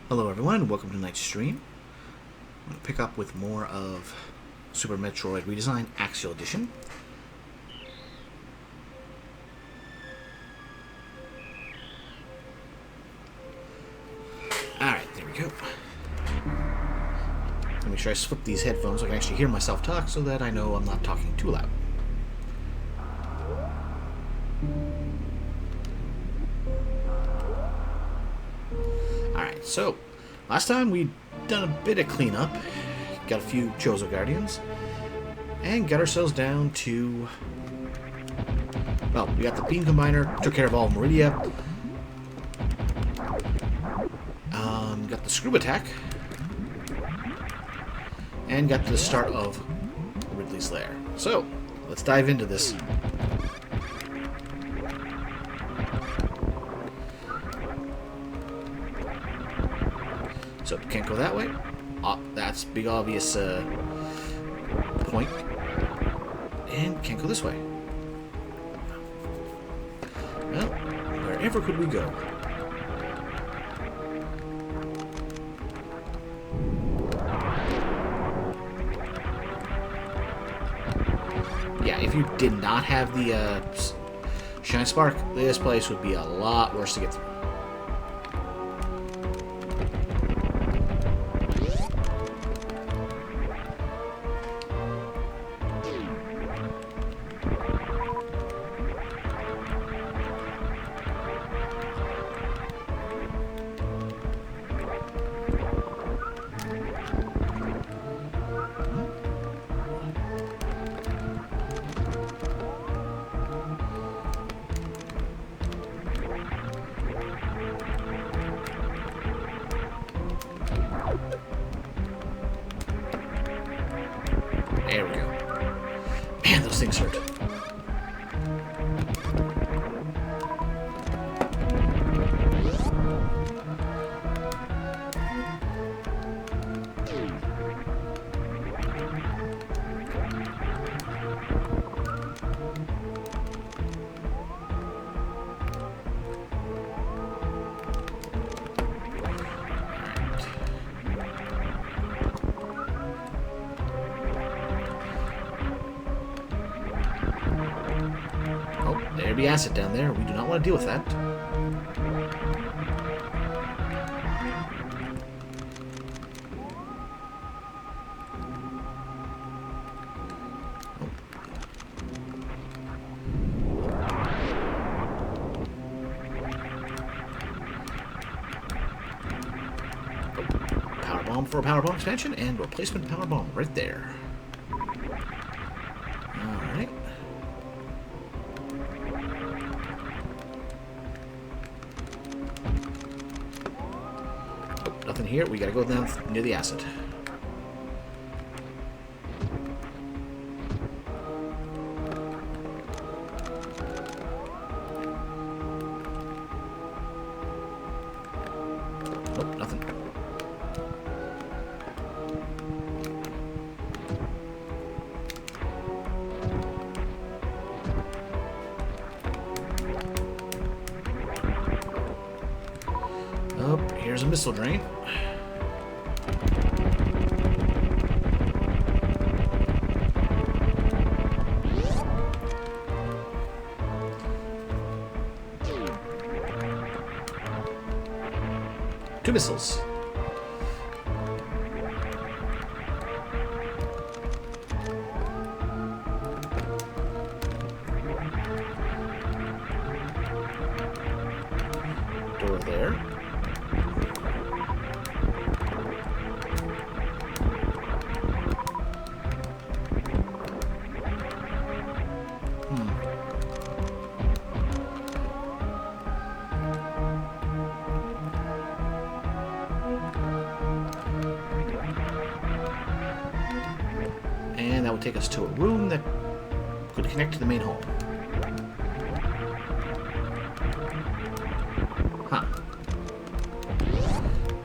Hello everyone, welcome to tonight's stream. I'm going to pick up with more of Super Metroid Redesign Axeil Edition. Alright, there we go. Let me make sure I flip these headphones so I can actually hear myself talk so that I know I'm not talking too loud. Alright, so last time we'd done a bit of cleanup, got a few Chozo Guardians, and got ourselves down to, well, we got the Beam Combiner, took care of all of Meridia, got the Scroob Attack, and got to the start of Ridley's Lair. So, let's dive into this. So, can't go that way. That's big obvious point. And can't go this way. Well, wherever could we go? Yeah, if you did not have the Shine Spark, this place would be a lot worse to get through. There we go. Man, those things hurt. There'd be acid down there. We do not want to deal with that. Power bomb for a power bomb expansion and replacement power bomb right there. Alright. Nothing here. We gotta go down near the acid. Nope, nothing. Oh, here's a missile drain. Two missiles. Door there. And that would take us to a room that could connect to the main home. Huh.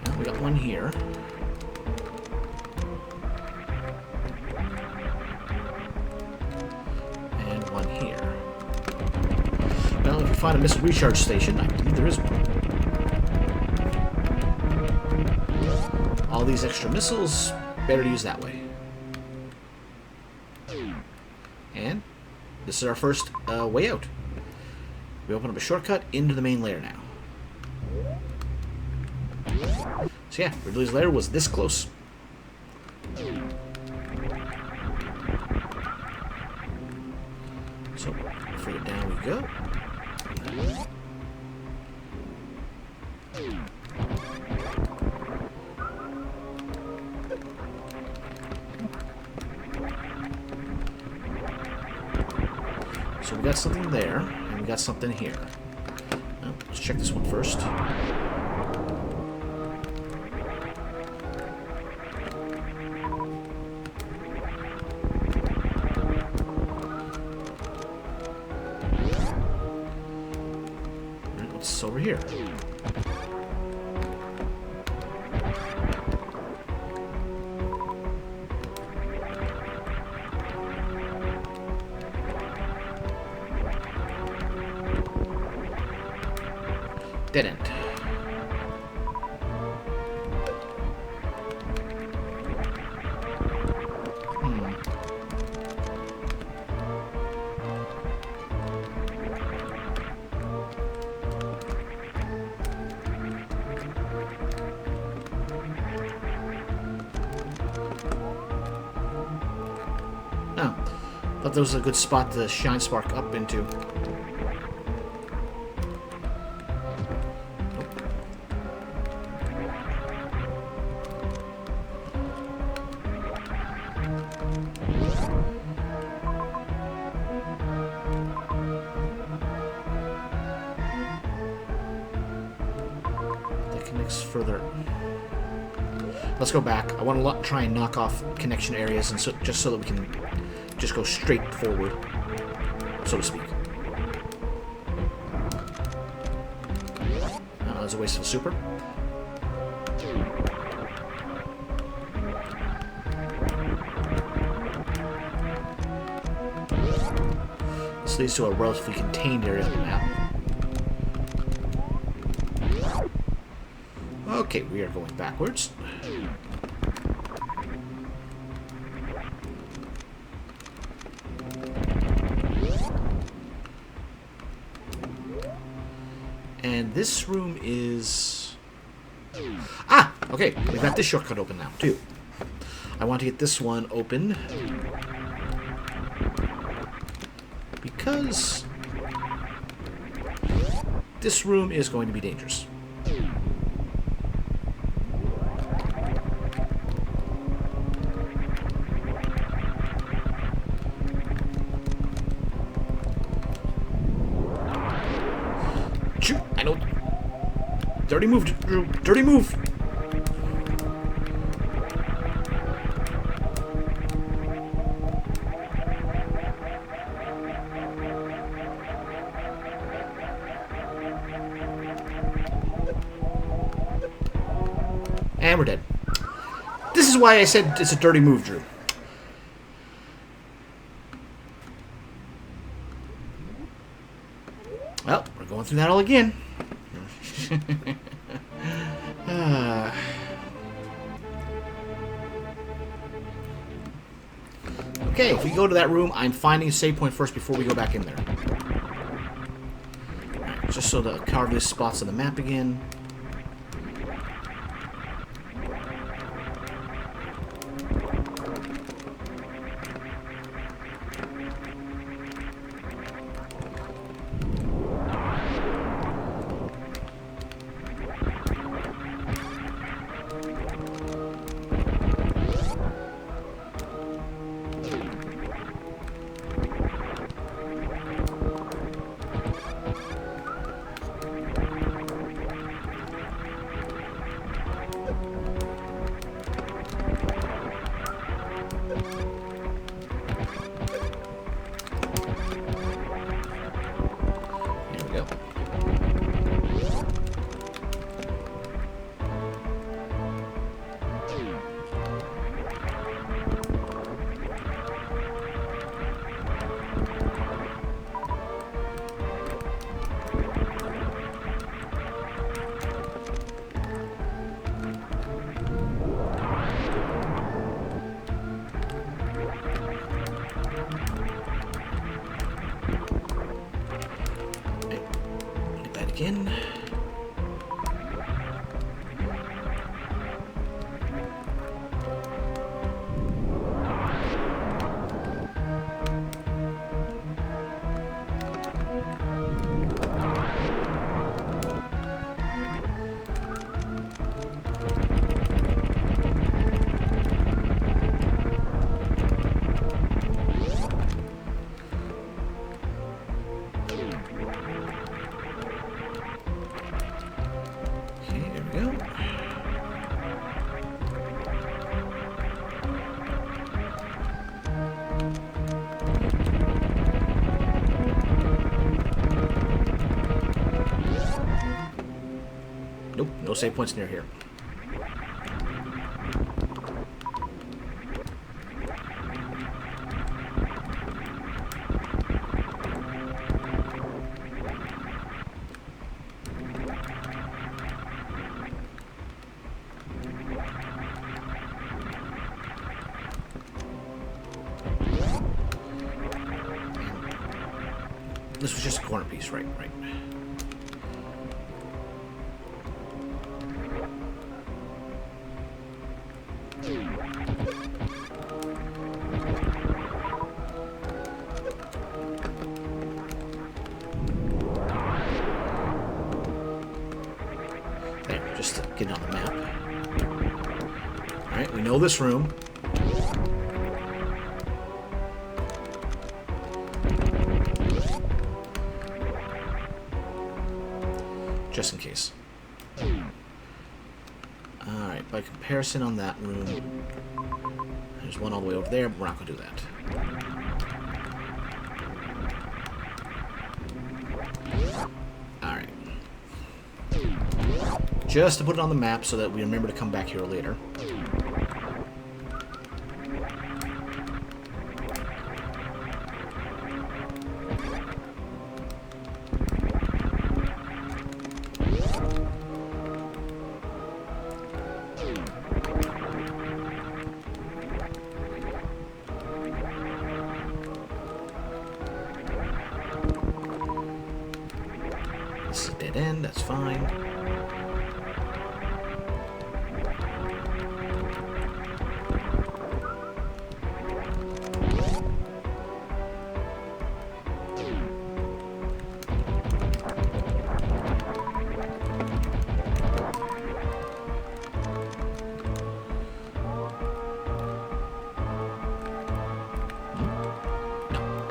Well, we got one here. And one here. Well, if you find a missile recharge station, I believe there is one. all these extra missiles, better to use that way. And this is our first way out. We open up a shortcut into the main lair now. So yeah, Ridley's lair was this close. So, further down we go. So we got something there, and we got something here. Well, let's check this one first. What's over here? Dead end. Oh, thought that was a good spot to shine spark up into. Further. Let's go back. I want to try and knock off connection areas, and just so that we can just go straight forward, so to speak. That was a waste of a super. This leads to a relatively contained area of the map. Okay, we are going backwards. And this room is... Ah! Okay, we got this shortcut open now, too. I want to get this one open because this room is going to be dangerous. Shoot! I know. Dirty move, Drew. Dirty move. And we're dead. This is why I said it's a dirty move, Drew. Well, we're going through that all again. Okay, if we go to that room, I'm finding a save point first before we go back in there. Alright, just so to carve these spots on the map again. no save points near here. This was just a corner piece, right? Right. There, just to get it on the map. Alright, we know this room. Just in case. Alright, by comparison on that room, there's one all the way over there, but we're not going to do that. Alright. Just to put it on the map so that we remember to come back here later. This is a dead end, that's fine.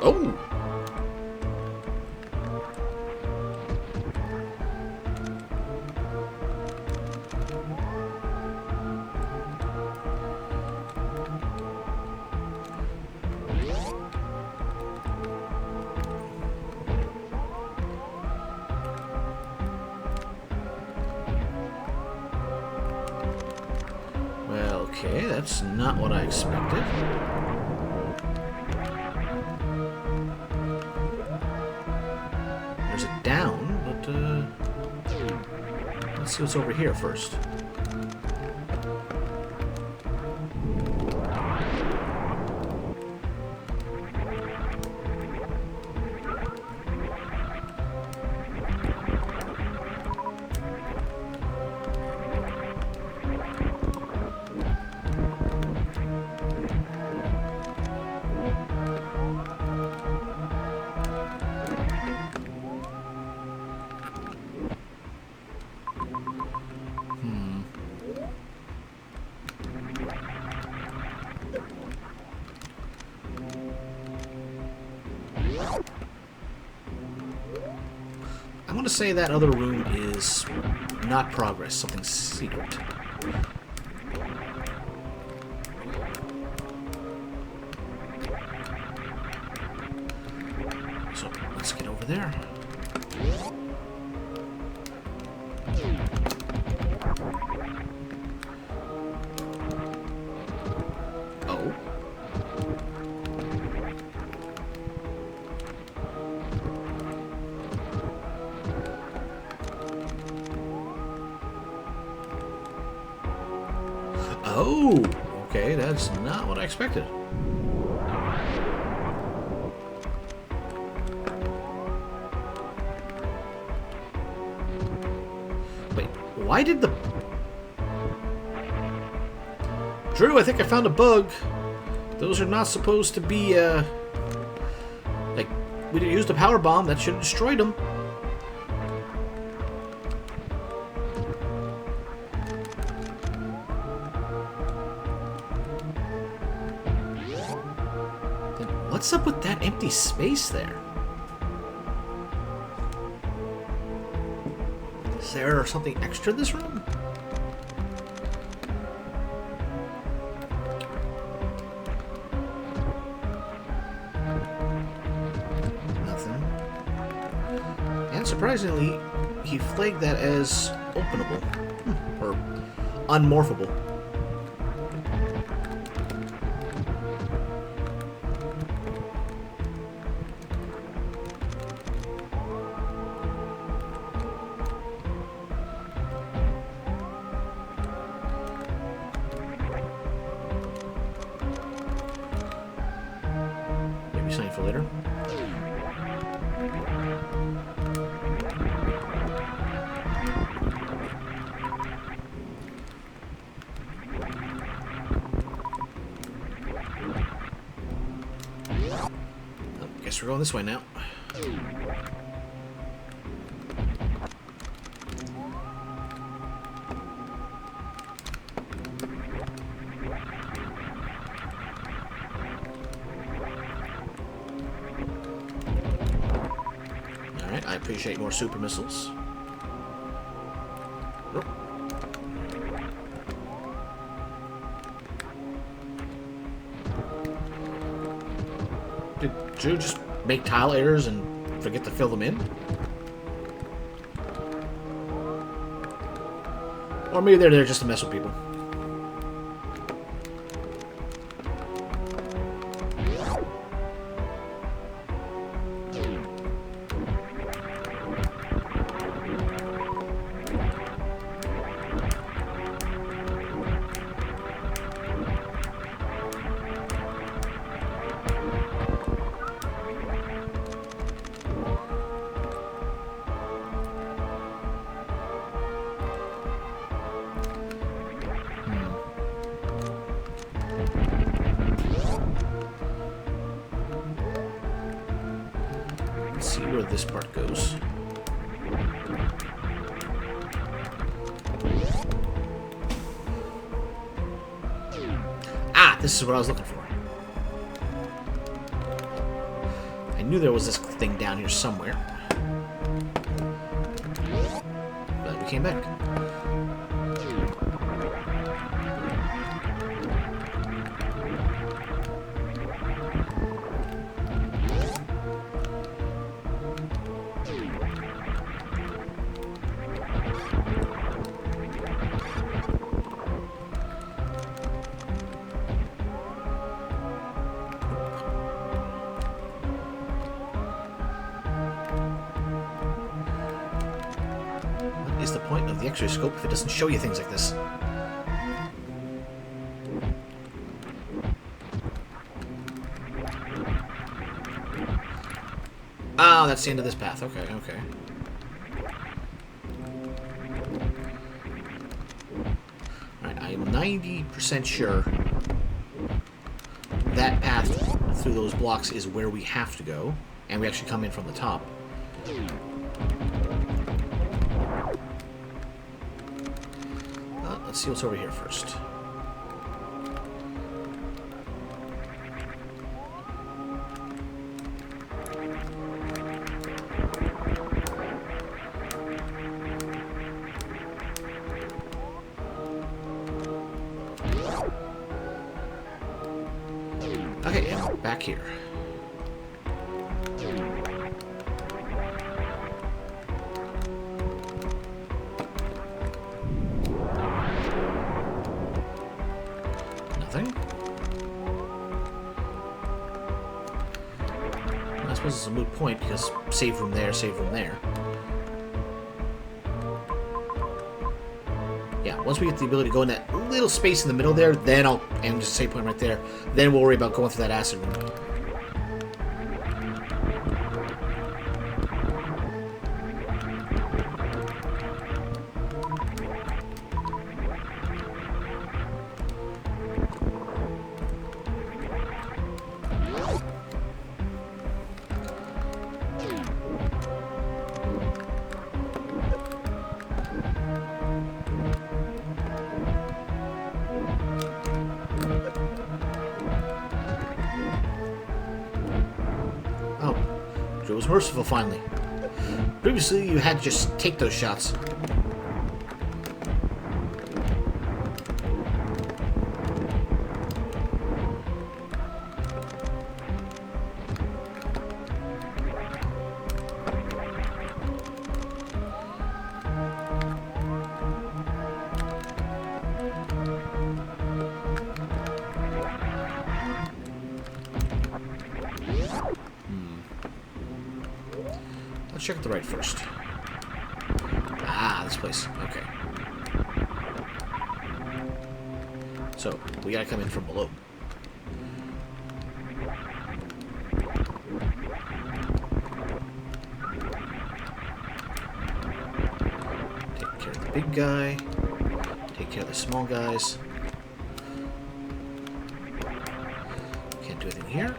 Oh! Well, okay, that's not what I expected. There's a down, but let's see what's over here first. I want to say that other room is not progress, something secret. So let's get over there. Oh. Oh, okay, that's not what I expected. Wait, why did the... Drew, I think I found a bug. Those are not supposed to be, like, we didn't use the power bomb. That should have destroyed them. What's up with that empty space there? Is there something extra in this room? Nothing. And surprisingly, he flagged that as openable. unmorphable. Maybe something for later. Guess we're going this way now. Alright, I appreciate more super missiles. Nope. Did you just make tile errors and forget to fill them in? Or maybe they're there just to mess with people. Let's see where this part goes. Ah, this is what I was looking for. I knew there was this thing down here somewhere. But we came back. What is the point of the X-ray scope if it doesn't show you things like this? Oh, that's the end of this path. Okay, okay. Alright, I am 90% sure that path through those blocks is where we have to go, and we actually come in from the top. Let's see what's over here first. Okay, and we're back here. Nothing. I suppose it's a moot point because save room there, save room there. Yeah, once we get the ability to go in that little space in the middle there, then I'll aim just a save point right there. Then we'll worry about going through that acid room. It was merciful finally. Previously, you had to just take those shots. Let's check the right first. Ah, this place. Okay. So, we gotta come in from below. Take care of the big guy. Take care of the small guys. Can't do anything here.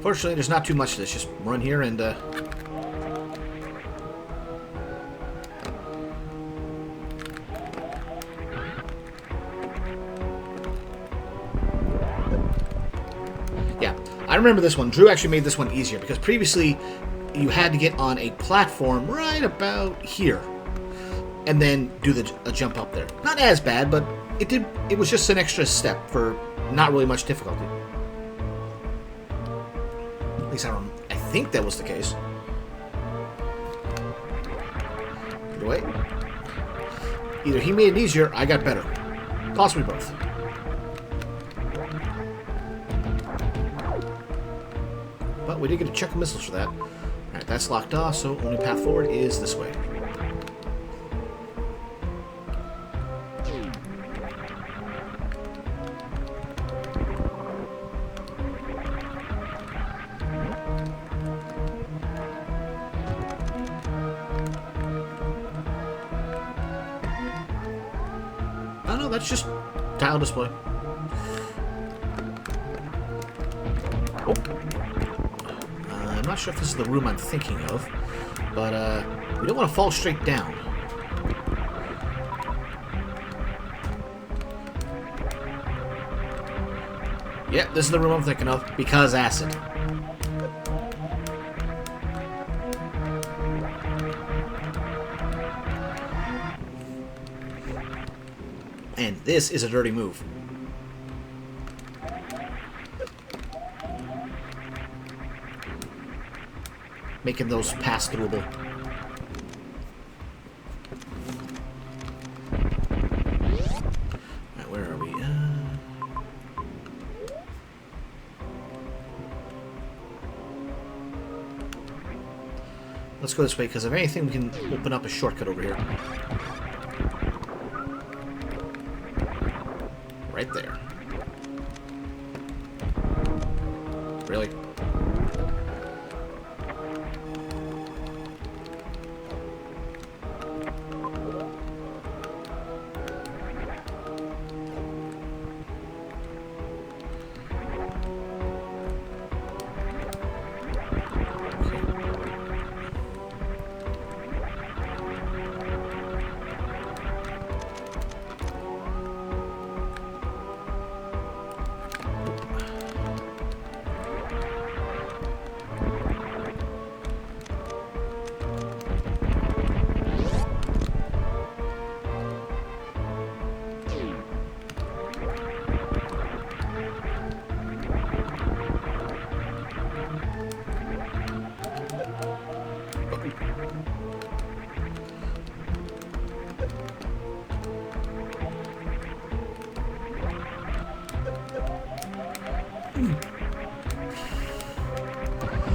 Fortunately, there's not too much to this. Just run here and, yeah, I remember this one. Drew actually made this one easier, because previously you had to get on a platform right about here and then do a jump up there. Not as bad, but it was just an extra step for not really much difficulty. At least I think that was the case. Either way, either he made it easier, I got better. Possibly both. But we did get a check of missiles for that. Alright, that's locked off, so only path forward is this way. Oh no, that's just tile display. Oh. I'm not sure if this is the room I'm thinking of, but we don't want to fall straight down. Yep, this is the room I'm thinking of, because acid. And this is a dirty move. Making those pass-throughable. Alright, where are we? Let's go this way, because if anything, we can open up a shortcut over here. Right there. Really?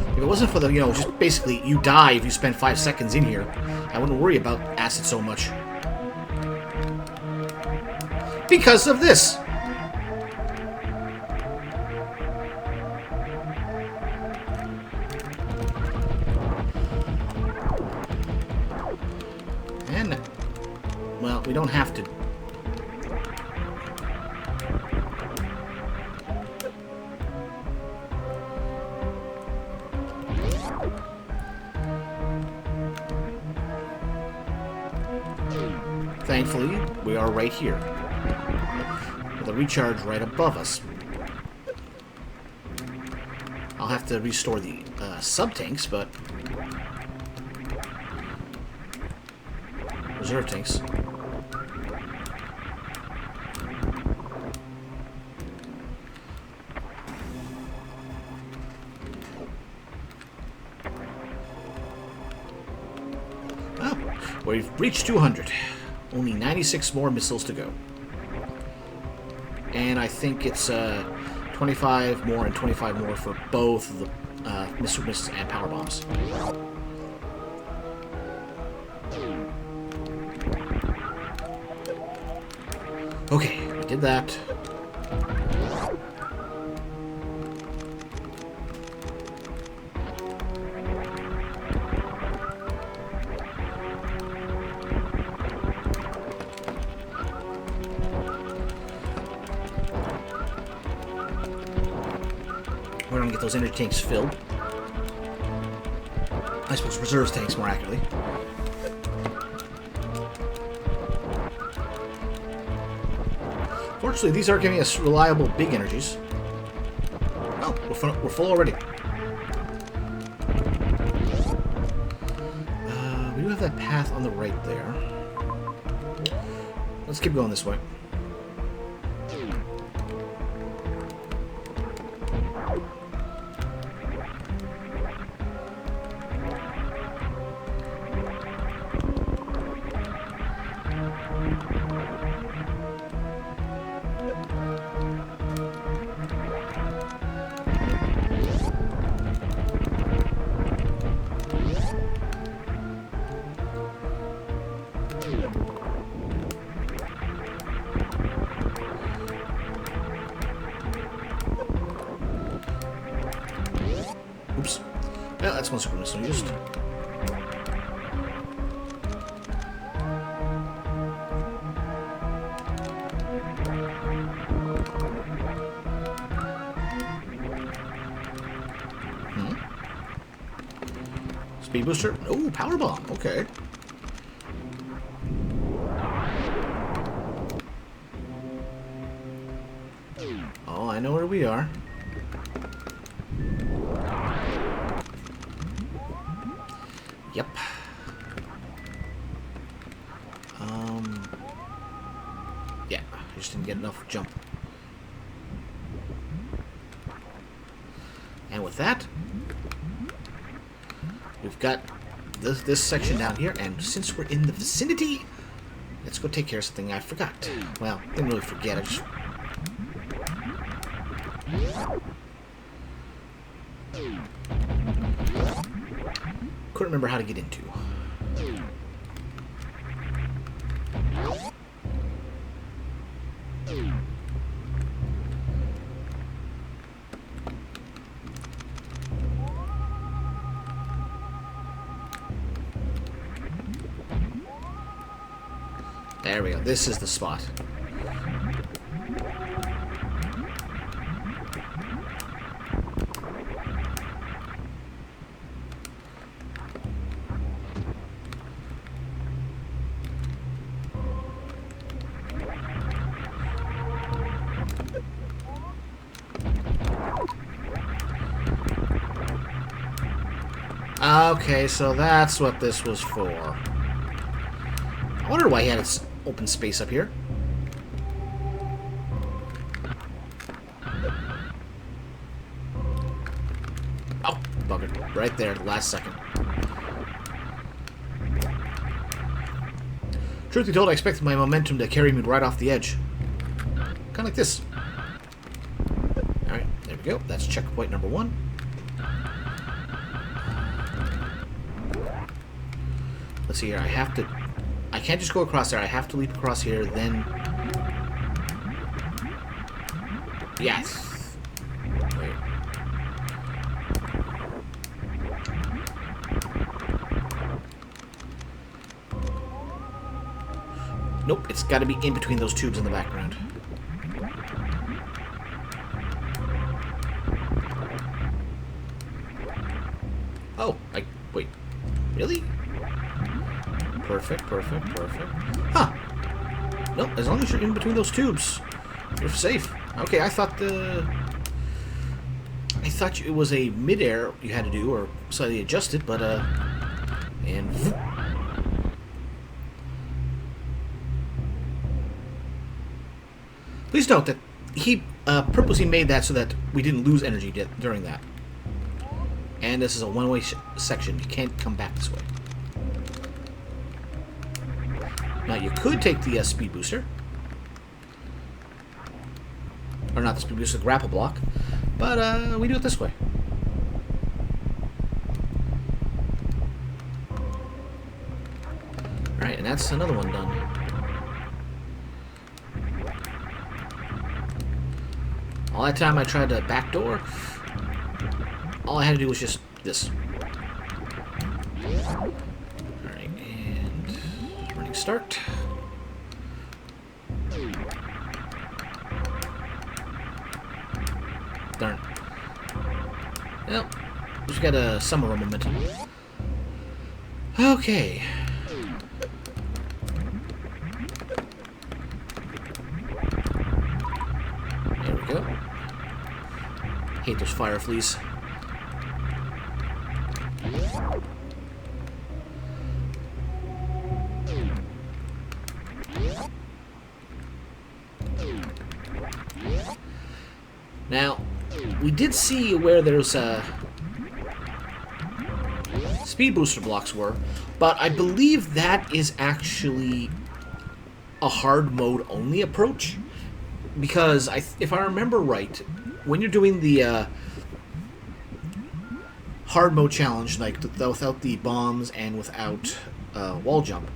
If it wasn't for the, just basically you die if you spend 5 seconds in here, I wouldn't worry about acid so much. Because of this! And, well, we don't have to. Thankfully, we are right here, with a recharge right above us. I'll have to restore the sub-tanks, but... reserve tanks. We've reached 200. Only 96 more missiles to go. And I think it's 25 more and 25 more for both of the missiles and power bombs. Okay, we did that. We're gonna get those energy tanks filled. I suppose reserves tanks, more accurately. Fortunately, these are giving us reliable big energies. Oh, we're full already. We do have that path on the right there. Let's keep going this way. Oops. Yeah, that's one super missile used. Speed booster. Oh, power bomb. Okay. Oh, I know where we are. Yep. Yeah, I just didn't get enough jump. And with that, we've got this section down here, and since we're in the vicinity, let's go take care of something I forgot. Well, didn't really forget, I just... couldn't remember how to get into. There we go. This is the spot. Okay, so that's what this was for. I wonder why he had its open space up here. Oh, bugger. Right there, the last second. Truth be told, I expected my momentum to carry me right off the edge. Kind of like this. Alright, there we go. That's checkpoint number 1. Let's see here. I can't just go across there. I have to leap across here, then... Yes! Wait. Nope, it's got to be in between those tubes in the background. Oh, wait. Really? Perfect, perfect, perfect. Huh. Nope, as long as you're in between those tubes, you're safe. Okay, I thought it was a mid-air you had to do, or slightly adjusted, but, and... Please note that he purposely made that so that we didn't lose energy during that. And this is a one-way section. You can't come back this way. Now you could take the speed booster. Or not the speed booster, the grapple block. But we do it this way. Alright, and that's another one done. All that time I tried to backdoor, all I had to do was just this. Alright, and running start. Darn. Well, just got some of our momentum. Okay. There we go. Hate those fire fleas. Now, we did see where there's speed booster blocks were, but I believe that is actually a hard mode only approach, because if I remember right, when you're doing the hard mode challenge, like without the bombs and without wall jump,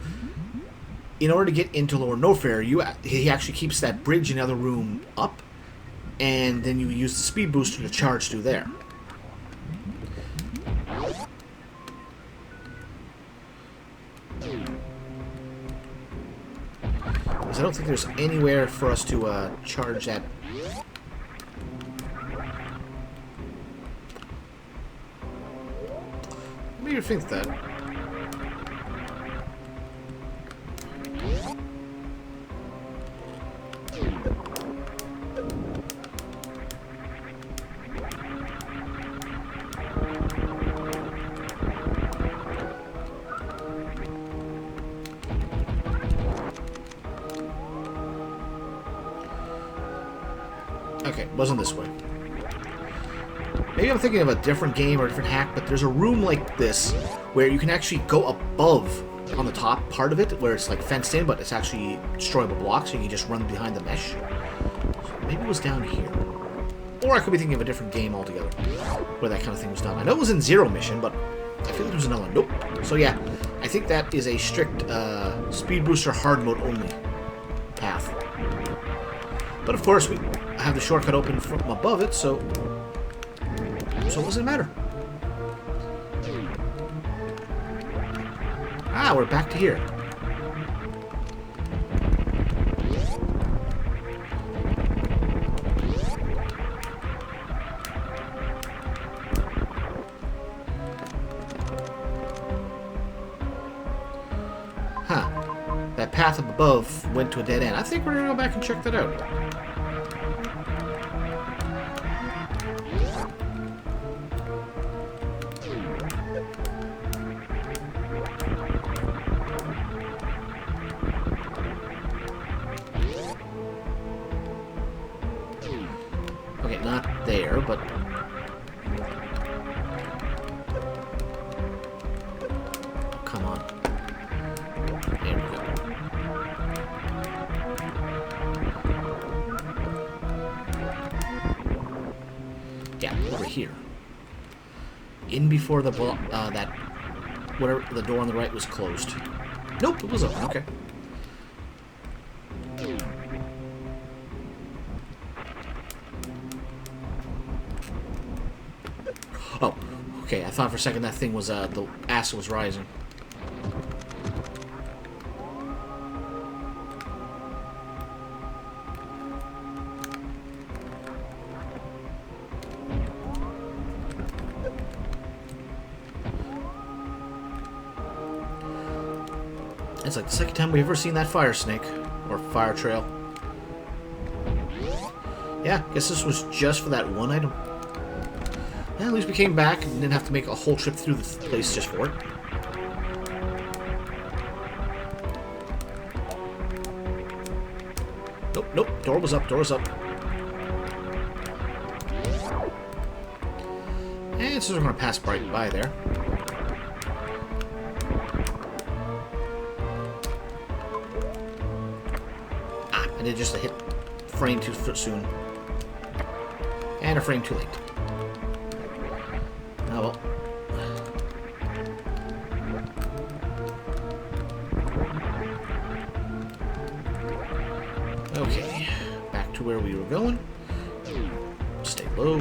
in order to get into Lower No Fair, he actually keeps that bridge in the other room up, and then you use the speed booster to charge through there. Because I don't think there's anywhere for us to charge that. What do you think that? Okay, wasn't this way. Maybe I'm thinking of a different game or a different hack, but there's a room like this where you can actually go above on the top part of it, where it's like fenced in, but it's actually destroyable blocks, so you can just run behind the mesh. So maybe it was down here. Or I could be thinking of a different game altogether, where that kind of thing was done. I know it was in Zero Mission, but I feel like there was another one. Nope. So yeah, I think that is a strict speed booster hard mode only path. But of course, I have the shortcut open from above it, so what does it matter? Ah, we're back to here. Huh. That path up above went to a dead end. I think we're gonna go back and check that out. Okay, not there, but... Come on. There we go. Yeah, over here. In before the that whatever the door on the right was closed. Nope, it was open. Okay. Oh, okay. I thought for a second that thing was the acid was rising. It's like the second time we've ever seen that fire snake or fire trail. Yeah, guess this was just for that one item. Yeah, at least we came back and didn't have to make a whole trip through the place just for it. Nope, nope. Door was up, door was up. And so we're going to pass right by there. I did just a hit frame too soon. And a frame too late. Oh well. Okay, back to where we were going. Stay low.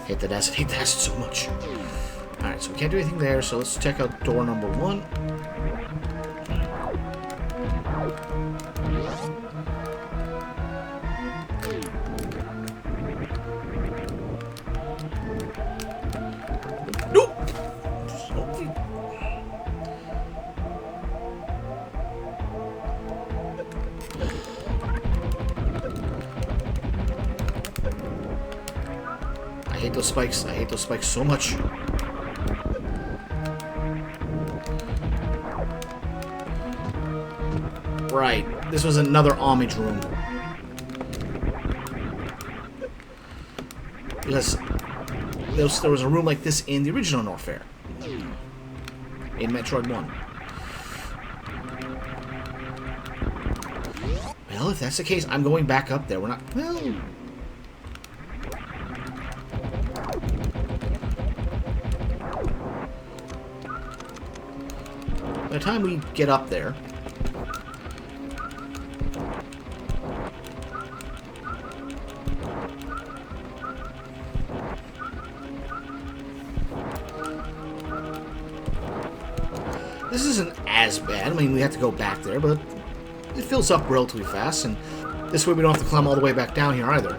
Hate that acid so much. Alright, so we can't do anything there, so let's check out door number 1. Nope! I hate those spikes. I hate those spikes so much. Right. This was another homage room. Because there was a room like this in the original Norfair. In Metroid 1. Well, if that's the case, I'm going back up there. We're not... Well... By the time we get up there... This isn't as bad. I mean, we have to go back there, but it fills up relatively fast, and this way we don't have to climb all the way back down here either.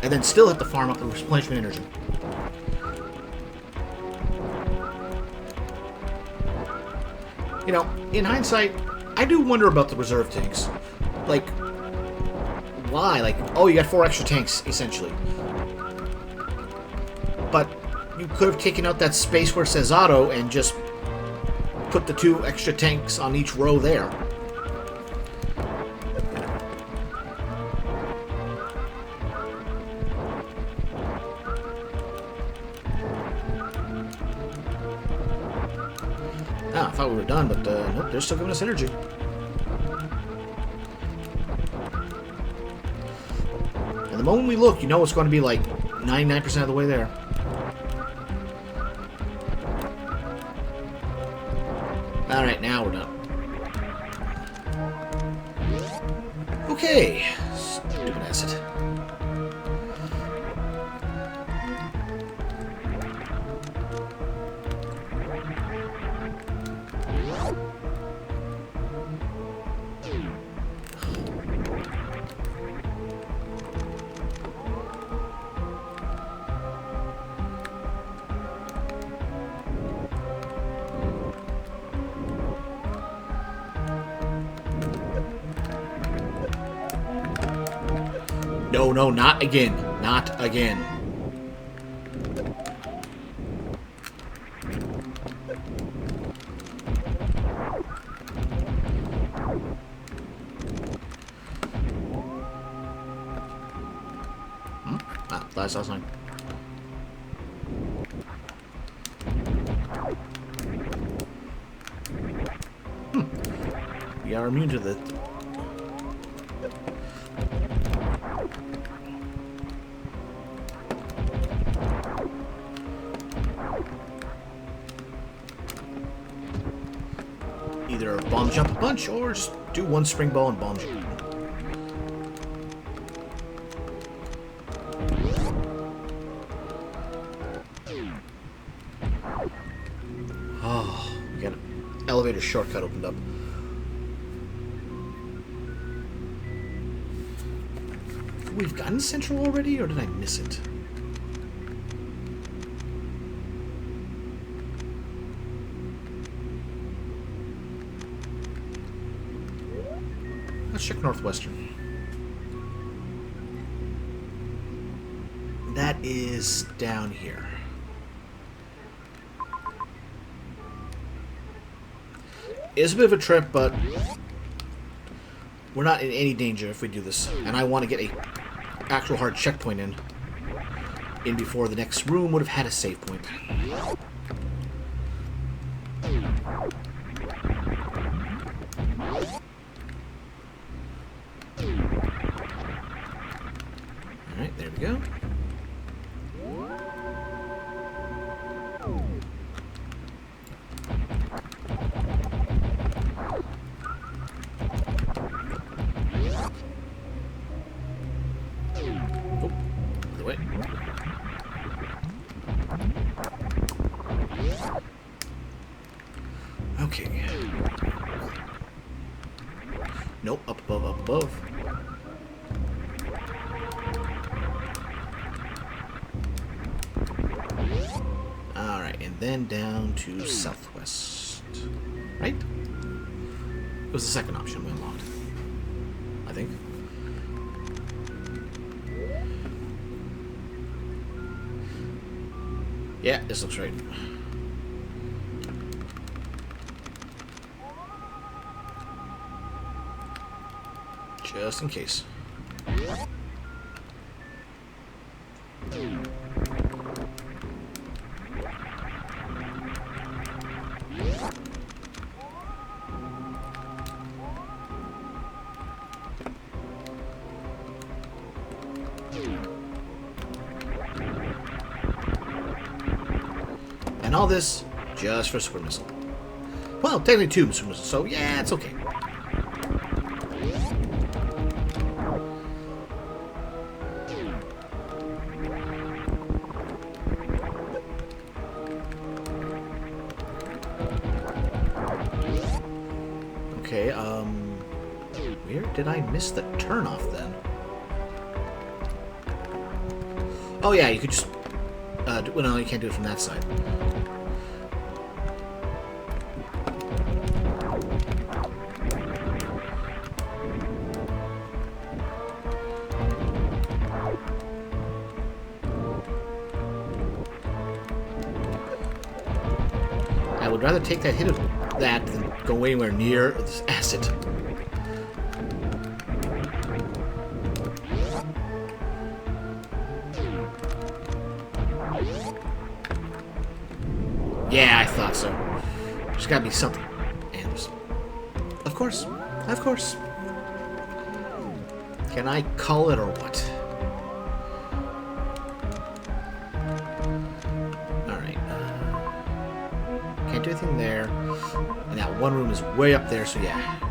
And then still have to farm up the replenishment energy. You know, in hindsight, I do wonder about the reserve tanks. Like, why? Like, oh, you got 4 extra tanks, essentially. But you could have taken out that space where it says auto and just put the 2 extra tanks on each row there. Ah, I thought we were done, but nope, they're still giving us energy. And the moment we look, you know it's going to be like 99% of the way there. Alright, now we're done. Okay. Stupid acid. No, no, not again. Not again. Ah, last time. We are immune to the... Either bomb jump a bunch, or just do 1 spring ball and bomb jump. Oh, we got an elevator shortcut opened up. We've gotten Central already, or did I miss it? Let's check Northwestern. That is down here. It's a bit of a trip, but we're not in any danger if we do this. And I want to get a actual hard checkpoint in before the next room would have had a save point. There we go. Oh, other way. Okay. Nope, up above, up above. Alright, and then down to southwest. Right? It was the second option we unlocked, I think. Yeah, this looks right. Just in case. And all this just for super missile. Well, technically 2 super missiles, so yeah, it's okay. Okay, where did I miss the turnoff then? Oh yeah, you could just, well, no, you can't do it from that side. I would rather take that hit of that than go anywhere near this acid. Yeah, I thought so. There's gotta be something. And there's... Of course. Of course. Can I call it or what? Alright. Can't do anything there. And that one room is way up there, so yeah.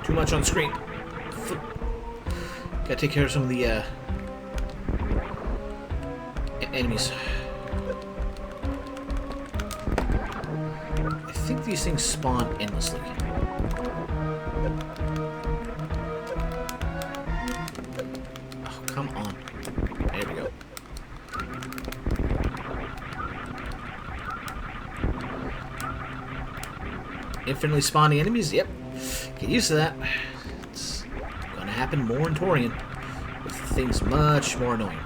Too much on screen. Gotta take care of some of the enemies. I think these things spawn endlessly. Oh, come on. There we go. Infinitely spawning enemies? Yep. Get used to that. It's gonna happen more in Torian, with things much more annoying.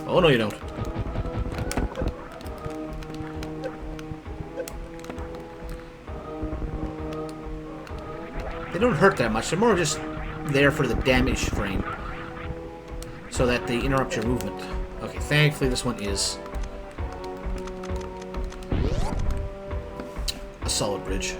Oh no, you don't. They don't hurt that much. They're more just there for the damage frame, so that they interrupt your movement. Okay, thankfully this one is a solid bridge.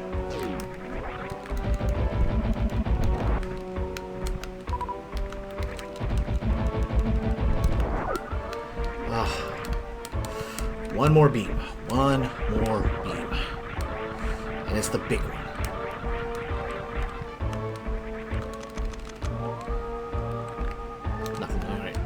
One more beam. One more beam. And it's the big one. Nothing. Alright.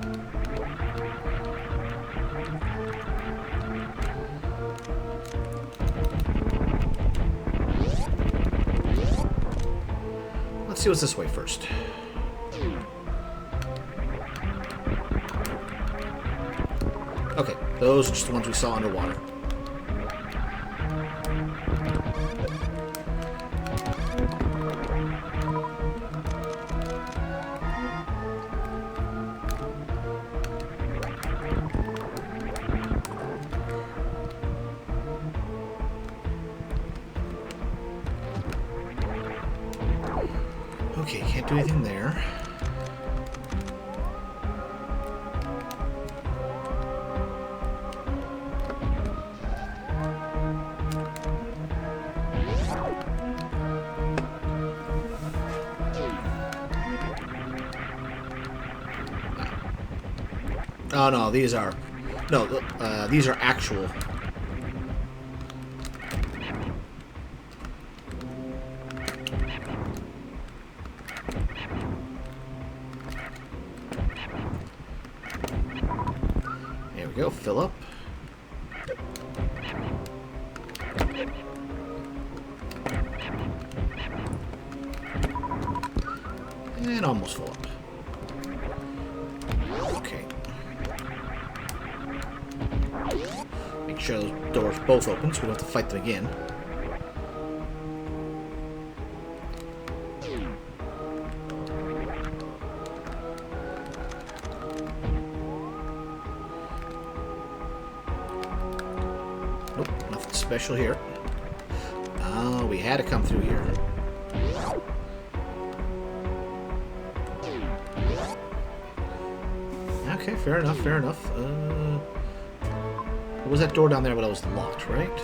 Let's see what's this way first. Okay, those are just the ones we saw underwater. can't do anything there. Oh no, these are these are actual. There we go, fill up. And almost full up. Okay. Make sure those doors both open so we don't have to fight them again. Nope, nothing special here. Oh, we had to come through here. Okay, fair enough, fair enough. What was that door down there, but it was locked, right?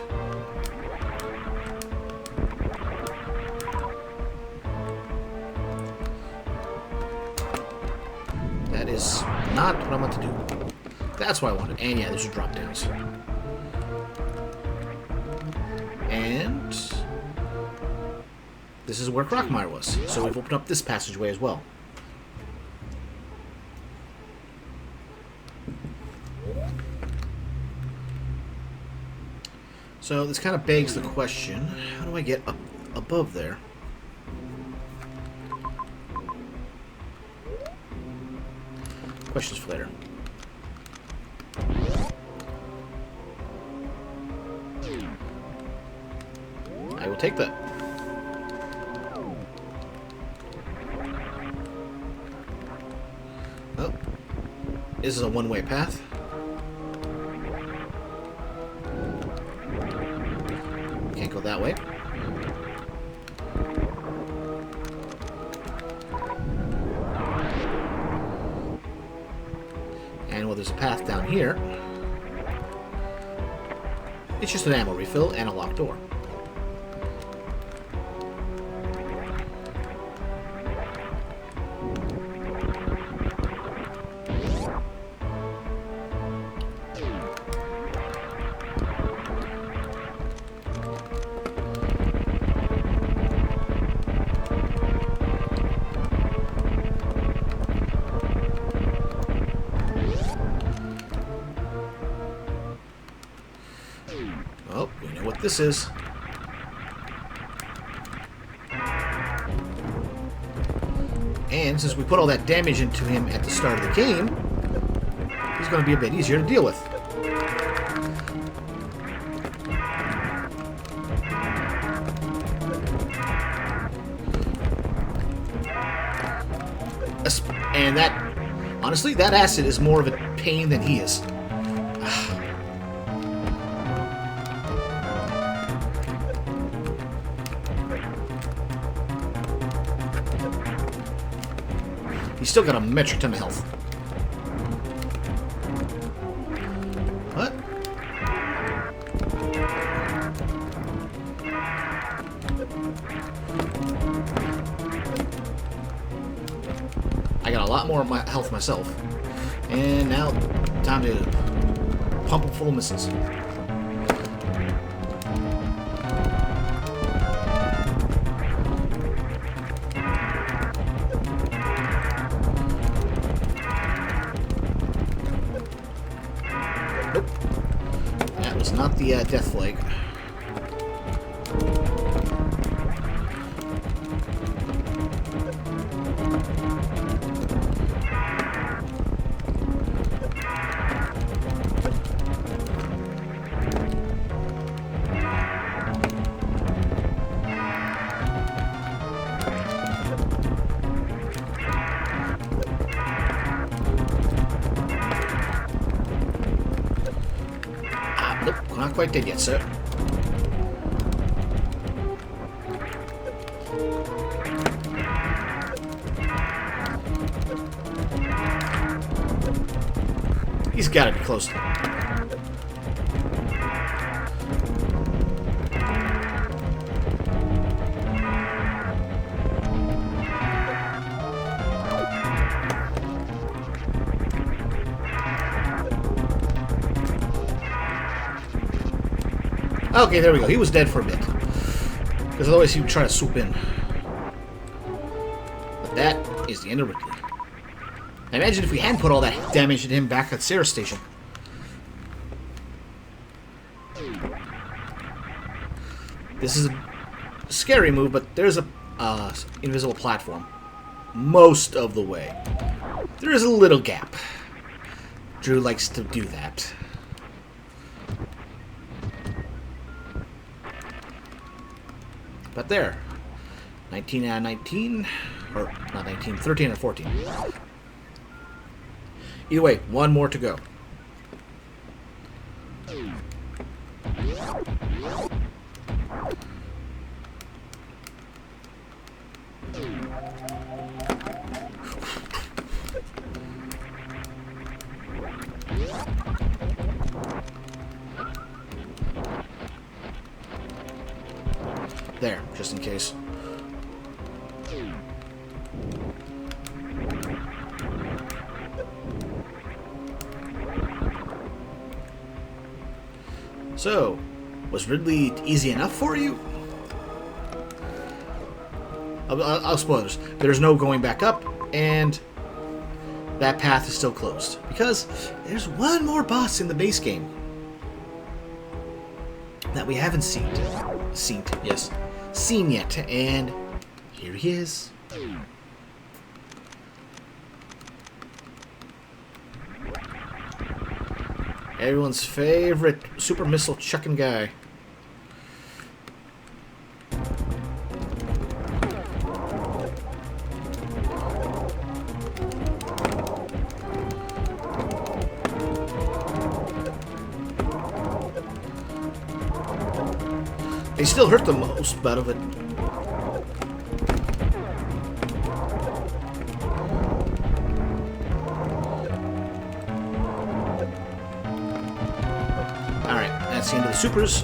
That is not what I want to do. That's what I wanted. And yeah, those are drop downs. And this is where Crockmire was. So we've opened up this passageway as well. So this kind of begs the question, how do I get up above there? Questions for later. I will take that. Oh, this is a one-way path. Can't go that way. And well, there's a path down here. It's just an ammo refill and a locked door. Oh, we know what this is. And since we put all that damage into him at the start of the game, he's going to be a bit easier to deal with. And that, honestly, that acid is more of a pain than he is. He's still got a metric ton of health. What? I got a lot more of my health myself. And now, time to pump him full of missiles. Nope. That was not the death flag. Nope, not quite dead yet, sir. He's got to be close. Okay, there we go. He was dead for a bit. Because otherwise he would try to swoop in. But that is the end of Ridley. I imagine if we hadn't put all that damage to him back at Sarah's station. This is a scary move, but there's a invisible platform most of the way. There is a little gap. Drew likes to do that. But there. 19 out of 19. Or, not 19, 13 out of 14. Either way, one more to go. There, just in case. So, was Ridley easy enough for you? I'll spoilers. There's no going back up, and that path is still closed. Because there's one more boss in the base game that we haven't seen yet, and here he is. Everyone's favorite super missile chucking guy. They still hurt the most out of it. Alright, that's the end of the supers.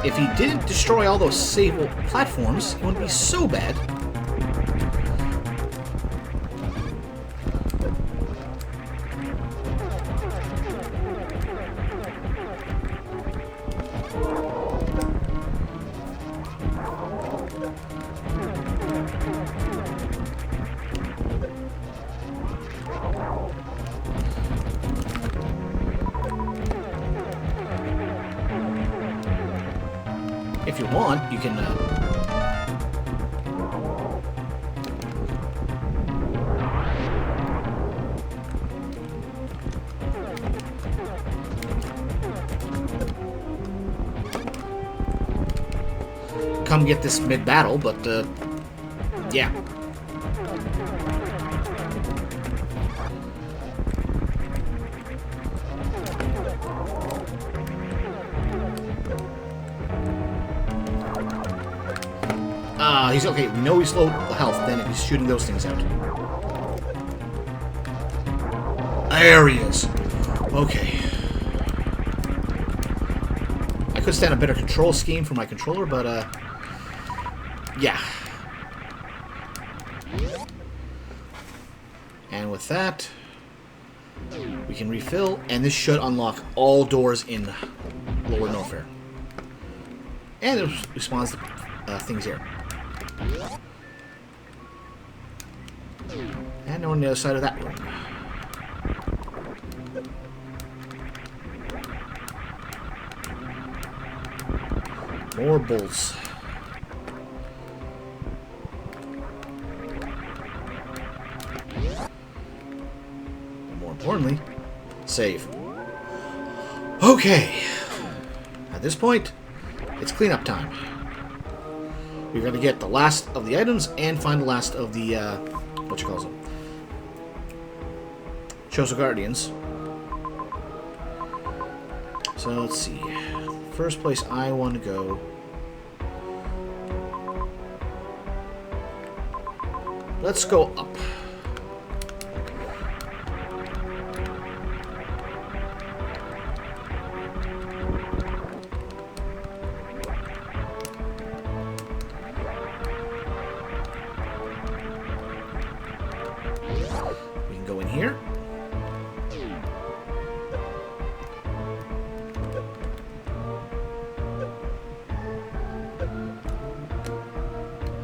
If he didn't destroy all those sable platforms, it wouldn't be so bad. If you want, you can come get this mid-battle, but yeah. He's okay. We know he's low health. Then if he's shooting those things out, there he is. Okay. I could stand a better control scheme for my controller, but yeah. And with that, we can refill, and this should unlock all doors in Lower Norfair. And it respawns the things here. And on the other side of that room. More bulls. And more importantly, Save. Okay. At this point, it's cleanup time. We're going to get the last of the items and find the last of the, what you call them? Chosen Guardians. So let's see. First place I want to go. Let's go up. We can go in here.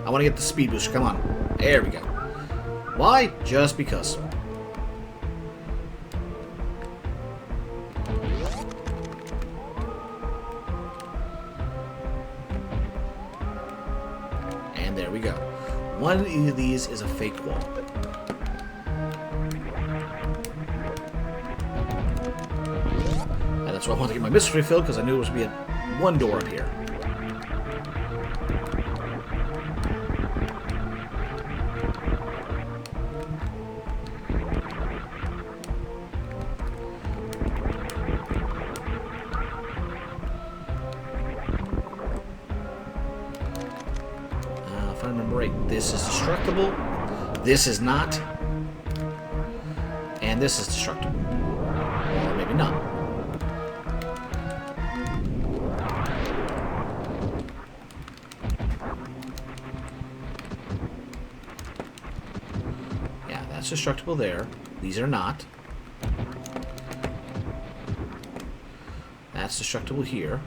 I want to get the speed booster. Come on. There we go. Why? Just because. And there we go. One of these is a fake wall. And that's why I wanted to get my mystery filled, because I knew it was going to be one door up here. If I remember right, this is destructible, this is not, and this is destructible. Or maybe not. Yeah, that's destructible there. These are not. That's destructible here.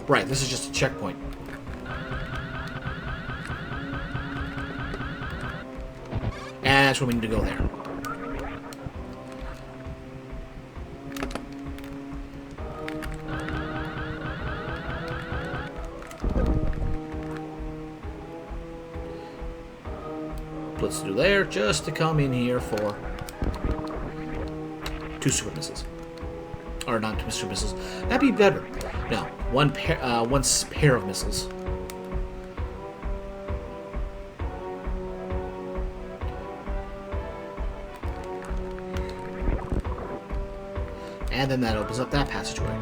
Right, this is just a checkpoint. And that's where we need to go there. Blitz through there just to come in here for 2 super missiles. Or not 2 super missiles. That'd be better. No, one pair of missiles. And then that opens up that passageway.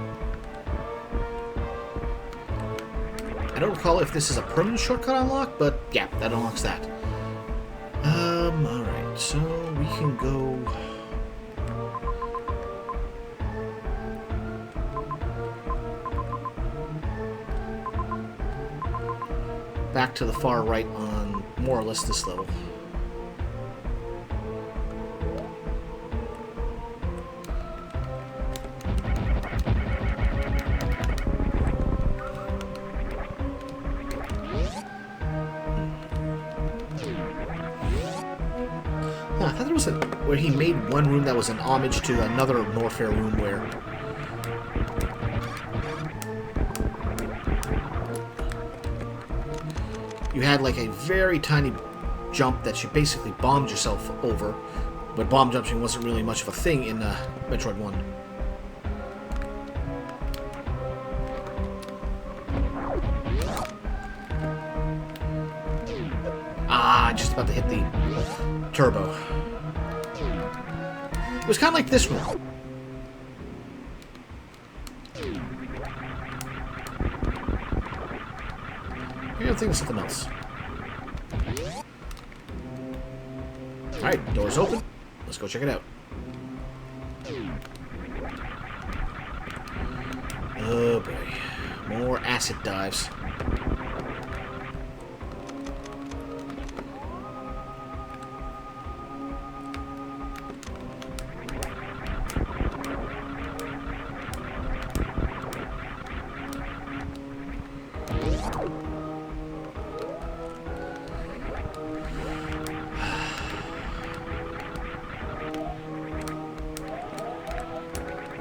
I don't recall if this is a permanent shortcut unlock, but yeah, that unlocks that. Alright, so we can go... back to the far right on more or less this level. I thought there was where he made one room that was an homage to another Norfair room where you had like a very tiny jump that you basically bombed yourself over, but bomb jumping wasn't really much of a thing in Metroid 1. Ah, just about to hit the turbo. It was kind of like this room. I gotta think of something else. Alright, door's open. Let's go check it out. Oh boy. More acid dives.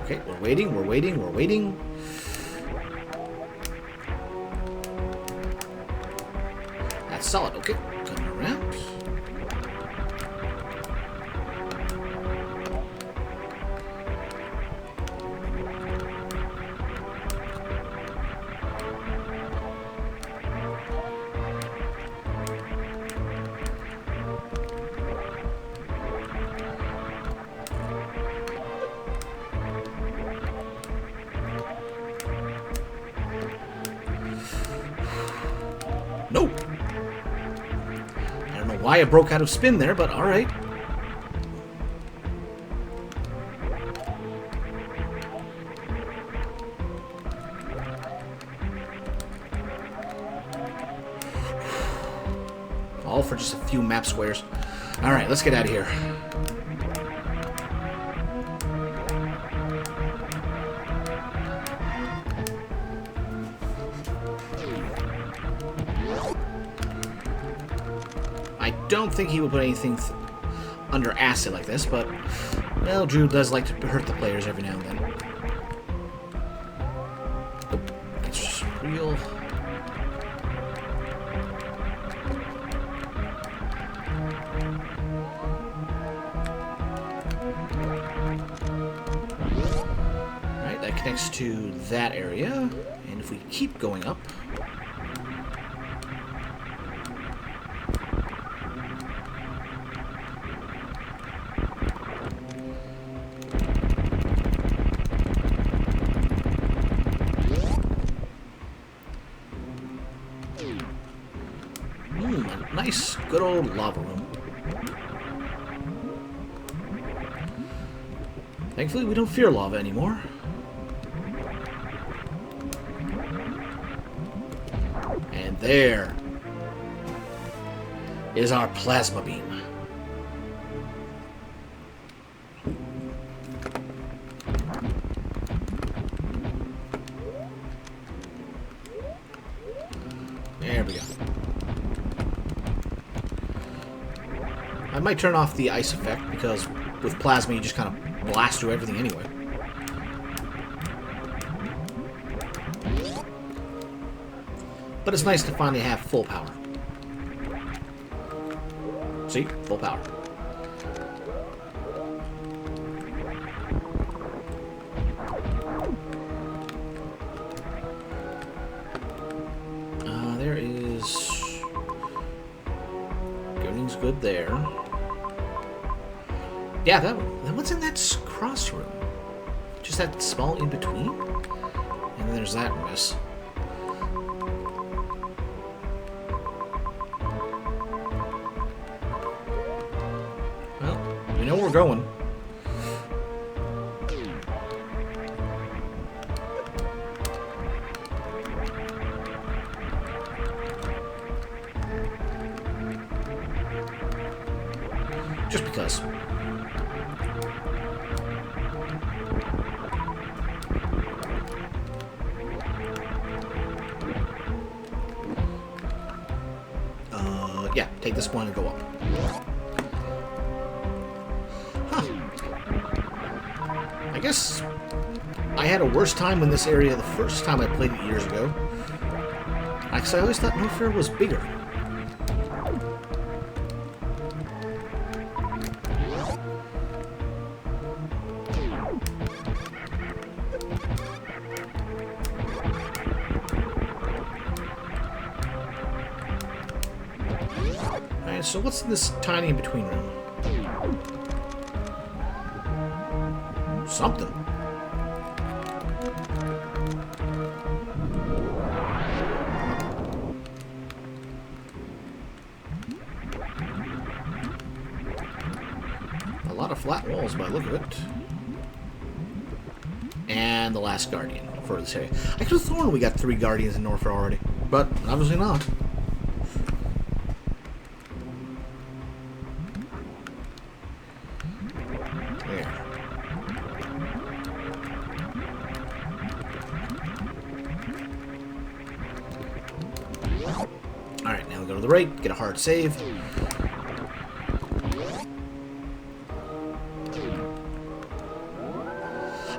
Okay, we're waiting, we're waiting, we're waiting. That's solid. Okay. Coming around. Nope. I don't know why I broke out of spin there, but alright. All for just a few map squares. Alright, let's get out of here. I don't think he will put anything under acid like this, but, well, Drew does like to hurt the players every now and then. Oh, that's just real. Alright, that connects to that area, and if we keep going up, a nice, good old lava room. Thankfully, we don't fear lava anymore. And there is our plasma beam. There we go. I might turn off the ice effect, because with plasma you just kind of blast through everything anyway. But it's nice to finally have full power. See? Full power. There is... Everything's good there. Yeah, that one. What's in that cross room? Just that small in between? And then there's that mess. Well, we know where we're going. Just because. Yeah, take this one and go up. Huh. I guess I had a worse time in this area the first time I played it years ago. Because I always thought No Fair was bigger. So what's in this tiny in-between room? Something. A lot of flat walls by the look of it. And the last Guardian for this area. I could have thrown we got 3 Guardians in Norfair already, but obviously not. Alright, now we go to the right, get a hard save.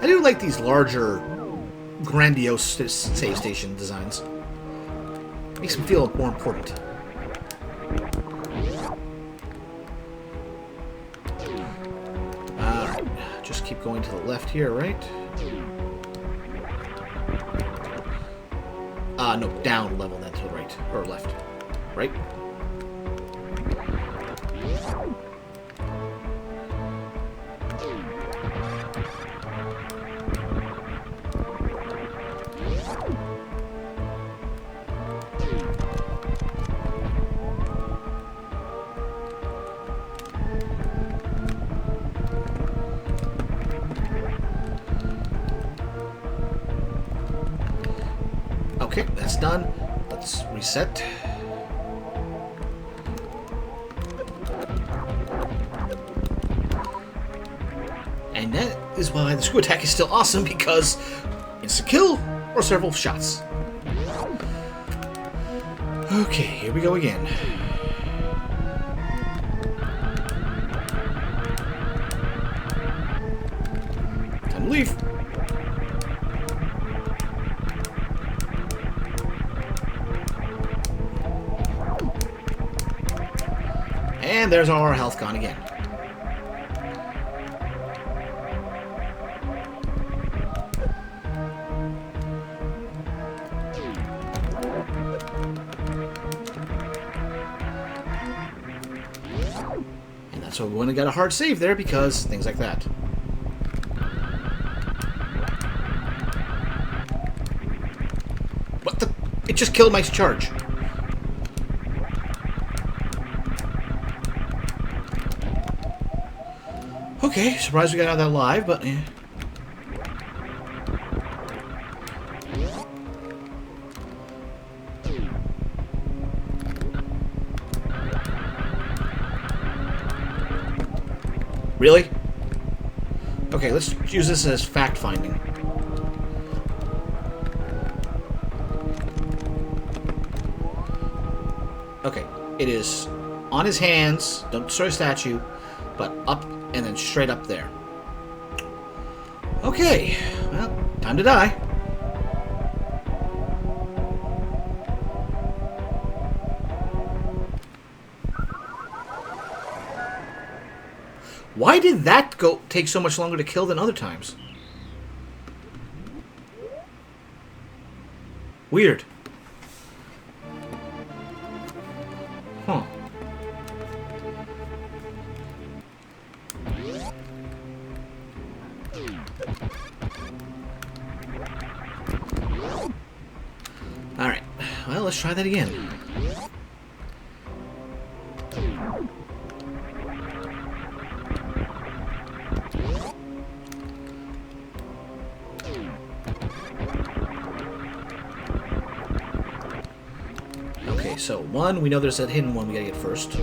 I do like these larger, grandiose save station designs. Makes them feel more important. going to the left here, right? No, down level, then to the right. Or left. Right? Okay, that's done. Let's reset. And that is why the screw attack is still awesome, because it's a kill or several shots. Okay, here we go again. Time to leave. And there's our health gone again. And that's why we want to get a hard save there, because things like that. What the? It just killed my charge. Okay, surprised we got out of that live, but eh. Really? Okay, let's use this as fact-finding. Okay, it is on his hands, don't destroy a statue, but up and then straight up there. Okay, well, time to die. Why did that take so much longer to kill than other times? Weird. Huh. Alright, well, let's try that again. Okay, so one, we know there's that hidden one we gotta get first.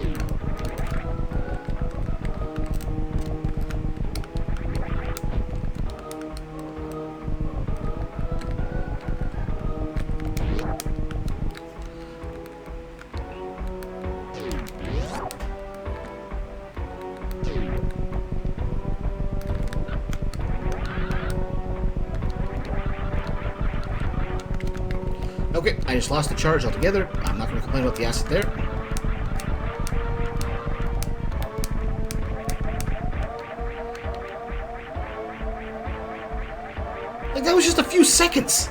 Okay, I just lost the charge altogether. I'm not going to complain about the acid there. Like, that was just a few seconds.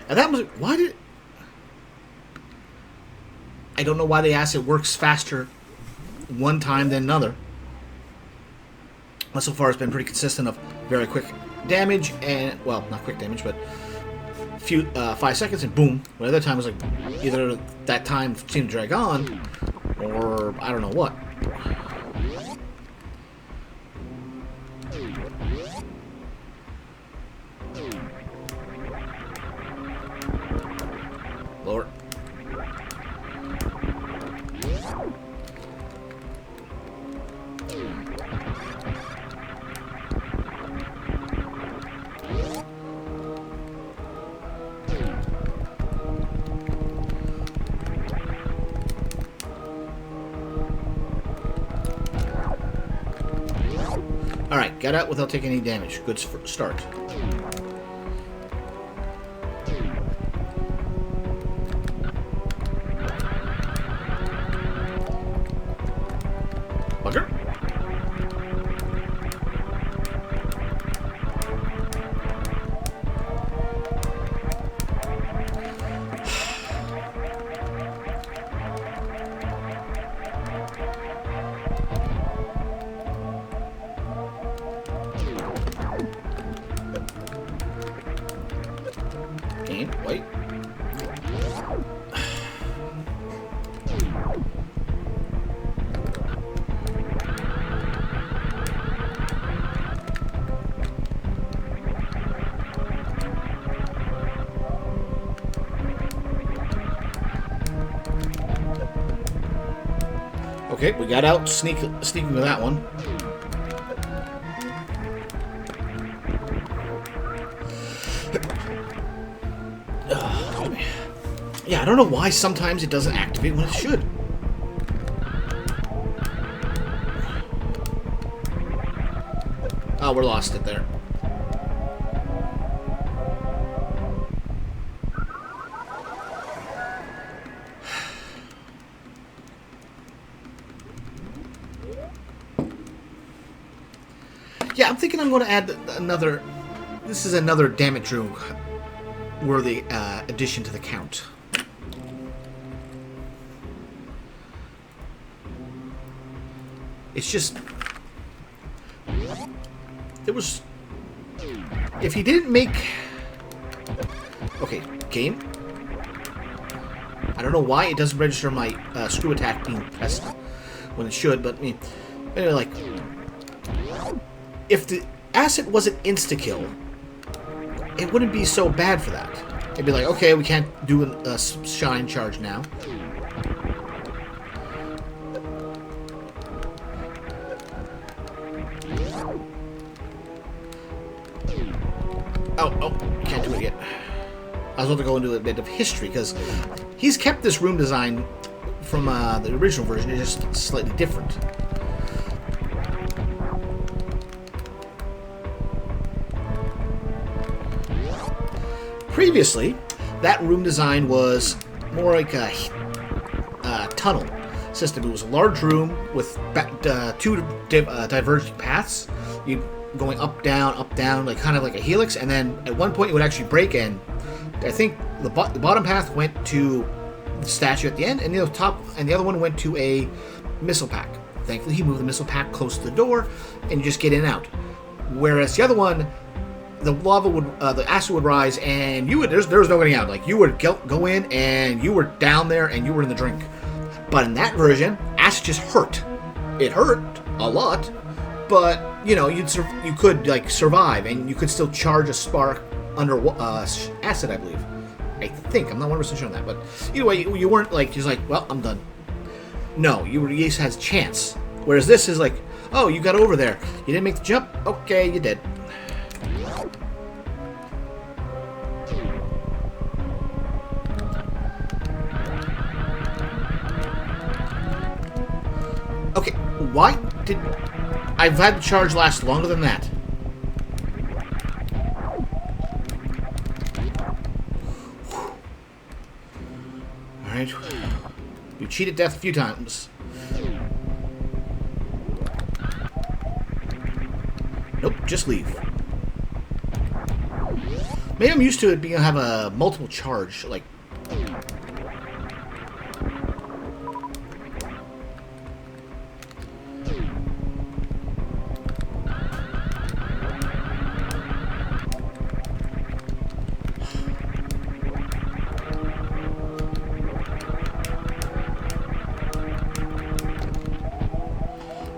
And that was... Why did... I don't know why the acid works faster one time than another. But so far, it's been pretty consistent of very quick damage and, well, not quick damage, but few 5 seconds and boom. But other times, like either that time seemed to drag on, or I don't know what. Lower. Alright, got out without taking any damage. Good start. game. Wait. Okay, we got out sneaking with that one. Yeah, I don't know why sometimes it doesn't activate when it should. Oh, we're lost it there. Yeah, I'm thinking I'm going to add another... This is another damage room worthy addition to the count. It's just... There was... If he didn't make... Okay, game. I don't know why it doesn't register my screw attack being pressed when it should, but I mean... Anyway, like... If the asset wasn't insta-kill, it wouldn't be so bad for that. It'd be like, okay, we can't do a shine charge now. Oh, can't do it yet. I was about to go into a bit of history, because he's kept this room design from the original version, it's just slightly different. Previously, that room design was more like a tunnel system. It was a large room with two diverging paths. You going up, down, like kind of like a helix, and then at one point it would actually break, and I think the bottom path went to the statue at the end, and the other one went to a missile pack. Thankfully, he moved the missile pack close to the door, and you just get in and out. Whereas the other one, the lava would, the acid would rise, and you would, there was no getting out. Like, you would go in, and you were down there, and you were in the drink. But in that version, acid just hurt. It hurt a lot, but you know, you could like survive, and you could still charge a spark under acid, I believe. I think I'm not 100% sure on that, but either way, you weren't like just like, well, I'm done. No, you at least had a chance. Whereas this is like, oh, you got over there, you didn't make the jump. Okay, you did. Okay, why did... I've had the charge last longer than that. Alright. You cheated death a few times. Nope, just leave. Maybe I'm used to it being have a multiple charge, like...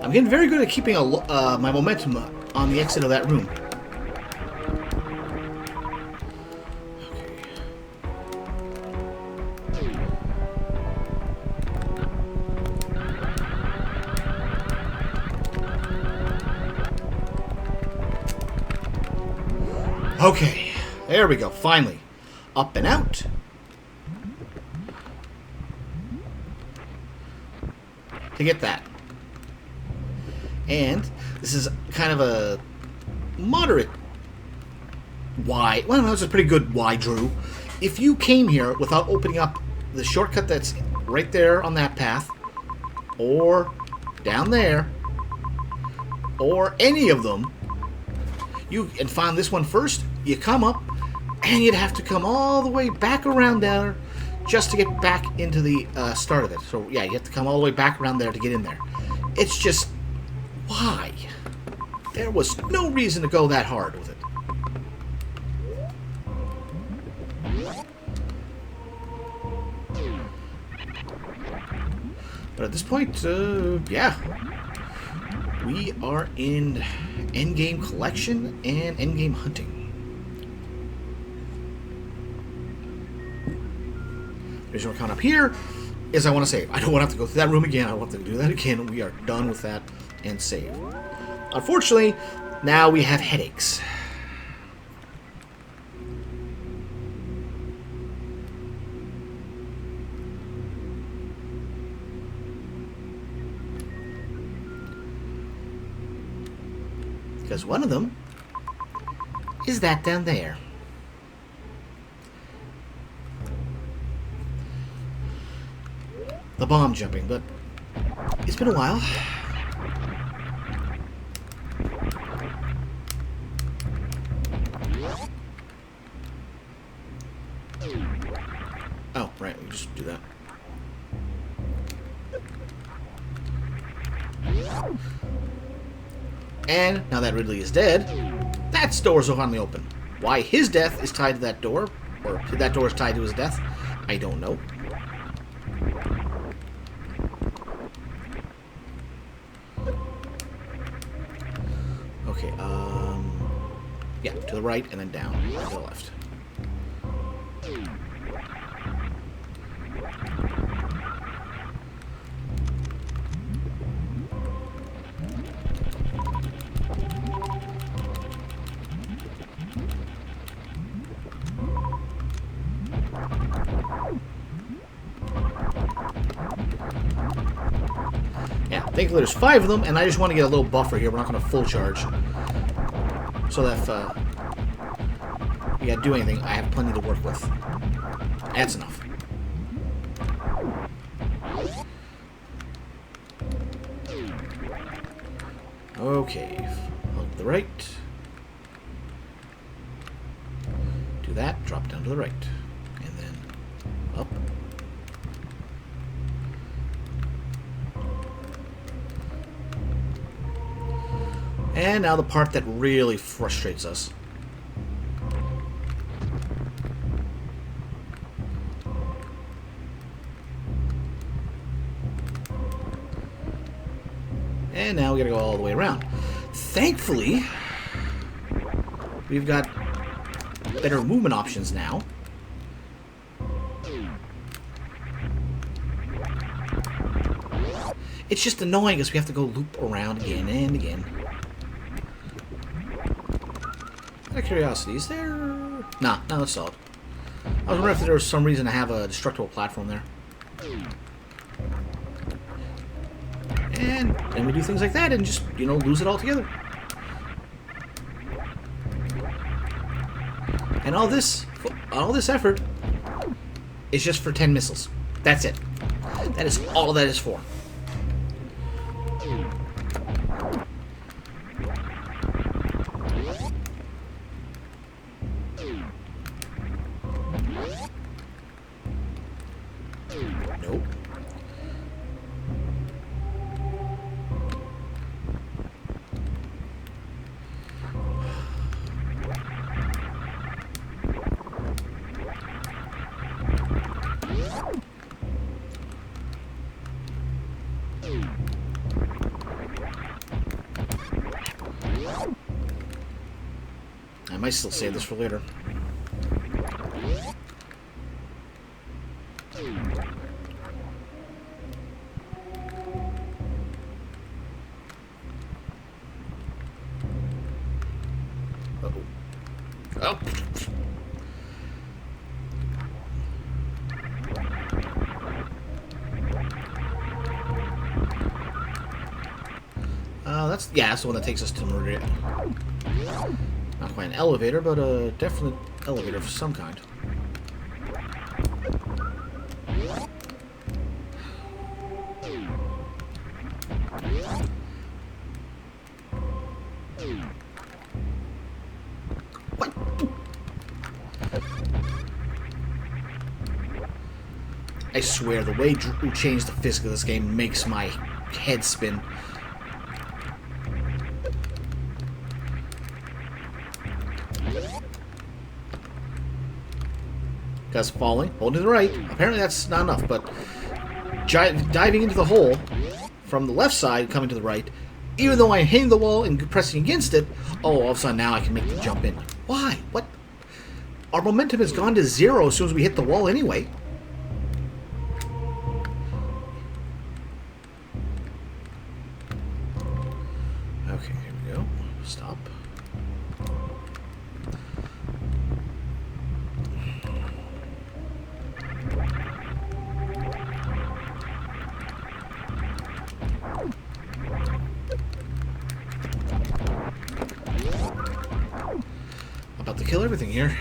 I'm getting very good at keeping my momentum on the exit of that room. Okay, there we go, finally. Up and out. To get that. And this is kind of a moderate wide. Well, that's a pretty good wide, Drew. If you came here without opening up the shortcut that's right there on that path, or down there, or any of them, and found this one first, you come up, and you'd have to come all the way back around there just to get back into the start of it. So yeah, you have to come all the way back around there to get in there. It's just... why? There was no reason to go that hard with it. But at this point, yeah. We are in endgame collection and endgame hunting. The reason we're coming up here is I want to save. I don't want to have to go through that room again. I don't want to do that again. We are done with that and save. Unfortunately, now we have headaches. Because one of them is that down there. The bomb jumping, but it's been a while. Oh, right, we just do that. And now that Ridley is dead, that door's finally open. Why his death is tied to that door, or that door is tied to his death, I don't know. Okay, yeah, to the right and then down to the left. Yeah, thankfully there's 5 of them, and I just want to get a little buffer here. We're not going to full charge. So that if we got to do anything, I have plenty to work with. That's enough. Okay, up to the right. Do that, drop down to the right. And then up. And now the part that really frustrates us. And now we gotta go all the way around. Thankfully, we've got better movement options now. It's just annoying because we have to go loop around again and again. Out of curiosity, is there... Nah, no, it's solid. I was wondering if there was some reason to have a destructible platform there. And then we do things like that and just, you know, lose it all together. And all this effort is just for 10 missiles. That's it. That is all that is for. Nope. I might still save this for later. Oh. That's the one that takes us to Maria. Not quite an elevator, but a definite elevator of some kind. What? I swear, the way Drew changed the physics of this game makes my head spin. Because falling, hold to the right. Apparently that's not enough, but diving into the hole from the left side, coming to the right. Even though I'm hitting the wall and pressing against it, all of a sudden now I can make the jump in. Why? What? Our momentum has gone to 0 as soon as we hit the wall anyway. Okay, here we go. Stop. About to kill everything here.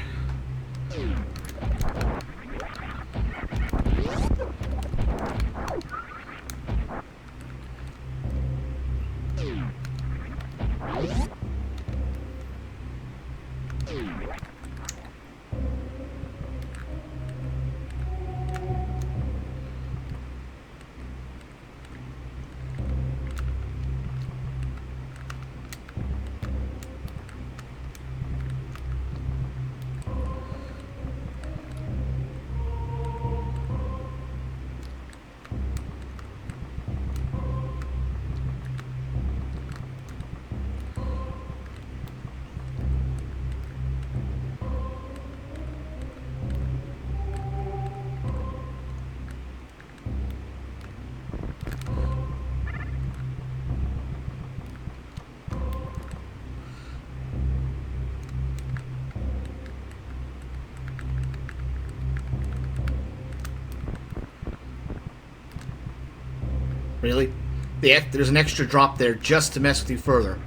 Really? There's an extra drop there just to mess with you further.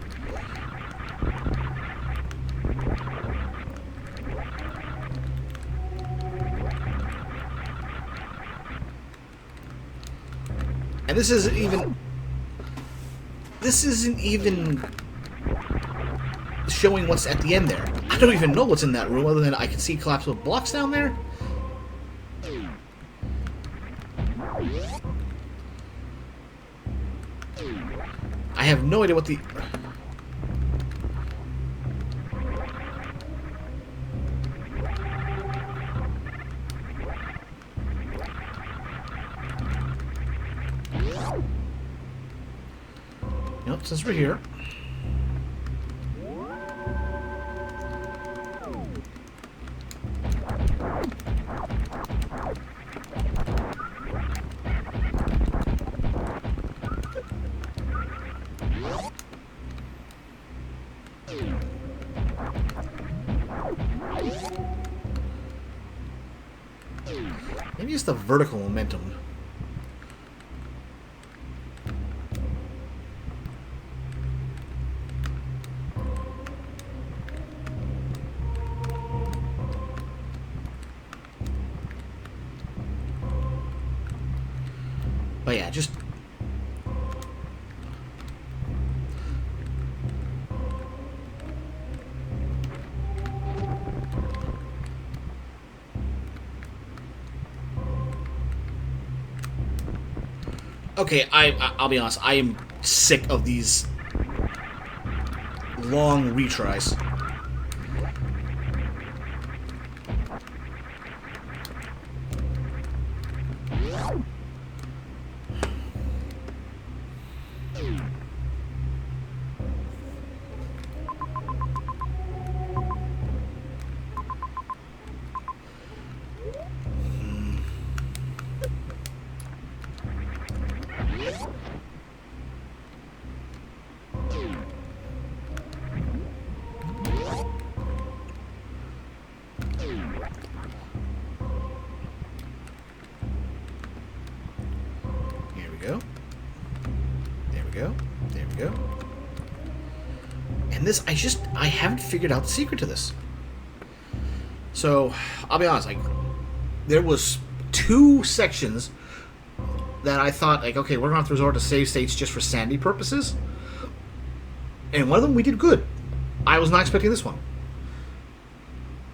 And this isn't even showing what's at the end there. I don't even know what's in that room other than I can see collapsible blocks down there. I have no idea what the... Nope, since we're here. Maybe it's the vertical momentum. But yeah, just... Okay, I'll be honest, I am sick of these long retries. Go. There we go. There we go. And this, I haven't figured out the secret to this. So, I'll be honest, like, there was 2 sections that I thought, like, okay, we're going to have to resort to save states just for sanity purposes. And one of them we did good. I was not expecting this one.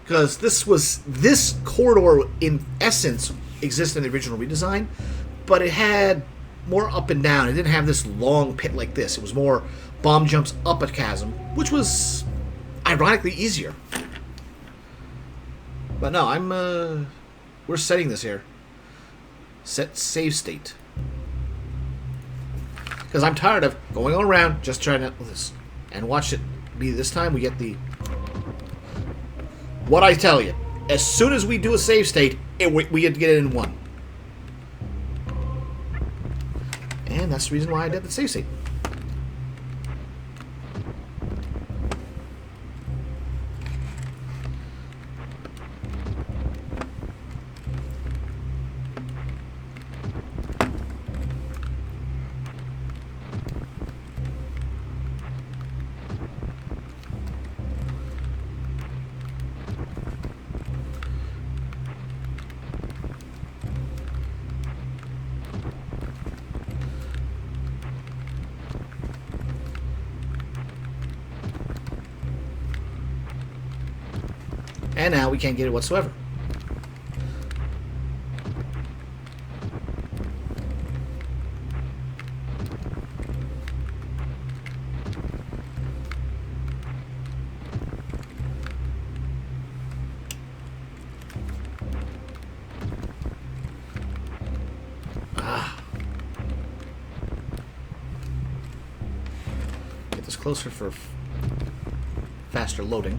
Because this corridor, in essence, existed in the original redesign, but it had more up and down. It didn't have this long pit like this. It was more bomb jumps up a chasm, which was ironically easier. But no, we're setting this here. Set save state. Because I'm tired of going all around just trying to... And watch it be this time we get the... What I tell you. As soon as we do a save state, we get to get it in one. And that's the reason why I did the save state. And now we can't get it whatsoever. Get this closer for faster loading.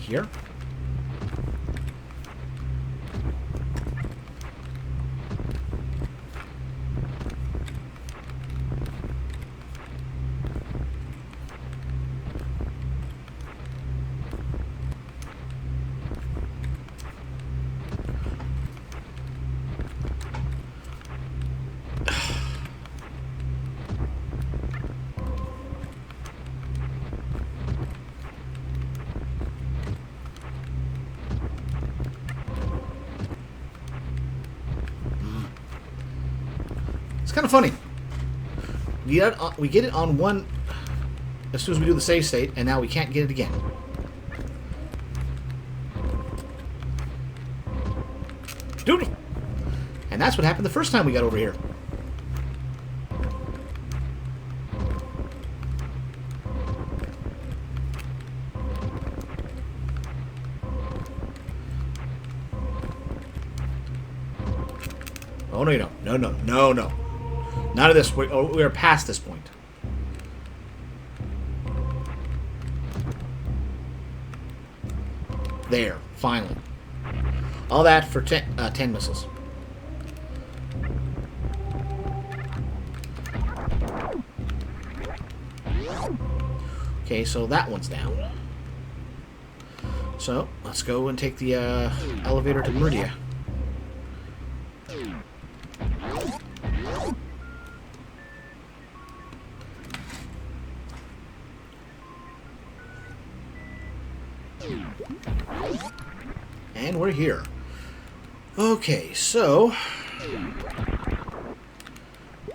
Here. It's kind of funny. We get it on one as soon as we do the save state, and now we can't get it again. Dude! And that's what happened the first time we got over here. Oh, no, you don't. No, no, no, no. None of this. We are past this point. There. Finally. All that for 10 missiles. Okay, so that one's down. So, let's go and take the elevator to Meridia. And we're here. Okay, so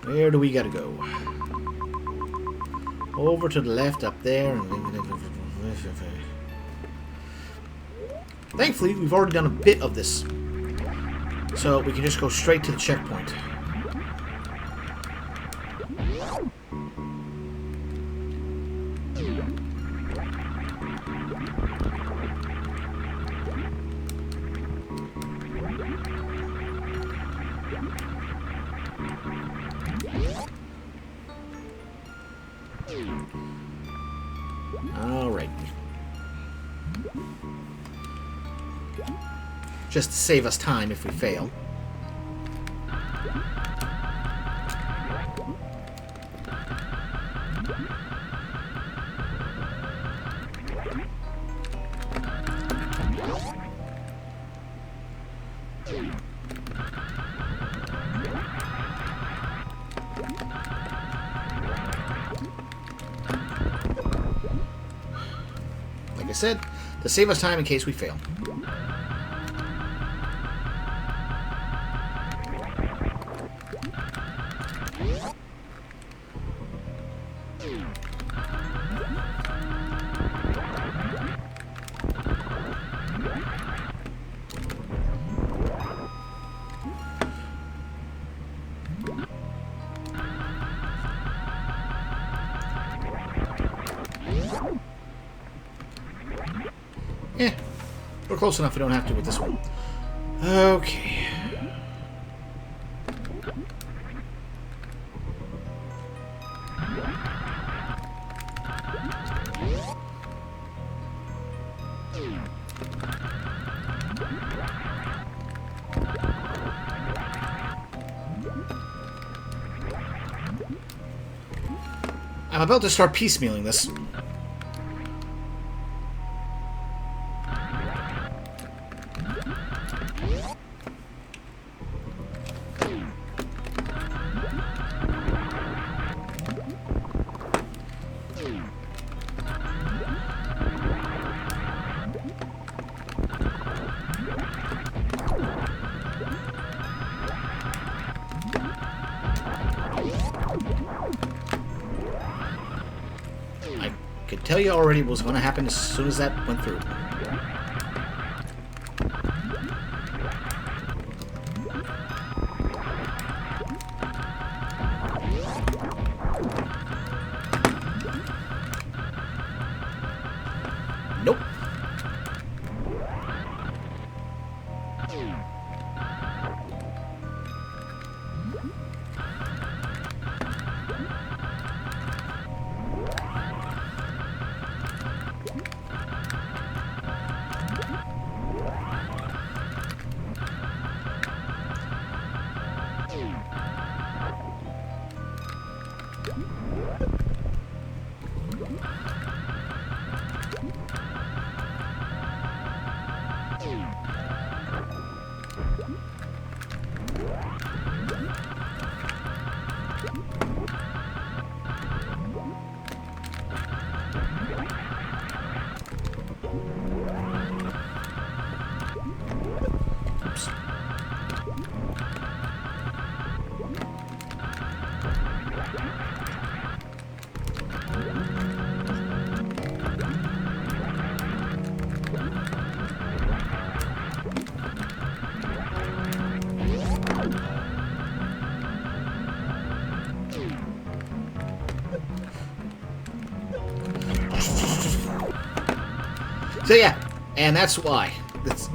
where do we gotta go? Over to the left up there. Thankfully, we've already done a bit of this, so we can just go straight to the checkpoint. Alright. Just to save us time if we fail. Like I said, to save us time in case we fail. We're close enough, we don't have to with this one. Okay. I'm about to start piecemealing this. I could tell you already what was going to happen as soon as that went through. Nope. So yeah, and that's why. That's...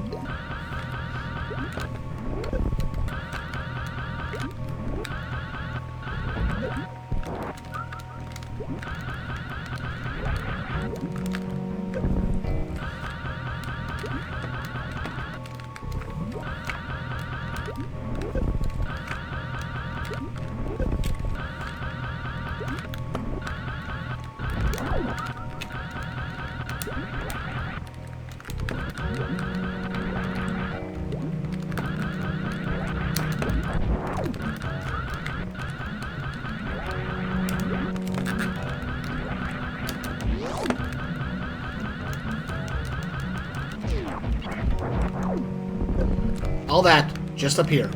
all that just up here.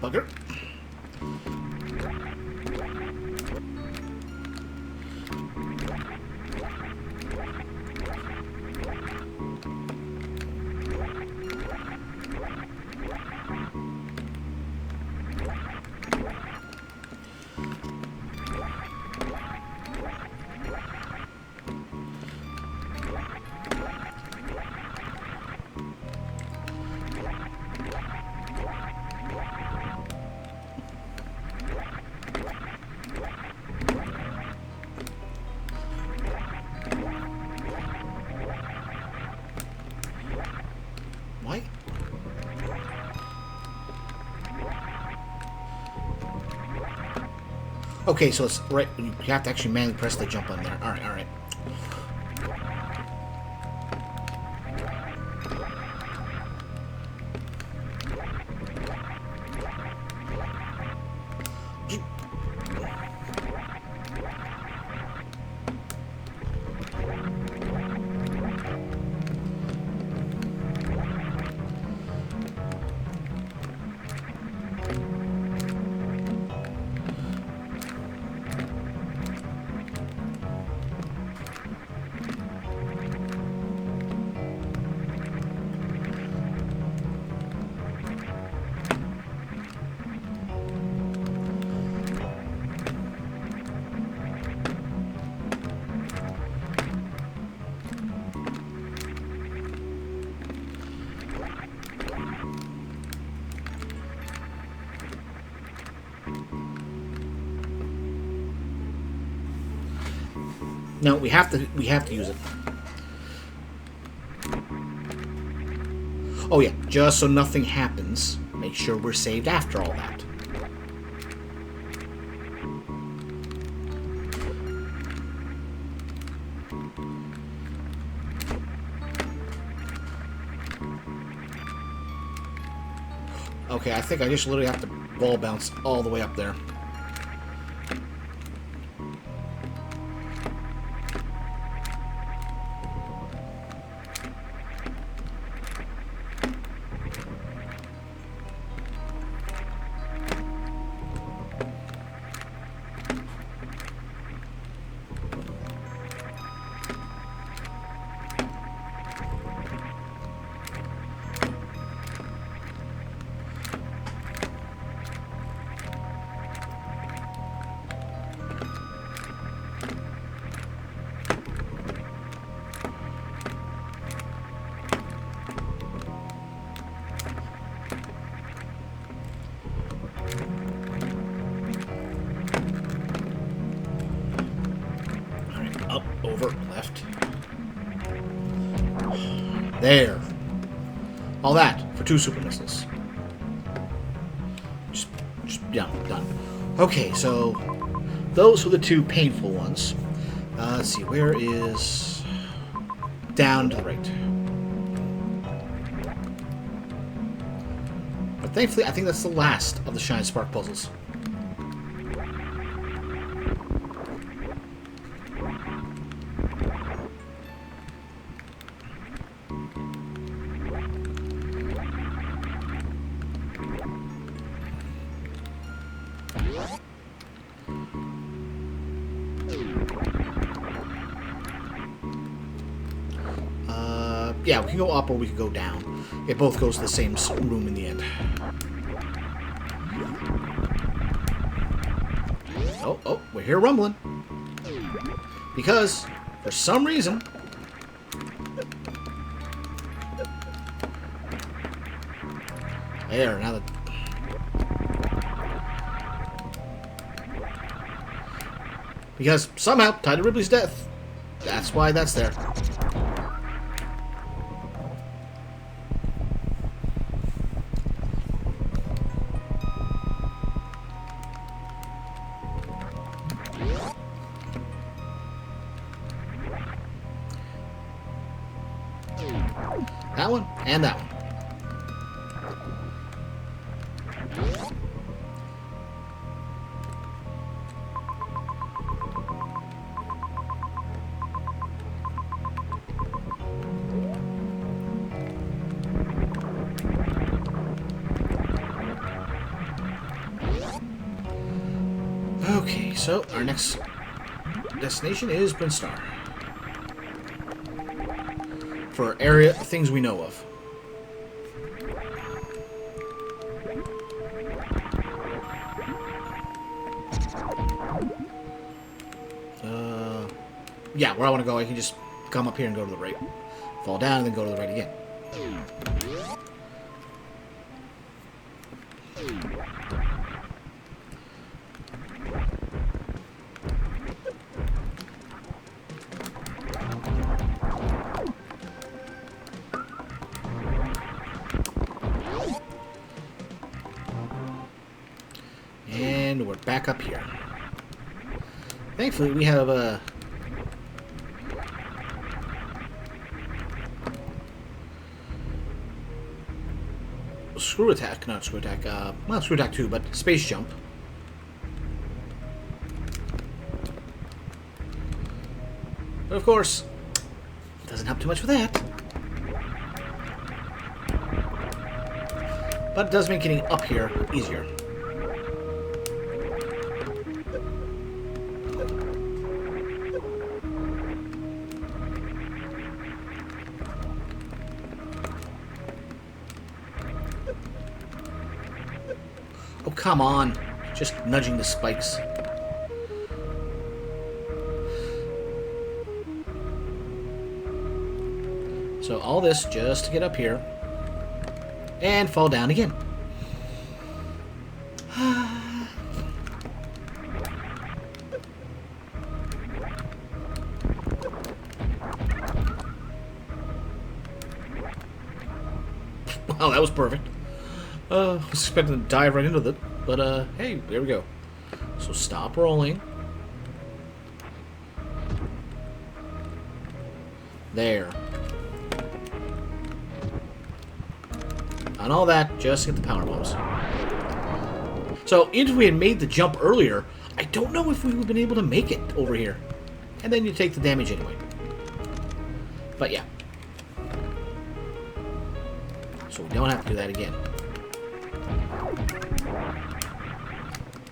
Bugger. Why? Okay, so it's right. You have to actually manually press the jump on there. All right, all right. No, we have to use it. Oh yeah, just so nothing happens, make sure we're saved after all that. Okay, I think I just literally have to ball bounce all the way up there. Up, over, left. There. All that for 2 super missiles. Just done. Okay, so those were the 2 painful ones. Let's see, where is... Down to the right. But thankfully, I think that's the last of the Shine Spark puzzles. Yeah, we can go up or we can go down. It both goes to the same room in the end. Oh, we're here rumbling. Because, for some reason... There, now that... Because, somehow, tied to Ripley's death. That's why that's there. That one, and that one. Okay, so our next destination is Brinstar. For area things we know of. Yeah, where I want to go, I can just come up here and go to the right. Fall down and then go to the right again. And we're back up here. Thankfully, we have a... screw attack, not screw attack, well, screw attack too, but space jump. But of course, it doesn't help too much with that. But it does make getting up here easier. Oh, come on. Just nudging the spikes. So all this just to get up here. And fall down again. Well, that was perfect. I was expecting to dive right into it, but hey, there we go. So stop rolling. There. And all that, just get the power bombs. So, even if we had made the jump earlier, I don't know if we would have been able to make it over here. And then you take the damage anyway. But yeah. So we don't have to do that again.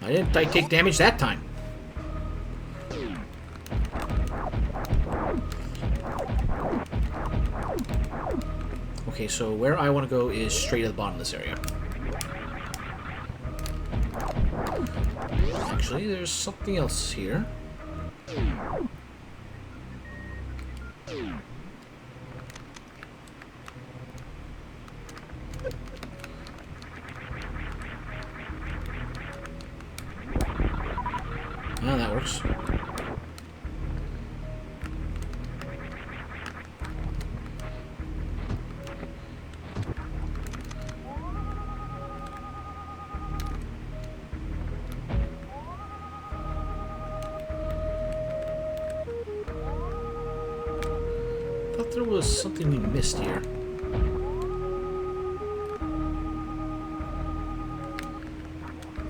I didn't take damage that time. Okay, so where I want to go is straight to the bottom of this area. Actually, there's something else here. Oh, that works. Thought there was something we missed here.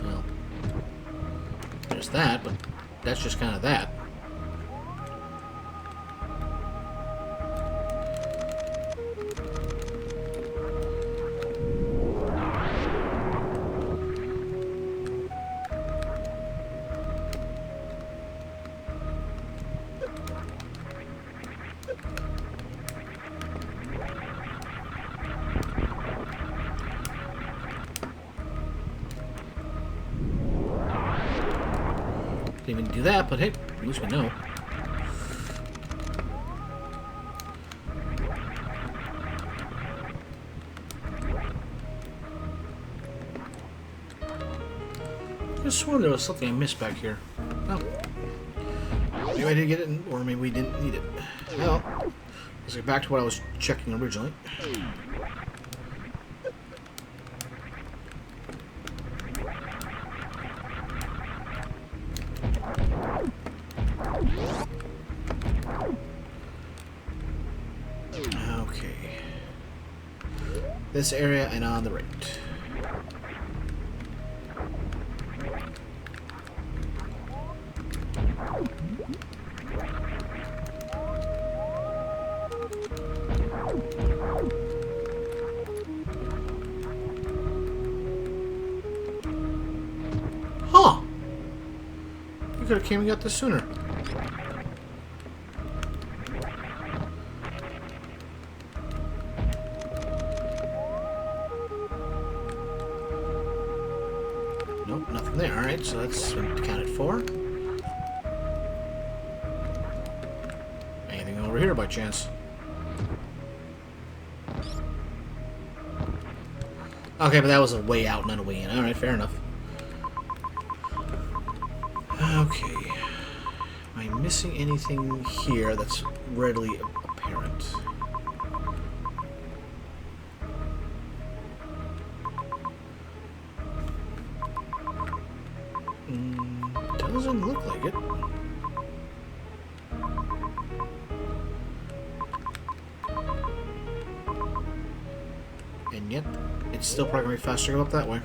Well, there's that, but that's just kind of that. Didn't even do that, but hey, at least we know. I just sworn there was something I missed back here. Oh. Maybe I didn't get it, or maybe we didn't need it. Well, let's get back to what I was checking originally. Okay. This area and on the right. Huh! You could have came and got this sooner. Nope, nothing there. Alright, so that's accounted for. Anything over here by chance? Okay, but that was a way out, not a way in. Alright, fair enough. Okay. Am I missing anything here that's readily apparent? Doesn't look like it. And yet, it's still probably going to be faster to go up that way.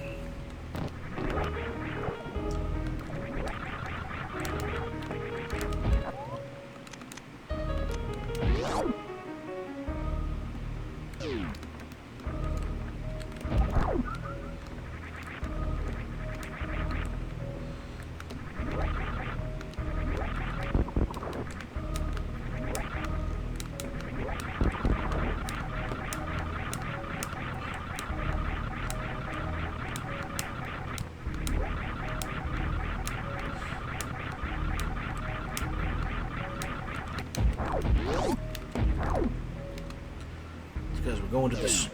Because we're going to this.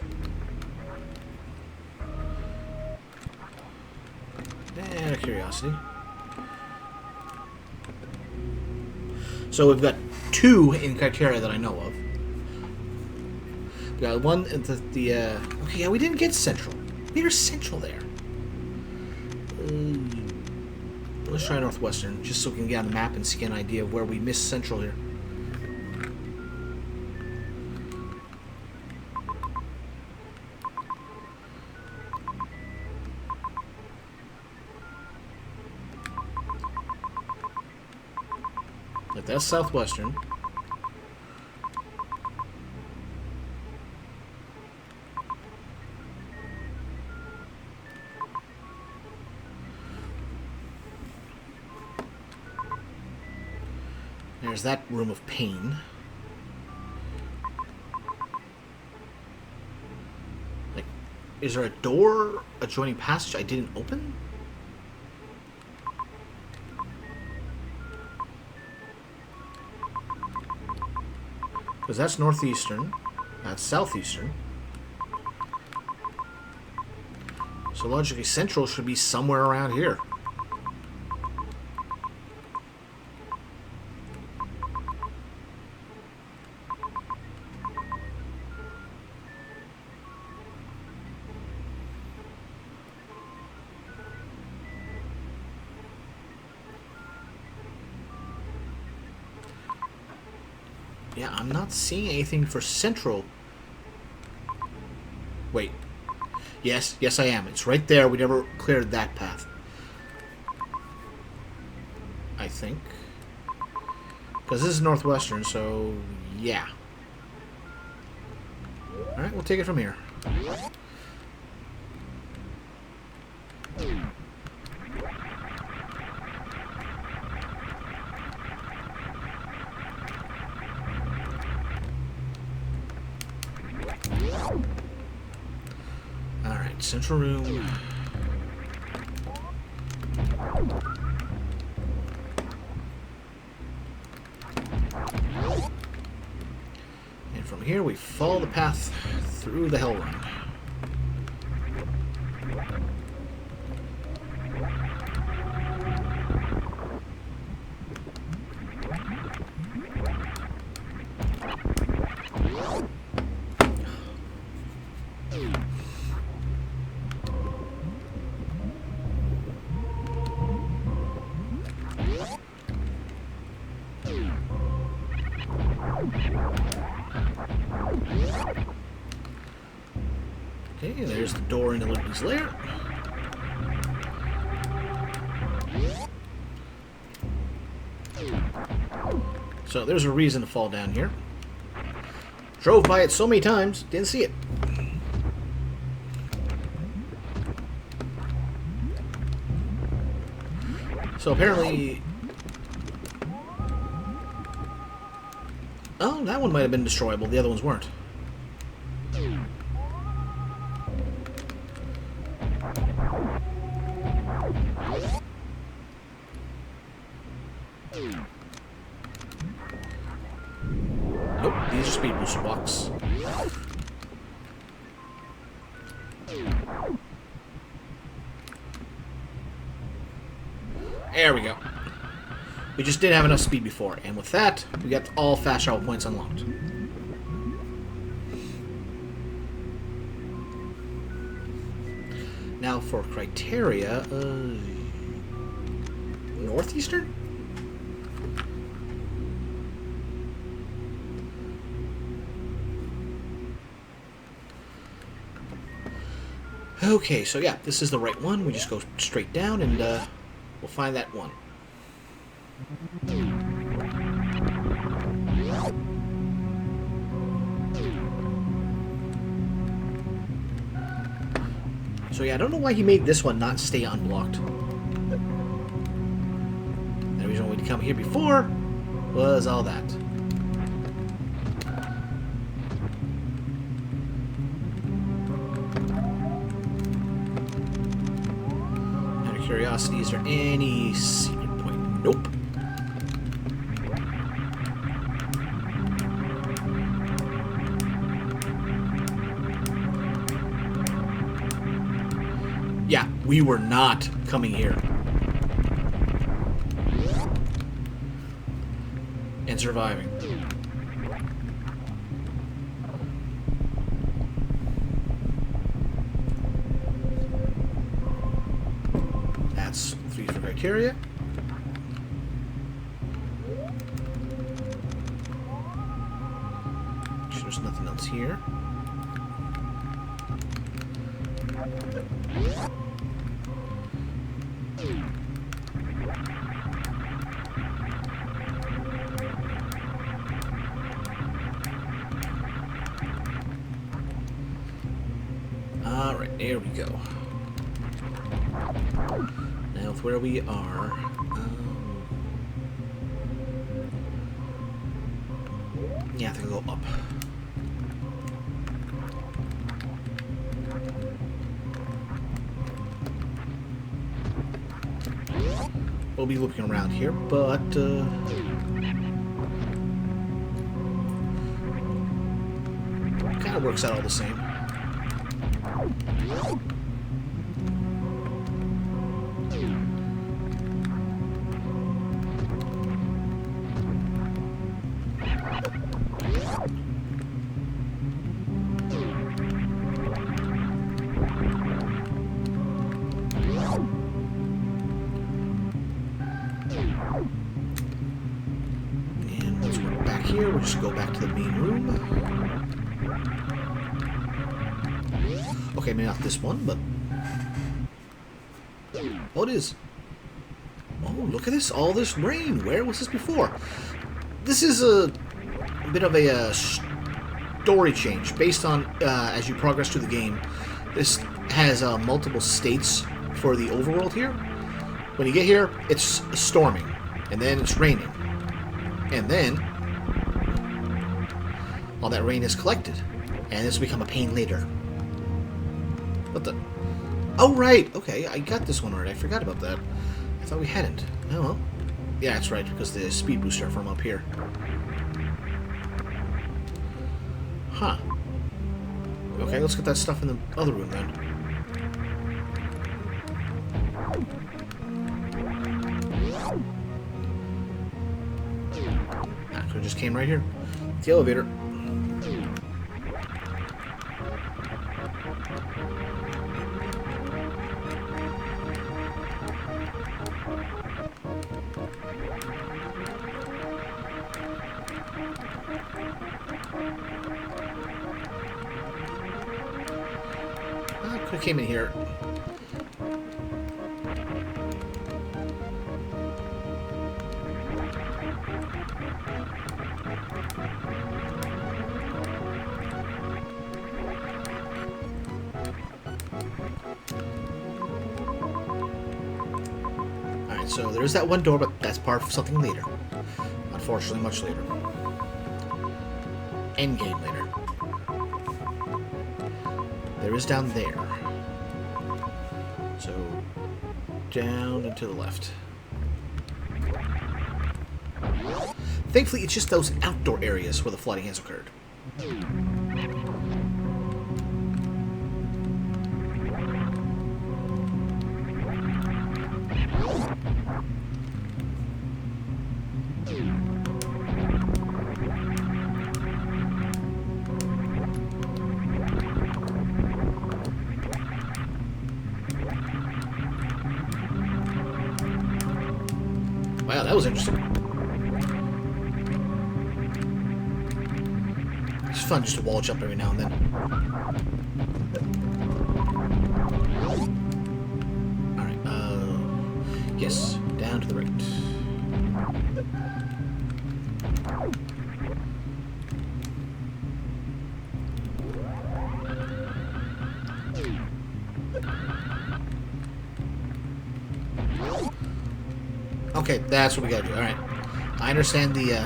Out of curiosity. So we've got 2 in criteria that I know of. Got one at okay, yeah, we didn't get Central. Where's Central there? Let's try Northwestern, just so we can get on the map and see an idea of where we missed Central here. Like, that's Southwestern. There's that room of pain. Like, is there a door adjoining passage I didn't open? Because that's northeastern. That's southeastern. So logically, Central should be somewhere around here. Yeah, I'm not seeing anything for Central. Wait. Yes, I am. It's right there. We never cleared that path. I think. Because this is Northwestern, so yeah. Alright, we'll take it from here. Alright, central room. And from here we follow the path through the Hell Run. Okay, there's the door into Liberty's lair. So there's a reason to fall down here. Drove by it so many times, didn't see it. So apparently... Oh, that one might have been destroyable. The other ones weren't. Nope, these are speed booster blocks. There we go. We just didn't have enough speed before, and with that, we got all fast travel points unlocked. Now for criteria, northeastern? Okay, so yeah, this is the right one. We just go straight down and we'll find that one. So yeah, I don't know why he made this one not stay unblocked. The reason why we'd come here before was all that. Out of curiosity, is there any secret point? Nope. Yeah, we were not coming here. And surviving. work area. There's nothing else here. Alright, there we go. Now with where we are, yeah, I think I'll go up. We'll be looking around here, but kind of works out all the same. And once we're back here, we'll just go back to the main room. Okay, maybe not this one, but... oh, it is. Oh, look at this. All this rain. Where was this before? This is a bit of a story change based on, as you progress through the game, this has multiple states for the overworld here. When you get here, it's storming, and then it's raining. And then, all that rain is collected, and this will become a pain later. What the? Oh, right! Okay, I got this one already. I forgot about that. I thought we hadn't. Oh, well. Yeah, that's right, because the speed booster are from up here. Huh. Okay, let's get that stuff in the other room then. Ah, could have just came right here. The elevator. Could have came in here. Alright, so there's that one door, but that's part of something later. Unfortunately, much later. Endgame later. There is down there. So, down and to the left. Thankfully, it's just those outdoor areas where the flooding has occurred. Wow, that was interesting. It's fun just to wall jump every now and then. Alright, yes, down to the right. Okay, that's what we gotta do. Alright. I understand the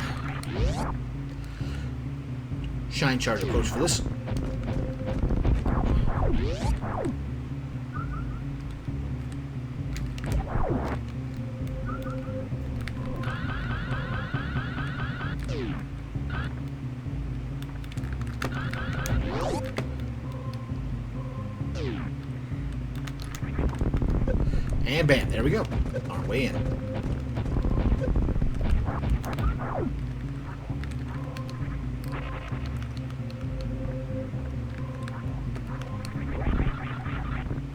shine charge approach for this. And bam, there we go. Our way in.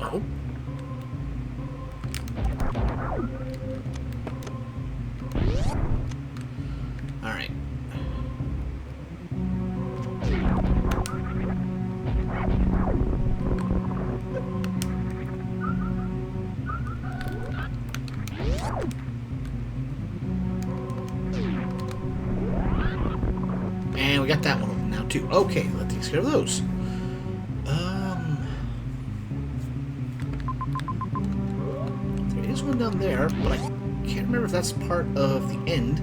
Oh. we got that one open now too. Okay, let's take care of those. There is one down there, but I can't remember if that's part of the end,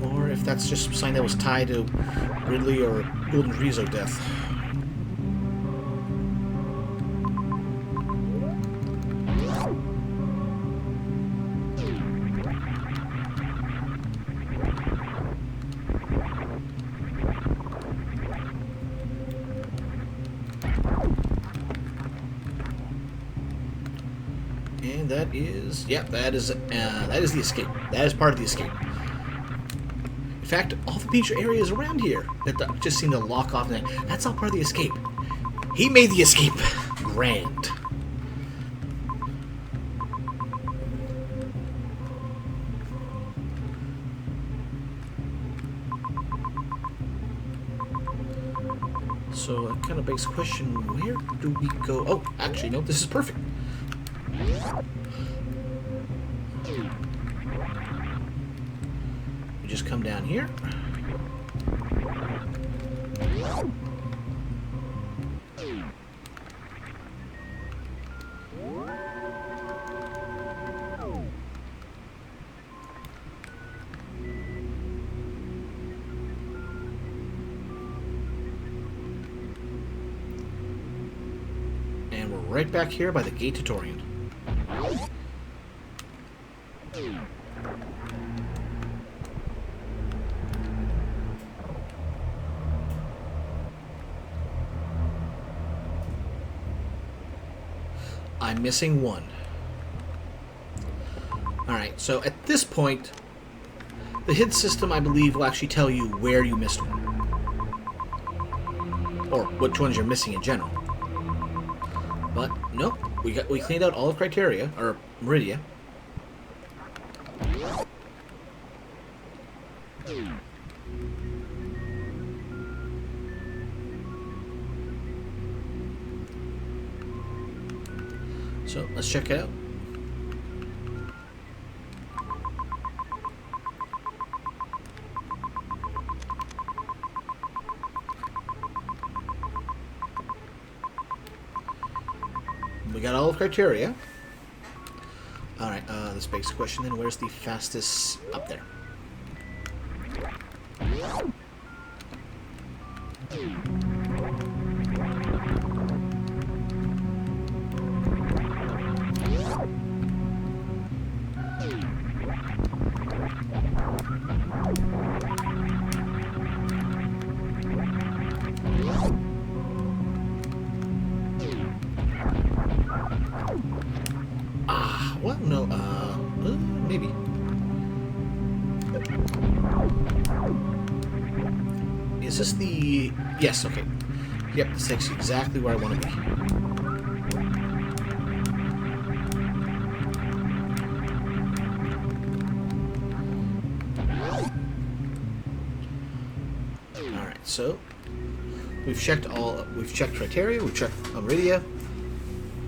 or if that's just a sign that was tied to Ridley or Golden Rizzo death. And that is, yep, that is the escape. That is part of the escape. In fact, all the major areas around here that just seem to lock off. That's all part of the escape. He made the escape grand. So it kind of begs the question: where do we go? Oh, actually, no. This is perfect. We just come down here. And we're right back here by the gate to Torian. I'm missing one. Alright, so at this point, the hit system, I believe, will actually tell you where you missed one. Or which ones you're missing in general. But, nope. We cleaned out all of Criteria, or Meridia. So, let's check it out. We got all of Criteria. Alright, this begs the question then, where's the fastest up there? Well, no, maybe. Is this the... Yes, okay. Yep, this takes you exactly where I want to be. Alright, so... We've checked Criteria, we've checked Meridia.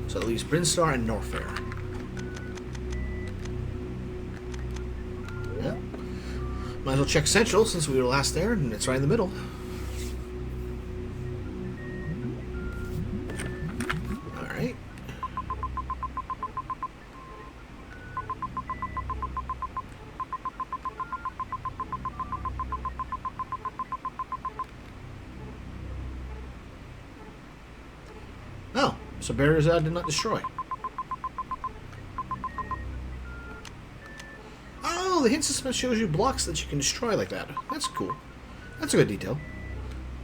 So that leaves Brinstar and Norfair. Might as well check Central since we were last there, and it's right in the middle. Alright. Oh, so barriers I did not destroy. The hint system shows you blocks that you can destroy like that. That's cool. That's a good detail.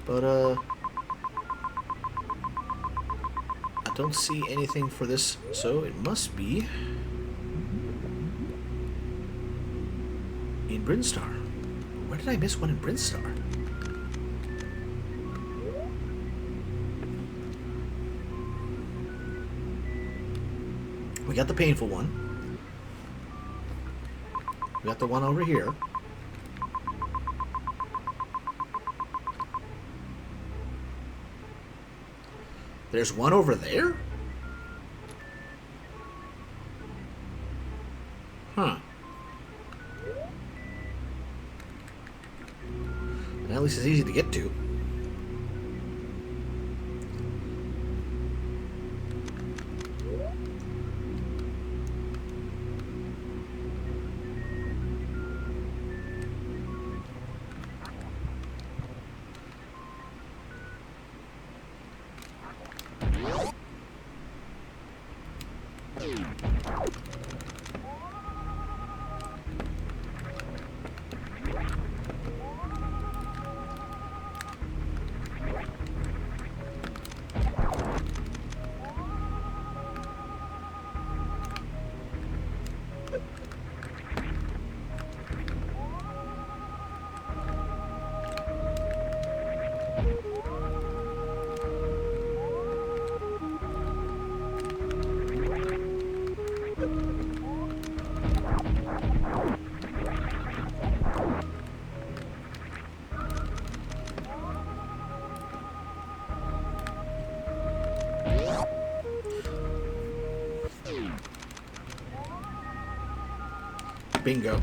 But, I don't see anything for this, so it must be in Brinstar. Where did I miss one in Brinstar? We got the painful one. We got the one over here. There's one over there? Huh. Well, At least it's easy to get to. Bingo.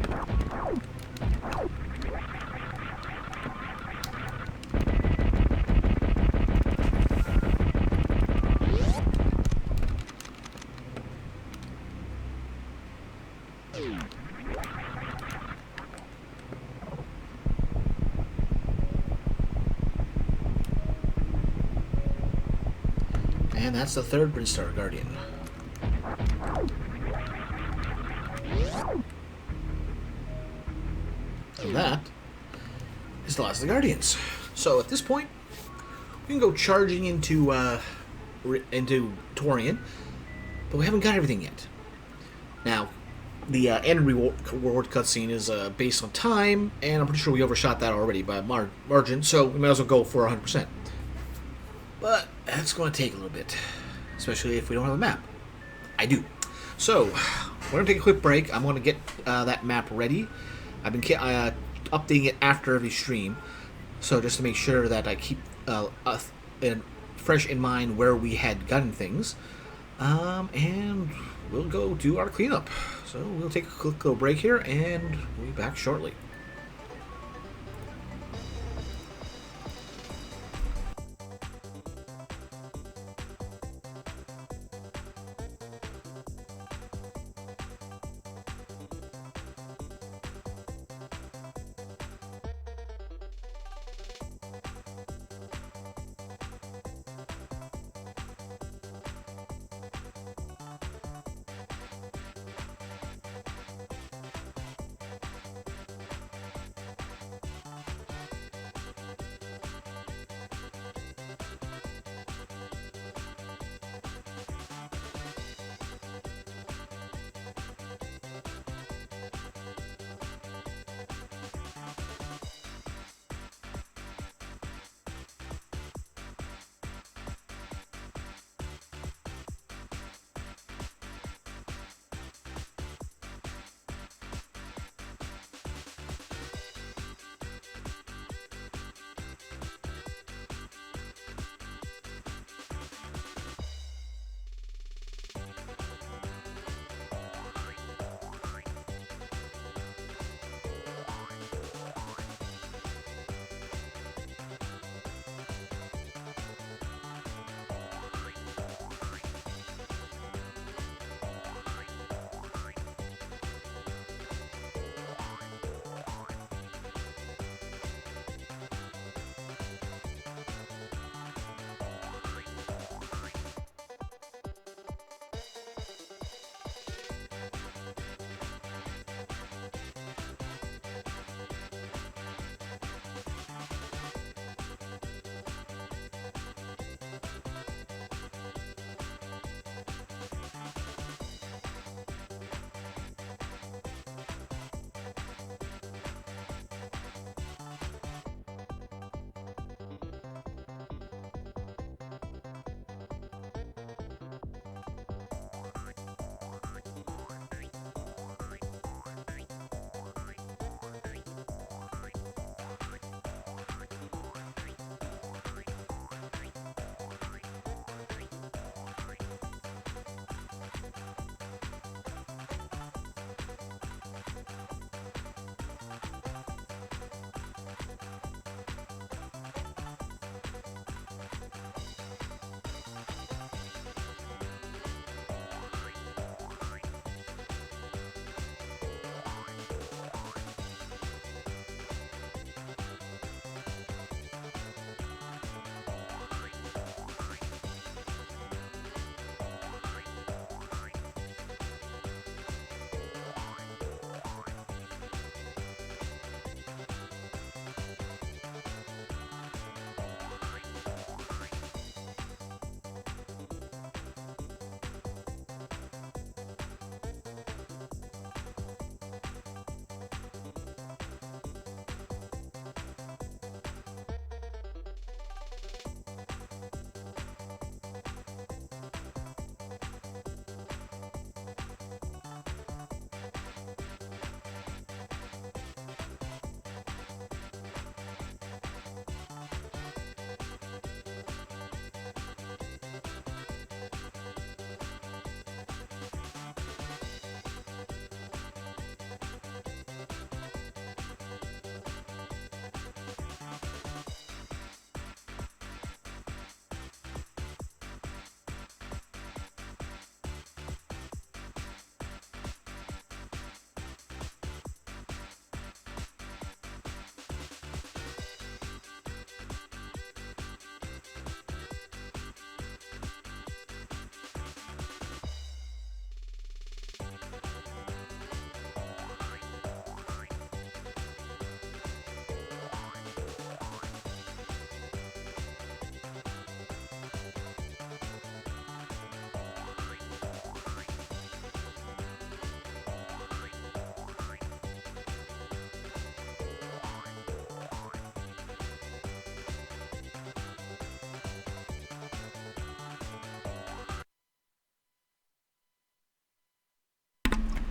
And that's the third Brinstar Guardian. And that is the last of the Guardians. So at this point, we can go charging into Torian, but we haven't got everything yet. Now, the end reward cutscene is based on time, and I'm pretty sure we overshot that already by a margin, so we might as well go for 100%. But that's going to take a little bit, especially if we don't have a map. I do. So, we're going to take a quick break. I'm going to get that map ready. I've been updating it after every stream, so just to make sure that I keep fresh in mind where we had gotten things. And we'll go do our cleanup. So we'll take a quick little break here, and we'll be back shortly.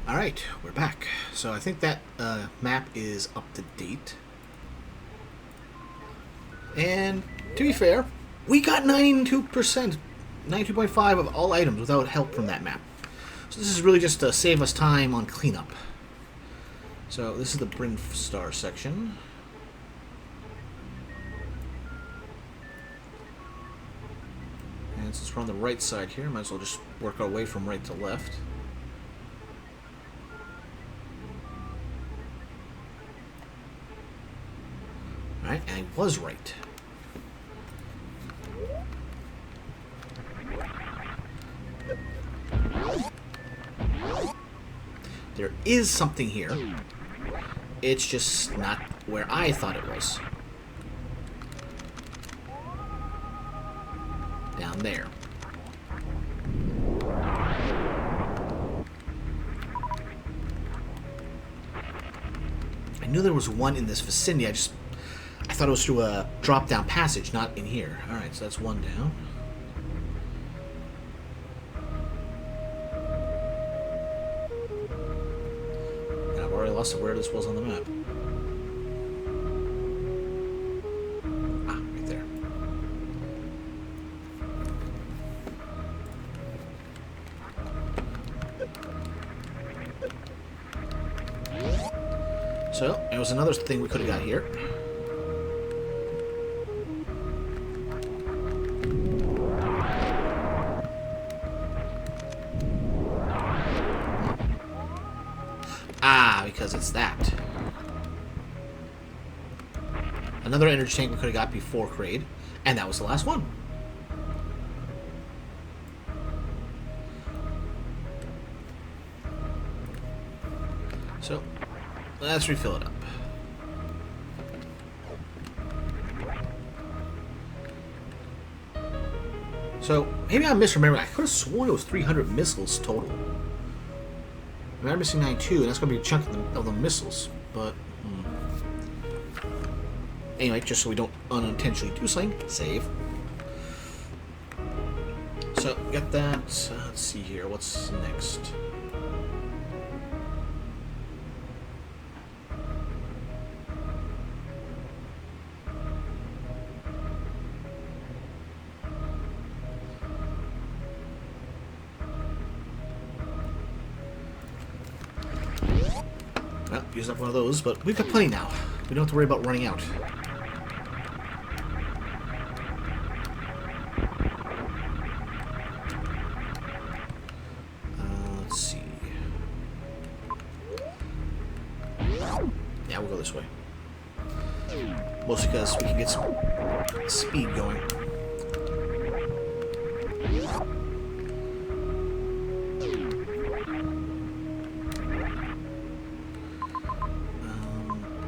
Alright, we're back. So I think that map is up to date. And to be fair, we got 92%, 92.5 of all items without help from that map. So this is really just to save us time on cleanup. So this is the Brinstar section. And since we're on the right side here, might as well just work our way from right to left. Alright, and I was right. There is something here. It's just not where I thought it was. Down there. I knew there was one in this vicinity. I thought it was through a drop-down passage, not in here. Alright, so that's one down. And I've already lost where this was on the map. Ah, right there. So, there was another thing we could have got here. Ah, because it's that. Another energy tank we could have got before Kraid, and that was the last one. So, let's refill it up. So, maybe I'm misremembering. I could have sworn it was 300 missiles total. I mean, I'm missing 92, and that's going to be a chunk of the missiles. But, anyway, just so we don't unintentionally do something, save. So, get that. Let's see here. What's next? Well, use up one of those, but we've got plenty now. We don't have to worry about running out. Let's see. Yeah, we'll go this way. Mostly because we can get some speed going.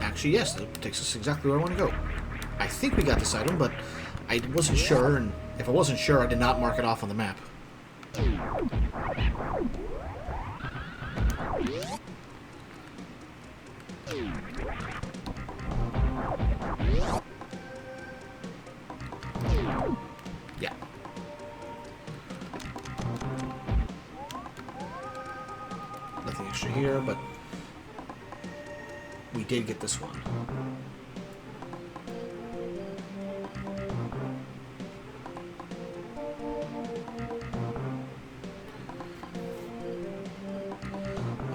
Actually, yes, that takes us exactly where I want to go. I think we got this item, but I wasn't sure, and if I wasn't sure, I did not mark it off on the map. Yeah. Nothing extra here, but we did get this one.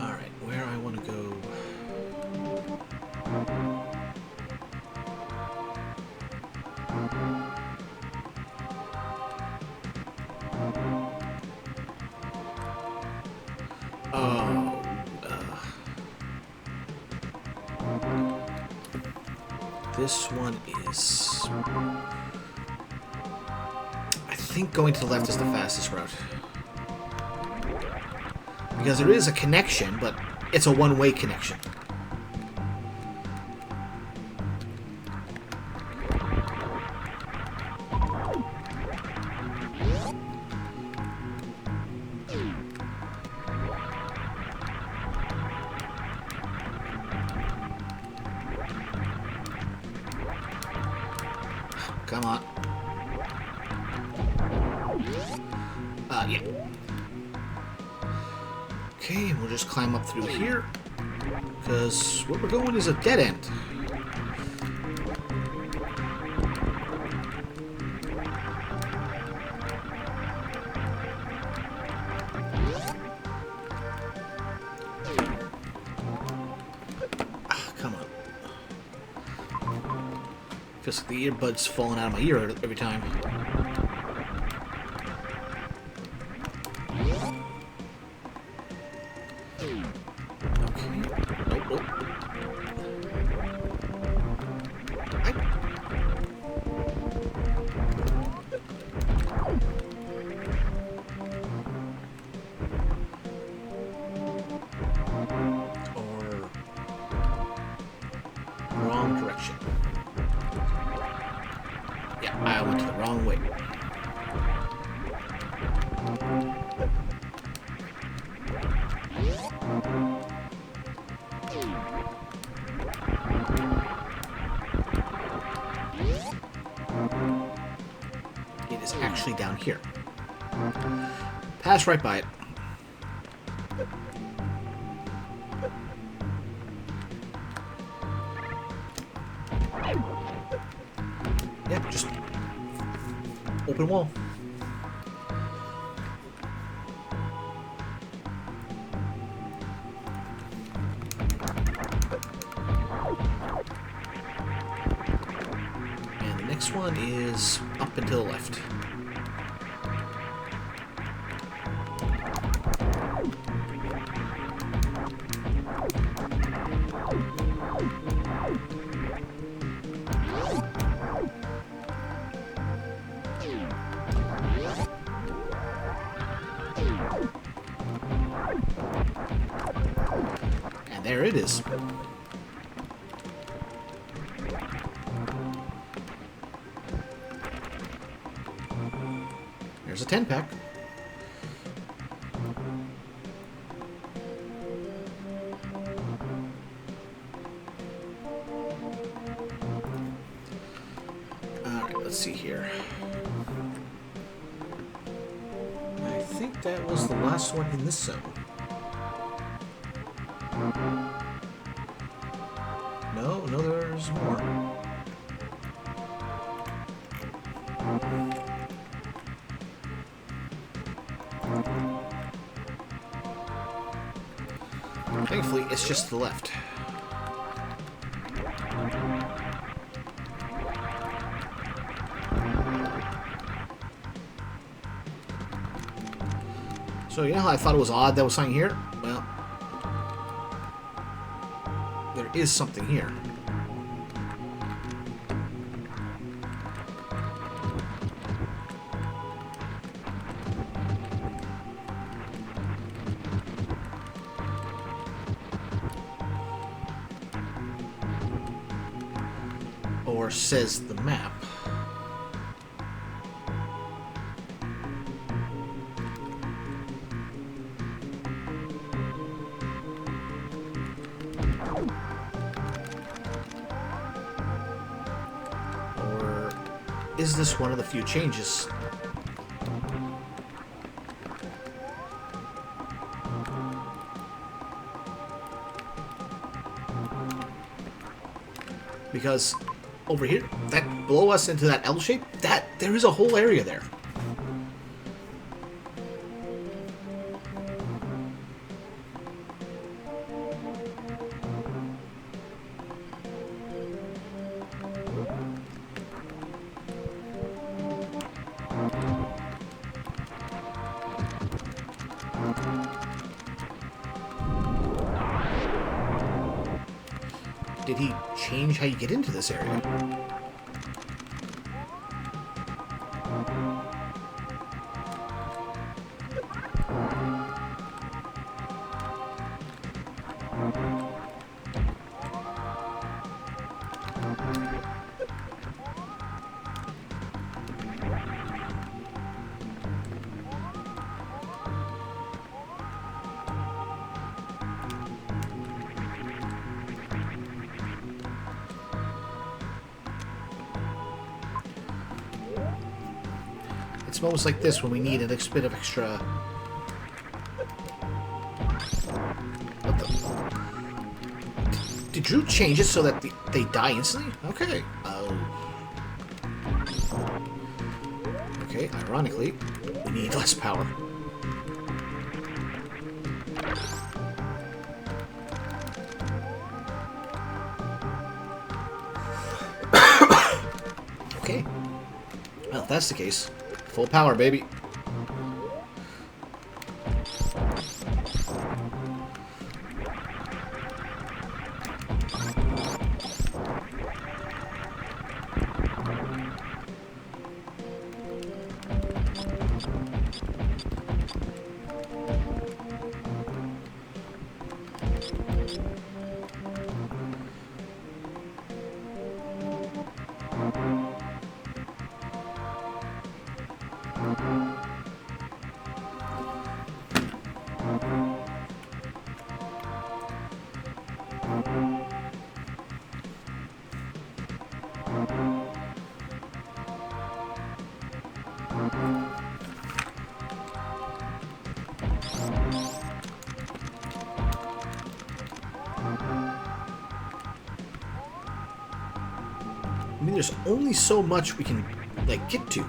Alright, where I want to go. This one is... I think going to the left is the fastest route. Because there is a connection, but it's a one-way connection. Come on. Yeah. Okay, and we'll just climb up through here, because where we're going is a dead end. Come on. Feels like the earbud's falling out of my ear every time. Wrong direction. Yeah, I went to the wrong way. It is actually down here. Pass right by it. Yep, just open wall. And the next one is up and to the left. And there it is. There's a 10-pack. Alright, let's see here. I think that was the last one in this zone. No, there's more. Thankfully, it's just to the left. So, you know how I thought it was odd that was something here? Well, there is something here. Or says the map. Or is this one of the few changes? Because over here, that blow us into that L shape, that there is a whole area there. Did he change how you get into this area? It's moments like this when we need a bit of extra Did you change it so that they die instantly? Okay. Okay, ironically, we need less power. Okay. Well, if that's the case, full power, baby. I mean, there's only so much we can, like, get to.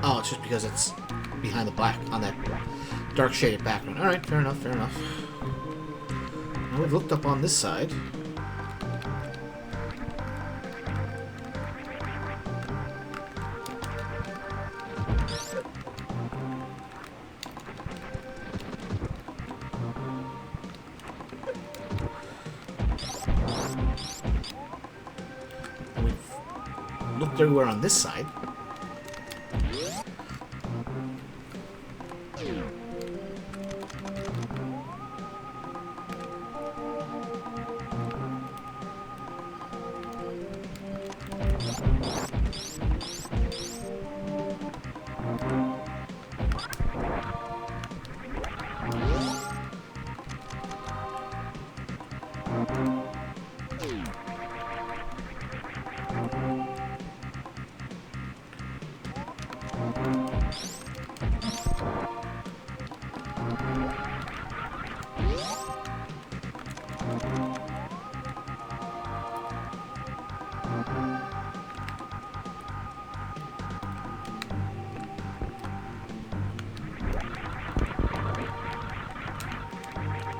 Oh, it's just because it's behind the black, on that dark shaded background. Alright, fair enough, fair enough. Now we've looked up on this side. And we've looked everywhere on this side.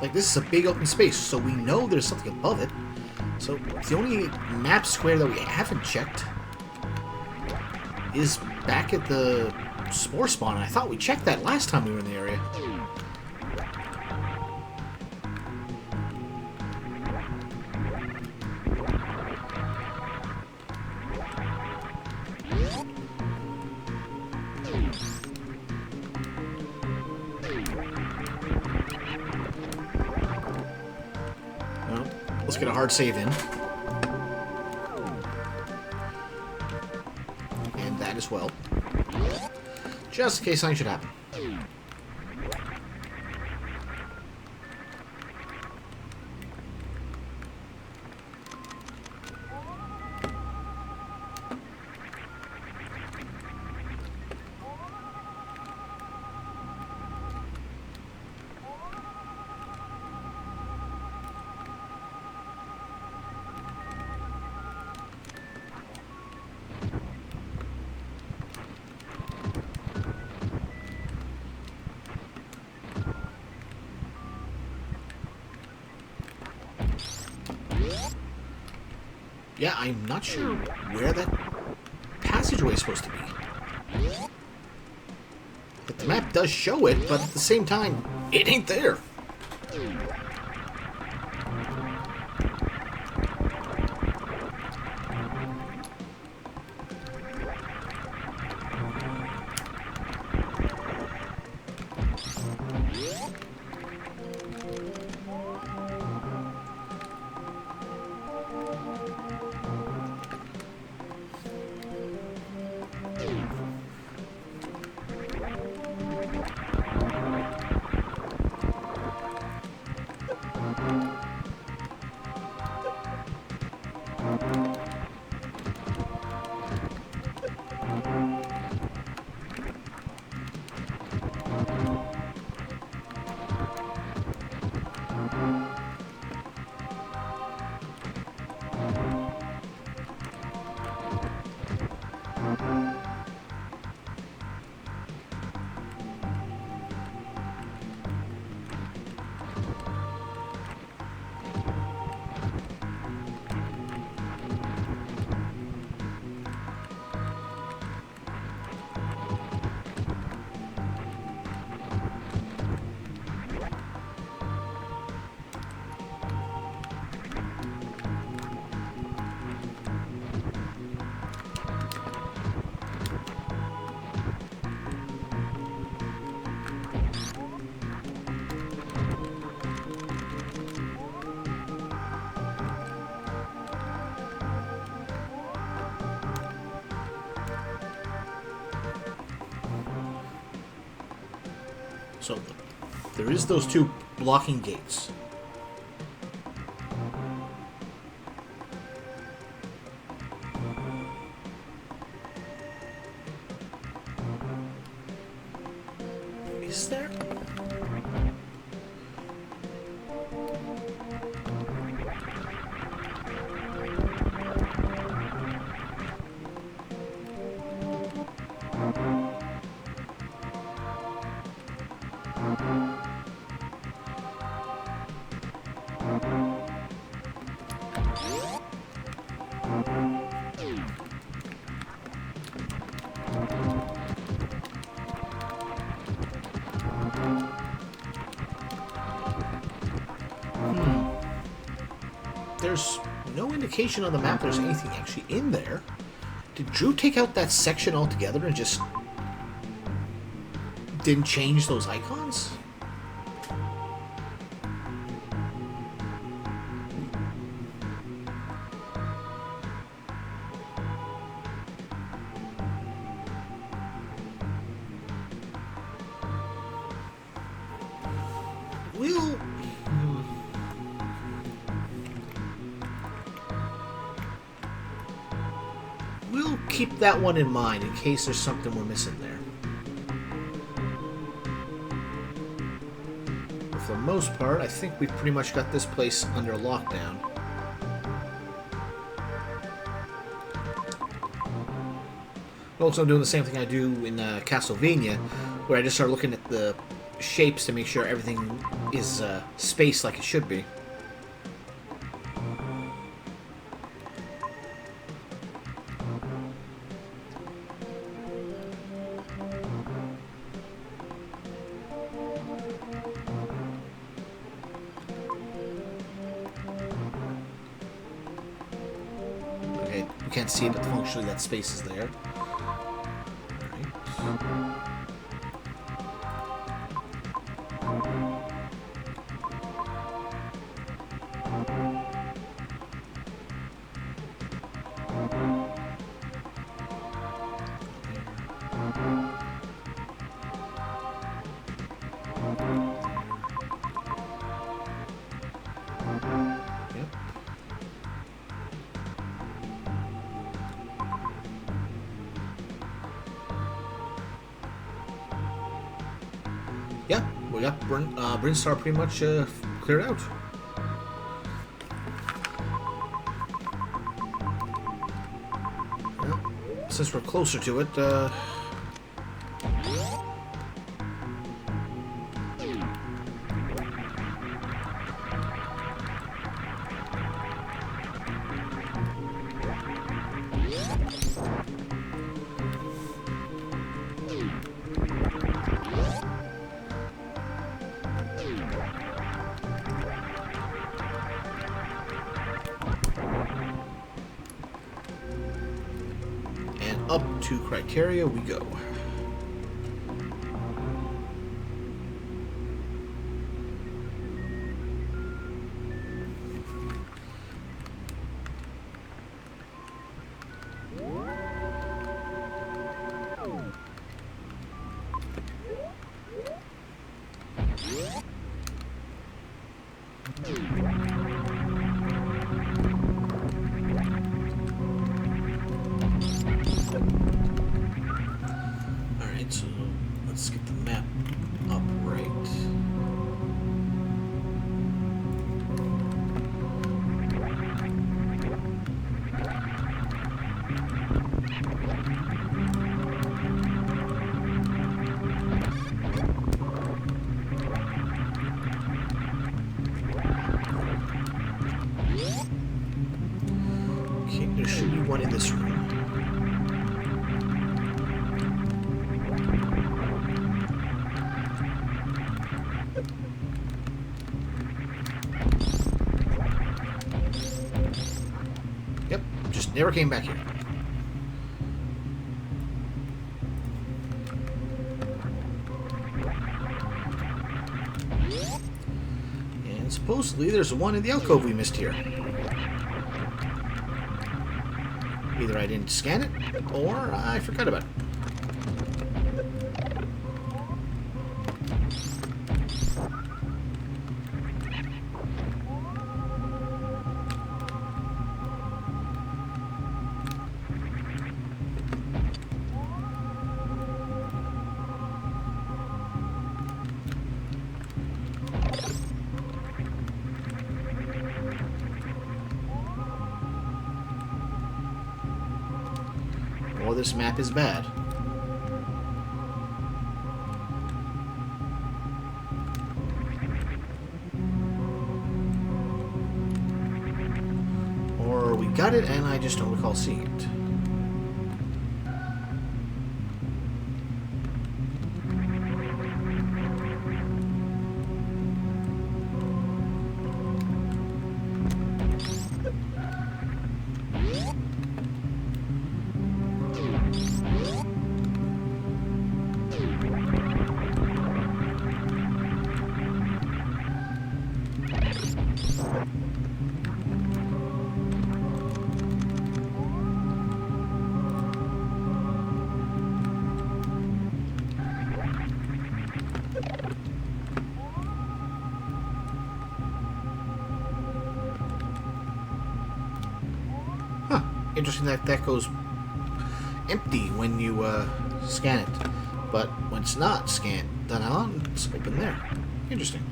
Like, this is a big open space, so we know there's something above it. So, the only map square that we haven't checked is back at the spore spawn. I thought we checked that last time we were in the area. Let's get a hard save in. And that as well. Just in case something should happen. Yeah, I'm not sure where that passageway is supposed to be. But the map does show it, but at the same time, it ain't there. So there is those two blocking gates. Is there? There's no indication on the map there's anything actually in there. Did Drew take out that section altogether and just didn't change those icons? We'll keep that one in mind in case there's something we're missing there. But for the most part, I think we've pretty much got this place under lockdown. Also, I'm doing the same thing I do in Castlevania, where I just start looking at the shapes to make sure everything is spaced like it should be. Okay, we can't see it, but functionally that space is there. Yeah, we got Brinstar pretty much cleared out. Well, since we're closer to it, up to criteria we go. Alright, so let's get the map up right. Okay, there should be one in this room. Yep, just never came back here. And supposedly there's one in the alcove we missed here. Either I didn't scan it, or I forgot about it. this map is bad. Or we got it and I just don't recall seeing it. Interesting that that goes empty when you scan it, but when it's not scanned, done on, it's open there. Interesting.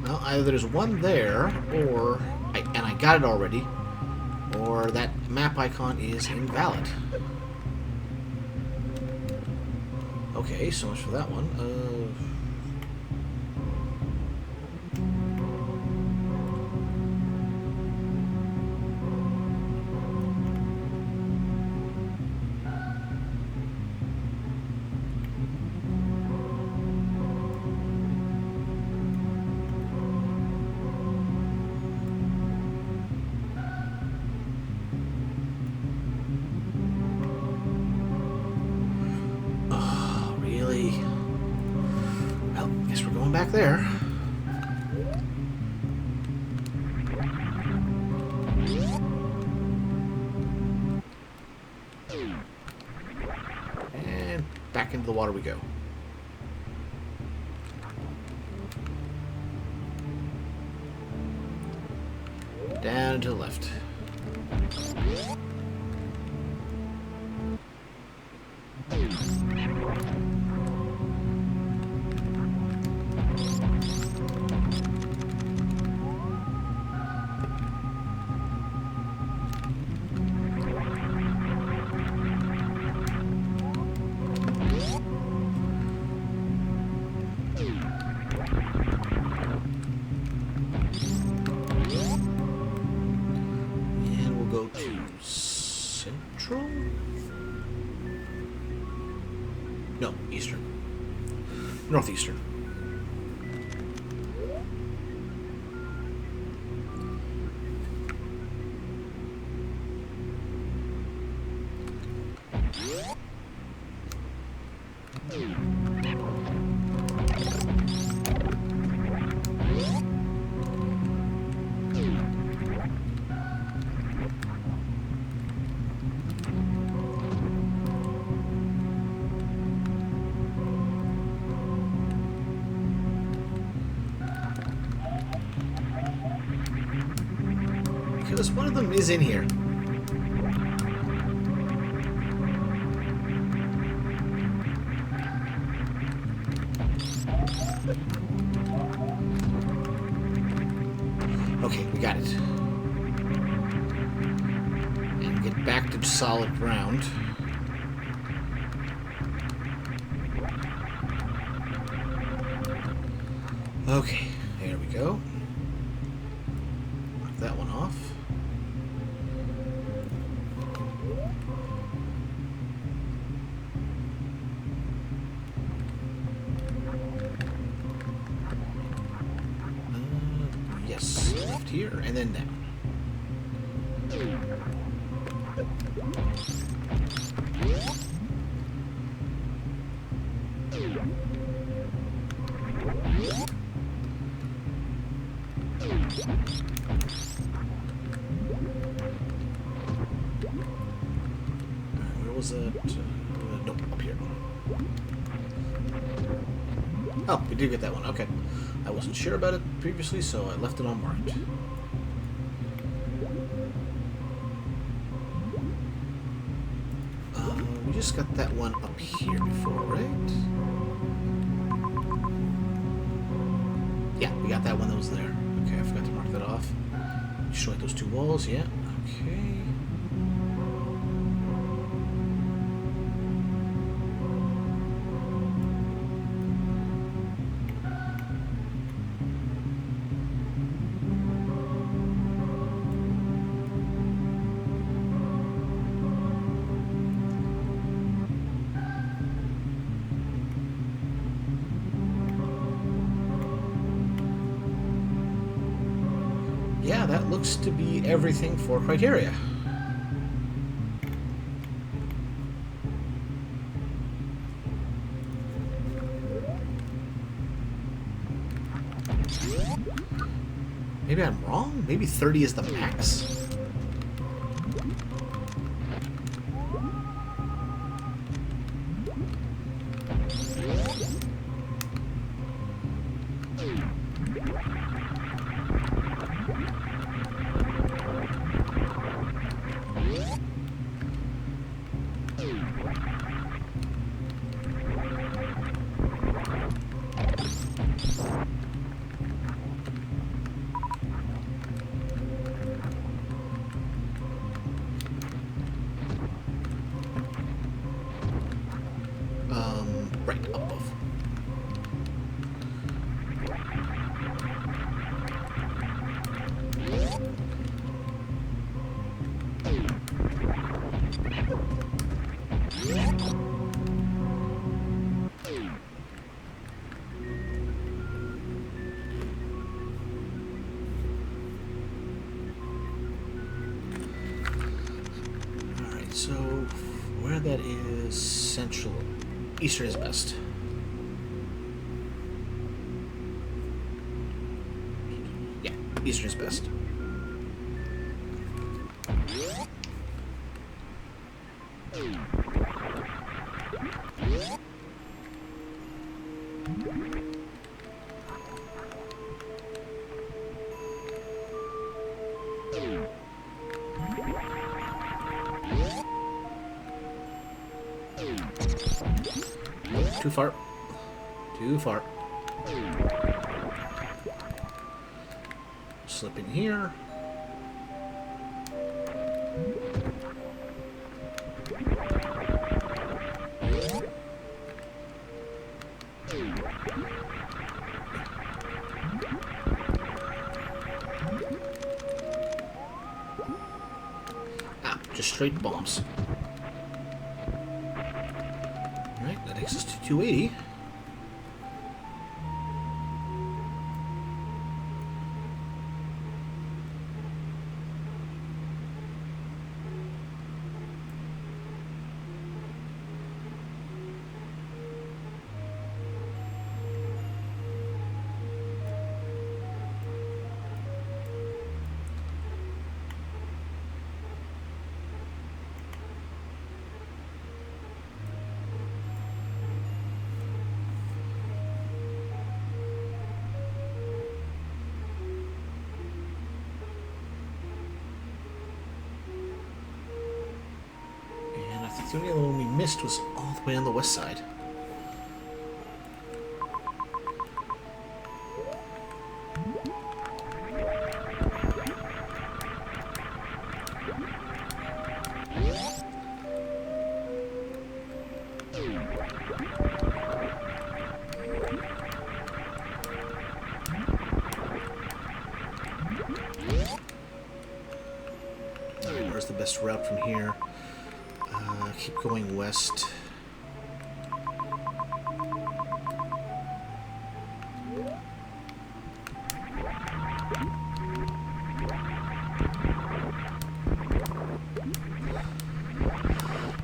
Well, either there's one there, or I got it already, or that map icon is invalid. Okay, so much for that one. Well, guess we're going back there. And back into the water we go. Down to the left. No, eastern. Northeastern. Because one of them is in here. Okay, we got it. And get back to solid ground. Okay, there we go. Knock that one off. Yes, left here and then down. Where was that? Nope. Oh, we did get that one. Okay. I wasn't sure about it previously, so I left it unmarked. We just got that one up here before, right? Yeah, we got that one that was there. Okay, I forgot to mark that off. Destroy those two walls, yeah. Okay. Yeah, that looks to be everything for criteria. Maybe I'm wrong? Maybe 30 is the max? Right above. Alright, so where that is central. Eastern is best. Yeah, Eastern is best. Too far. Too far. Slip in here. Ah, just straight bombs. Alright, that takes us to 280. The only other one we missed was all the way on the west side. Alright, where's the best route from here? Keep going west.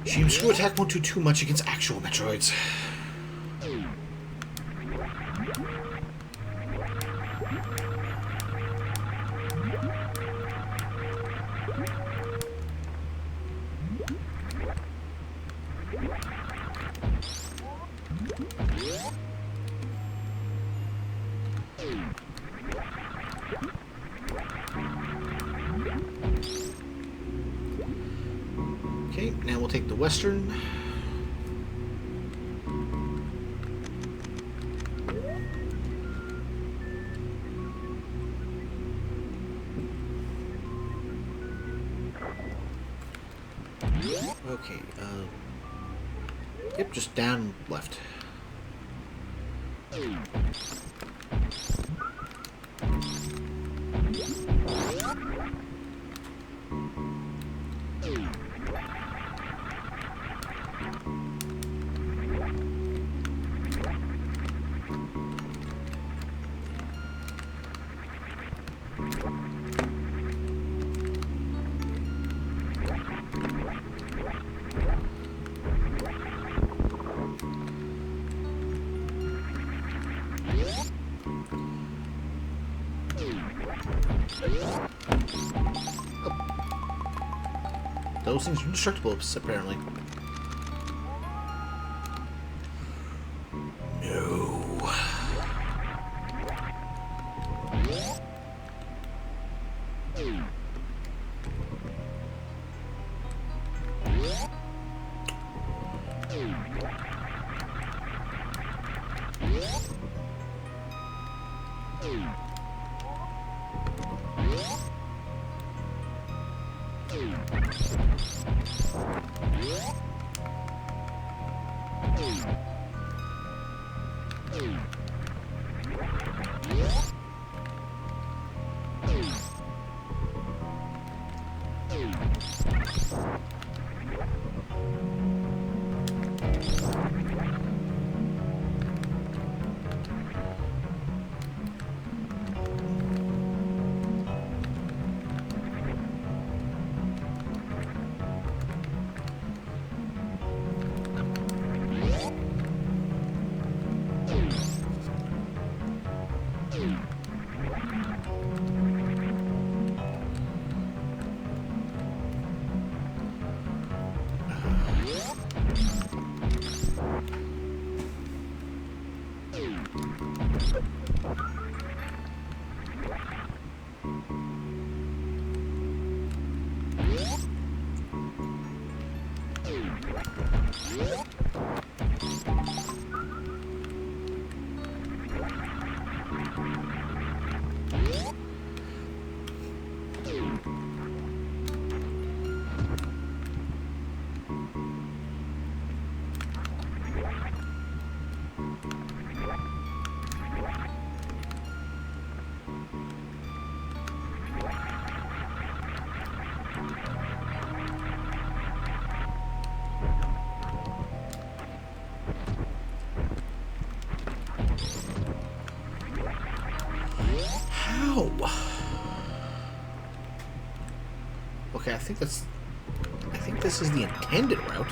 Shame screw attack won't do too much against actual Metroids. Okay, now we'll take the western. Okay, yep, just down left. Those things are indestructible, apparently. No. How? Okay, I think this is the intended route.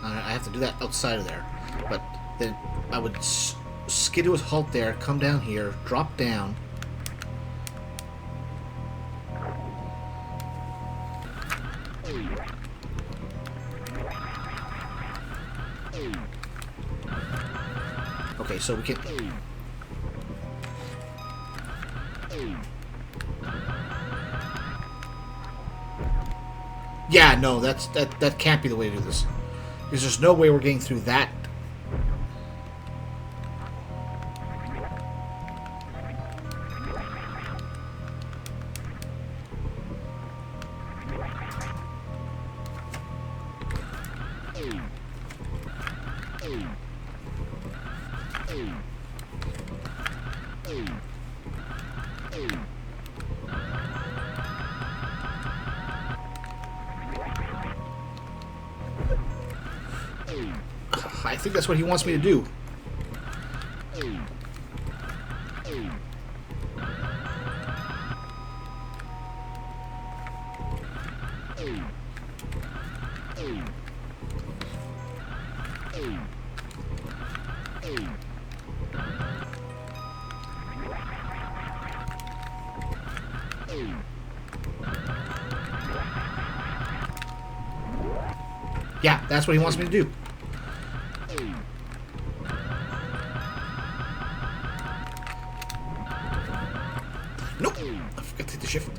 I have to do that outside of there. But then I would skid to a halt there, come down here, drop down. Okay, so we can... Yeah, no, that can't be the way to do this. Because there's no way we're getting through that. I think that's what he wants me to do. Yeah, that's what he wants me to do. Nope. I forgot to take the shift.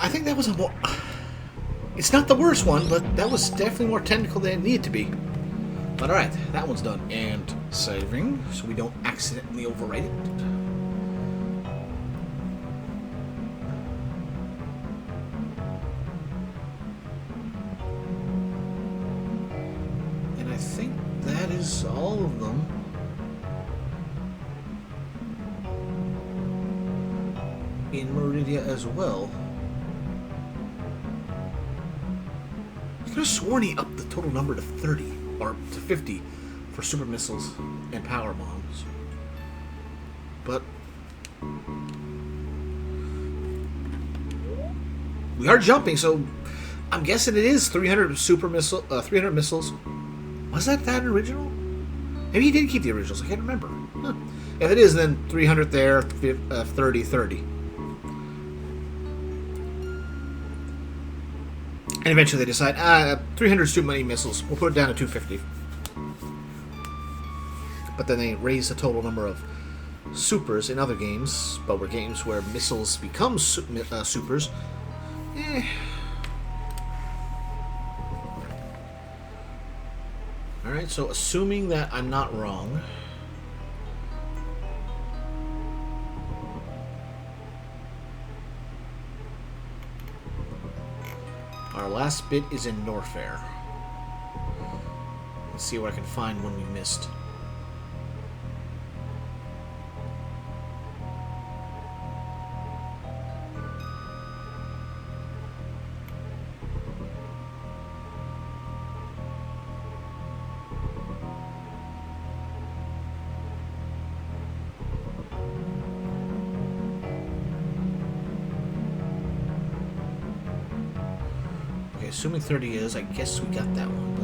I think that was a more... It's not the worst one, but that was definitely more technical than it needed to be. But alright, that one's done. And saving, so we don't accidentally overwrite it. And I think that is all of them. In Meridia as well. I could have sworn he upped the total number to 30, or to 50, for super missiles and power bombs. But we are jumping, so I'm guessing it is 300 300 missiles. Was that original? Maybe he did keep the originals. I can't remember. Huh. If it is, then 300 there, 30, 30. And eventually they decide, 300 is too many missiles. We'll put it down to 250. But then they raise the total number of supers in other games. But were games where missiles become supers. Alright, so assuming that I'm not wrong... Our last bit is in Norfair. Let's see what I can find when we missed. Assuming 30 is, I guess we got that one,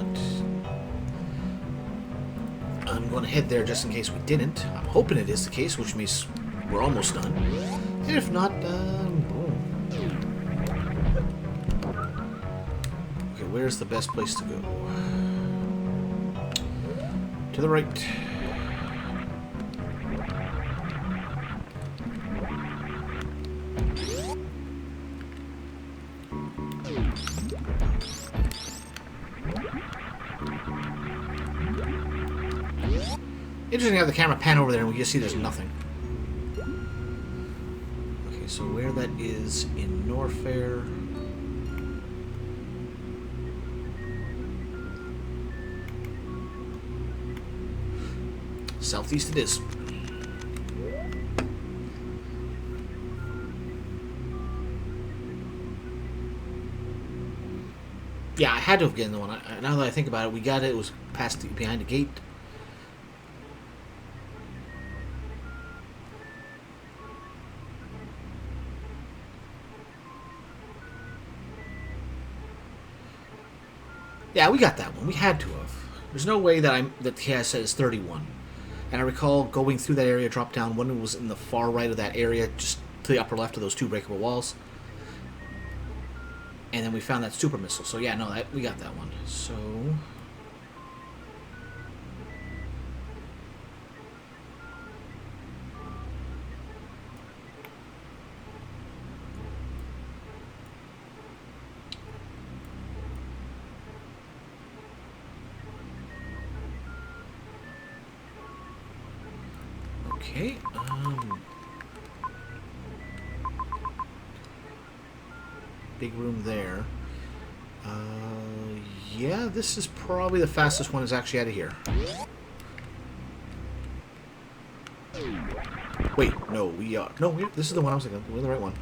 but I'm going to head there just in case we didn't. I'm hoping it is the case, which means we're almost done. And if not, boom. Okay, where's the best place to go? To the right. Interesting to have the camera pan over there and we just see there's nothing. Okay, so where that is in Norfair. Southeast it is. Yeah, I had to have gotten the one. Now that I think about it, we got it. It was past behind the gate. Yeah, we got that one. We had to have. There's no way that he has said is 31. And I recall going through that area, drop down. One was in the far right of that area, just to the upper left of those two breakable walls. And then we found that super missile. So yeah, no, we got that one. So okay. Big room there. Yeah, this is probably the fastest one is actually out of here. Wait, no, we are. No, this is the one I was thinking. We're the right one.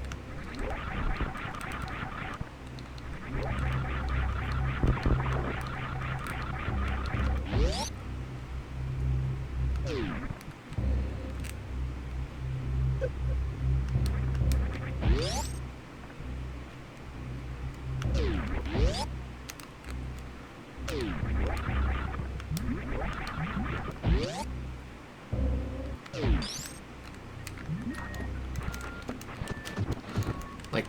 Like,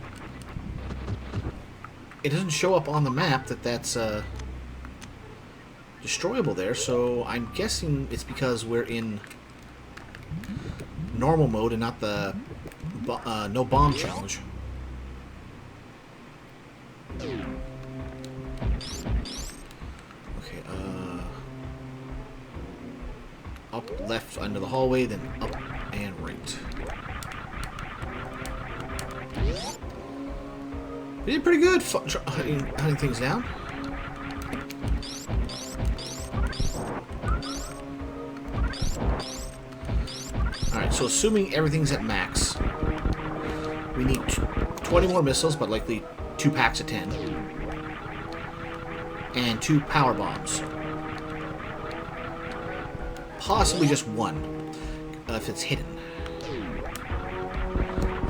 it doesn't show up on the map that that's destroyable there, so I'm guessing it's because we're in normal mode and not the no bomb challenge. Okay, up left under the hallway, then up and right. We did pretty good hunting things down. Alright, so assuming everything's at max, we need 20 more missiles, but likely 2 packs of 10. And 2 power bombs. Possibly just 1, if it's hidden.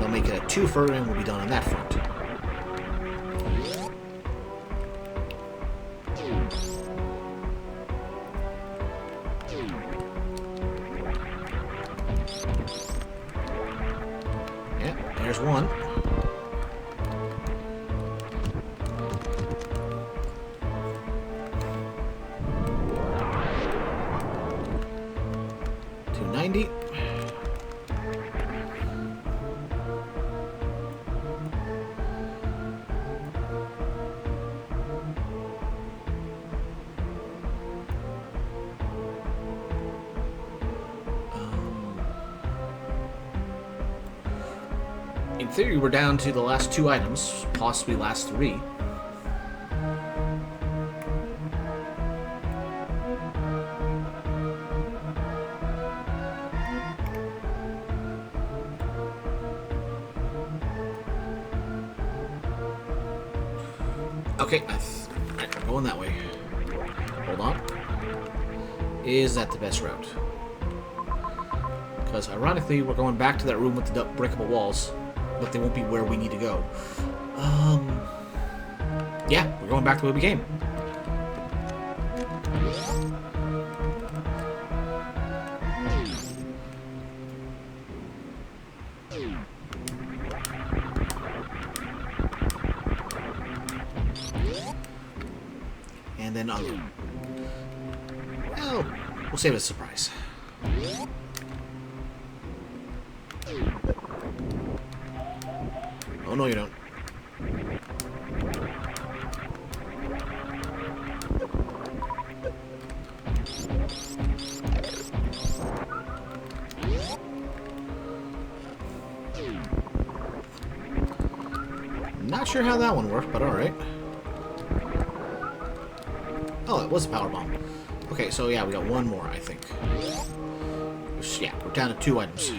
They'll make it a 2-fer and we'll be done on that front. Yeah, there's one. In theory, we're down to the last 2 items, possibly last 3. Okay, right, I'm going that way. Hold on. Is that the best route? Because ironically, we're going back to that room with the breakable walls, but they won't be where we need to go. Yeah, we're going back the way we came. and then well, we'll save it as a surprise. Oh no, you don't. Not sure how that one worked, but alright. Oh, it was a power bomb. Okay, so yeah, we got one more, I think. Yeah, we're down to 2 items.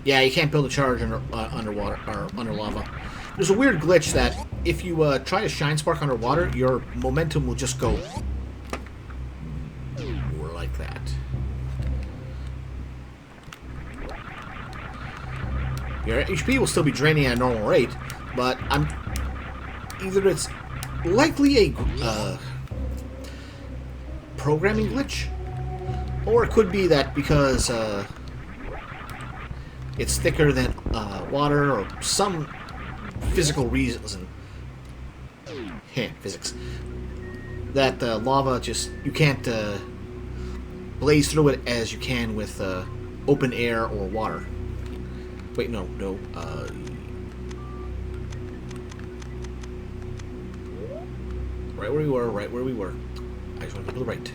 Yeah, you can't build a charge underwater or under lava. There's a weird glitch that if you try to shine spark underwater, your momentum will just go like that. Your HP will still be draining at a normal rate, but either it's likely a programming glitch, or it could be that because it's thicker than water, or some physical reason. Physics. That lava just, you can't blaze through it as you can with open air or water. Wait, no. Right where we were. I just want to go to the right.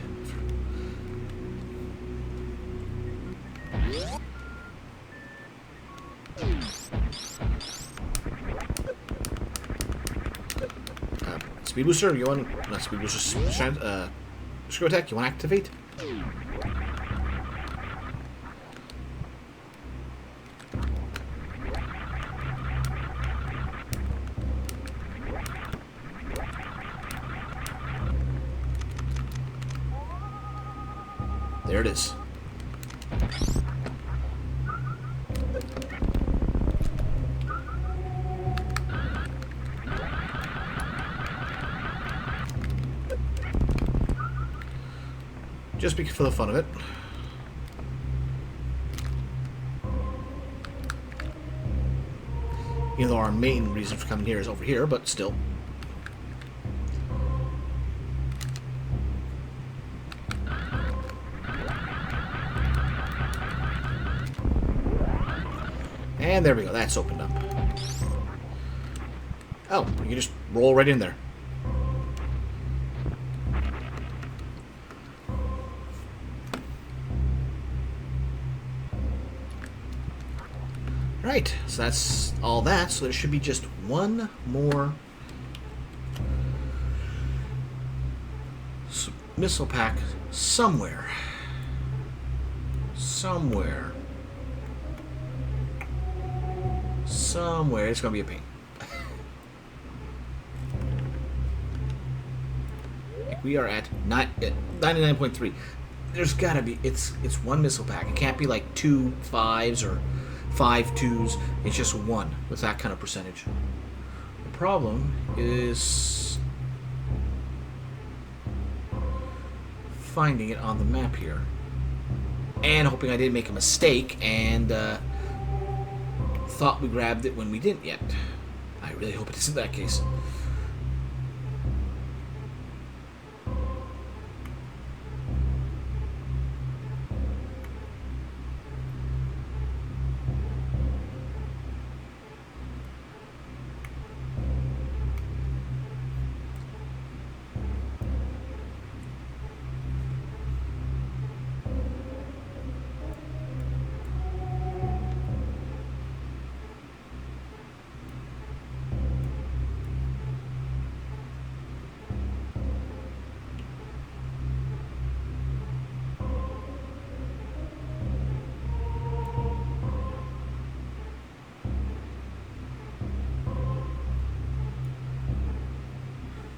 Speed booster, you want... Not speed booster, screw attack, you want to activate? There it is. Just for the fun of it. Even though our main reason for coming here is over here, but still. And there we go, that's opened up. Oh, you can just roll right in there. Right, so that's all that. So there should be just one more missile pack somewhere. Somewhere. It's gonna be a pain. We are at 99.3. There's gotta be, it's one missile pack. It can't be like 2 5s or 5 2s. It's just one with that kind of percentage. The problem is finding it on the map here and hoping I didn't make a mistake and thought we grabbed it when we didn't yet. I really hope it isn't that case.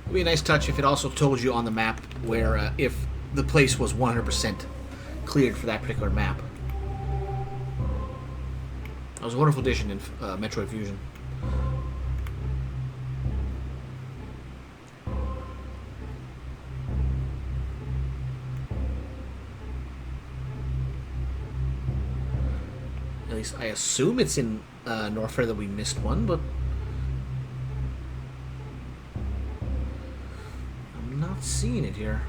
It would be a nice touch if it also told you on the map where if the place was 100% cleared for that particular map. That was a wonderful addition in Metroid Fusion. least I assume it's in Norfair that we missed one, but I'm not seeing it here.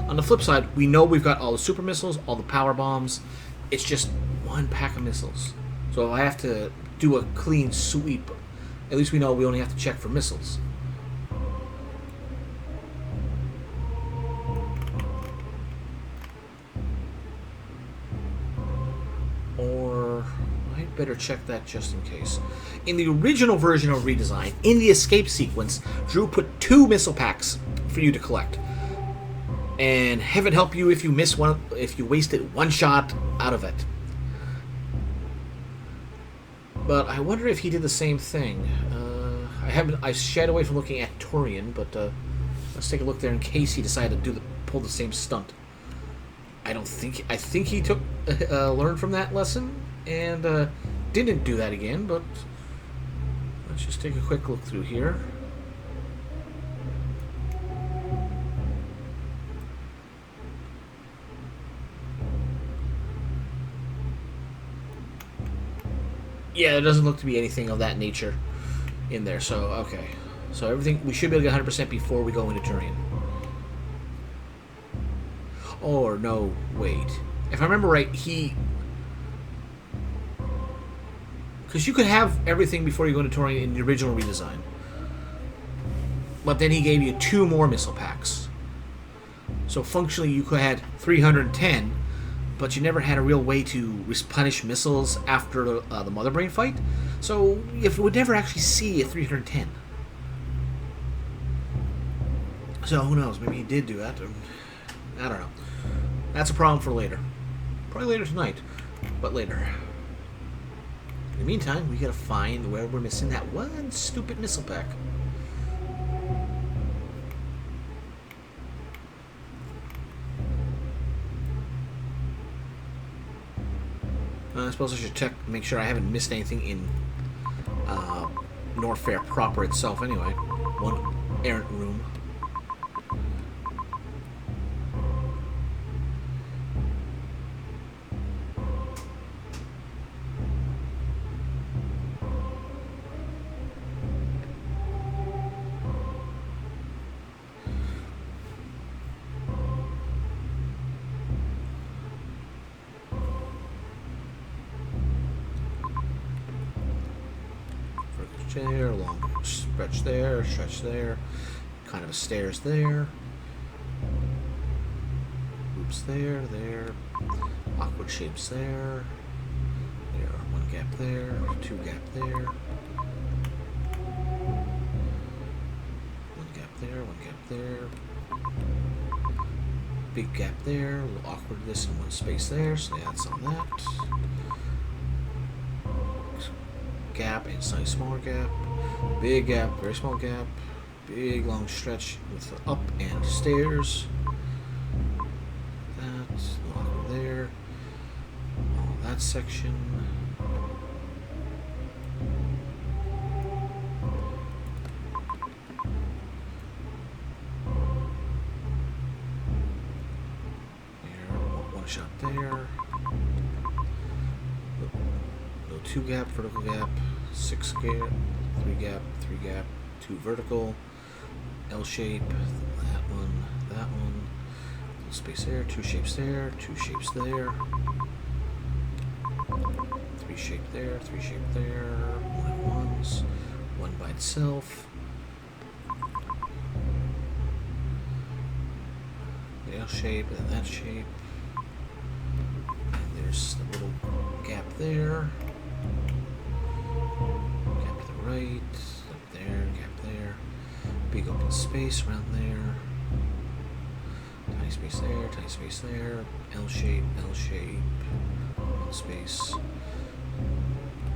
On the flip side, we know we've got all the super missiles, all the power bombs. It's just one pack of missiles. So if I have to do a clean sweep, at least we know we only have to check for missiles. Or I'd better check that just in case. In the original version of Redesign, in the escape sequence, Drew put 2 missile packs for you to collect. And heaven help you if you miss one, if you wasted one shot out of it. But I wonder if he did the same thing. I shied away from looking at Torian, but let's take a look there in case he decided to pull the same stunt. I think he took learned from that lesson and didn't do that again. But let's just take a quick look through here. Yeah, there doesn't look to be anything of that nature in there. So, okay. So everything, we should be able to get 100% before we go into Turian. Or, no, wait. If I remember right, because you could have everything before you go into Turian in the original redesign. But then he gave you 2 more missile packs. So functionally you could have had 310, but you never had a real way to replenish missiles after the Mother Brain fight. So if we would never actually see a 310. So who knows? Maybe he did do that. I don't know. That's a problem for later. Probably later tonight, but later. In the meantime, we gotta find where we're missing that one stupid missile pack. I suppose I should check, make sure I haven't missed anything in Norfair proper itself anyway. One errant room. There, long stretch there, kind of a stairs there, loops there, awkward shapes there, one gap there, 2 gap there, one gap there, big gap there, a little awkwardness in one space there, so that's on that. Gap, inside smaller gap, big gap, very small gap, big long stretch with the up and stairs. That's over there. All that section. There, one shot there. 2 gap, vertical gap, 6 gap, 3 gap, 3 gap, 2 vertical, L shape, that one, space there, 2 shapes there, 2 shapes there, 3 shape there, 3 shape there, 1 at once, 1 by itself, the L shape, and then that shape, and there's the little gap there. Right, up there, gap there, big open space around there, tiny space there, L shape, one space,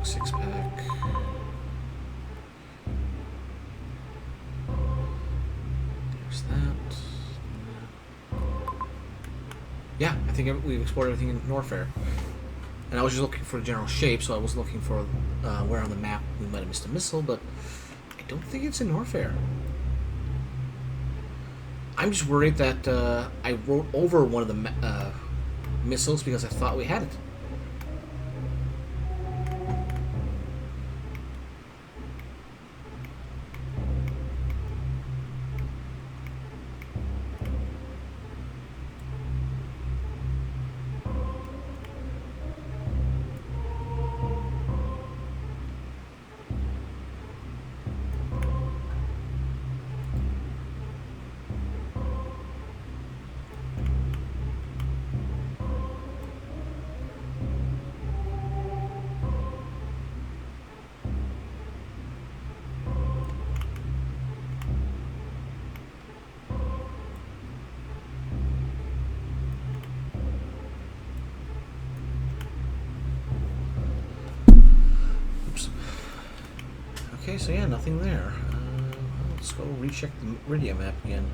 6 pack, there's that. Yeah, I think we've explored everything in Norfair. And I was just looking for a general shape, so I was looking for where on the map we might have missed a missile, but I don't think it's in Norfair. I'm just worried that I wrote over one of the missiles because I thought we had it. Okay, so yeah, nothing there. Let's go recheck the Meridia map again.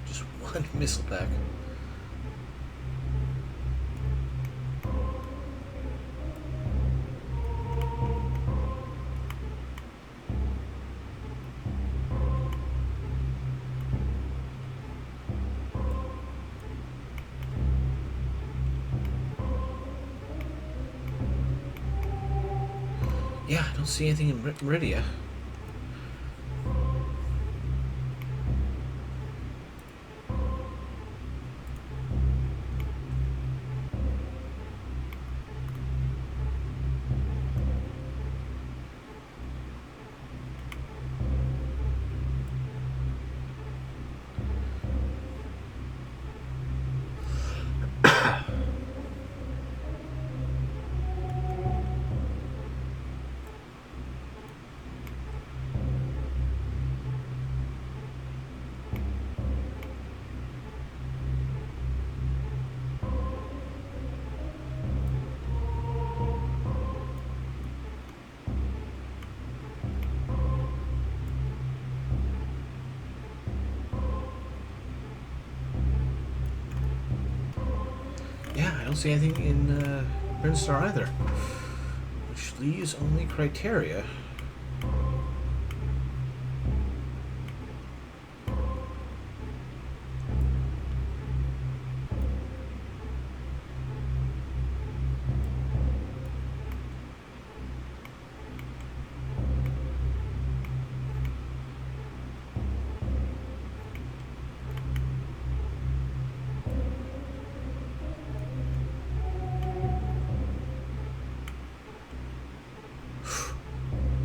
Just one missile pack. Yeah, I don't see anything in Meridia. Yeah, I don't see anything in Brinstar either. Which leaves only criteria.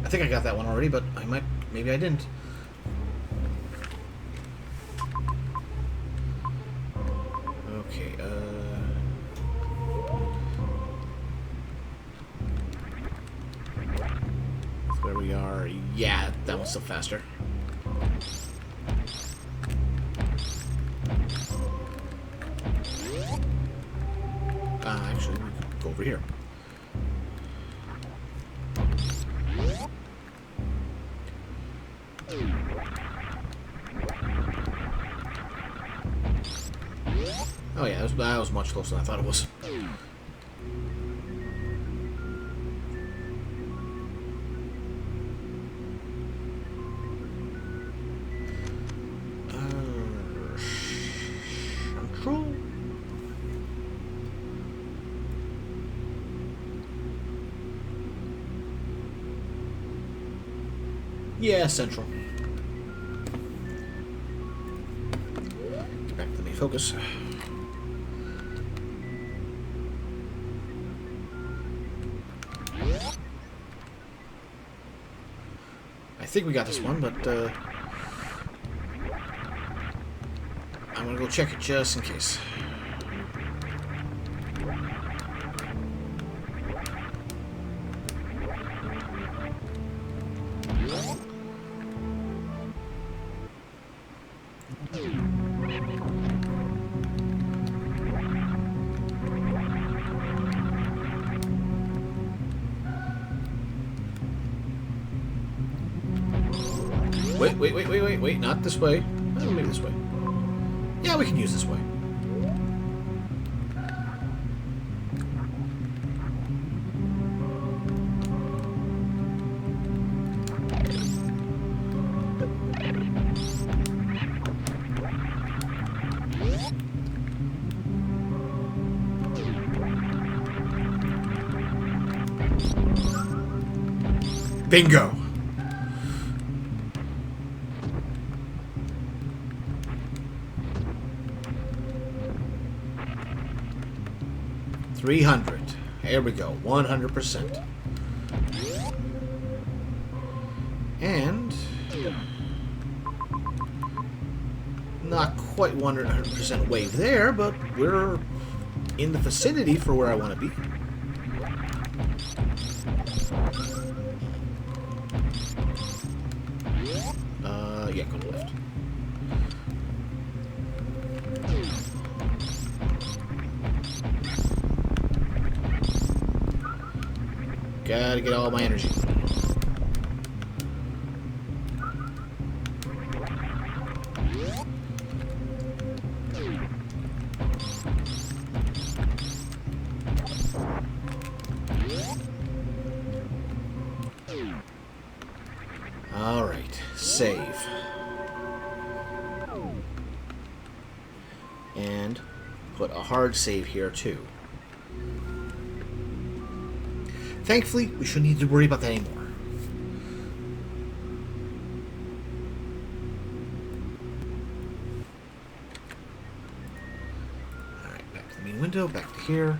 I think I got that one already, but maybe I didn't. Okay, where we are, yeah, that one's still faster. Actually, we can go over here. Oh yeah, that was much closer than I thought it was. Control. Yeah, central. Get back to the main focus. I think we got this one, but I'm gonna go check it just in case. Wait, not this way. Oh, maybe this way. Yeah, we can use this way. Bingo. $300. There we go. 100%. And not quite 100% wave there, but we're in the vicinity for where I want to be. Yeah, go to the left. Gotta get all my energy. Alright, save. And put a hard save here too. Thankfully, we shouldn't need to worry about that anymore. Alright, back to the main window, back to here.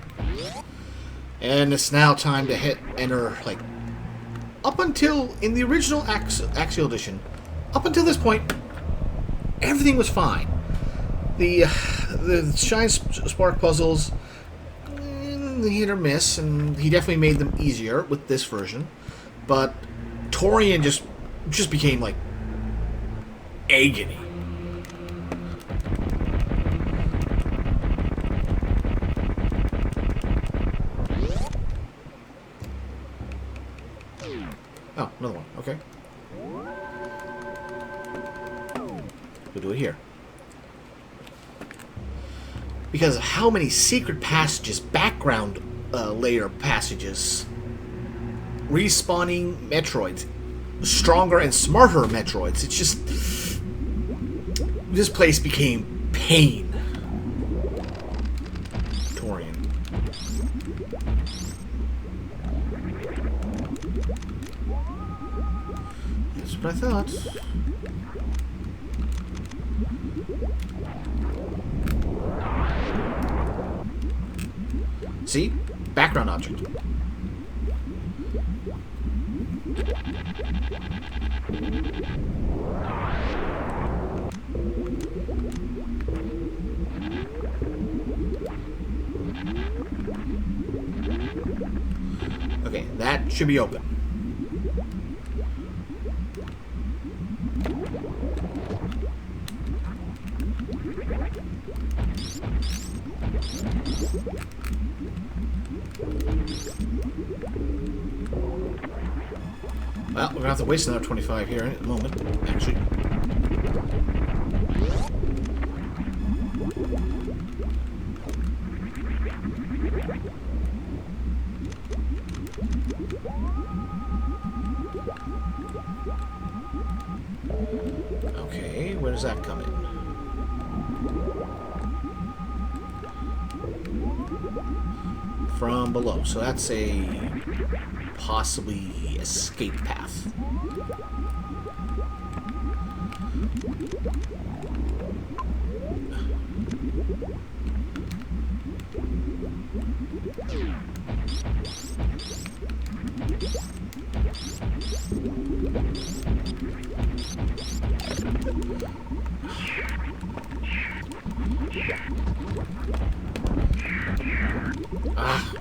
And it's now time to enter, like, up until, in the original Axeil edition, up until this point, everything was fine. The Shine Spark puzzles, hit or miss, and he definitely made them easier with this version. But Torian just became like agony. Oh, another one. Okay. We'll do it here. Because of how many secret passages, background layer passages, respawning Metroids, stronger and smarter Metroids. It's just... this place became pain. Torian. That's what I thought. See? Background object. Okay, that should be open. Well, we're going to have to waste another 25 here in a moment, actually. Okay, where does that come in? From below, so that's a possibly escape path. Ah.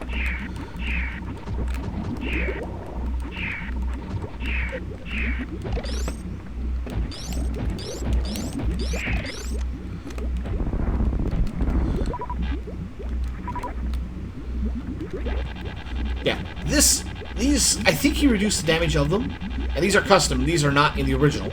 Yeah, these, I think he reduced the damage of them, and these are custom, these are not in the original.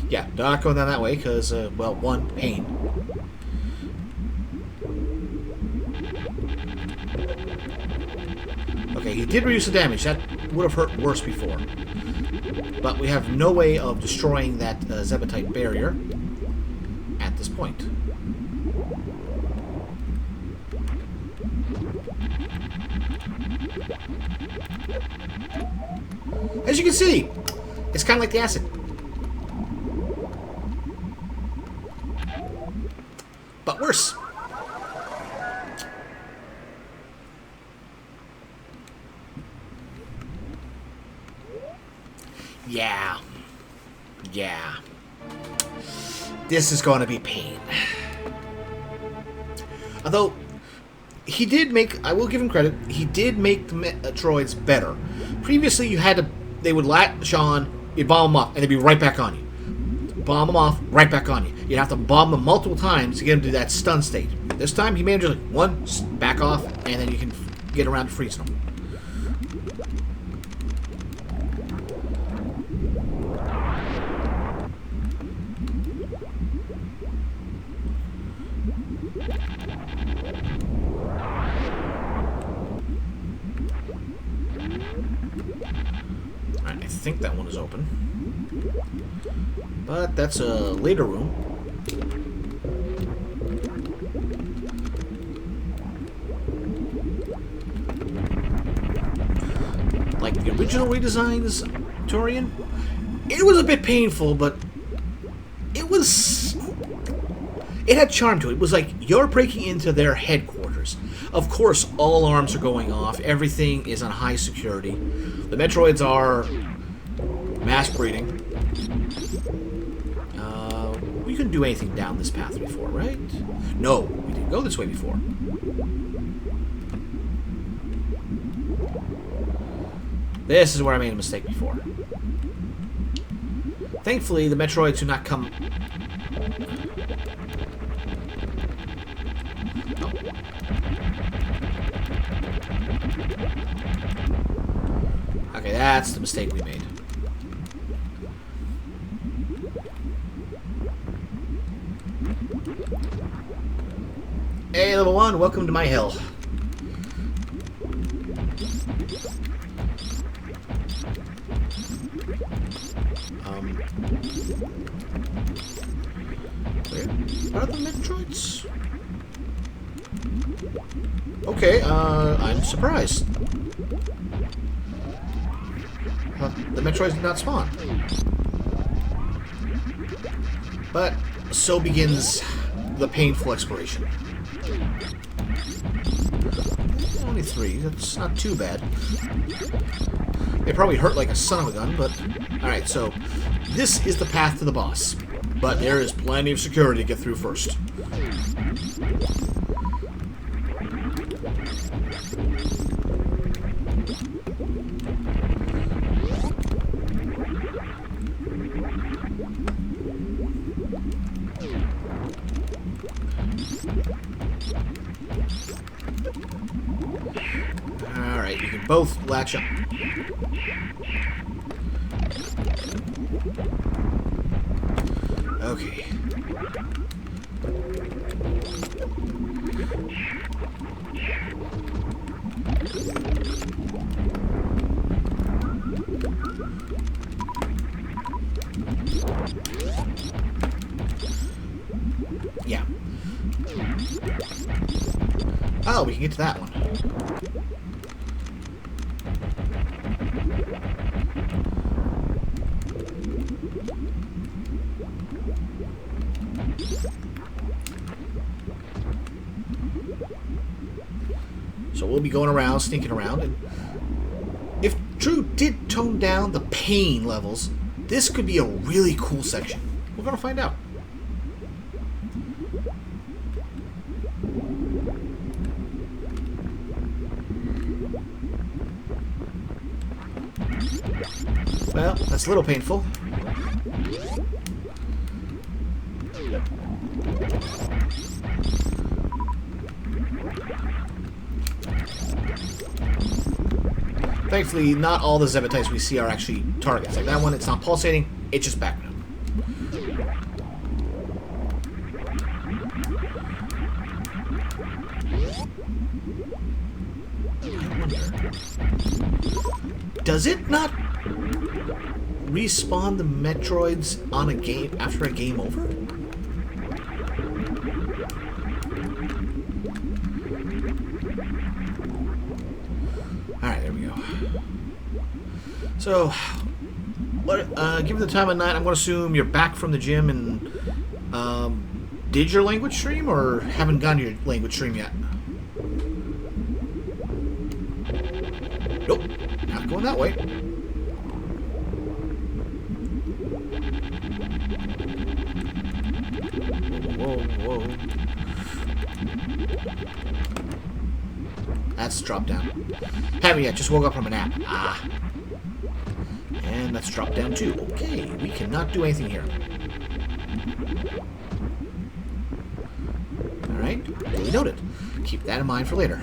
Yeah, not going down that way because, well, one, pain. Okay, he did reduce the damage. That would have hurt worse before. But we have no way of destroying that Zebetite barrier at this point. As you can see, it's kind of like the acid. But worse. Yeah. Yeah. This is going to be pain. Although, he did make, I will give him credit, he did make the Metroids better. Previously, you had to, they would latch on, you'd bomb them off, and they'd be right back on you. Bomb them off, right back on you. You'd have to bomb them multiple times to get them to that stun state. This time, he made it just like one, back off, and then you can get around to freezing them. Alright, I think that one is open. But that's a later room. Like the original redesigns, Torian, it was a bit painful, but it had charm to it. It was like you're breaking into their headquarters. Of course, all alarms are going off. Everything is on high security. The Metroids are mass breeding. We couldn't do anything down this path before, right? No, we didn't go this way before. This is where I made a mistake before. Thankfully, the Metroids do not come... Oh. Okay, that's the mistake we made. Hey, level 1, welcome to my hell. Where are the Metroids? Okay, I'm surprised. The Metroids did not spawn. But so begins the painful exploration. Only 3, that's not too bad. They probably hurt like a son of a gun, but... Alright, so this is the path to the boss. But there is plenty of security to get through first. Alright, you can both latch up. Okay. Yeah. Oh, we can get to that one. So we'll be going around, sneaking around, and if Drew did tone down the pain levels, this could be a really cool section. We're going to find out. Well, that's a little painful. Thankfully, not all the Zebetites we see are actually targets. Like that one, it's not pulsating, it's just background. I want wonder. Does it not respawn the Metroids on a game after a game over? Alright, there we go. So, given the time of night, I'm going to assume you're back from the gym and did your language stream or haven't gotten your language stream yet? Nope, not going that way. Whoa, whoa. That's drop down. Haven't yet, just woke up from a nap. Ah. And that's drop down too. Okay, we cannot do anything here. Alright, duly noted. Keep that in mind for later.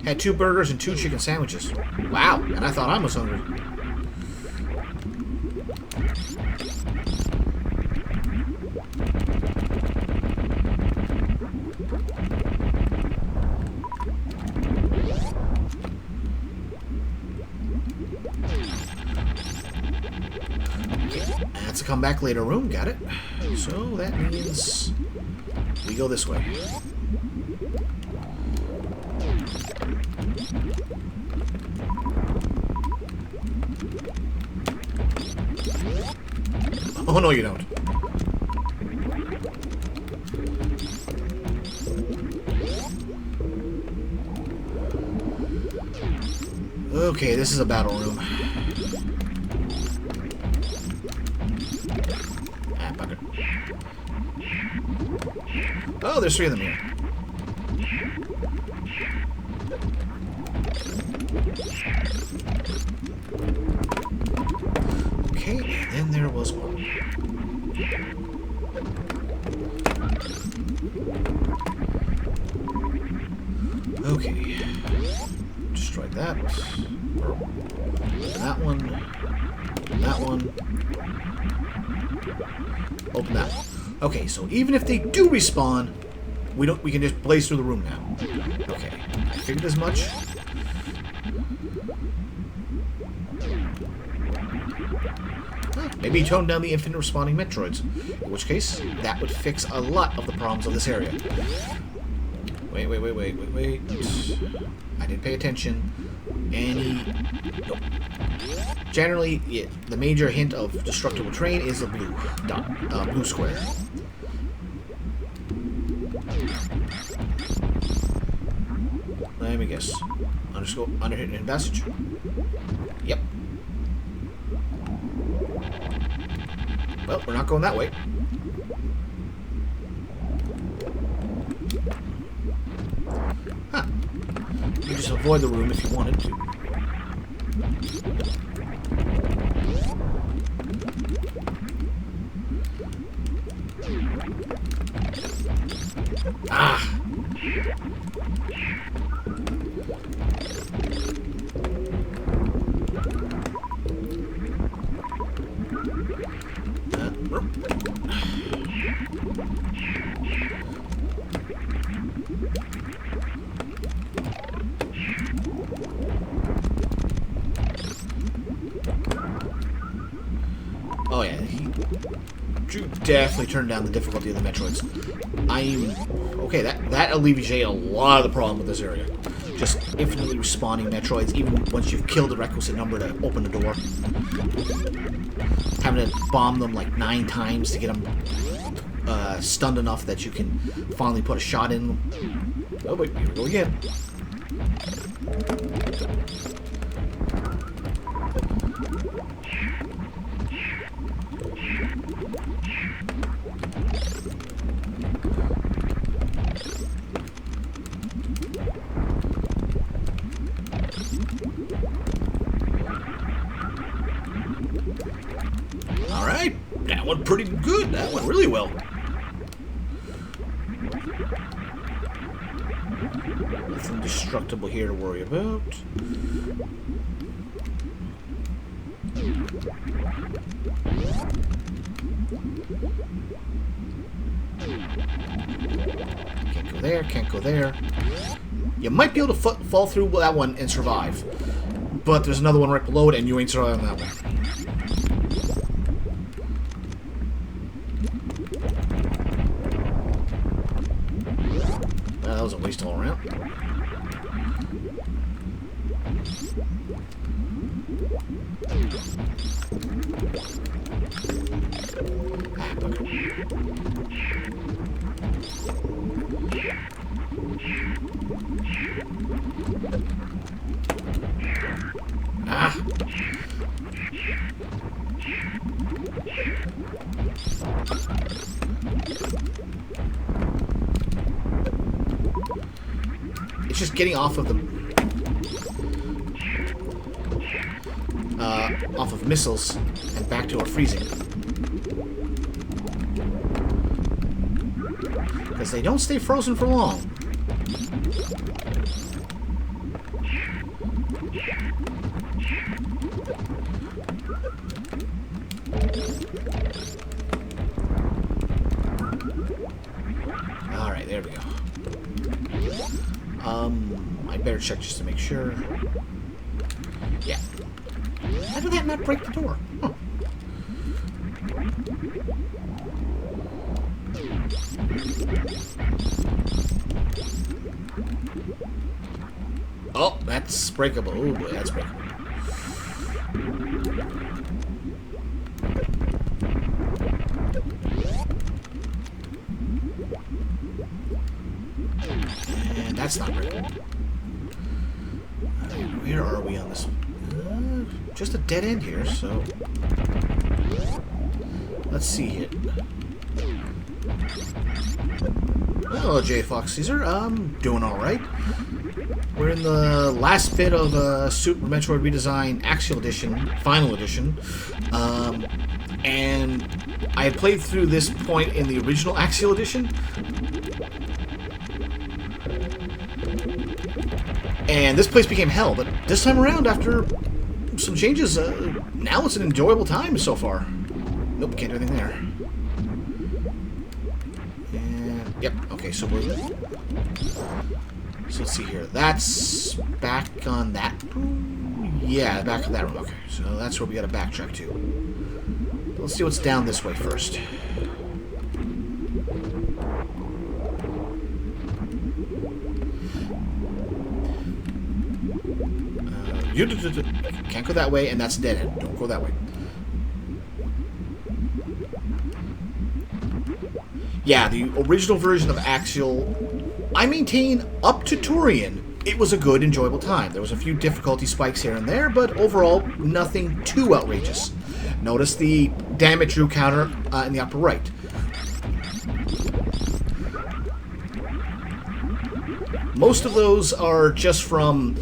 Had 2 burgers and 2 chicken sandwiches. Wow, and I thought I was hungry. That's a come back later room, got it. So that means we go this way. Oh, no, you don't. Okay, this is a battle room. Ah, bugger. Oh, there's 3 of them here. Okay, and then there was one. Okay. Destroy that. Open that one. Open that one. Open that one. Okay, so even if they do respawn, we can just blaze through the room now. Okay. I figured as much. Maybe tone down the infinite respawning Metroids. In which case, that would fix a lot of the problems of this area. Wait. I didn't pay attention. Nope. Generally, yeah, the major hint of destructible terrain is a blue dot, blue square. Let me guess. Under hidden passage. Yep. Well, we're not going that way. Huh. You can just avoid the room if you wanted to. Ah! Oh yeah, Drew definitely turned down the difficulty of the Metroids. Okay, that alleviates a lot of the problem with this area. Just infinitely respawning Metroids, even once you've killed the requisite number to open the door. Having to bomb them like 9 times to get them stunned enough that you can finally put a shot in them. Oh wait, here we go again. Alright, that went pretty good. That went really well. Nothing destructible here to worry about. Can't go there, can't go there. You might be able to fall through that one and survive. But there's another one right below it, and you ain't surviving that one. That was a waste all around. Ah, bugger. Ah! It's just getting off of the off of missiles and back to a freezing, because they don't stay frozen for long. All right, there we go. I better check just to make sure. Yeah. How did that not break the door? Huh. Oh, that's breakable. Oh boy, that's breakable. And that's not breakable. Where are we on this? Just a dead end here, so let's see it. Hello, J. Fox Caesar. I'm doing all right. We're in the last bit of Super Metroid Redesign Axeil Edition, Final Edition, and I had played through this point in the original Axeil Edition. And this place became hell, but this time around, after some changes, now it's an enjoyable time so far. Nope, can't do anything there. And, yep, okay, so we're... So let's see here. That's back on that room? Yeah, back on that room. Okay, so that's where we gotta backtrack to. Let's see what's down this way first. You can't go that way, and that's dead end. Don't go that way. Yeah, the original version of Axeil, I maintain, up to Turian, it was a good, enjoyable time. There was a few difficulty spikes here and there, but overall, nothing too outrageous. Notice the damage drew counter in the upper right. Most of those are just from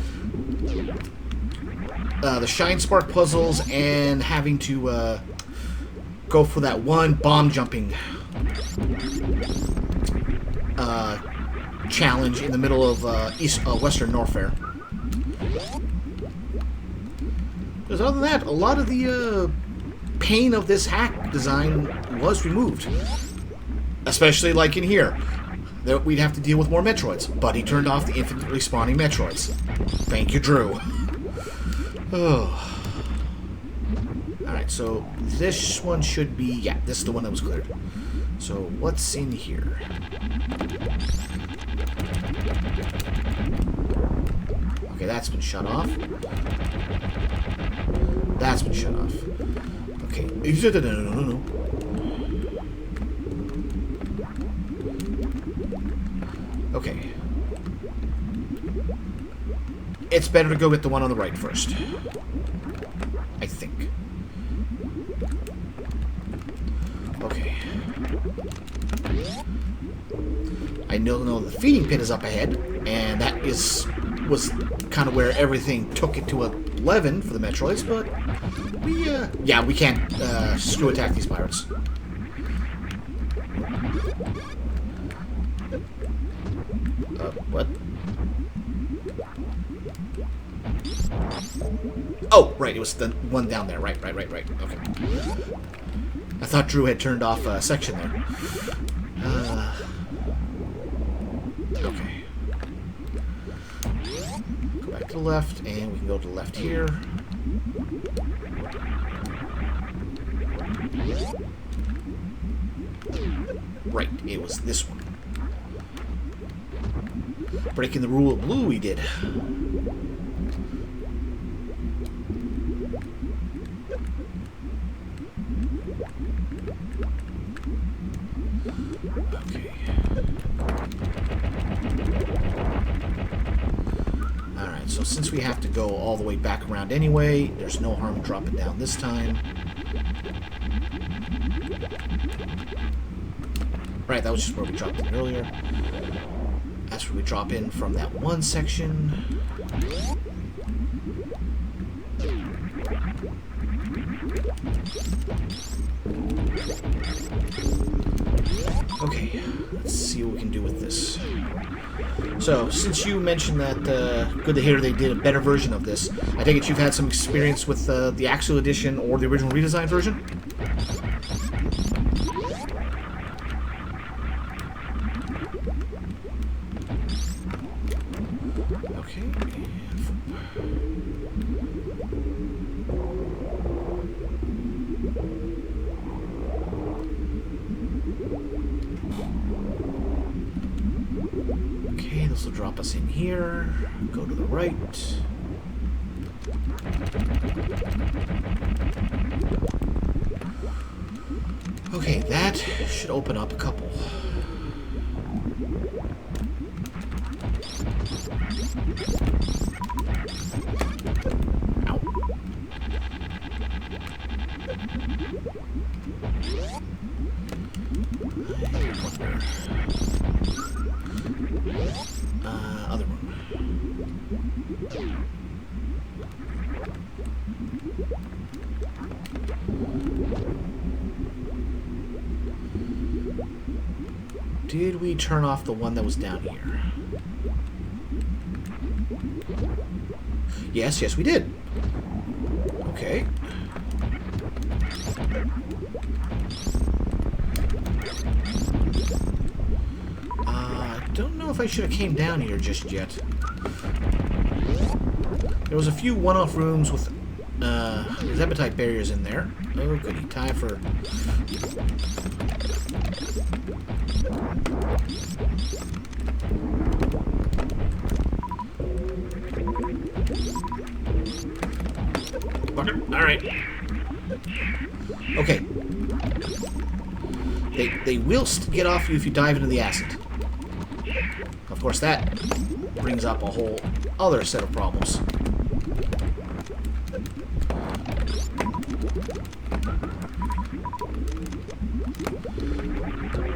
the Shine Spark puzzles and having to go for that one bomb jumping challenge in the middle of Western Norfair. Because other than that, a lot of the pain of this hack design was removed. Especially like in here. That we'd have to deal with more Metroids, but he turned off the infinitely spawning Metroids. Thank you, Drew. Oh. Alright, so this one should be... Yeah, this is the one that was cleared. So, what's in here? Okay, that's been shut off. That's been shut off. Okay. No. Okay. It's better to go get the one on the right first. I think. Okay. I know the feeding pit is up ahead, and that was kind of where everything took it to 11 for the Metroids, but we can't screw attack these pirates. What? Oh, right, it was the one down there. Right. Okay. I thought Drew had turned off a section there. Okay. Go back to the left, and we can go to the left here. Right, it was this one. Breaking the rule of blue we did. Okay. Alright, so since we have to go all the way back around anyway, there's no harm dropping down this time. Right, that was just where we dropped in earlier. That's where we drop in from that one section. Okay, let's see what we can do with this. So, since you mentioned that good to hear they did a better version of this, I take it you've had some experience with the Axeil edition or the original redesign version? Okay. Okay, this will drop us in here. Go to the right. Okay, that should open up a couple. Ow. Other room. Did we turn off the one that was down here? Yes, we did. Okay. I don't know if I should have came down here just yet. There was a few one-off rooms with Zebetite barriers in there. Oh, goody. Time for... Alright. Okay. They will get off you if you dive into the acid. Of course, that brings up a whole other set of problems.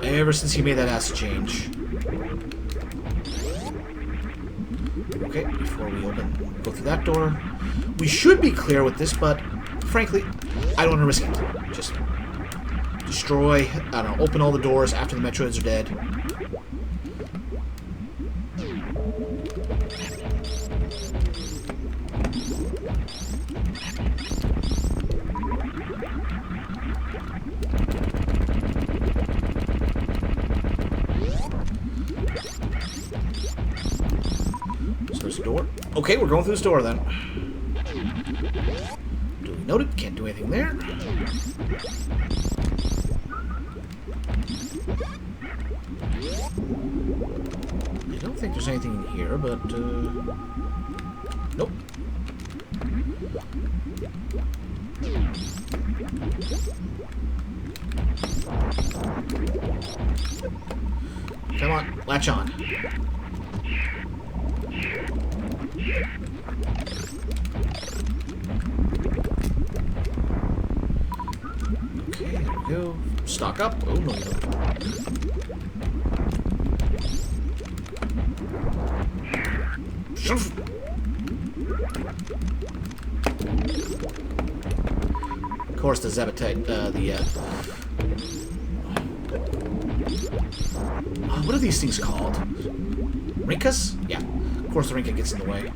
Ever since he made that acid change. Okay, before we go through that door. We should be clear with this, but frankly, I don't want to risk it. Just destroy, I don't know, open all the doors after the Metroids are dead. So there's a door. Okay, we're going through this door then. Duly noted. Can't do anything there. I don't think there's anything in here, but nope. Come on, latch on. Okay, there we go. Stock up. Oh, no, no. Of course, the Zebetite, what are these things called? Rinkas? Yeah. Of course, the Rinka gets in the way.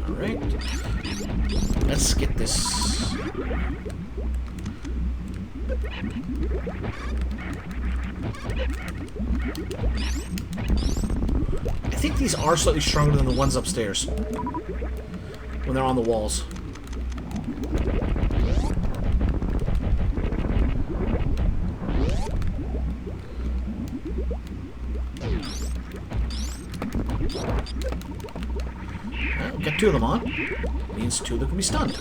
Alright. Let's get this. I think these are slightly stronger than the ones upstairs when they're on the walls. Well, get 2 of them on. Means 2 of them can be stunned.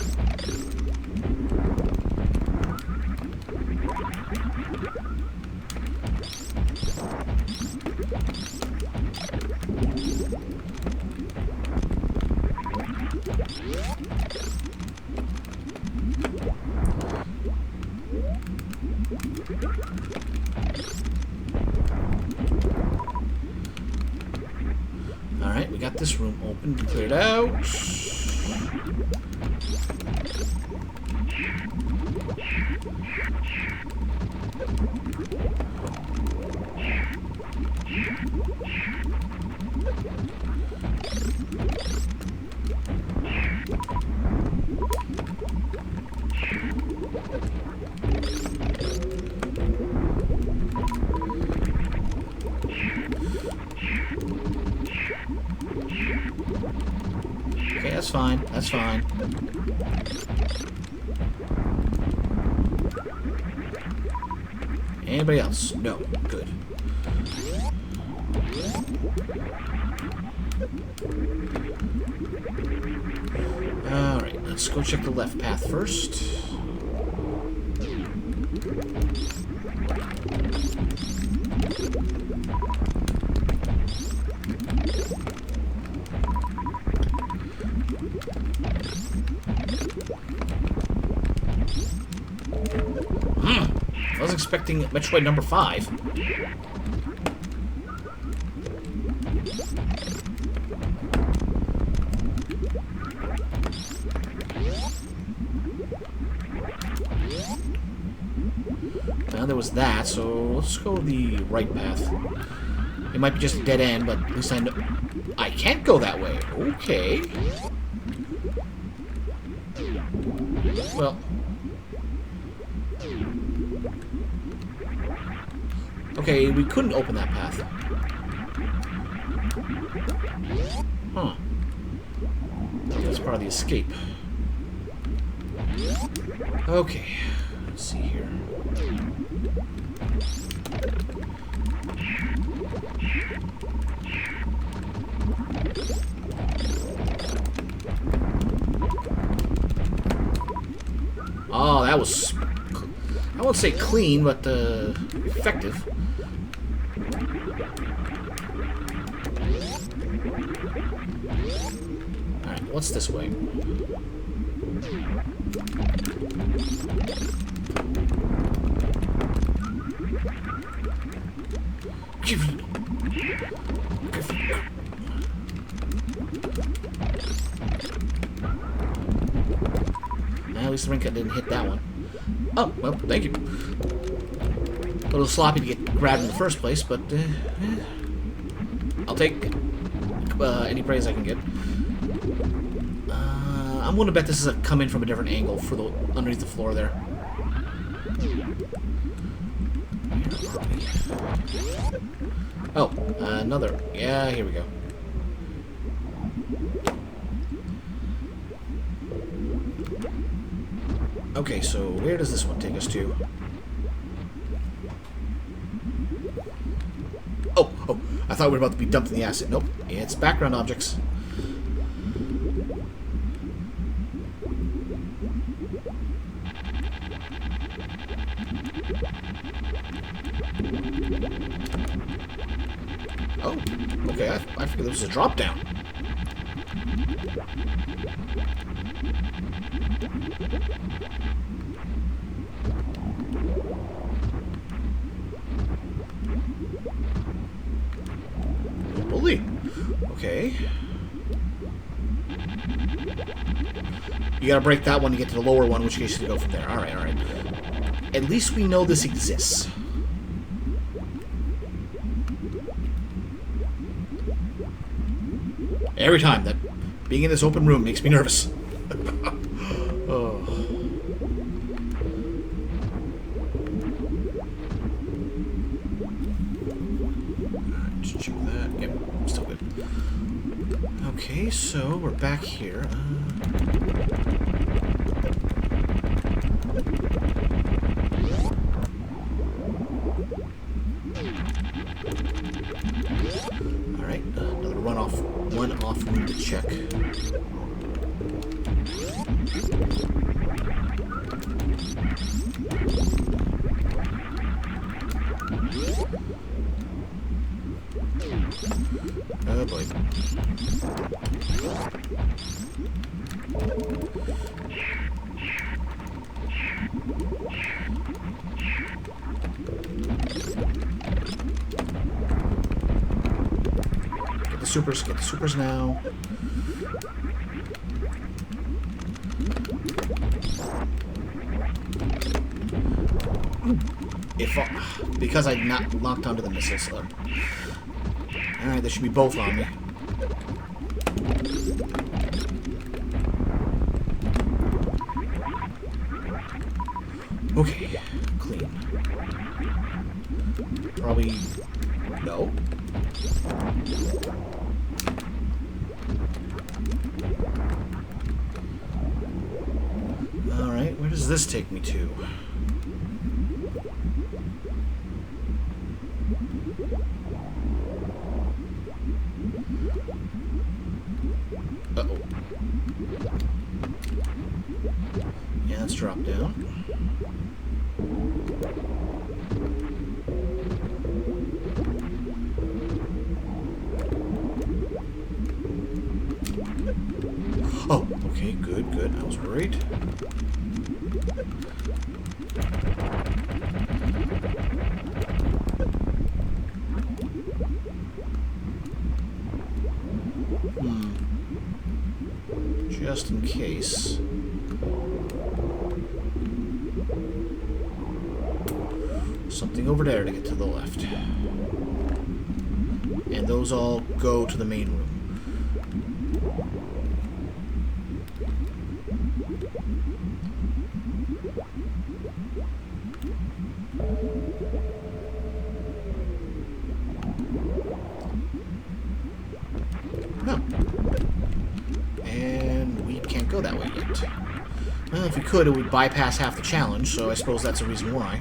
Alright, we got this room open. Cleared out. Okay, that's fine. That's fine. Anybody else? No. Good. Alright, let's go check the left path first. I was expecting Metroid number 5. Now there was that, so let's go the right path. It might be just a dead end, but at least I know I can't go that way. Okay. Well. Okay, we couldn't open that path. Huh. That's part of the escape. Okay. Let's see here. Oh, that was... I won't say clean, but effective. Alright, what's this way? At least the ring cut didn't hit that one. Oh, well, thank you. A little sloppy to get grabbed in the first place, but I'll take any praise I can get. I'm going to bet this is a come in from a different angle for the underneath the floor there. Oh, another. Yeah, here we go. Okay, so where does this one take us to? Oh, I thought we were about to be dumped in the acid. Nope, it's background objects. Oh, okay, I figured there was a drop down. Bully. Okay. You gotta break that one to get to the lower one, in which case you go from there. Alright, alright. At least we know this exists. Every time that being in this open room makes me nervous. Oh. Alright, just check that. Yep, still good. Okay, so we're back here. Alright, another one-off room to check. Oh boy. Get the supers now. If because I'm not locked onto the missiles. Alright, there should be both on me. Okay, clean. Probably no. Alright, where does this take me to? Uh-oh. Yeah, let's drop down. Oh, okay, good, good. I was worried. Just in case. Something over there to get to the left. And those all go to the main room. No. And we can't go that way yet. Well, if we could, it would bypass half the challenge, so I suppose that's the reason why.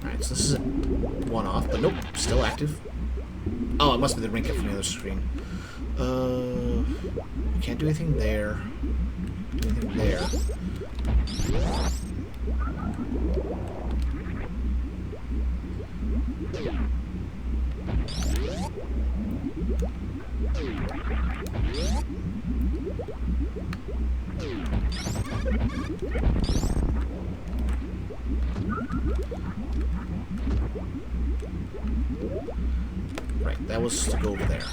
Alright, so this is a one-off, but nope, still active. Oh, it must be the ring from the other screen. We can't do anything there. Anything there. Right, that was to go over there.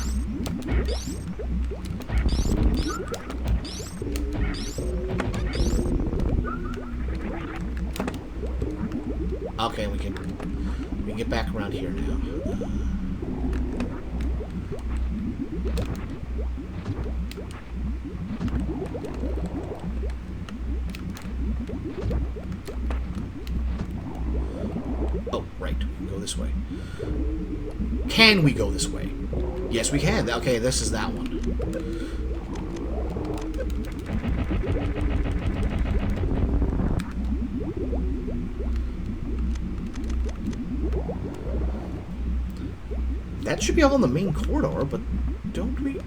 Okay, we can get back around here now. Oh, right. We can go this way. Can we go this way? Yes, we can. Okay, this is that one. That should be all in the main corridor, but don't we...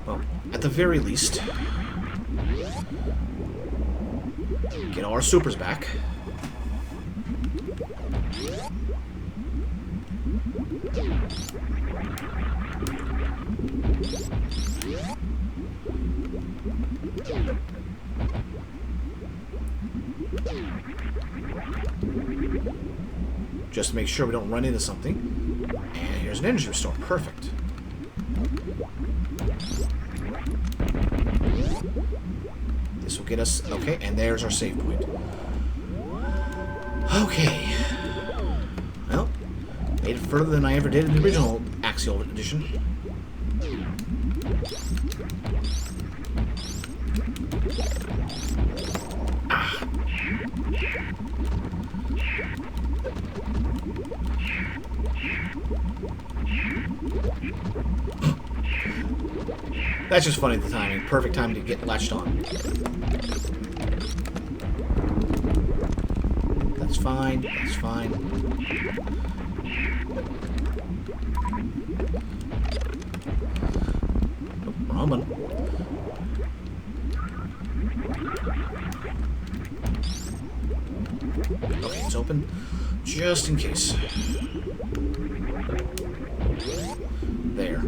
Well, at the very least, get all our supers back. Just to make sure we don't run into something. And here's an energy restore. Perfect. This will get us... Okay, and there's our save point. Okay. Well, made it further than I ever did in the original Axeil edition. Ah. That's just funny, the timing. Perfect time to get latched on. That's fine. That's fine. Nope, wrong button. Okay, it's open. Just in case. There.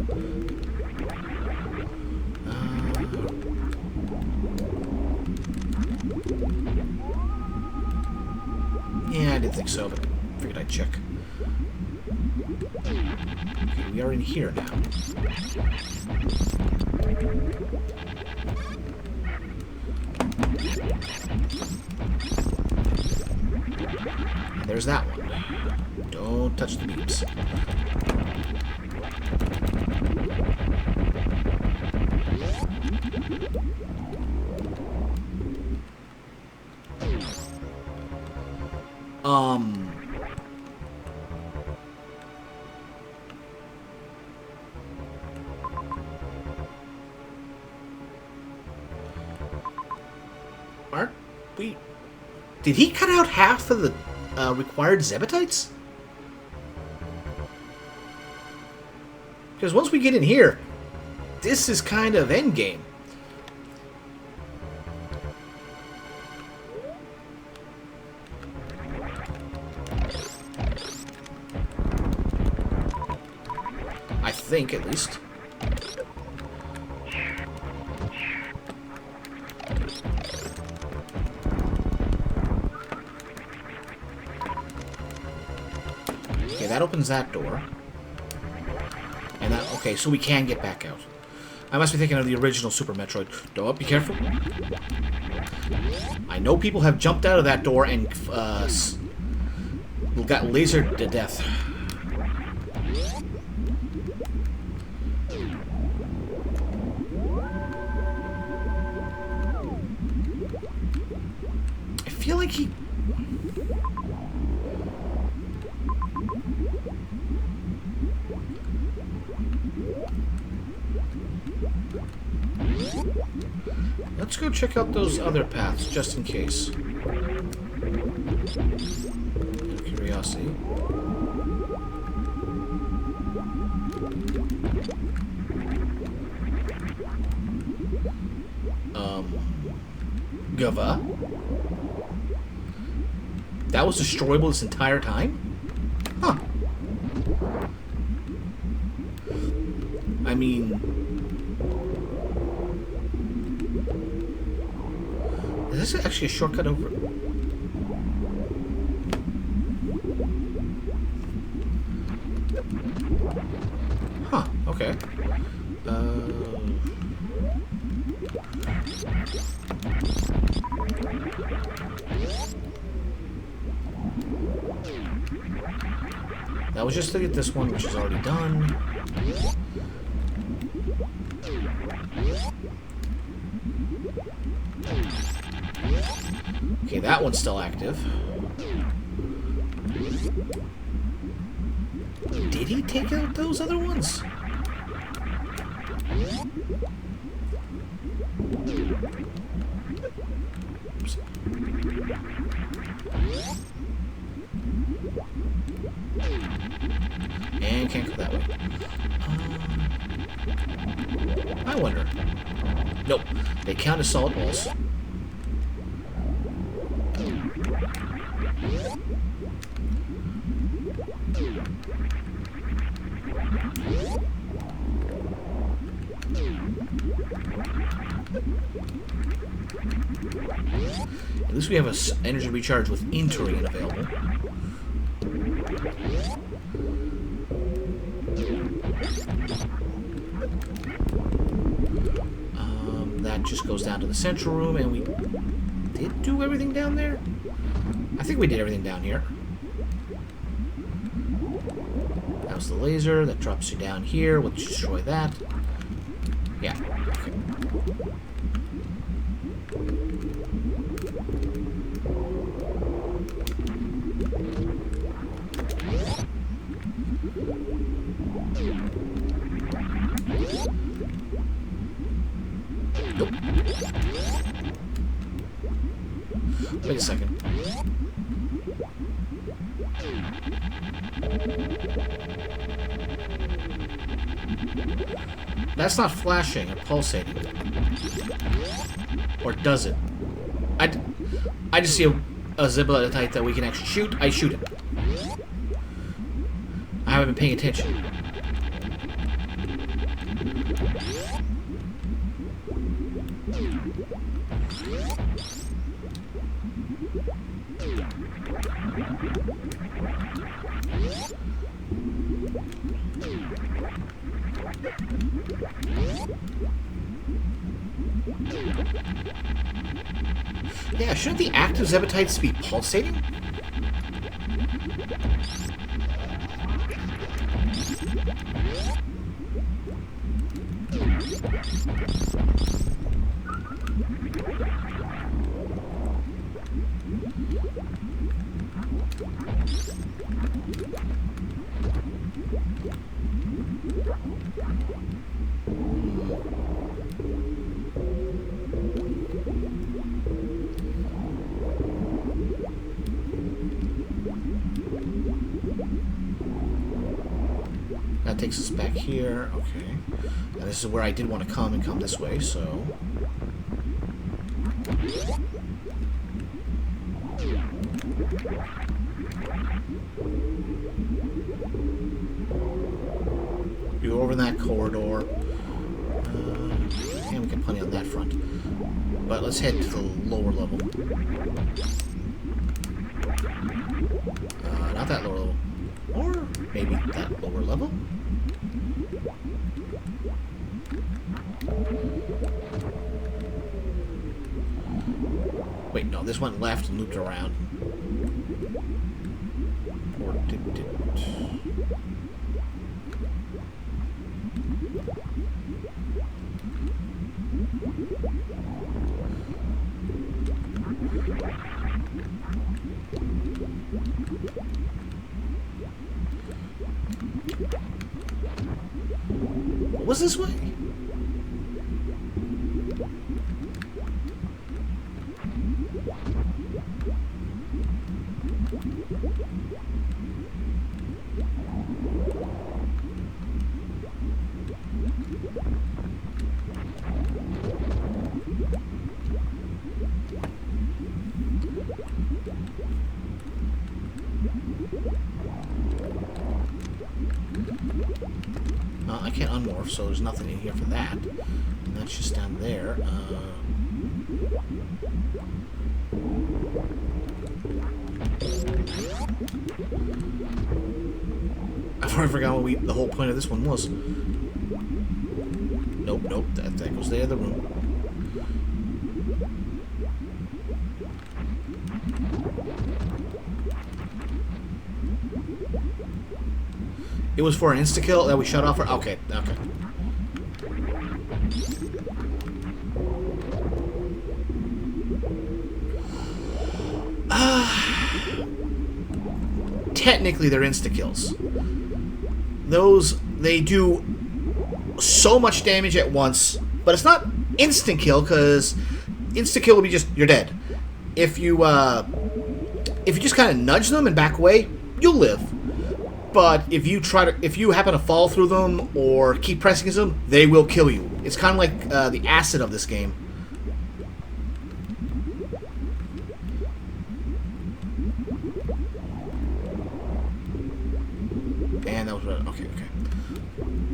Yeah, I didn't think so, but figured I'd check. Okay, we are in here now. And there's that one. Don't touch the beeps. Aren't we... Did he cut out half of the required Zebatites? Because once we get in here, this is kind of endgame. I think, at least. Okay, that opens that door. And that, okay, so we can get back out. I must be thinking of the original Super Metroid. Don't be careful. I know people have jumped out of that door and got lasered to death. I feel like he... Let's go check out those other paths, just in case. Out of curiosity. Gava? That was destroyable this entire time? Huh. I mean... Is this actually a shortcut over? Huh, okay. That was just to get this one, which is already done. Okay, that one's still active. Did he take out those other ones? Oops. And can't go that way. I wonder. Nope. They count as solid walls. At least we have an energy recharge with terrain available. That just goes down to the central room, and we did do everything down there? I think we did everything down here. That was the laser. That drops you down here. We'll destroy that. Yeah. Okay. Nope. Wait a second. That's not flashing or pulsating. Or does it? I just see a Zibbolite that we can actually shoot. I shoot it. I haven't been paying attention. Yeah, shouldn't the active Zebatites be pulsating? That takes us back here. Okay. Now this is where I did want to come and come this way, so... We go over in that corridor. And we can plenty on that front. But let's head to the lower level. Not that lower level. Or maybe that lower level? Wait, no, this went left and looped around. Or did it? What was this way? I can't unmorph, so there's nothing in here for that. And that's just down there. I've already forgotten what the whole point of this one was. Nope, nope, that goes the other room. It was for an insta-kill that we shut off for... Okay, okay. Technically, they're insta-kills. Those, they do so much damage at once, but it's not instant-kill, because insta-kill will be just, you're dead. If you just kind of nudge them and back away, you'll live. But if you happen to fall through them or keep pressing them, they will kill you. It's kind of like the acid of this game. And that was okay.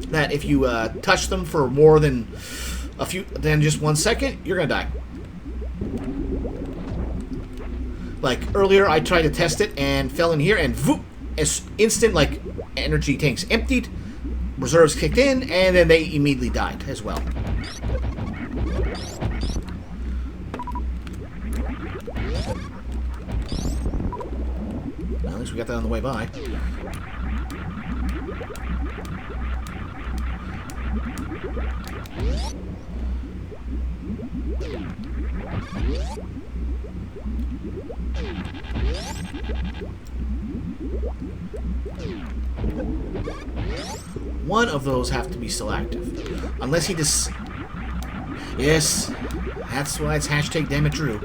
That if you touch them for more than just 1 second, you're gonna die. Like, earlier I tried to test it and fell in here, and voop, instant, like, energy tanks emptied, reserves kicked in, and then they immediately died as well. Well, at least we got that on the way by. One of those have to be still active. Unless he just... Yes, that's why it's hashtag damn it Drew.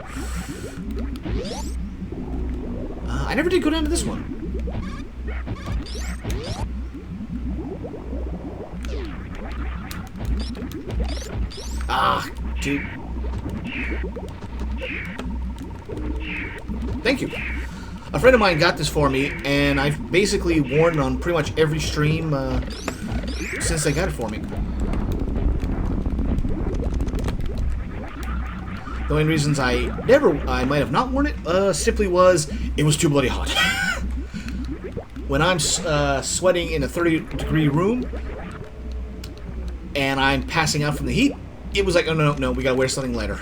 I never did go down to this one. Ah, dude. Thank you. A friend of mine got this for me, and I've basically worn it on pretty much every stream since they got it for me. The only reasons I might have not worn it, simply was it was too bloody hot. When I'm sweating in a 30-degree room, and I'm passing out from the heat, it was like, oh no, we gotta wear something lighter.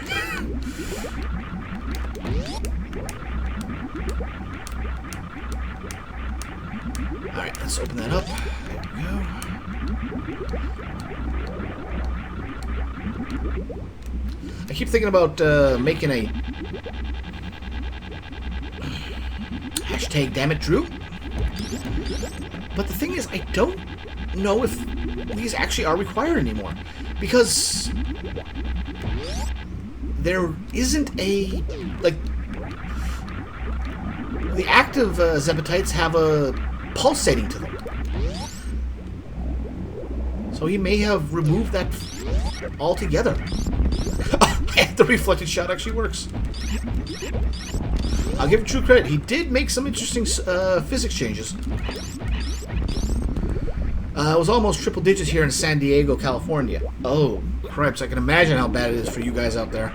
Alright, let's open that up. There we go. I keep thinking about making a hashtag damn it Drew. But the thing is, I don't know if these actually are required anymore. Because there isn't a, like, the active Zepatites have a pulsating to them. So he may have removed that altogether. The reflected shot actually works. I'll give him true credit. He did make some interesting physics changes. It was almost triple digits here in San Diego, California. Oh, cripes. I can imagine how bad it is for you guys out there.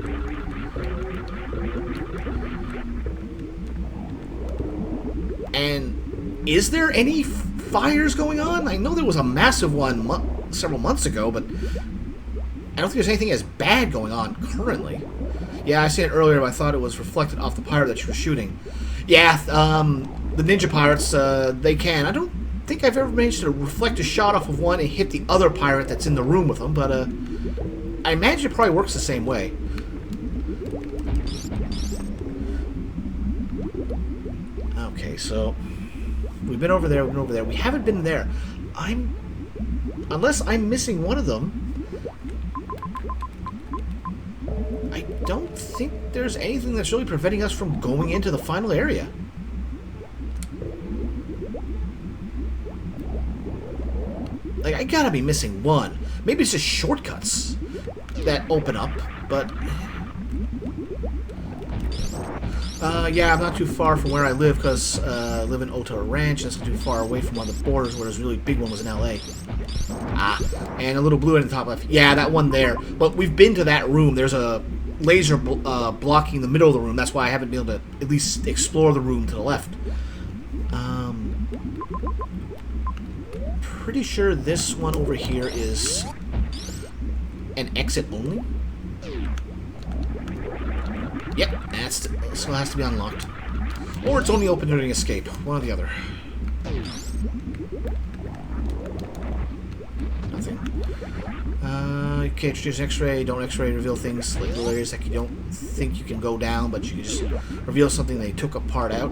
And is there any fires going on? I know there was a massive one several months ago, but I don't think there's anything as bad going on currently. Yeah, I seen it earlier, but I thought it was reflected off the pirate that you were shooting. Yeah, the ninja pirates, they can. I don't think I've ever managed to reflect a shot off of one and hit the other pirate that's in the room with them, but I imagine it probably works the same way. Okay, so we've been over there, we've been over there. We haven't been there. Unless I'm missing one of them, I don't think there's anything that's really preventing us from going into the final area. Like, I gotta be missing one. Maybe it's just shortcuts that open up, but... yeah, I'm not too far from where I live, because I live in Ottawa Ranch. That's not too far away from one of the borders where there's a really big one was in LA. Ah, and a little blue in the top left. Yeah, that one there. But we've been to that room. There's a laser blocking the middle of the room. That's why I haven't been able to at least explore the room to the left. Pretty sure this one over here is an exit only. Yep, so it has to be unlocked. Or it's only open during escape. One or the other. Nothing. You can't introduce X-ray, don't X-ray reveal things like little areas that you don't think you can go down, but you can just reveal something they took apart out.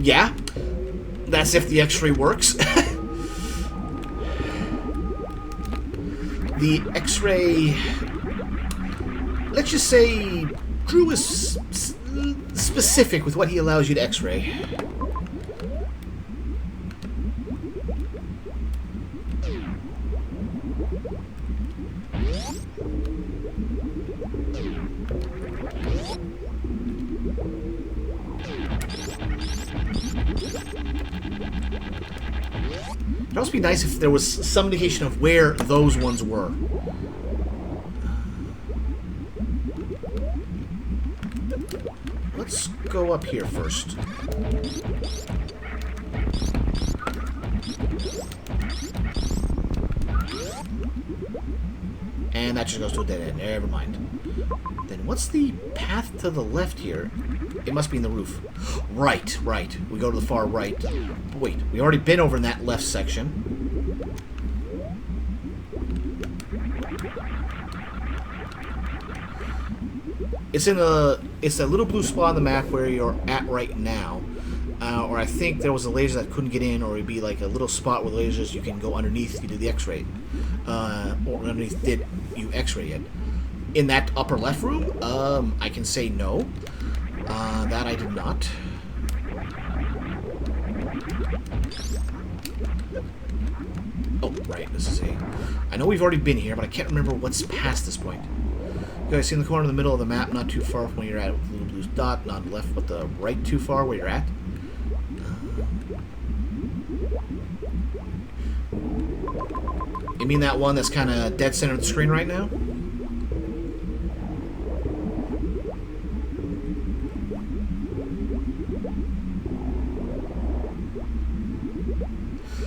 Yeah. That's if the X-ray works. The X-ray... Let's just say Drew is specific with what he allows you to X-ray. It'd also be nice if there was some indication of where those ones were. let's go up here first. And that just goes to a dead end. Never mind. Then what's the path to the left here? It must be in the roof. Right, right. We go to the far right. But wait, we already been over in that left section. It's in it's that little blue spot on the map where you're at right now. Or I think there was a laser that couldn't get in, or it'd be like a little spot where lasers you can go underneath you do the X-ray. Or underneath did you X-ray it. In that upper left room, I can say no. That I did not. Oh, right, this is a... I know we've already been here, but I can't remember what's past this point. You guys see in the corner in the middle of the map, not too far from where you're at, with the little blue dot, not left, but the right too far where you're at. You mean that one that's kind of dead center of the screen right now?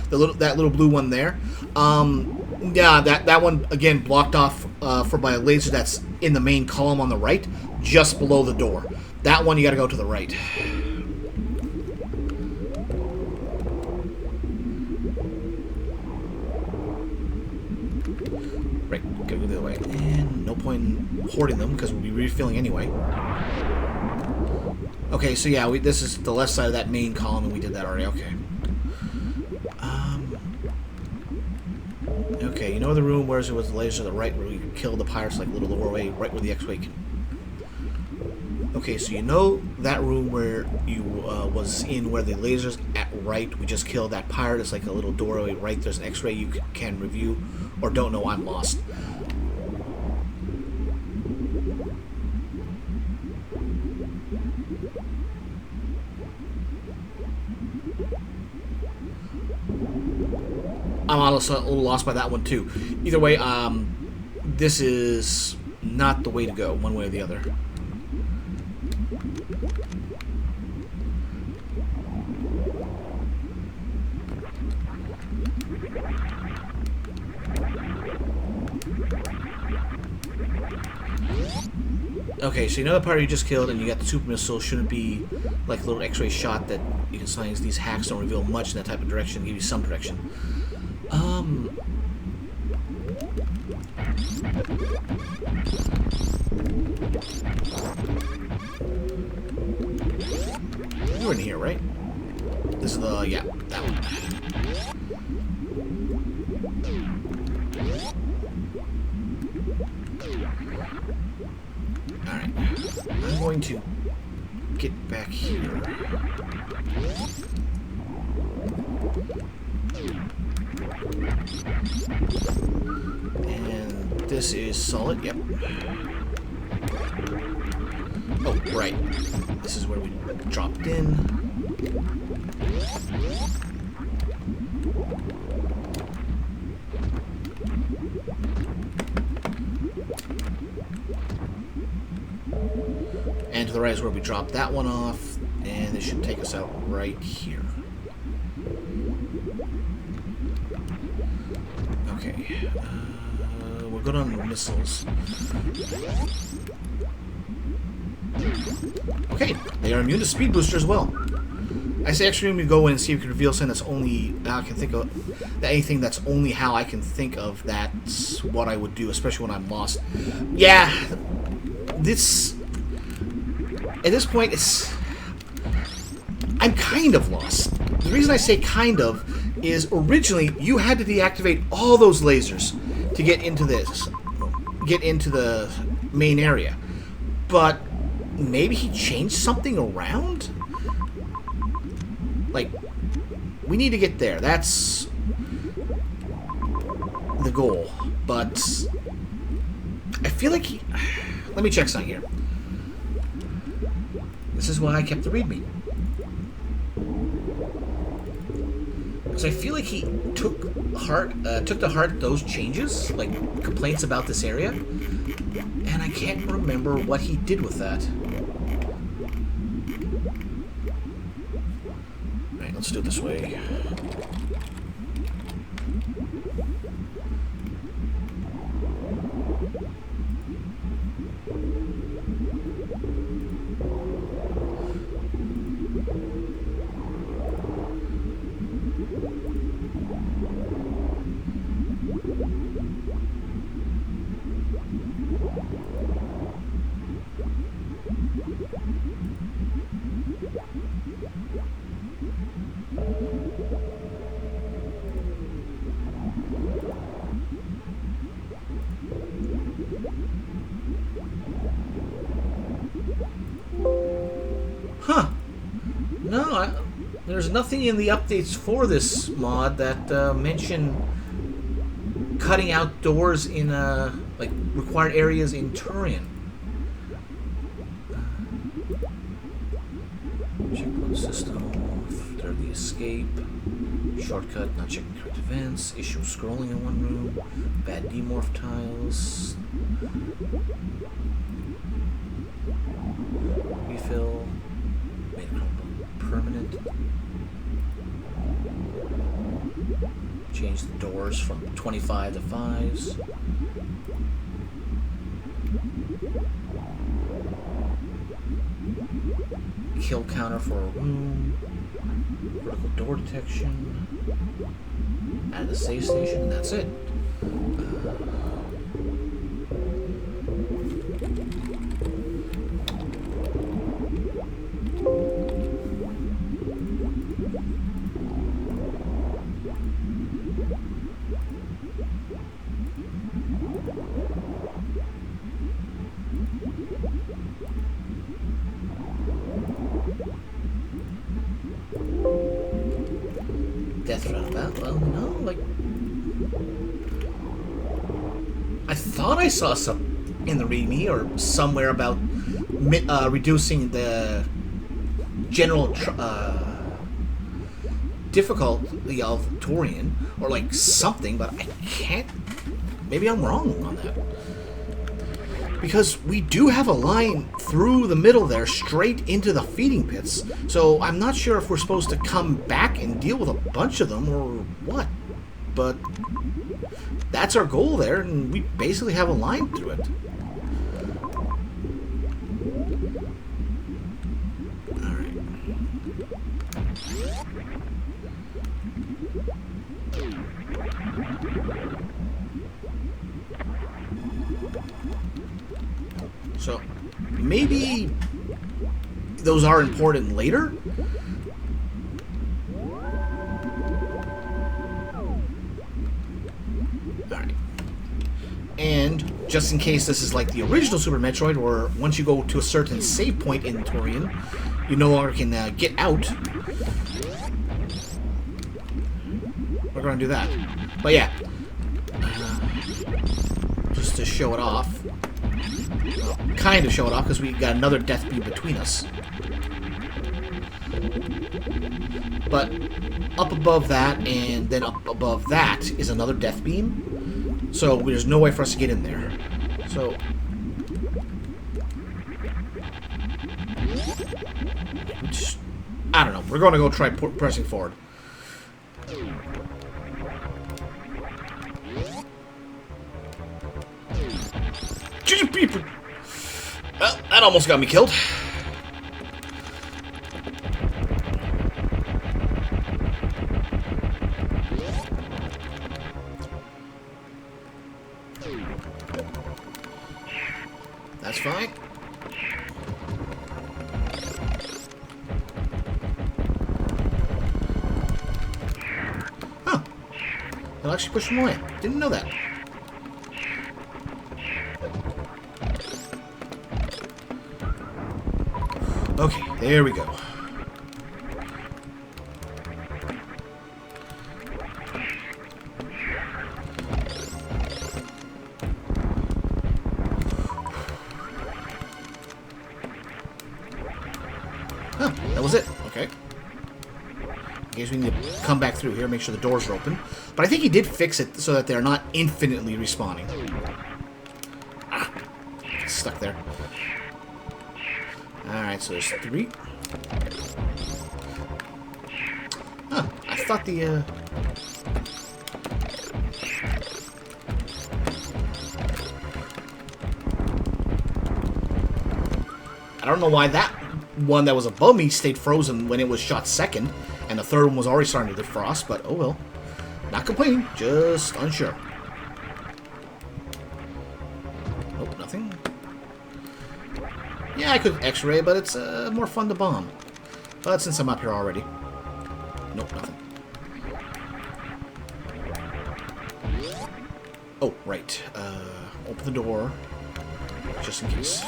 That little blue one there. Yeah, that one again blocked off by a laser that's in the main column on the right, just below the door. That one you got to go to the right. Right, gotta go the other way. And no point in hoarding them because we'll be refilling anyway. Okay, so yeah, this is the left side of that main column, and we did that already. Okay. Okay, you know the room where it was the laser to the right where we killed the pirates, like a little doorway, right where the X-ray can... Okay, so you know that room where you was in where the laser's at right, we just killed that pirate, it's like a little doorway right, there's an X-ray you can review, or don't know, I'm lost. I'm honestly a little lost by that one too. Either way, this is not the way to go, one way or the other. Okay, so you know the part you just killed, and you got the super missile. Shouldn't be like a little X-ray shot that you can sometimes these hacks don't reveal much in that type of direction, give you some direction. You were in here, right? This is the, yeah, that one. Alright. I'm going to get back here. And this is solid, yep. Oh, right. This is where we dropped in. And to the right is where we dropped that one off, and this should take us out right here. Okay, we're good on missiles. Okay, they are immune to speed booster as well. I say extra we go in and see if we can reveal something that's only how I can think of anything that's only how I can think of. That's what I would do, especially when I'm lost. Yeah, this at this point I'm kind of lost. The reason I say kind of is originally you had to deactivate all those lasers to get into the main area, but maybe he changed something around? Like, we need to get there. That's the goal. But I feel like he... Let me check something here. This is why I kept the readme. Because I feel like he took to heart those changes, like complaints about this area, and I can't remember what he did with that. Alright, let's do it this way. Huh. No, there's nothing in the updates for this mod that mention cutting out doors in like required areas in Turian. Checkpoint system, third the escape, shortcut, not checking correct events, issue scrolling in one room, bad demorph tiles, refill, made permanent, change the doors from 25 to 5s. Kill counter for a room, vertical door detection, add the save station, and that's it. Death roundabout? Well, no, like... I thought I saw some in the README or somewhere about reducing the general difficulty of Turian, or like something, but I can't... Maybe I'm wrong on that. Because we do have a line through the middle there, straight into the feeding pits. So I'm not sure if we're supposed to come back and deal with a bunch of them or what. But that's our goal there, and we basically have a line through it. Alright. So, maybe those are important later? Alright. And, just in case this is like the original Super Metroid, where once you go to a certain save point in Turian, you no longer can get out. We're going to do that. But yeah. Just to show it off. Kind of show it off, because we got another death beam between us. But up above that, and then up above that, is another death beam. So there's no way for us to get in there. So... I don't know. We're going to go try pressing forward. Well, that almost got me killed. That's fine. Huh. It'll actually push them away. Didn't know that. Okay, there we go. Huh, that was it. Okay. In case we need to come back through here, make sure the doors are open. But I think he did fix it so that they're not infinitely respawning. Ah, stuck there. Alright, so there's 3. thought the... I don't know why that one that was above me stayed frozen when it was shot second, and the third one was already starting to defrost, but oh well. Not complaining, just unsure. Nope, nothing. Yeah, I could X-ray, but it's more fun to bomb. But since I'm up here already. Nope, nothing. Oh, right. Open the door. Just in case.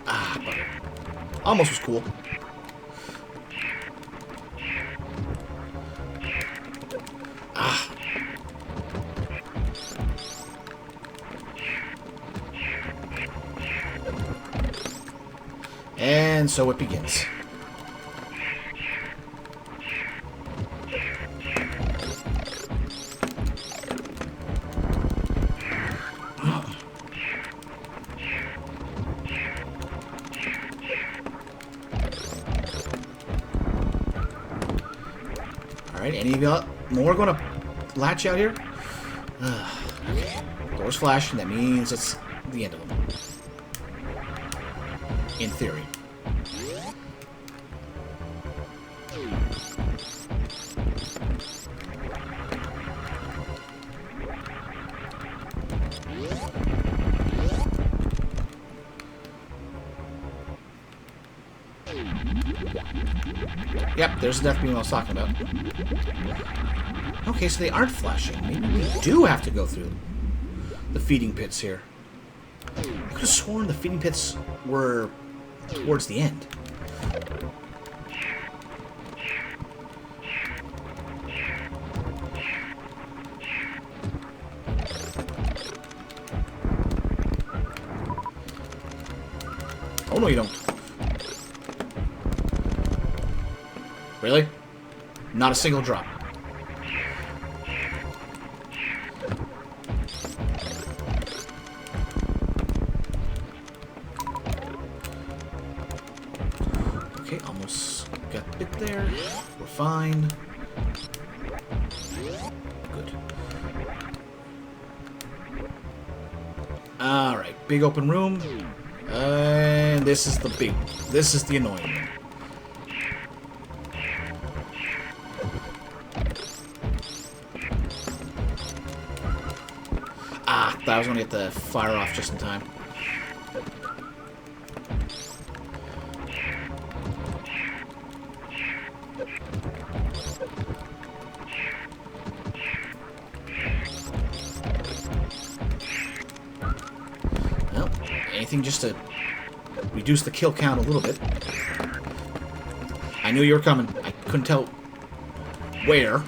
Ah, butter. Almost was cool. Ah. And so it begins. Alright, any of y'all more going to latch out here? Okay. Doors flashing, that means it's the end of them. In theory. Yep, there's the death beam I was talking about. Okay, so they aren't flashing. Maybe we do have to go through the feeding pits here. I could have sworn the feeding pits were towards the end. Oh, no, you don't. Really? Not a single drop. Okay, almost got bit there. We're fine. Good. Alright, big open room. And this is the annoying one. I was going to get the fire off just in time. Well, anything just to reduce the kill count a little bit. I knew you were coming. I couldn't tell where.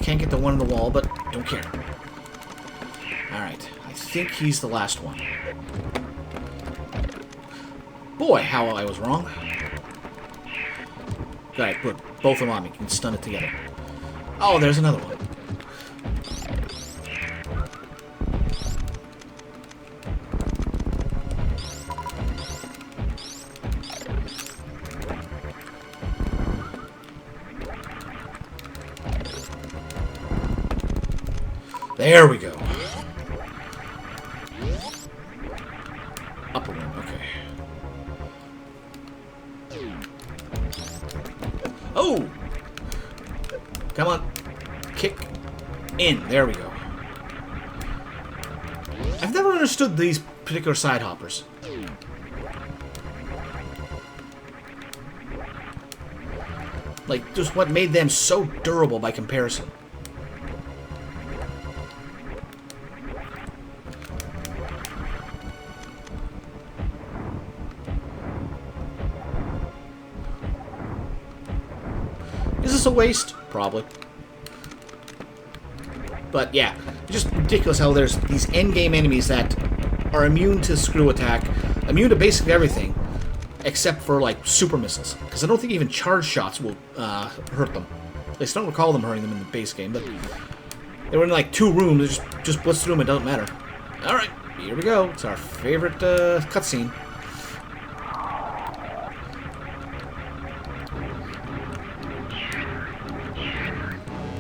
Can't get the one in the wall, but don't care. Alright, I think he's the last one. Boy, how I was wrong. Alright, put both of them on me. Can stun it together. Oh, there's another one. There we go. Upper room, okay. Oh! Come on. Kick in. There we go. I've never understood these particular side hoppers. Like, just what made them so durable by comparison. Is this a waste? Probably. But yeah, it's just ridiculous how there's these endgame enemies that are immune to screw attack, immune to basically everything, except for like super missiles, because I don't think even charge shots will hurt them. At least I don't recall them hurting them in the base game, but they were in like 2 rooms. Just blitz through them. It doesn't matter. All right, here we go. It's our favorite cutscene.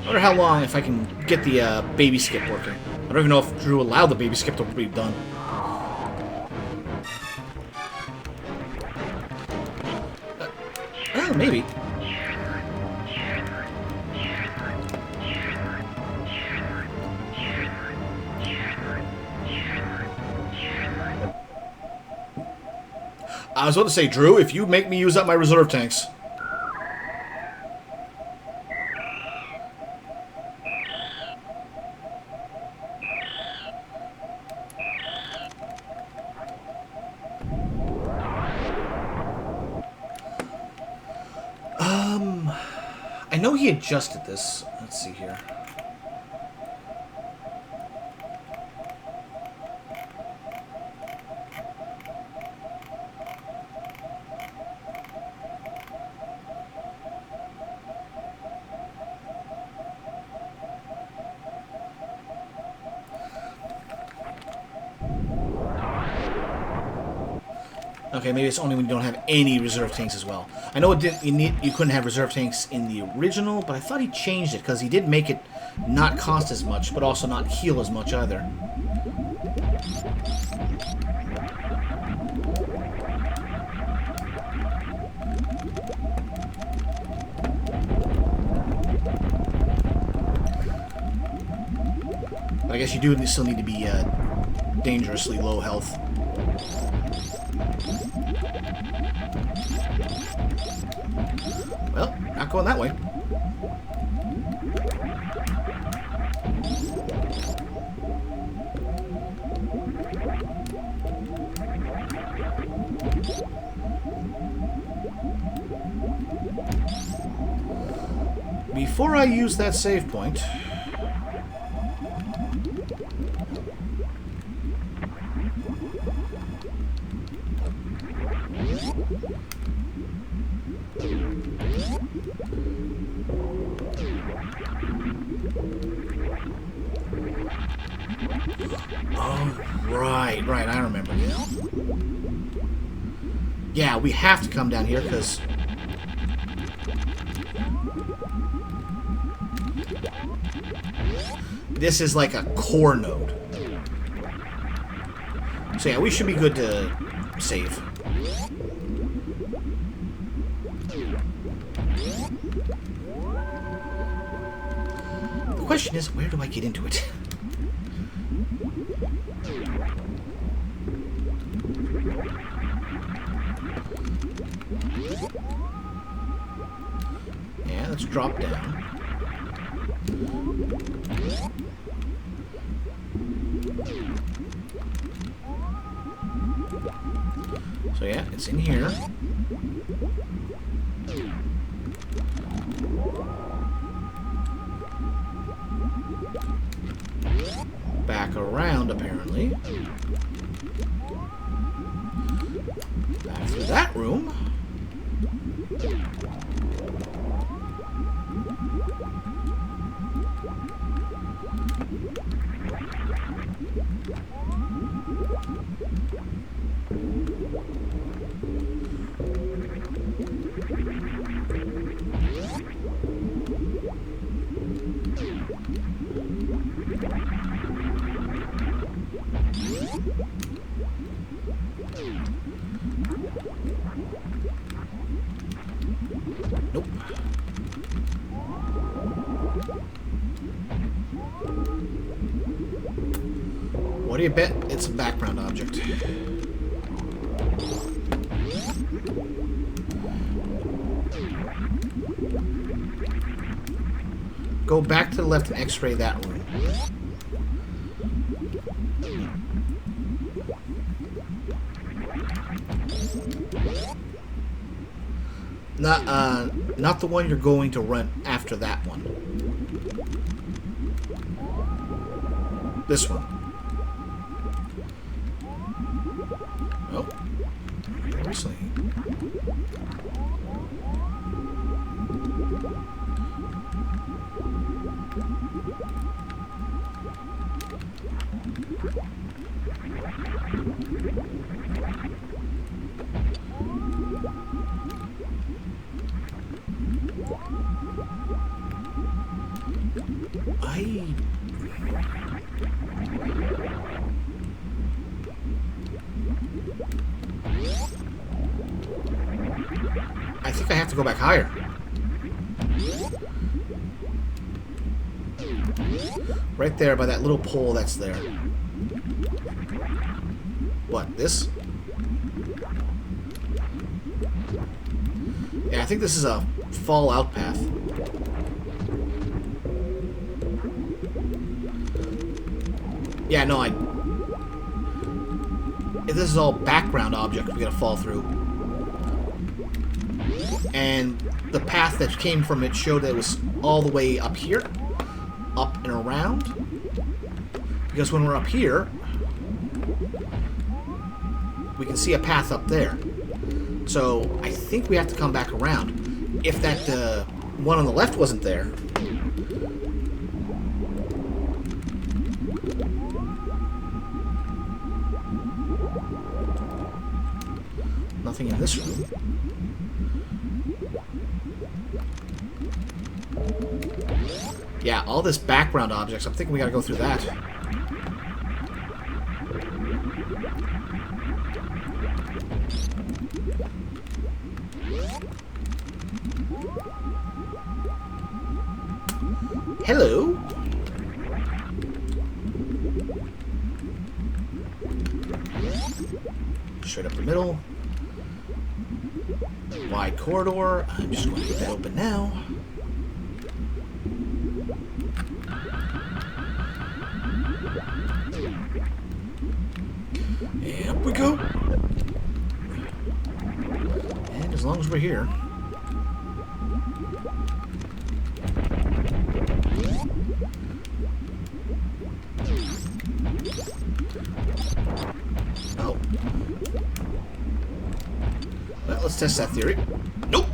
I wonder how long if I can get the baby skip working. I don't even know if Drew allowed the baby skip to be done. Oh, maybe. I was about to say, Drew, if you make me use up my reserve tanks. I know he adjusted this. Let's see here. Okay, maybe it's only when you don't have any reserve tanks as well. I know it did. You couldn't have reserve tanks in the original, but I thought he changed it because he did make it not cost as much, but also not heal as much either. But I guess you do still need to be dangerously low health. Well, not going that way. Before I use that save point... Oh, right, I remember now. Yeah, we have to come down here, because... this is like a core node. So yeah, we should be good to save. The question is, where do I get into it? Yeah, let's drop down. So yeah, it's in here. Back around, apparently. Back through that room. Nope. What do you bet? It's a background object. Go back to the left and X-ray that room. Not the one you're going to run after that one. This one. Oh. Seriously. I think I have to go back higher. Right there by that little pole that's there. What, this? Yeah, I think this is a fallout path. Yeah, no, this is all background object we gotta fall through. And the path that came from it showed that it was all the way up here. Up and around. Because when we're up here, we can see a path up there. So I think we have to come back around. If that one on the left wasn't there. Nothing in this room. Yeah, all this background objects. I'm thinking we gotta go through that. Hello. Straight up the middle. Wide corridor. I'm just going to get that open now. And up we go. And as long as we're here. Oh. Well, let's test that theory. Nope.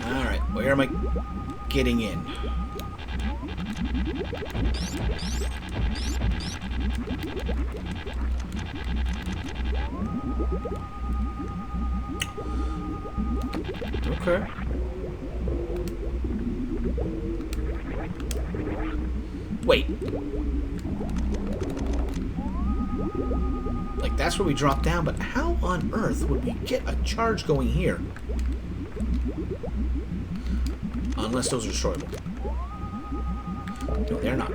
Alright, where am I getting in? Okay. Wait. Like, that's where we drop down, but how on earth would we get a charge going here? Unless those are destroyable. No, they're not.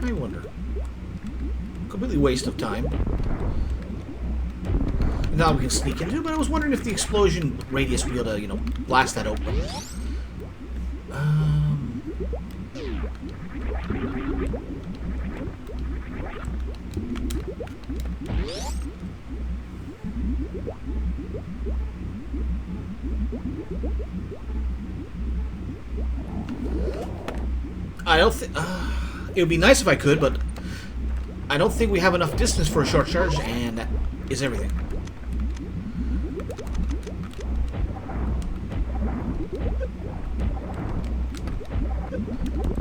I wonder. Completely waste of time. Now we can sneak into it, but I was wondering if the explosion radius would be able to, you know, blast that open. I don't think... it would be nice if I could, but I don't think we have enough distance for a short charge, and that is everything.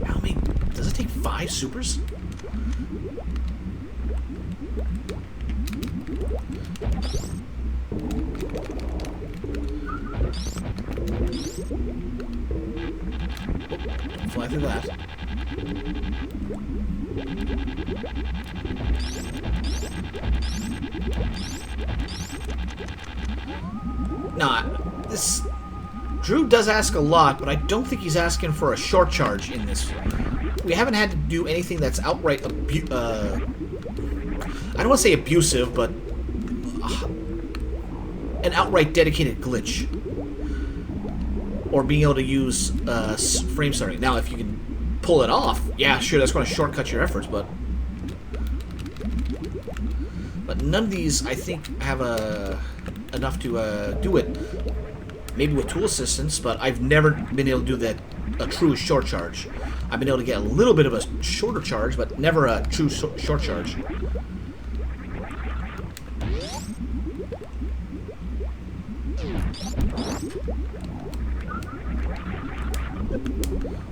How many... Does it take 5 supers? Don't fly through that. Nah, this... Drew does ask a lot, but I don't think he's asking for a short charge in this. We haven't had to do anything that's outright I don't want to say abusive, but an outright dedicated glitch. Or being able to use frame stuttering. Now, if you can pull it off, yeah, sure, that's going to shortcut your efforts, but none of these, I think, have enough to do it. Maybe with tool assistance, but I've never been able to do that, a true short charge. I've been able to get a little bit of a shorter charge, but never a true short charge.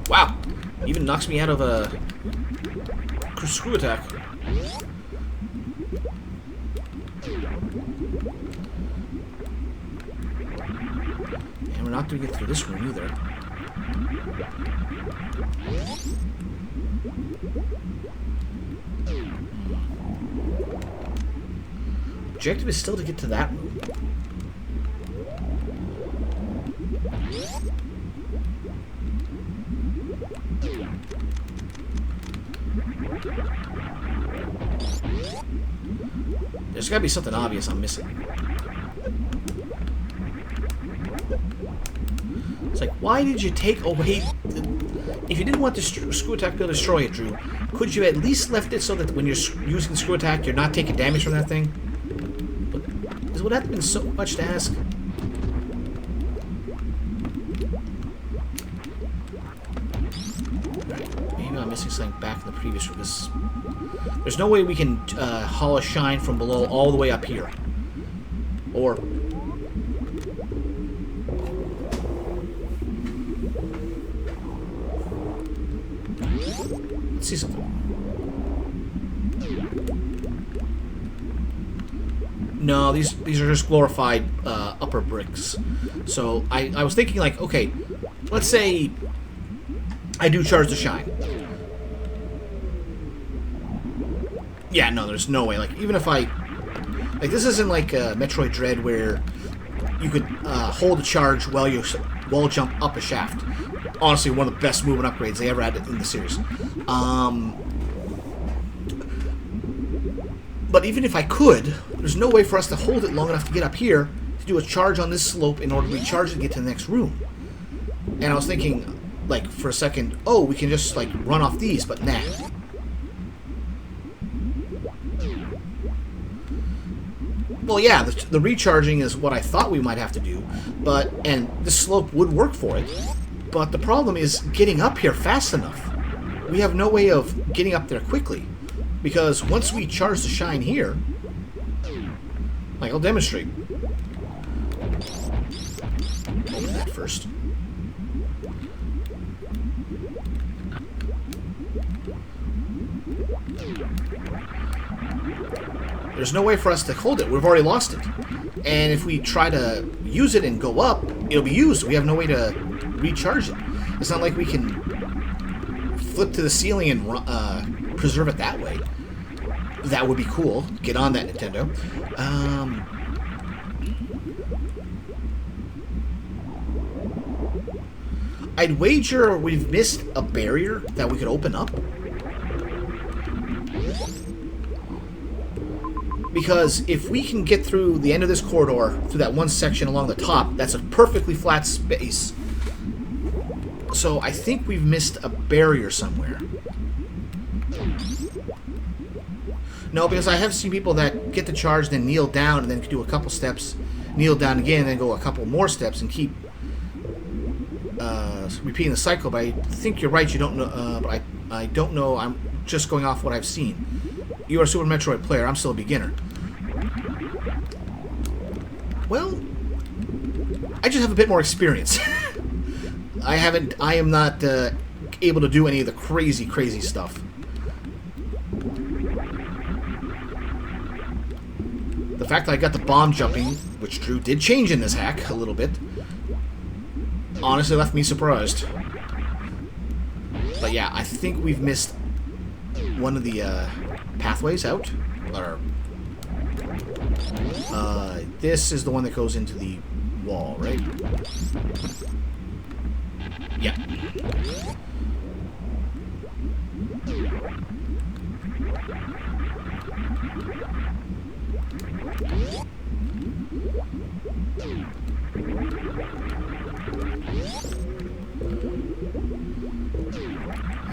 Wow! Even knocks me out of a screw attack. And we're not doing it through this room either. Objective is still to get to that room. There's gotta be something obvious I'm missing. It's like, why did you take away... If you didn't want the screw attack to destroy it, Drew, could you at least left it so that when you're using screw attack, you're not taking damage from that thing? But would that have been so much to ask? Right, maybe I'm missing something back in the previous room. There's no way we can haul a shine from below all the way up here. Or... Let's see something. No, these are just glorified upper bricks. So I was thinking, like, okay, let's say I do charge the shine. Yeah, no, there's no way. Like, even if I... Like, this isn't like Metroid Dread where you could hold a charge while you wall jump up a shaft. Honestly, one of the best movement upgrades they ever had in the series. But even if I could, there's no way for us to hold it long enough to get up here to do a charge on this slope in order to recharge and get to the next room. And I was thinking, like, for a second, oh, we can just, like, run off these, but nah. Well, yeah, the recharging is what I thought we might have to do, and this slope would work for it, but the problem is getting up here fast enough. We have no way of getting up there quickly, because once we charge the shine here, like, I'll demonstrate. Open that first. There's no way for us to hold it. We've already lost it. And if we try to use it and go up, it'll be used. We have no way to recharge it. It's not like we can flip to the ceiling and preserve it that way. That would be cool. Get on that, Nintendo. I'd wager we've missed a barrier that we could open up. Because if we can get through the end of this corridor, through that one section along the top, that's a perfectly flat space. So I think we've missed a barrier somewhere. No, because I have seen people that get the charge, then kneel down, and then do a couple steps, kneel down again, and then go a couple more steps, and keep repeating the cycle. But I think you're right, you don't know, but I don't know, I'm just going off what I've seen. You are a Super Metroid player, I'm still a beginner. Well, I just have a bit more experience. I am not able to do any of the crazy stuff. The fact that I got the bomb jumping, which Drew did change in this hack a little bit, honestly left me surprised. But yeah, I think we've missed one of the pathways out. Or this is the one that goes into the wall, right? Yeah.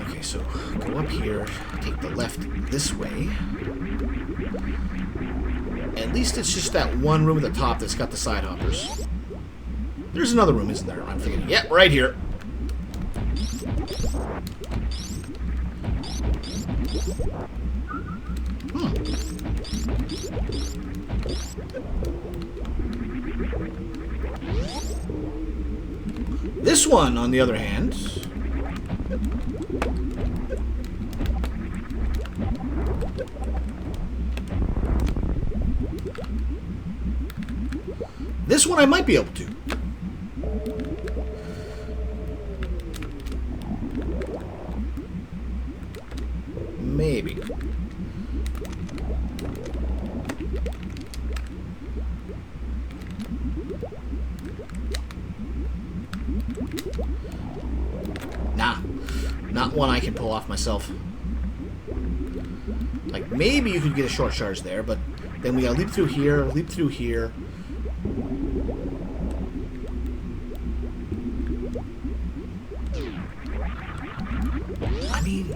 Okay, so go up here, take the left this way. At least it's just that one room at the top that's got the side hoppers. There's another room, isn't there? I'm thinking, yep, right here. This one, on the other hand... This one I might be able to. Maybe. Nah. Not one I can pull off myself. Like, maybe you could get a short charge there, but then we gotta leap through here, leap through here. I mean...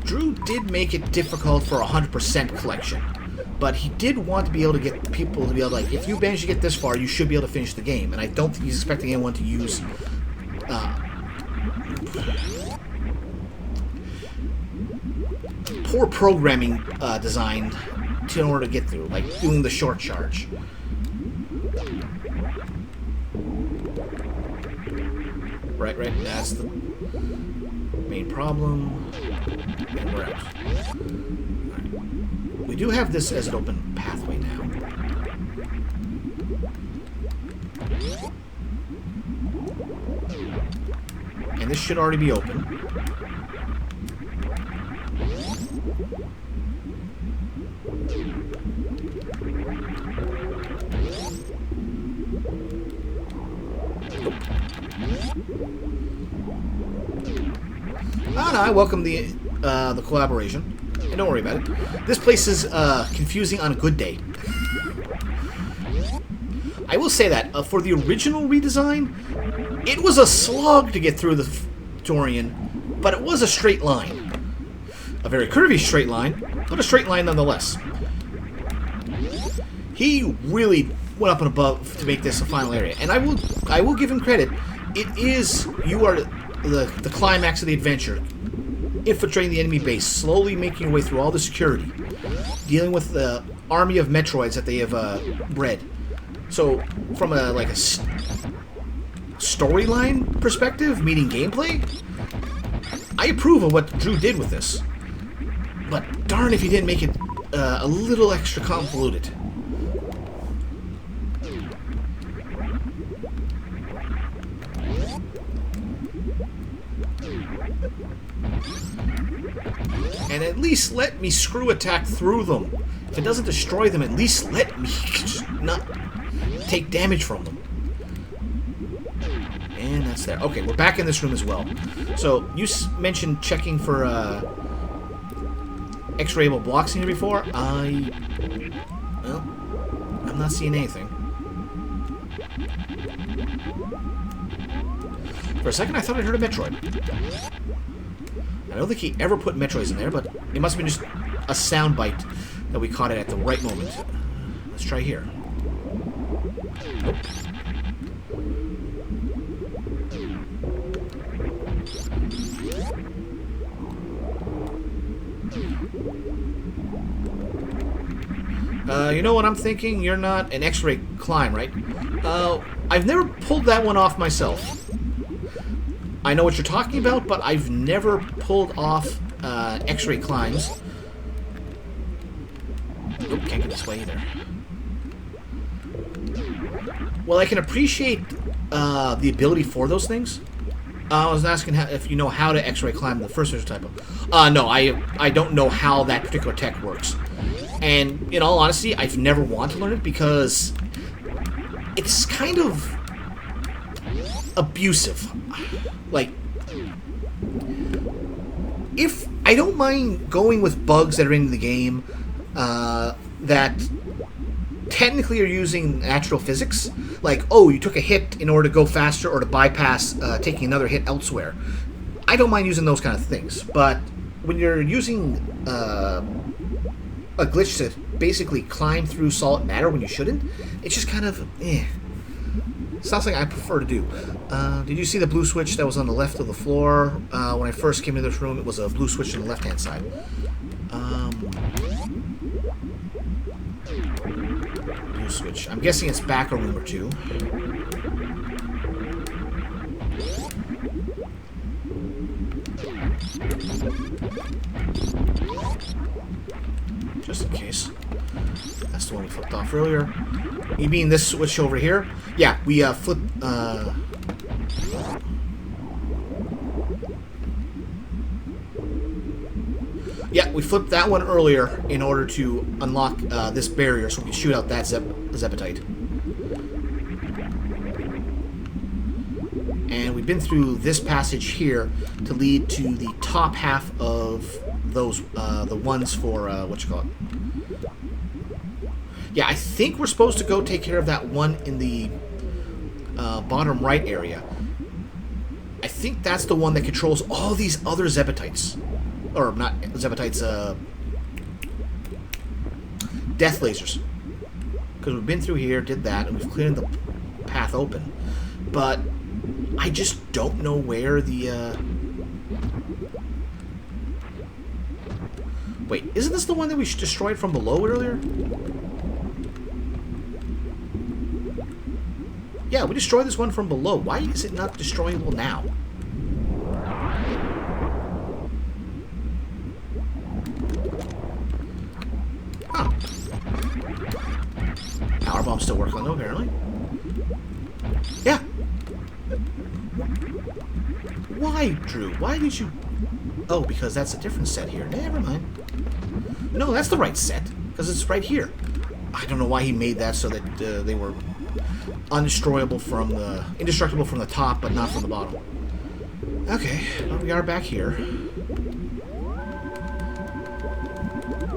Drew did make it difficult for 100% collection, but he did want to be able to get people to be able to, like, if you manage to get this far, you should be able to finish the game, and I don't think he's expecting anyone to use... poor programming design in order to get through, like doing the short charge. Right, that's the main problem. And we're out. Right. We do have this as an open pathway now. And this should already be open. Oh, no, I welcome the collaboration. And don't worry about it. This place is confusing on a good day. I will say that for the original redesign, it was a slog to get through the Dorian, but it was a straight line. A very curvy straight line, but a straight line nonetheless. He really went up and above to make this a final area, and I will give him credit. You are the climax of the adventure, infiltrating the enemy base, slowly making your way through all the security, dealing with the army of Metroids that they have bred. So, from a storyline perspective, meaning gameplay, I approve of what Drew did with this. But darn if he didn't make it a little extra convoluted. And at least let me screw attack through them. If it doesn't destroy them, at least let me just not take damage from them. And that's there. Okay, we're back in this room as well. So, you mentioned checking for X-rayable blocks in here before. Well, I'm not seeing anything. For a second, I thought I heard a Metroid. I don't think he ever put Metroids in there, but it must have been just a sound bite that we caught it at the right moment. Let's try here. Nope. You know what I'm thinking? You're not an X-ray climb, right? I've never pulled that one off myself. I know what you're talking about, but I've never pulled off X-ray climbs. Nope, can't get this way either. Well, I can appreciate the ability for those things. I was asking if you know how to X-ray climb the first type of. No, I don't know how that particular tech works. And in all honesty, I've never wanted to learn it because it's kind of abusive. Like, if I don't mind going with bugs that are in the game that technically are using natural physics, like, oh, you took a hit in order to go faster or to bypass taking another hit elsewhere. I don't mind using those kind of things, but when you're using a glitch to basically climb through solid matter when you shouldn't, it's just kind of, It's not something I prefer to do. Did you see the blue switch that was on the left of the floor? When I first came into this room, it was a blue switch on the left-hand side. Blue switch. I'm guessing it's back a room or two. Just in case. That's the one we flipped off earlier. You mean this switch over here? Yeah, we flipped... Yeah, we flipped that one earlier in order to unlock this barrier so we can shoot out that Zepatite. And we've been through this passage here to lead to the top half of those, the ones for, Yeah, I think we're supposed to go take care of that one in the bottom right area. I think that's the one that controls all these other Zepatites. Or, not Zepatites, death lasers. Because we've been through here, did that, and we've cleared the path open. But I just don't know where the, Wait, isn't this the one that we destroyed from below earlier? Yeah, we destroyed this one from below. Why is it not destroyable now? Huh. Power bomb's still working, though, apparently. Yeah. Why, Drew? Why did you... Oh, because that's a different set here. Never mind. No, that's the right set, because it's right here. I don't know why he made that so that they were indestructible from the top, but not from the bottom. Okay, well, we are back here.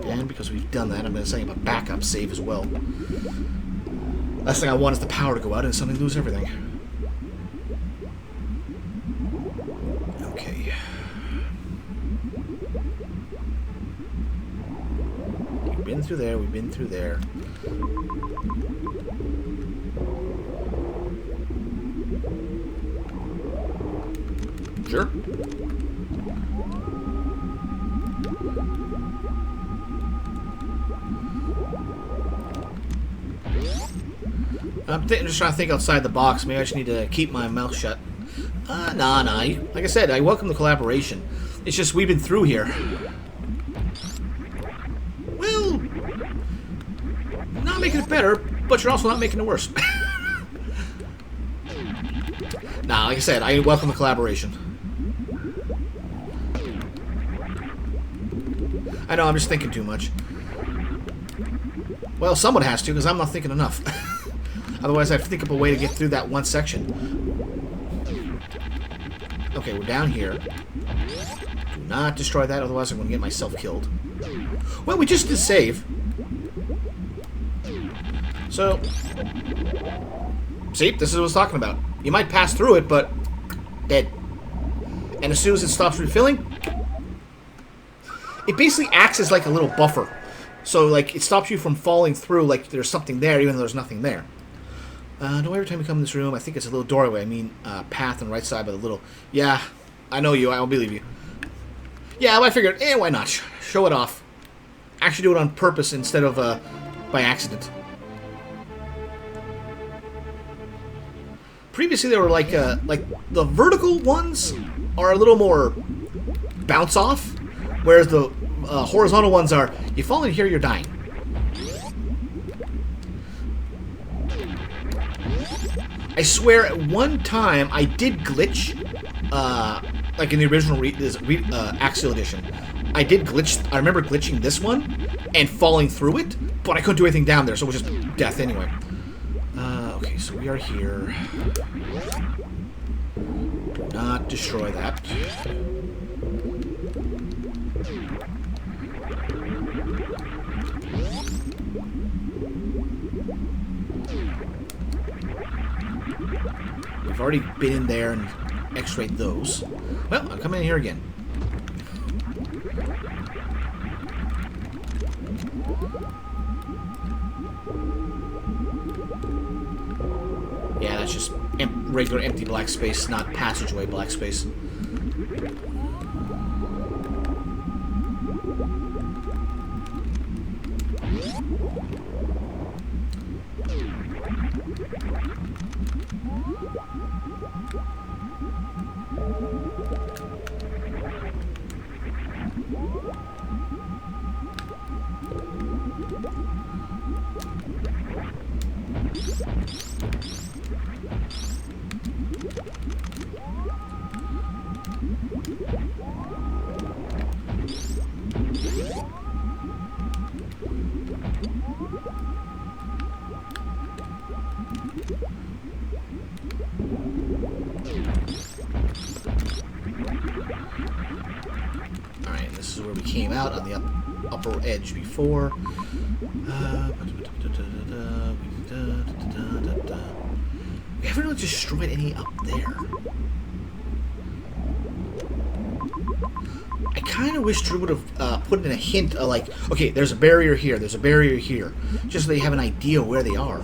And because we've done that, I'm going to set up a backup save as well. Last thing I want is the power to go out and suddenly lose everything. Okay. We've been through there, we've been through there. Sure. I'm just trying to think outside the box. Maybe I just need to keep my mouth shut. Nah. Like I said, I welcome the collaboration. It's just we've been through here. Well, not making it better, but you're also not making it worse. Nah, like I said, I welcome the collaboration. I know, I'm just thinking too much. Well, someone has to, because I'm not thinking enough. Otherwise, I have to think up a way to get through that one section. Okay, we're down here. Do not destroy that, otherwise I'm going to get myself killed. Well, we just did save. So, see, this is what I was talking about. You might pass through it, but dead. And as soon as it stops refilling, it basically acts as like a little buffer. So, like, it stops you from falling through like there's something there, even though there's nothing there. No, every time you come in this room, I think it's a little doorway. I mean, path on the right side, but a little... Yeah, I know you. I don't believe you. Yeah, well, I figured, why not? Show it off. Actually do it on purpose instead of by accident. Previously, they were like the vertical ones are a little more bounce off, whereas the horizontal ones are, you fall in here, you're dying. I swear, at one time, I did glitch, like in the original Axeil edition. I did glitch, I remember glitching this one, and falling through it, but I couldn't do anything down there, so it was just death anyway. Okay, so we are here. Do not destroy that. We've already been in there and x-rayed those. Well, I'm coming in here again. Yeah, that's just regular empty black space, not passageway black space. Alright, this is where we came out on the upper edge before. We haven't really destroyed any up there. I kind of wish Drew would have put in a hint of like, okay, there's a barrier here, there's a barrier here, just so they have an idea where they are.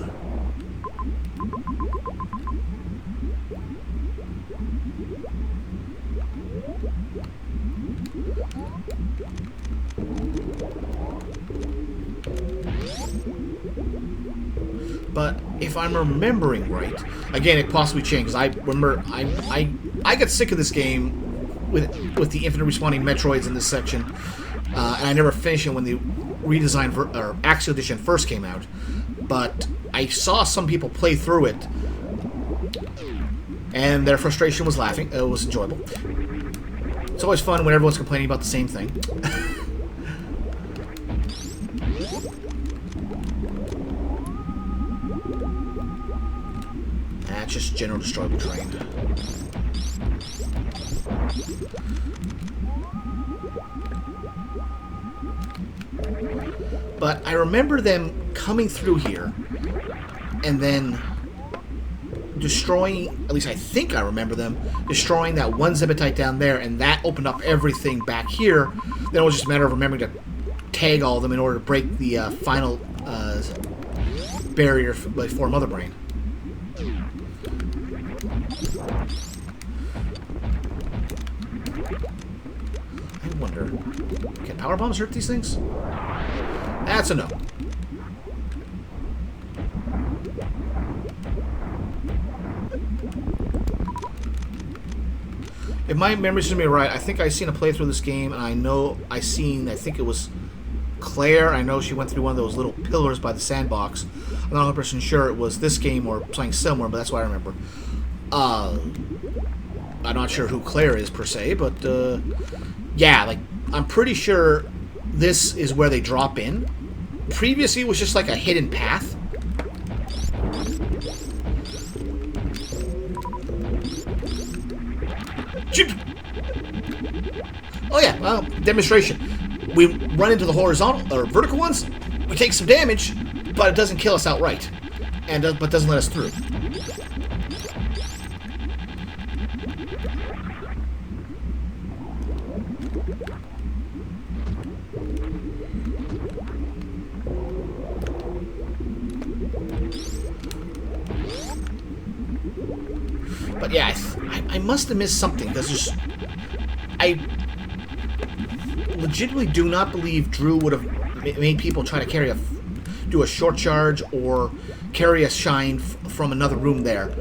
But if I'm remembering right, again, it possibly changed. I remember I got sick of this game with the infinite respawning Metroids in this section, and I never finished it when the redesign or Axeil edition first came out. But I saw some people play through it, and their frustration was laughing. It was enjoyable. It's always fun when everyone's complaining about the same thing. That's just general destroyable terrain. But I remember them coming through here and then destroying, at least I think I remember them, destroying that one Zebetite down there, and that opened up everything back here. Then it was just a matter of remembering to tag all of them in order to break the final barrier for Mother Brain. I wonder, can power bombs hurt these things? That's a no. If my memory serves me right, I think I seen a playthrough of this game, and I think it was Claire. I know she went through one of those little pillars by the sandbox. I'm not 100% sure it was this game or something similar, but that's what I remember. I'm not sure who Claire is per se, but yeah, like I'm pretty sure this is where they drop in. Previously, it was just like a hidden path. Oh yeah, well, demonstration. We run into the horizontal or vertical ones. We take some damage, but it doesn't kill us outright, and but doesn't let us through. But yeah, I must have missed something, because I legitimately do not believe Drew would have made people try to do a short charge or carry a shine from another room there.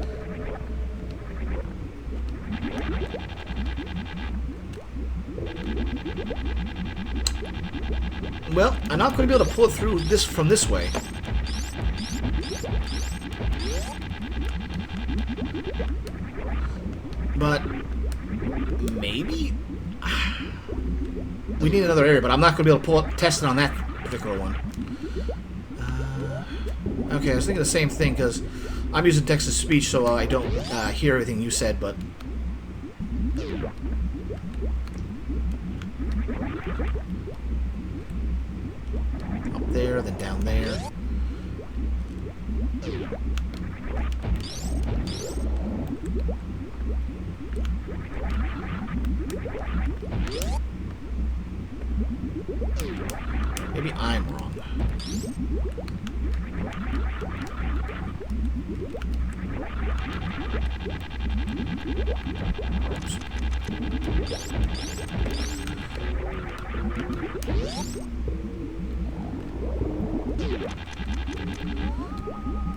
Well, I'm not going to be able to pull it through this from this way. But maybe we need another area, but I'm not going to be able to pull up test it on that particular one. Okay, I was thinking the same thing, because I'm using text-to-speech, so I don't hear everything you said, but up there, then down there. Maybe I'm wrong.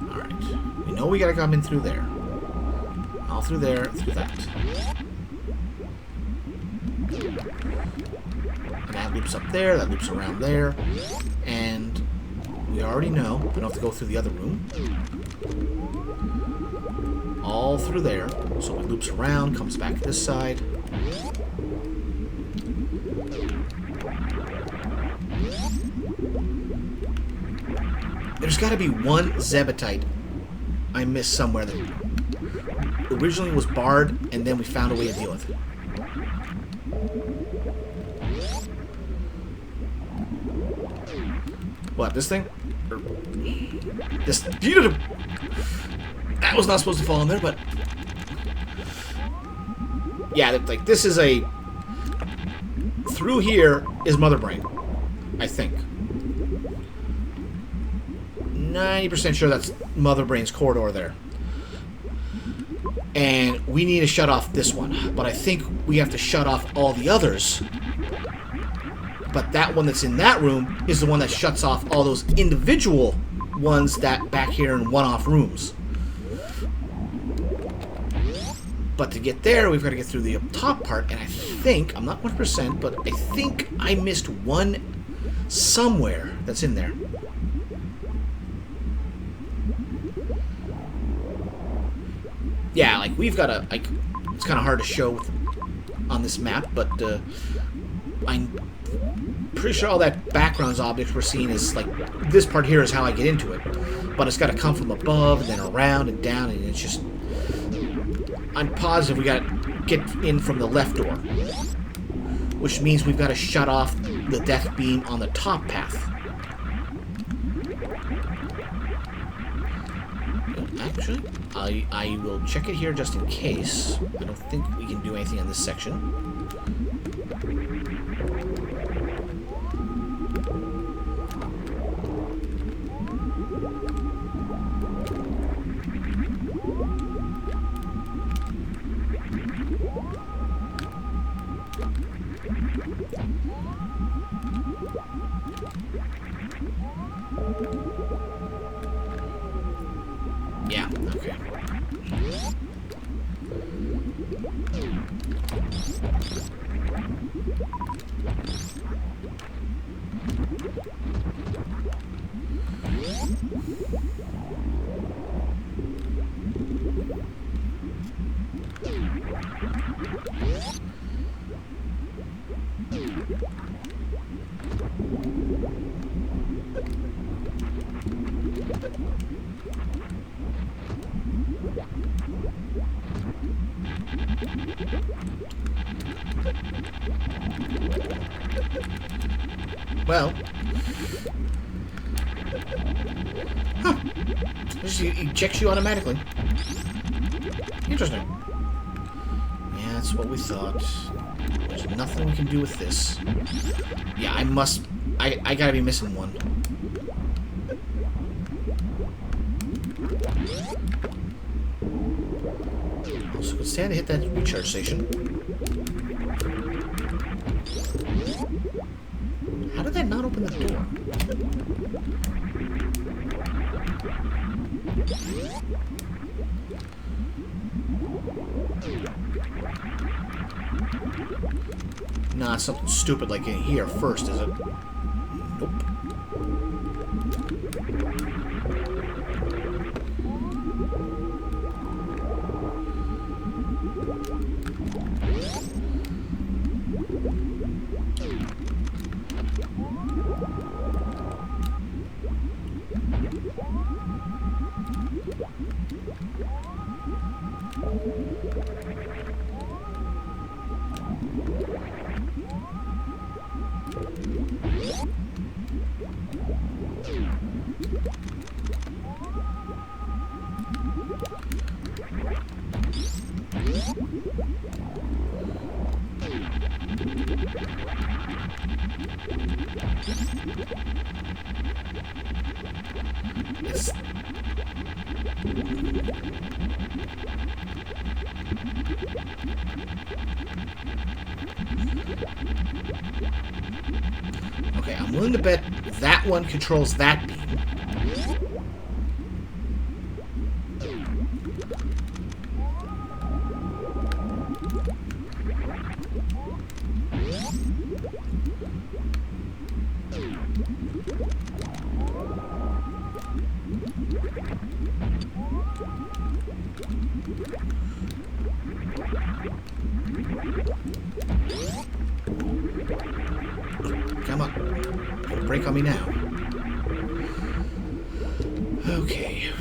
Alright. We know we gotta come in through there. All through there, through that. And that loops up there, that loops around there. And we already know we don't have to go through the other room. All through there. So it loops around, comes back to this side. There's got to be one Zebetite I missed somewhere that originally was barred, and then we found a way to deal with it. What, this thing? Or this... That was not supposed to fall in there, but... Yeah, like, this is a... Through here is Mother Brain, I think. 90% sure that's Mother Brain's corridor there. And we need to shut off this one. But I think we have to shut off all the others. But that one that's in that room is the one that shuts off all those individual ones that back here in one-off rooms. But to get there, we've got to get through the top part. And I think, I'm not 100%, but I think I missed one somewhere that's in there. Yeah, like, we've got a... Like, it's kind of hard to show on this map, but I'm pretty sure all that backgrounds objects we're seeing is, like, this part here is how I get into it. But it's got to come from above, and then around, and down, and it's just... I'm positive we got to get in from the left door. Which means we've got to shut off the death beam on the top path. Actually, I will check it here just in case. I don't think we can do anything on this section. Yeah, okay. Well, huh? It checks you automatically. Interesting. Yeah, that's what we thought. There's nothing we can do with this. Yeah, I gotta be missing one. Also, could stand to hit that recharge station. How did that not open the door? Nah, it's something stupid like in here first, is it? Nope. It's... Okay, I'm willing to bet that one controls that beam. Come on. Don't break on me now. Okay.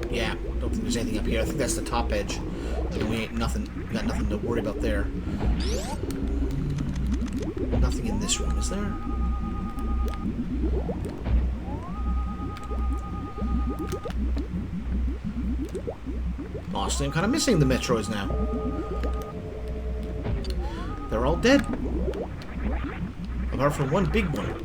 Yeah, don't think there's anything up here. I think that's the top edge. And we got nothing to worry about there. Nothing in this room, is there? Honestly, I'm kind of missing the Metroids now. They're all dead. Apart from one big one.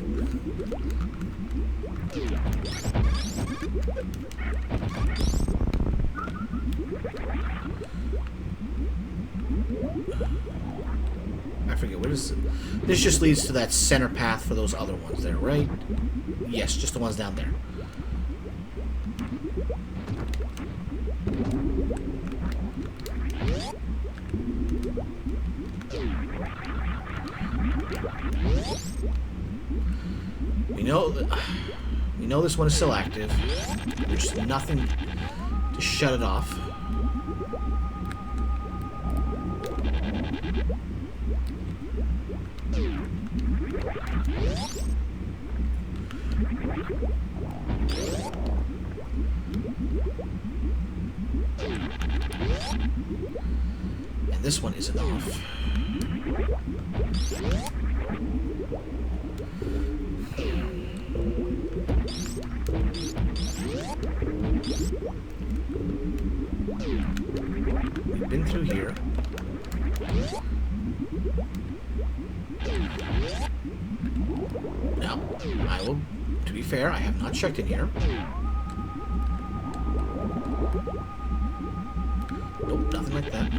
I forget, what is it? This just leads to that center path for those other ones there, right? Yes, just the ones down there. We know this one is still active. There's nothing to shut it off. And this one isn't off. We've been through here. Now, I will, to be fair, I have not checked in here. Nope, nothing like that.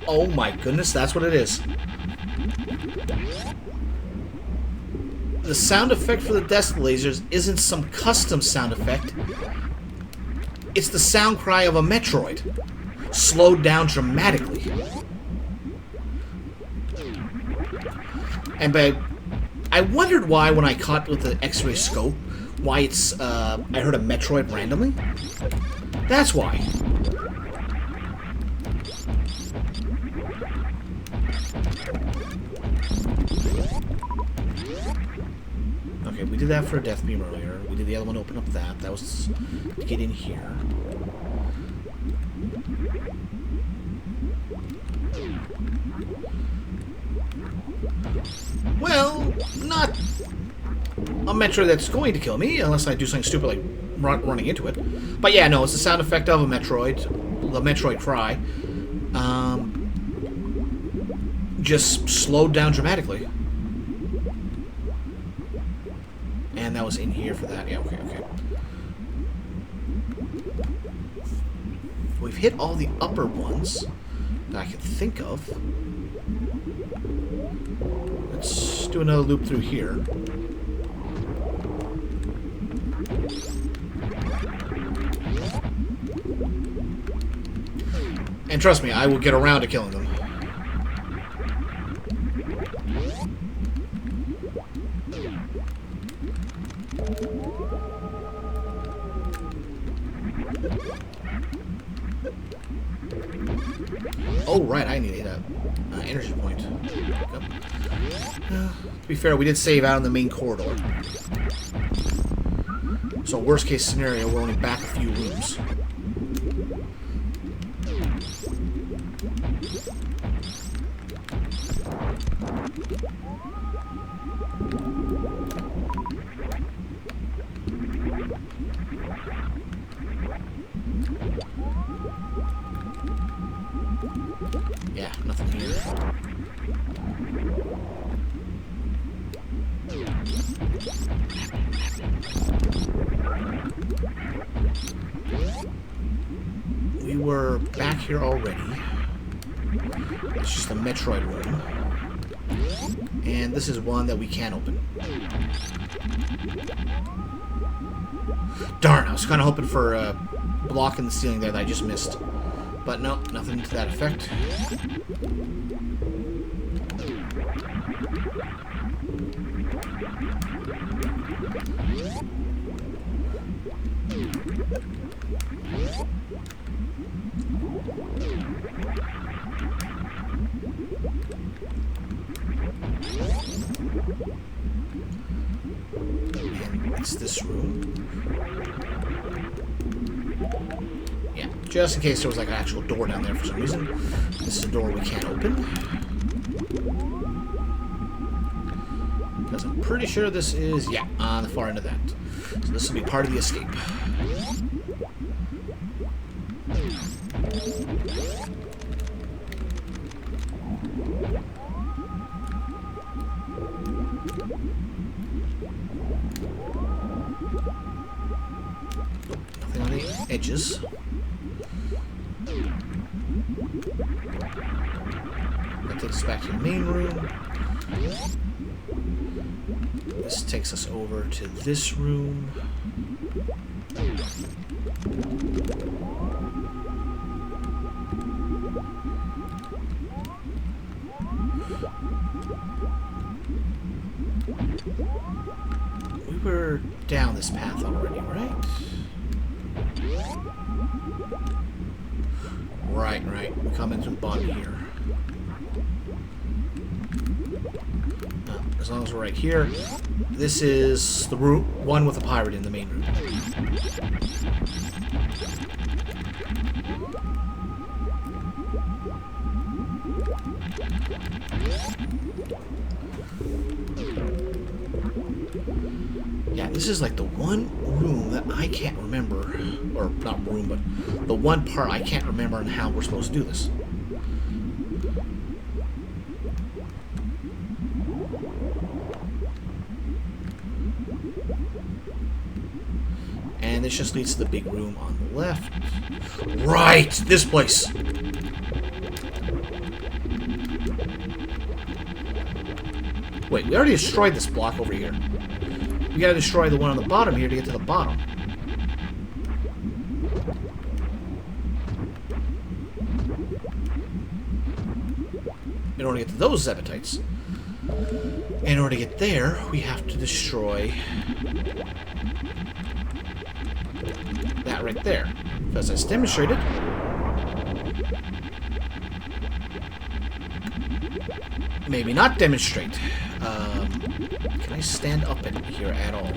Oh my goodness, that's what it is. The sound effect for the death lasers isn't some custom sound effect. It's the sound cry of a Metroid, slowed down dramatically. And I wondered why, when I caught with the X-ray scope, why it's I heard a Metroid randomly. That's why. Okay, we did that for a death beam earlier. We did the other one to open up that. That was to get in here. Well, not a Metroid that's going to kill me, unless I do something stupid like running into it. But yeah, no, it's the sound effect of a Metroid, the Metroid cry. Just slowed down dramatically. And that was in here for that. Yeah, okay, okay. We've hit all the upper ones that I can think of. Let's do another loop through here. And trust me, I will get around to killing them. Oh, right, I need to hit a energy point. Yep. To be fair, we did save out in the main corridor. So worst case scenario, we're only back a few rooms. Yeah, nothing here. We were back here already. It's just a Metroid room. And this is one that we can't open. Darn, I was kind of hoping for a block in the ceiling there that I just missed. But no, nothing to that effect. And it's this room. Yeah, just in case there was like an actual door down there for some reason. This is a door we can't open. Because I'm pretty sure this is, yeah, on the far end of that. So this will be part of the escape. Nothing on the edges. That takes us back to the main room. This takes us over to this room. We were down this path already, right? Right. We come into the bottom here. As long as we're right here. This is the room, one with a pirate in the main room. Yeah, this is like the one room that I can't remember, or not room, but the one part I can't remember on how we're supposed to do this. And this just leads to the big room on the left. Right! This place! Wait, we already destroyed this block over here. We gotta destroy the one on the bottom here to get to the bottom. In order to get to those Zebatites. In order to get there, we have to destroy that right there. Because as demonstrated, maybe not demonstrate. Can I stand up in here at all?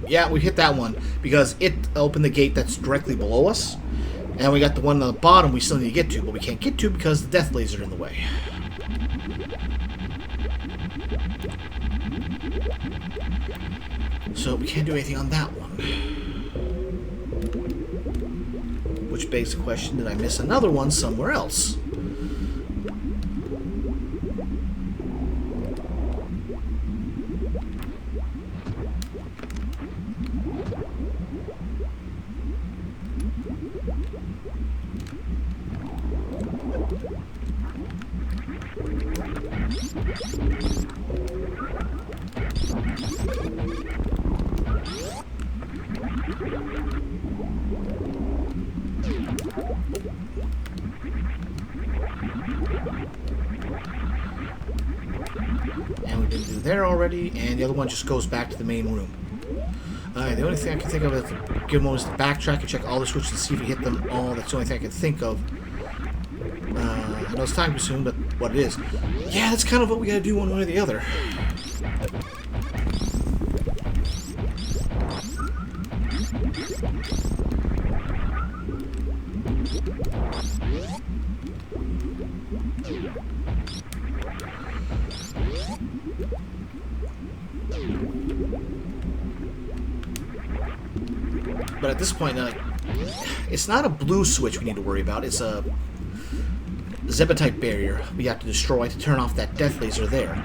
Yeah, we hit that one because it opened the gate that's directly below us, and we got the one on the bottom we still need to get to, but we can't get to because the death laser in the way. So we can't do anything on that one, which begs the question, did I miss another one somewhere else? And we've been through there already, and the other one just goes back to the main room. The only thing I can think of is to give a moment to backtrack and check all the switches and see if we hit them all. That's the only thing I can think of. I know it's time consuming, but what it is. Yeah, that's kind of what we gotta do one way or the other. But at this point, it's not a blue switch we need to worry about. It's a Zebetite barrier we have to destroy to turn off that death laser there.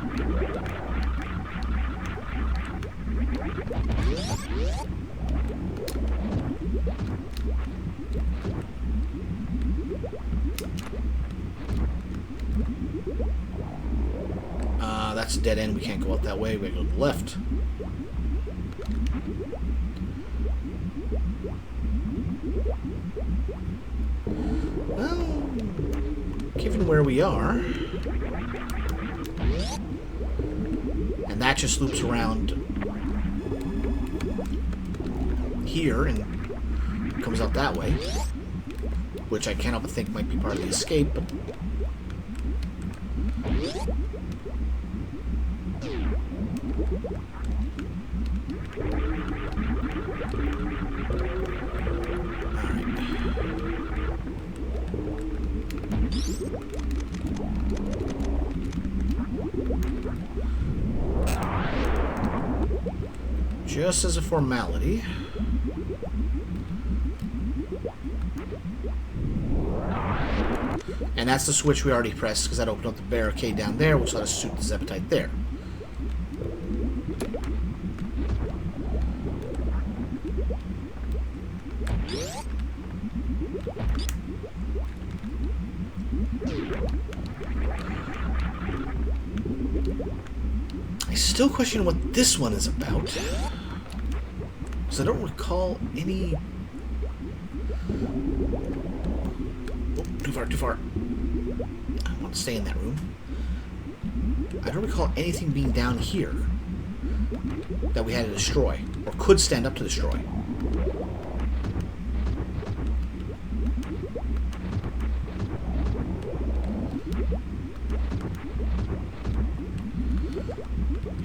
That's a dead end. We can't go out that way. We gotta go to the left. Well, given where we are, and that just loops around here and comes out that way, which I can't help but think might be part of the escape, but just as a formality, and that's the switch we already pressed because that opened up the barricade down there, which let us shoot the Zebetite there. I still question what this one is about, because I don't recall any... Oh, too far, too far. I want to stay in that room. I don't recall anything being down here that we had to destroy, or could stand up to destroy.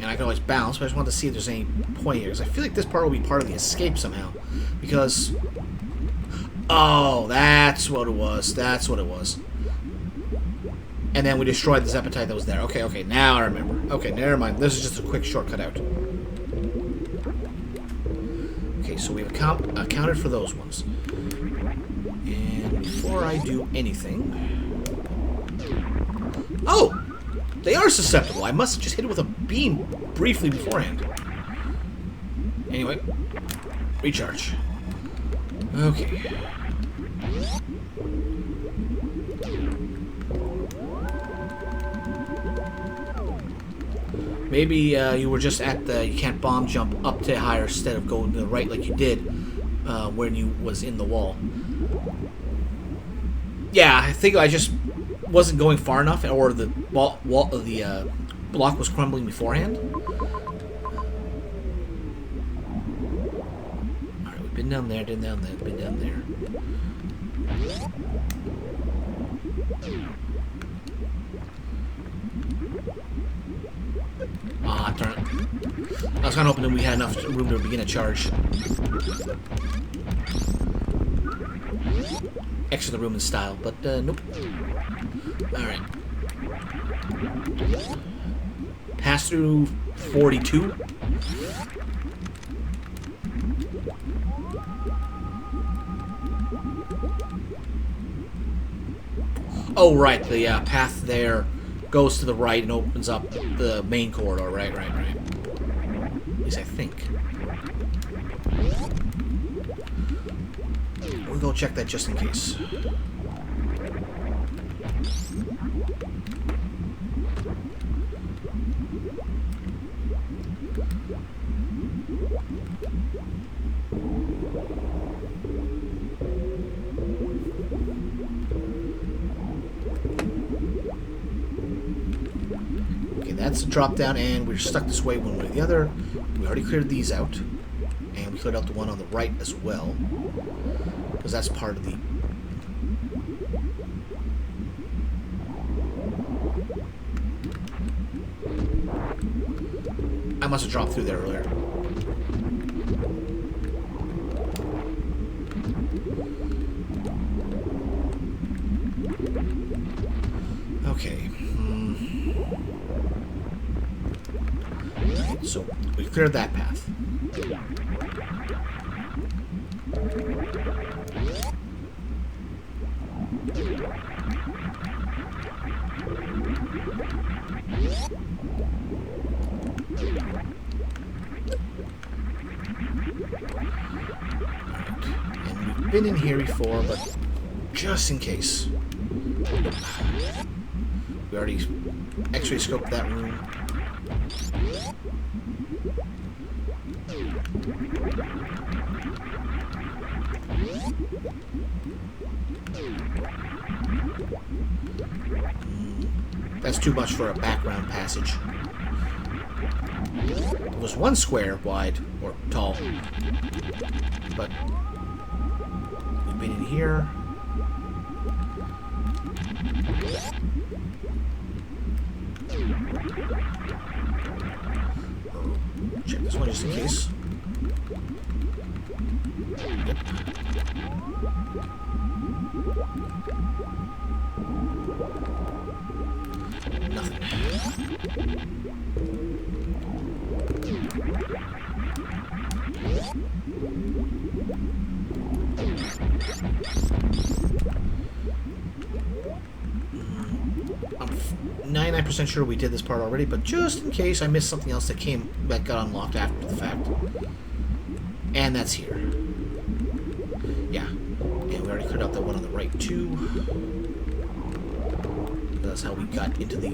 And I can always bounce, but I just wanted to see if there's any point here, because I feel like this part will be part of the escape somehow. Because... oh, that's what it was. That's what it was. And then we destroyed the Zebetite that was there. Okay, okay, now I remember. Okay, never mind. This is just a quick shortcut out. Okay, so we've accounted for those ones. And before I do anything... oh! They are susceptible. I must have just hit it with a beam briefly beforehand. Anyway, recharge. Okay. Maybe you were just at the... you can't bomb jump up to higher instead of going to the right like you did when you was in the wall. Yeah, I think I just wasn't going far enough, or the block was crumbling beforehand. Alright, we've been down there, been down there, been down there. Ah, darn it. I was kind of hoping that we had enough room to begin a charge. Extra the room in style, but nope. Alright. Pass through 42. Oh, right. The path there goes to the right and opens up the main corridor. Right. At least I think. We'll go check that just in case. That's a drop down, and we're stuck this way one way or the other. We already cleared these out, and we cleared out the one on the right as well, because that's part of the... I must have dropped through there earlier. Okay. So, we cleared that path. And we've been in here before, but just in case. We already X-ray scoped that room. That's too much for a background passage. It was one square wide, or tall. But we've been in here. Check this one just in case. Yep. Nothing. I'm 99% sure we did this part already, but just in case I missed something else that got unlocked after the fact. And that's here. Yeah. And we already cleared out that one on the right too. That's how we got into the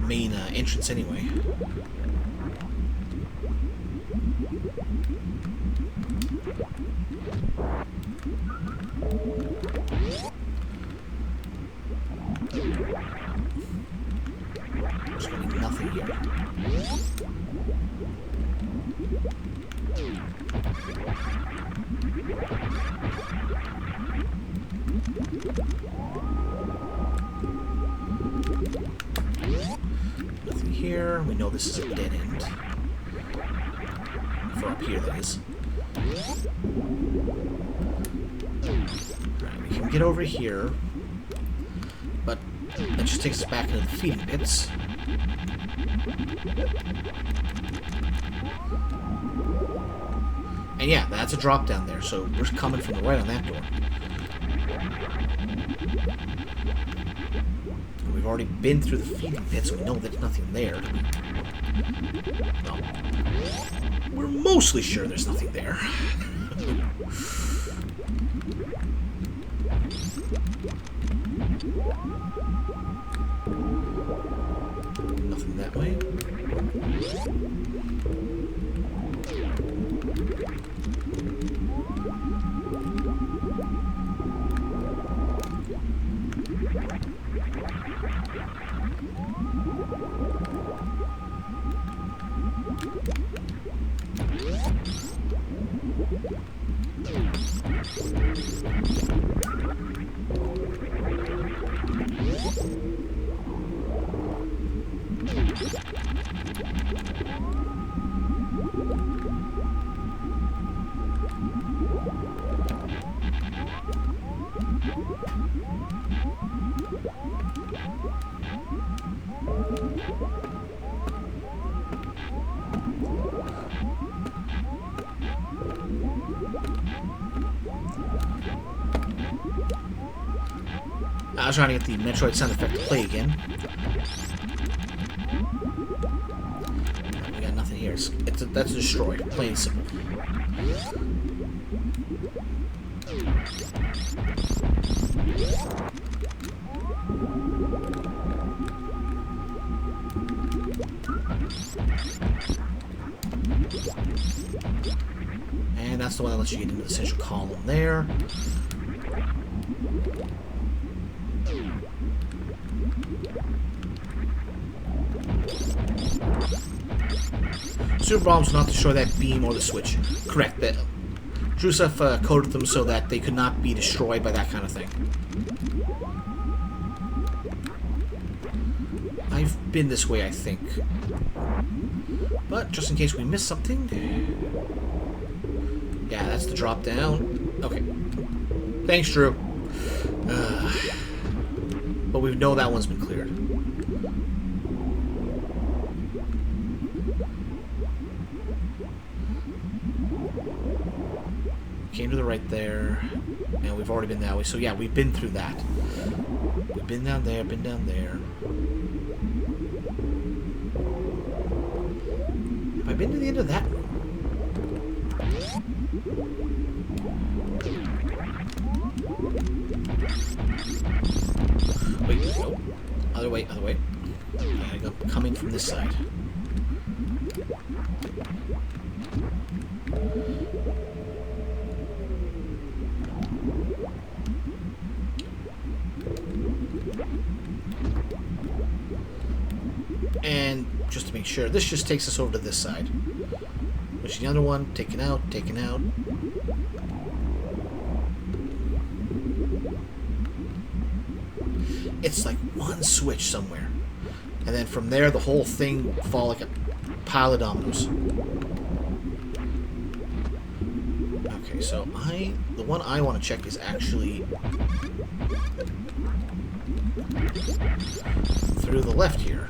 main entrance anyway. There's going to be nothing here. Nothing here. We know this is a dead end. For up here, that is. Right, we can get over here. But that just takes us back into the feeding pits. And yeah, that's a drop down there, so we're coming from the right on that door. We've already been through the feeding pits, so we know there's nothing there. No. We're mostly sure there's nothing there. Nothing that way. I was trying to get the Metroid sound effect to play again. We got nothing here. That's a destroy. Plain and simple. And that's the one that lets you get into the central column there. Super bombs will not destroy that beam or the switch. Correct. That Drusev coded them so that they could not be destroyed by that kind of thing. I've been this way, I think. But just in case we miss something. Yeah, that's the drop down. Okay. Thanks, Drew. But we know that one's been cleared. Came to the right there, and we've already been that way. So yeah, we've been through that. We've been down there, been down there. Have I been to the end of that room? Wait, no. Other way, other way. I gotta go come in from this side. And just to make sure, this just takes us over to this side. Which is the other one, taken out, taken out. It's like one switch somewhere. And then from there, the whole thing fall like a pile of dominoes. Okay, so the one I want to check is actually through the left here.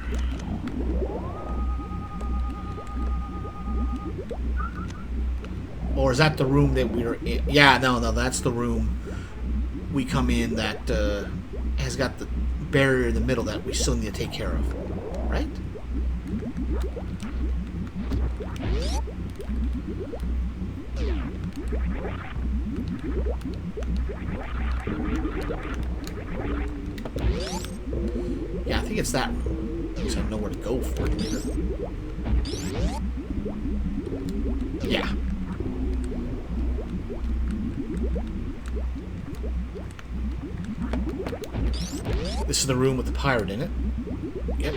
Or is that the room that we're in? Yeah, no, that's the room we come in that has got the barrier in the middle that we still need to take care of. Right? Yeah, I think it's that room. At least I know where to go for it later. Yeah. This is the room with the pirate in it. Yep.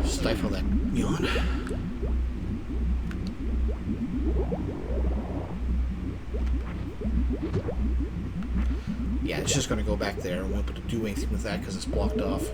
Stifle that yawn. Yeah, it's just going to go back there. I won't be able to do anything with that because it's blocked off.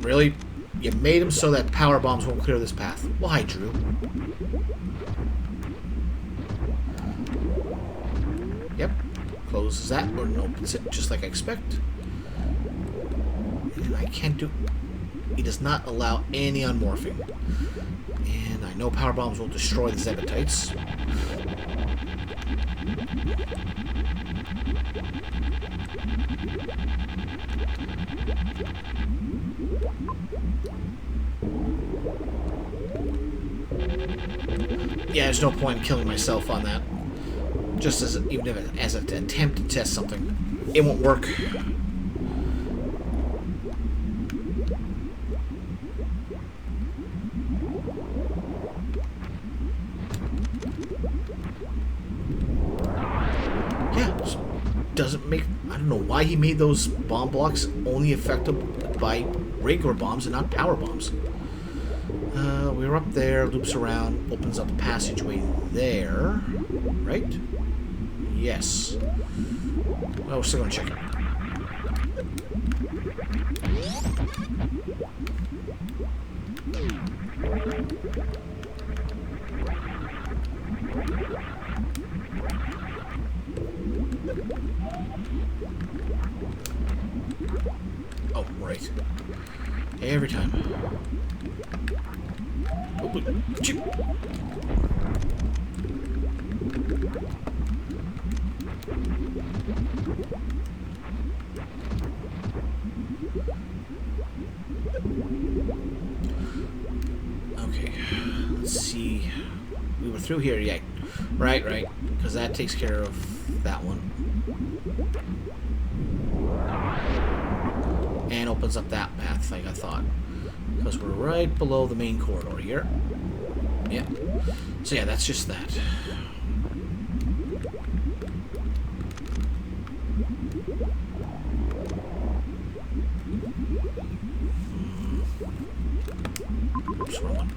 Really? You made them so that power bombs won't clear this path. Why, Drew? Yep. Closes that, or opens it just like I expect. And I can't do... He does not allow any unmorphing. And I know power bombs will destroy the Zebatites. Yeah, there's no point in killing myself on that. Just as even if as an attempt to test something, it won't work. Yeah, just doesn't make... I don't know why he made those bomb blocks only effective by regular bombs and not power bombs. We're up there, loops around, opens up the passageway there, right? Yes. Oh, we're still gonna check it. Oh, right. Every time. Oh, chip. Okay, let's see. We were through here, yeah. Right, because that takes care of that one. And opens up that path, like I thought. Because we're right below the main corridor here. Yeah. So yeah, that's just that. Oops, wrong one.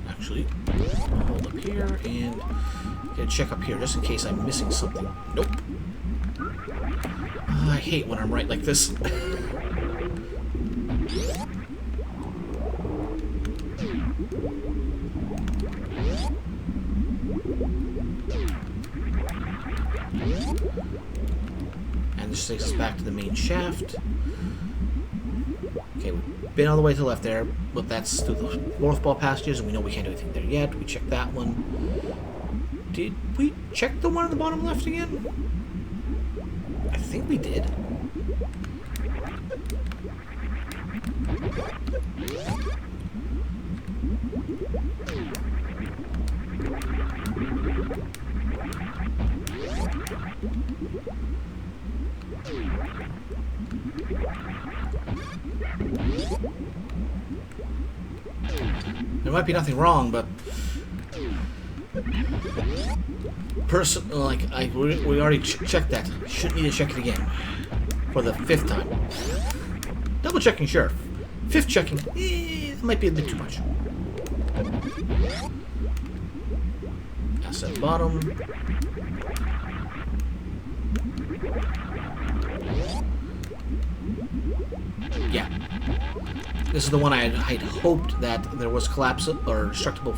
Actually, hold up here and get a check up here just in case I'm missing something. Nope. I hate when I'm right like this. And this takes us back to the main shaft. Okay, we've been all the way to the left there, but that's through the north ball passages, and we know we can't do anything there yet. We checked that one. Did we check the one on the bottom left again? I think we did. There might be nothing wrong, but we already checked that. Shouldn't need to check it again for the 5th time. Double checking, sure. 5th checking, it might be a bit too much. Asset bottom. Yeah. This is the one I'd hoped that there was collapse or destructible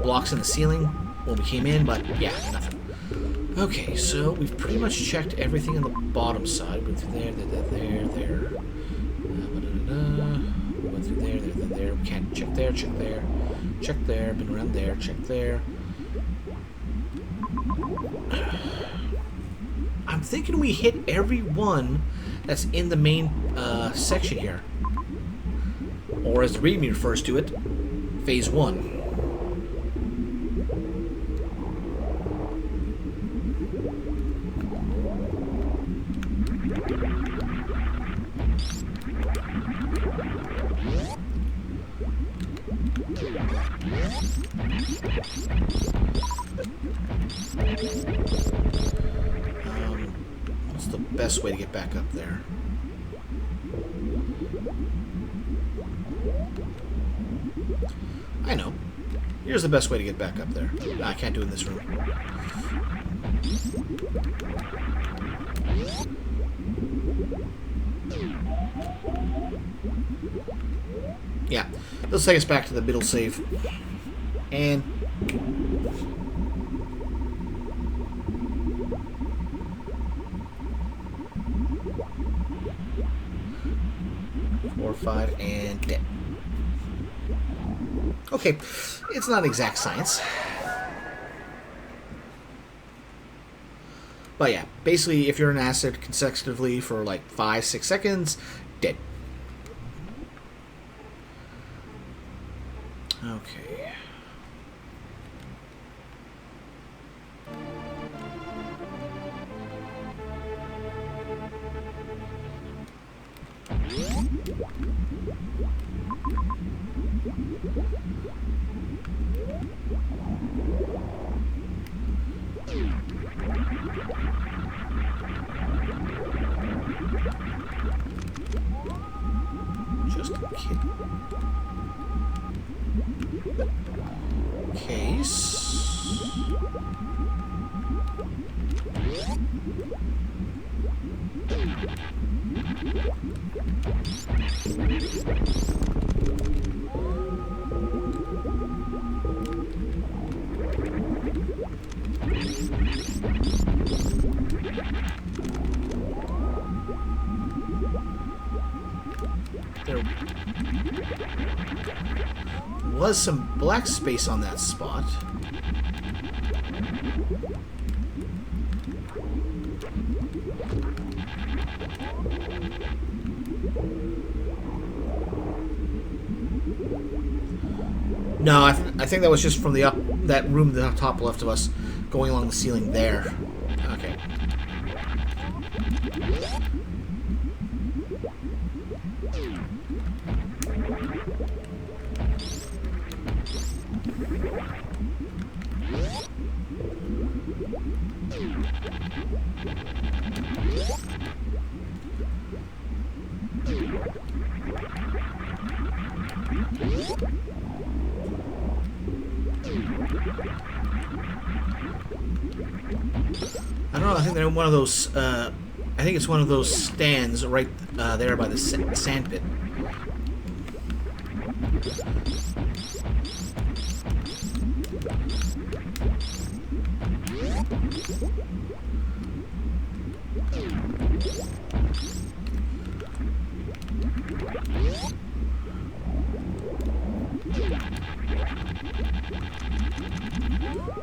blocks in the ceiling when we came in, but yeah, nothing. Okay, so we've pretty much checked everything on the bottom side. We went through there. We went through there. We can't check there. Check there. Been around there. Check there. I'm thinking we hit every one that's in the main section here. Or as the README refers to it, Phase 1. What's the best way to get back up there? I know. Here's the best way to get back up there. I can't do it in this room. Yeah. Let's take us back to the middle save. And... 4, 5, and dead. Okay, it's not exact science. But yeah, basically, if you're an acid consecutively for like 5, 6 seconds, dead. Okay. Just a kid. Case. There was some black space on that spot. No, I think that was just from that room to the top left of us, going along the ceiling there. Okay. I don't know. I think they're one of those. I think it's one of those stands right there by the sand pit.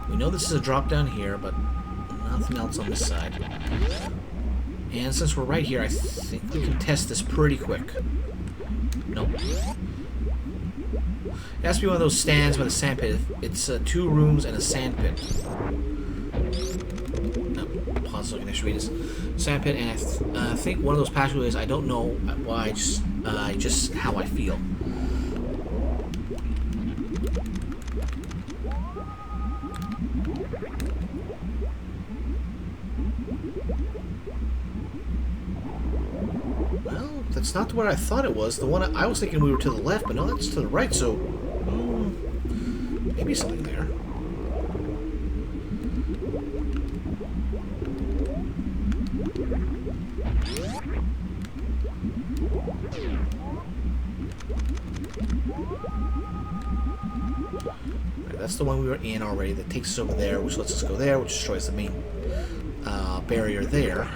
We know this is a drop down here, but nothing else on this side. And since we're right here, I think we can test this pretty quick. Nope. It has to be one of those stands by the sand pit. It's 2 rooms and a sand pit. No, pause so I can actually read this. Sand pit, and I think one of those passageways. I don't know why. Just how I feel. That's not what I thought it was. The one I was thinking we were to the left, but no, that's to the right, so maybe something there. Right, that's the one we were in already that takes us over there, which lets us go there, which destroys the main barrier there.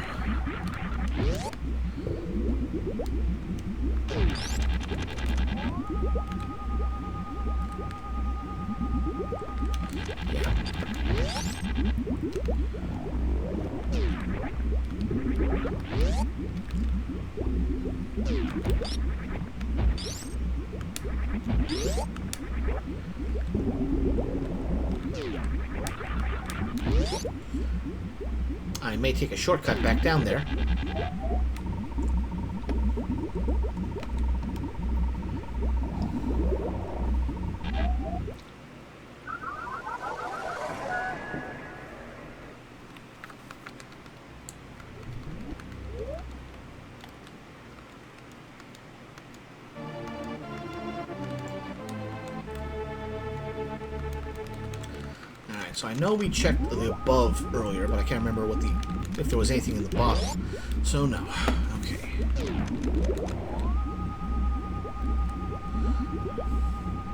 I may take a shortcut back down there. So I know we checked the above earlier, but I can't remember if there was anything in the bottom. So no. Okay.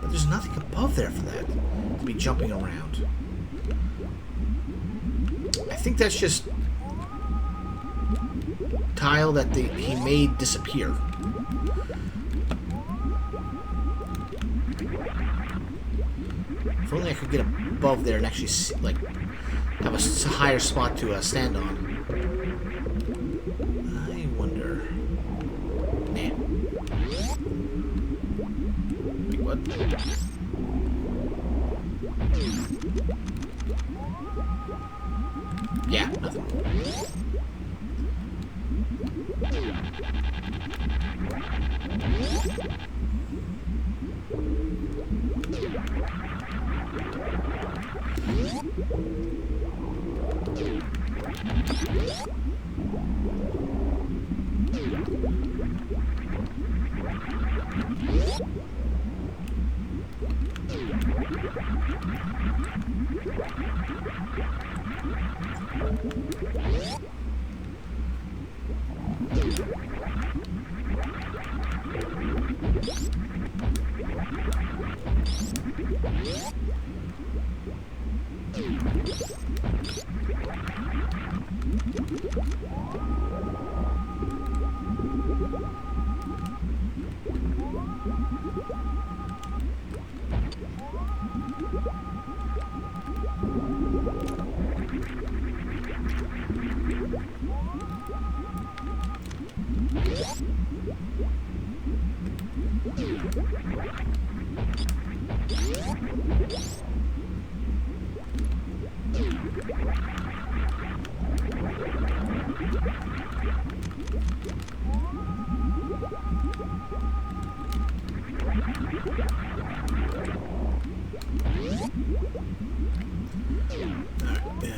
But there's nothing above there for that to be jumping around. I think that's just tile that he made disappear. If only I could get above there and actually like have a higher spot to stand on. I wonder. Nah. Wait, what? Yeah, nothing.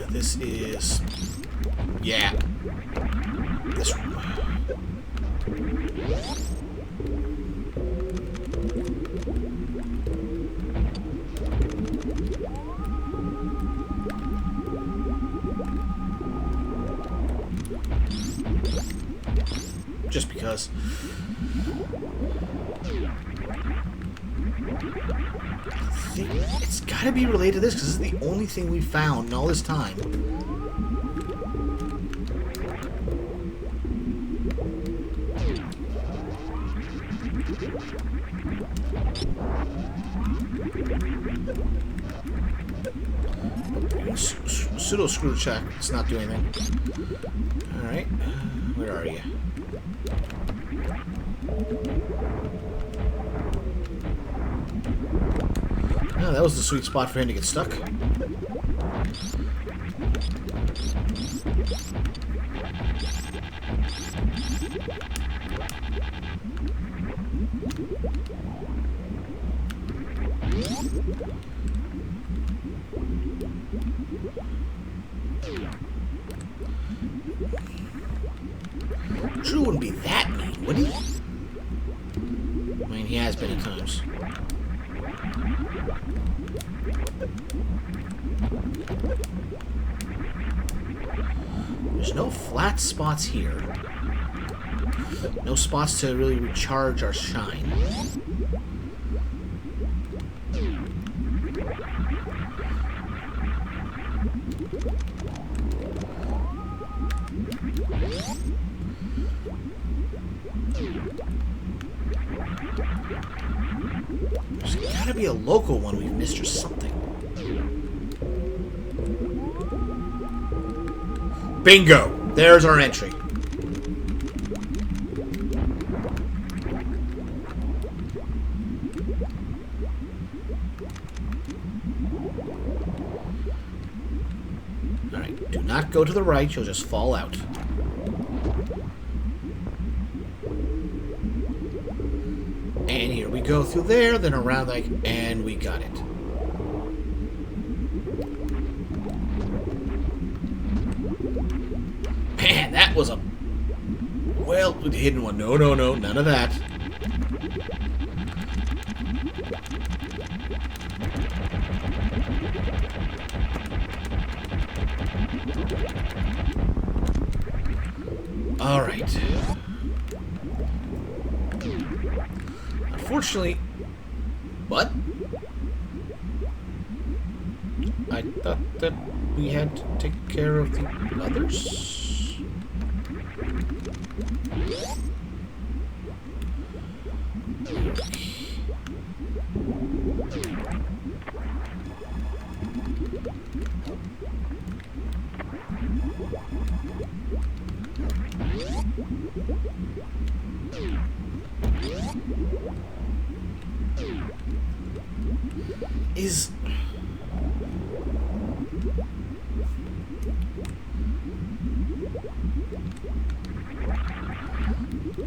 This is... Yeah. This... Just because. I think it's gotta be related to this, because this is the only thing we found in all this time. Pseudo screw check. It's not doing anything. Alright. Where are you? Oh, that was the sweet spot for him to get stuck. Drew wouldn't be that mean, would he? I mean, he has been at times. There's no flat spots here. No spots to really recharge our shine. There's gotta be a local one we've missed or something. Bingo! There's our entry. Alright, do not go to the right, you'll just fall out. And here we go through there, then around like, and we got it. Man, that was a well hidden one. No, no, no, none of that. All right. Unfortunately, what? I thought that we had to take care of the others.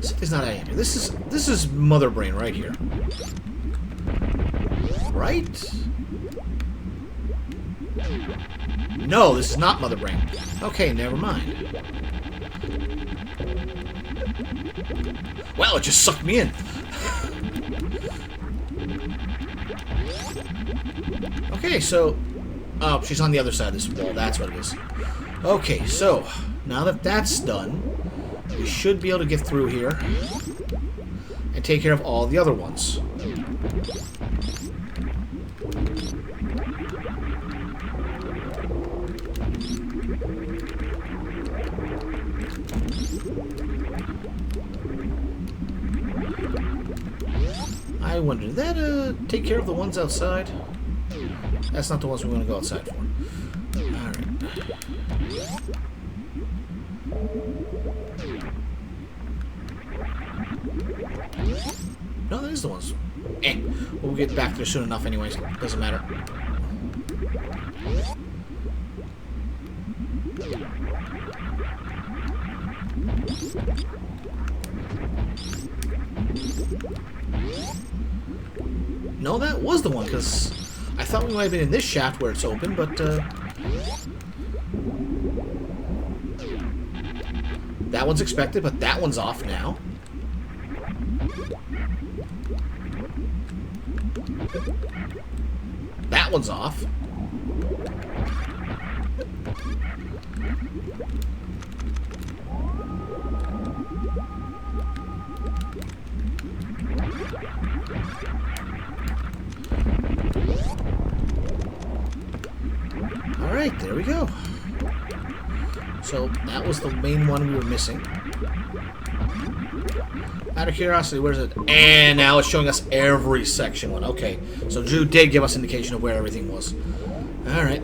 Something's not adding here. This is Mother Brain right here. Right? No, this is not Mother Brain. Okay, never mind. Well, it just sucked me in. Okay, so... Oh, she's on the other side of this wall. That's what it is. Okay, so... Now that that's done, we should be able to get through here and take care of all the other ones. I wonder, did that take care of the ones outside? That's not the ones we want to go outside for. Alright. No, that is the ones. We'll get back there soon enough anyways. Doesn't matter. No, that was the one, because I thought we might have been in this shaft where it's open, but that one's expected, but that one's off now. That one's off. Alright, there we go. So, that was the main one we were missing. Out of curiosity, where's it? And now it's showing us every section one. Okay, so Drew did give us indication of where everything was. Alright.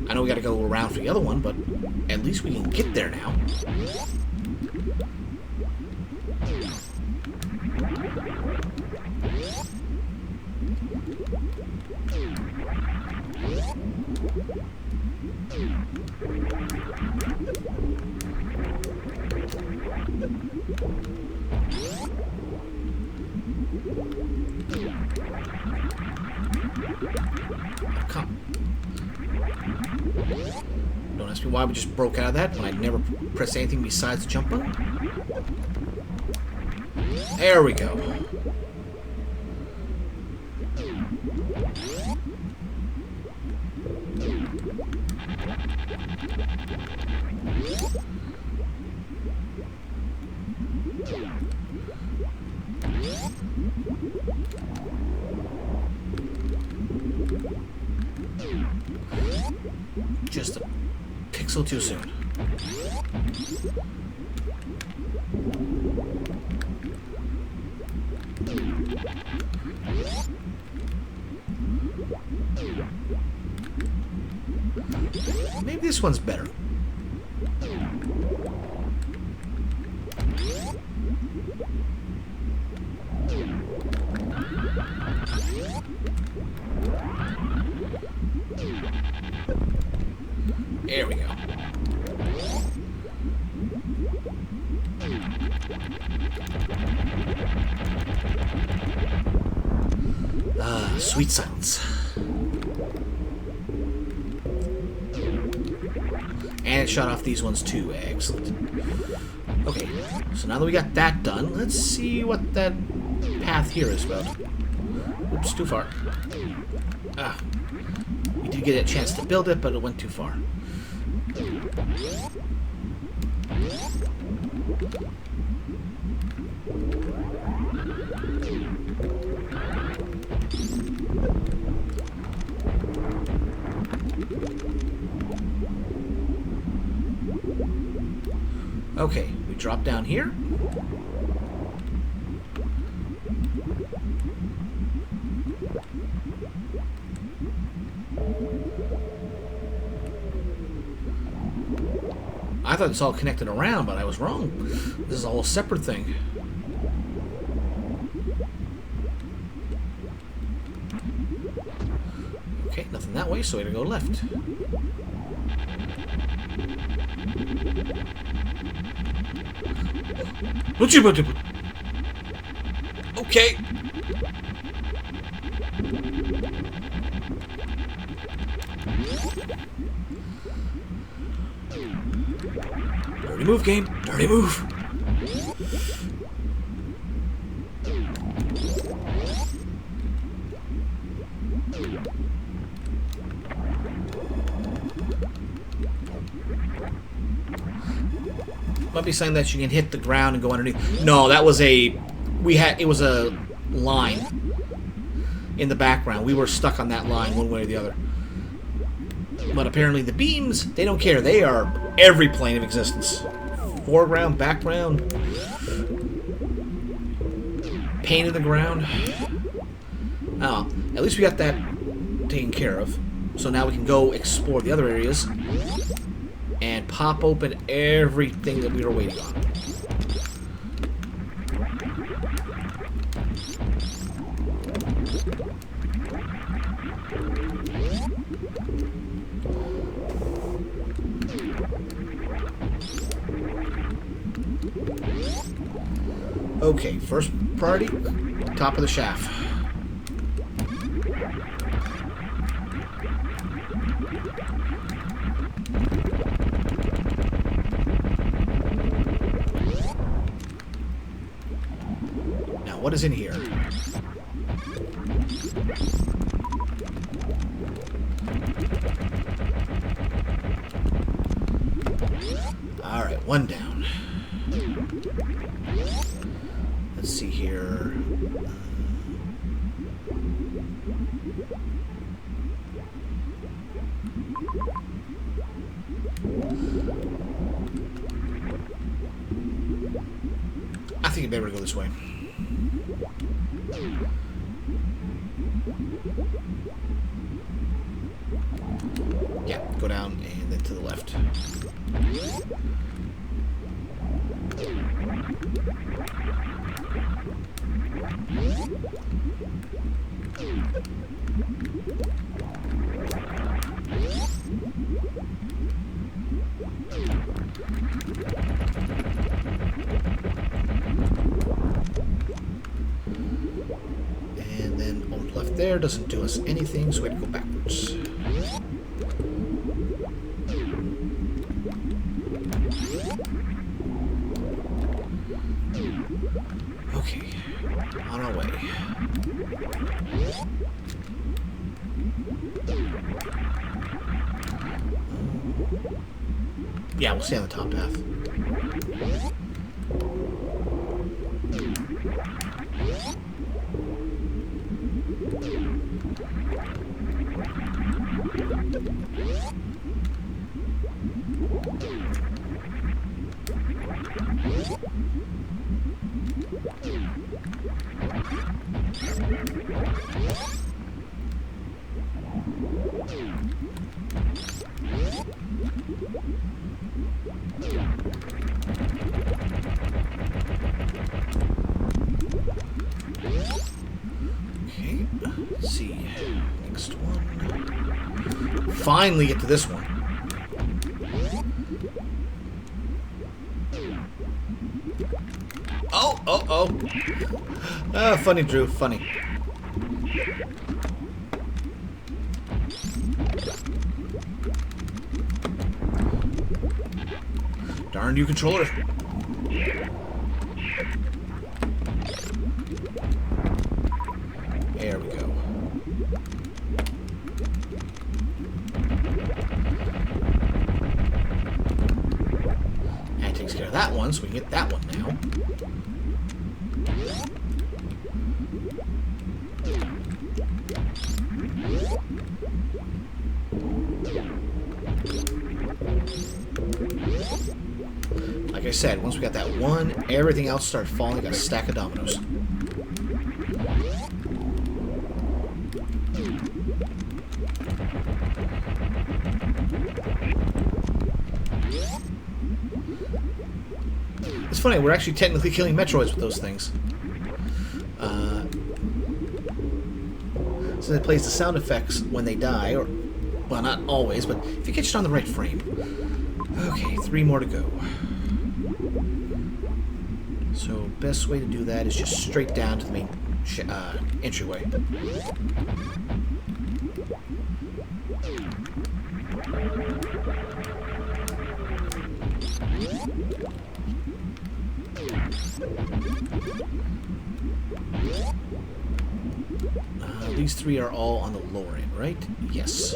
I know we gotta go around for the other one, but at least we can get there now. Don't ask me why we just broke out of that when I never pressed anything besides the jump button. There we go. Just a pixel too soon. Maybe this one's better. There we go. Ah, sweet silence. And it shot off these ones too. Excellent. Okay, so now that we got that done, let's see what that path here is about. Oops, too far. Ah, we did get a chance to build it, but it went too far. Okay, we drop down here. I thought it's all connected around, but I was wrong. This is a whole separate thing. Okay, nothing that way, so we're gonna go left. Okay. Dirty move, game. Dirty move. Might be something that you can hit the ground and go underneath. No, that was a... It was a line in the background. We were stuck on that line one way or the other. But apparently the beams, they don't care. They are every plane of existence. Foreground, background, paint in the ground. Oh, at least we got that taken care of. So now we can go explore the other areas and pop open everything that we were waiting on. Okay, first priority, top of the shaft. Now, what is in here? Alright, one down. Let's see here. I think I'd better go this way. Yeah, go down and then to the left. And then on the left there doesn't do us anything, so we have to go backwards. Okay, on our way. Yeah, we'll stay on the top path. Okay, let's see. Next one. Finally get to this one. Oh. Ah, funny, Drew. Funny. Darn you, controller. There we go. That takes care of that one, so we can get that one now. Like I said, once we got that one, everything else started falling like a stack of dominoes. It's funny, we're actually technically killing Metroids with those things. So it plays the sound effects when they die, or, well, not always, but if you catch it on the right frame. Okay, 3 more to go. So, best way to do that is just straight down to the main entryway. These 3 are all on the lower end, right? Yes.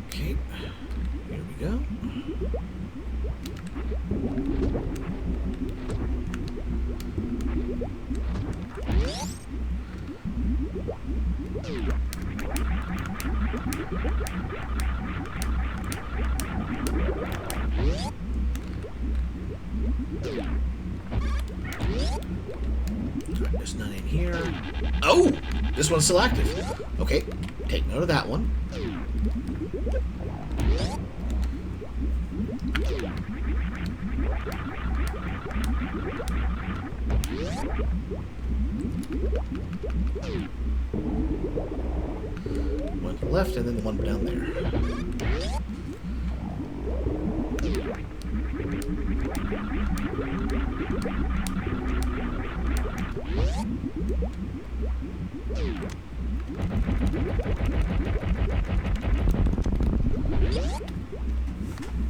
Okay, here we go. Alright, there's none in here. Oh! This one's still active. Okay, take note of that one. One to the left and then the one down there.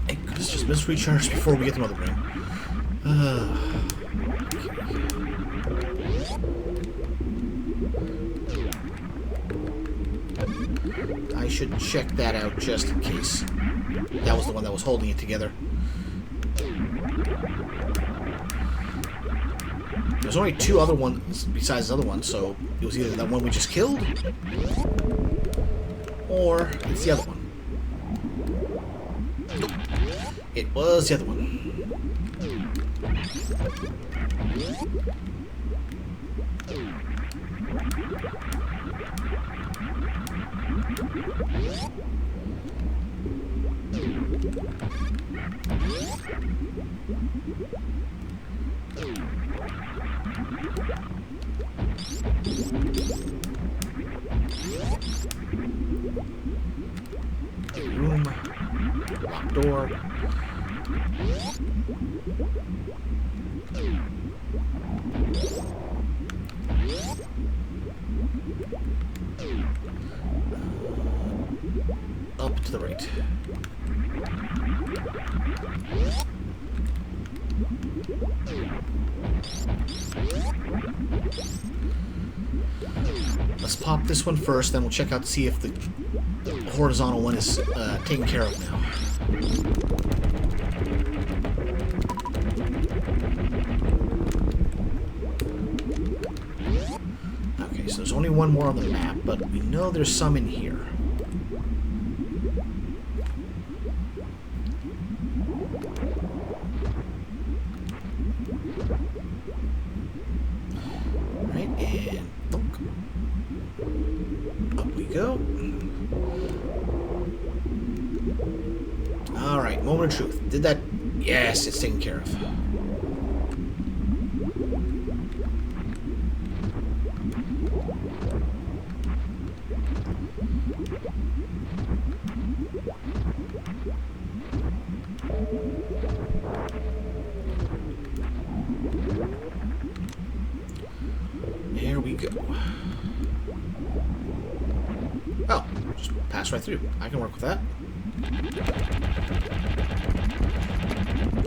Thank goodness, just missed recharge before we get the mother brain. I should check that out just in case. That was the one that was holding it together. There's only 2 other ones besides the other one, so it was either that one we just killed, or it's the other one. Nope. It was the other one. Room. Locked door. Up to the right. Let's pop this one first, then we'll check out to see if the horizontal one is taken care of now. Okay, so there's only one more on the map, but we know there's some in here. Right, and look. Up we go. Alright, moment of truth. Did that? Yes, it's taken care of. There we go. Oh, just pass right through. I can work with that.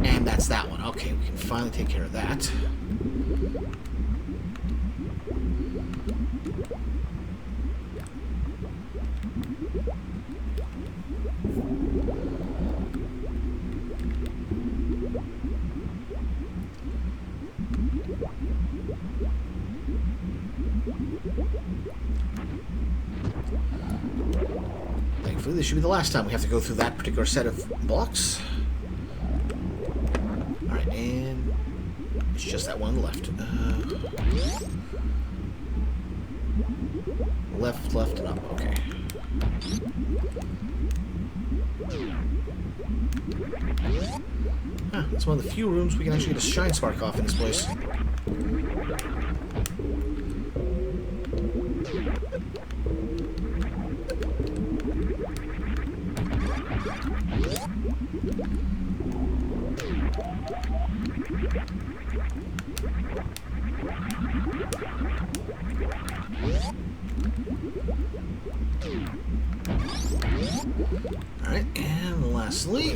And that's that one. Okay, we can finally take care of that. Thankfully, this should be the last time we have to go through that particular set of blocks. Alright, and it's just that one on the left. Left, left, and up. Okay. Huh, that's one of the few rooms we can actually get a shine spark off in this place. Alright, and lastly...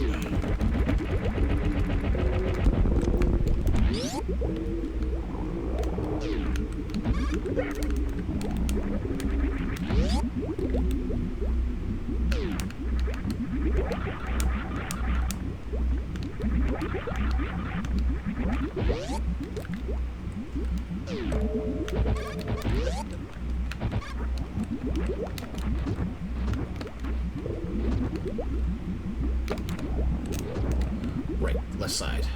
Right, left side.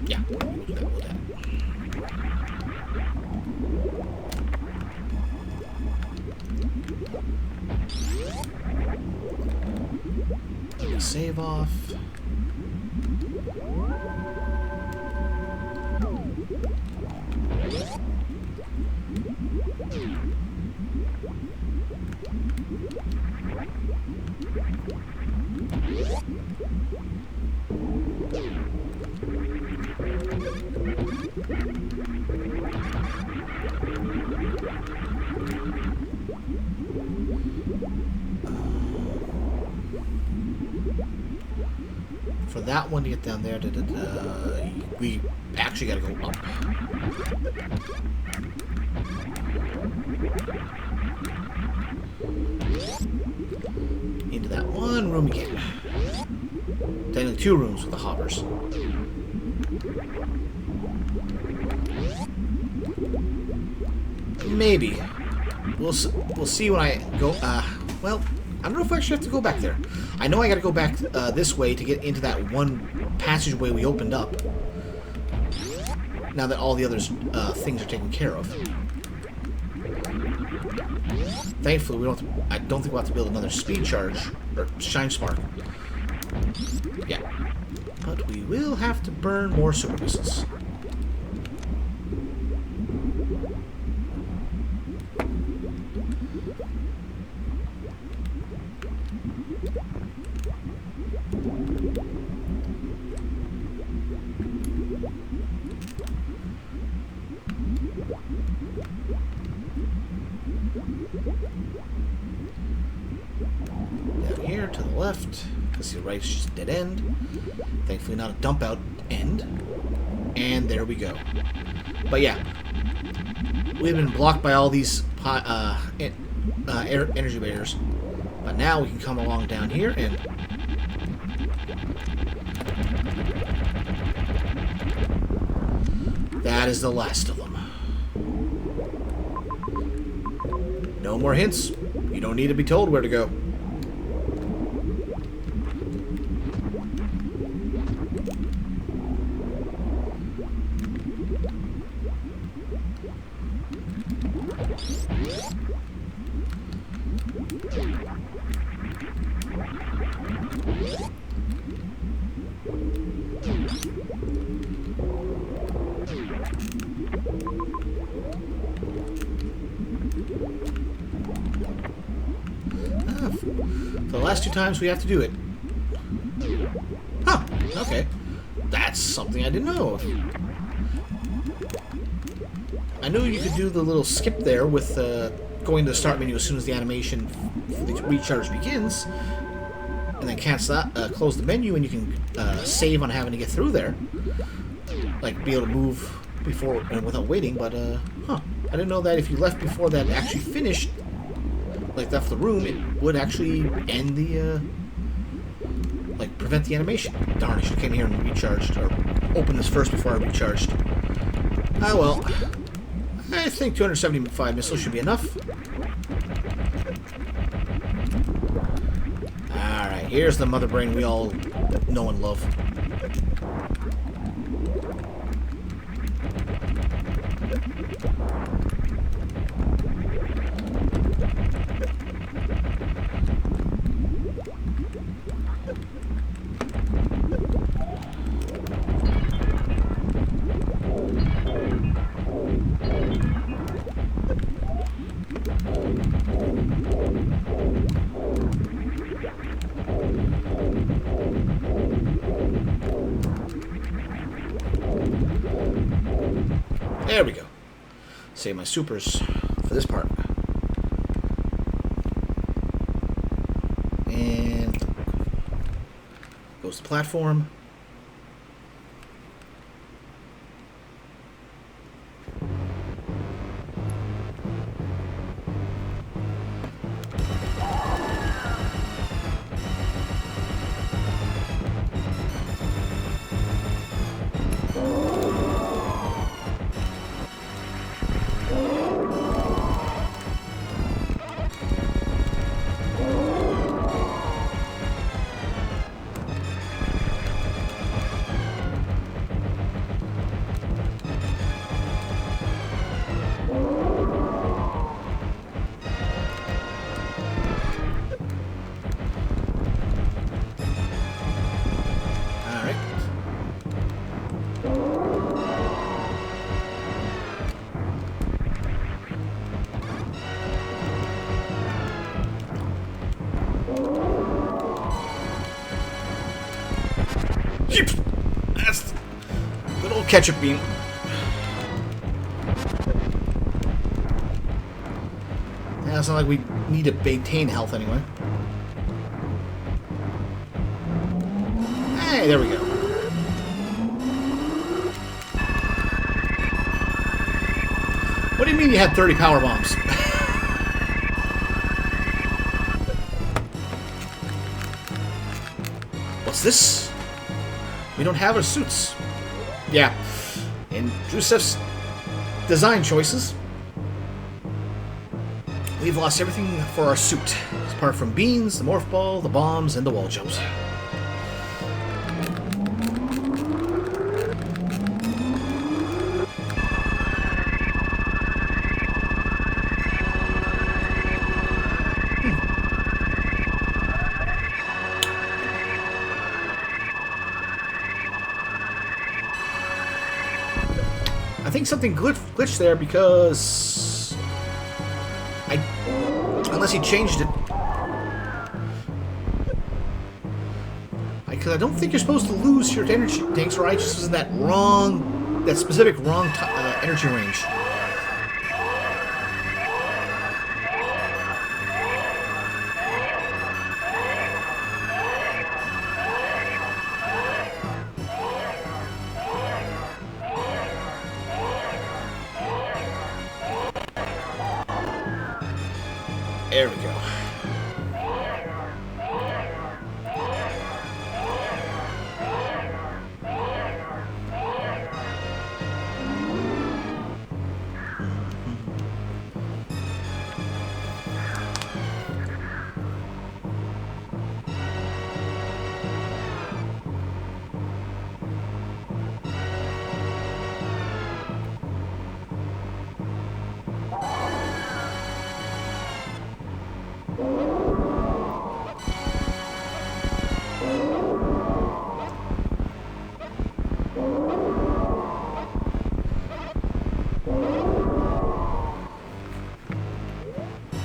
Yeah, we'll do that, we'll do that. Save off. For that one to get down there, we actually got to go up. Into that one room again. Technically 2 rooms with the hoppers. Maybe. We'll see when I go. Well, I don't know if I actually have to go back there. I know I got to go back this way to get into that one passageway we opened up. Now that all the other things are taken care of. Thankfully, we don't. I don't think we'll have to build another speed charge or shine spark. Yeah, but we will have to burn more super missiles. Down here to the left, because the right's just a dead end. Thankfully not a dump out end. And there we go. But yeah, we've been blocked by all these energy barriers. But now we can come along down here and... that is the last of them. No more hints. You don't need to be told where to go. For the last 2 times we have to do it. Huh, okay. That's something I didn't know of. I knew you could do the little skip there with going to the start menu as soon as the animation for the recharge begins, and then cancel that, close the menu, and you can save on having to get through there. Like, be able to move before and without waiting, but, huh. I didn't know that if you left before that actually finished, like left the room, it would actually end the, like, prevent the animation. Darn, I should have came here and recharged, or opened this first before I recharged. Ah, well. I think 275 missiles should be enough. Alright, here's the mother brain we all know and love. There we go. Save my supers for this part. And goes to platform. That's good old ketchup bean. Yeah, it's not like we need to maintain health anyway. Hey, there we go. What do you mean you had 30 power bombs? What's this? We don't have our suits. Yeah. In Joseph's design choices, we've lost everything for our suit, apart from beans, the morph ball, the bombs, and the wall jumps. I think something glitched there because unless he changed it, because I don't think you're supposed to lose your energy tanks, or I just was in that specific wrong energy range. There we go.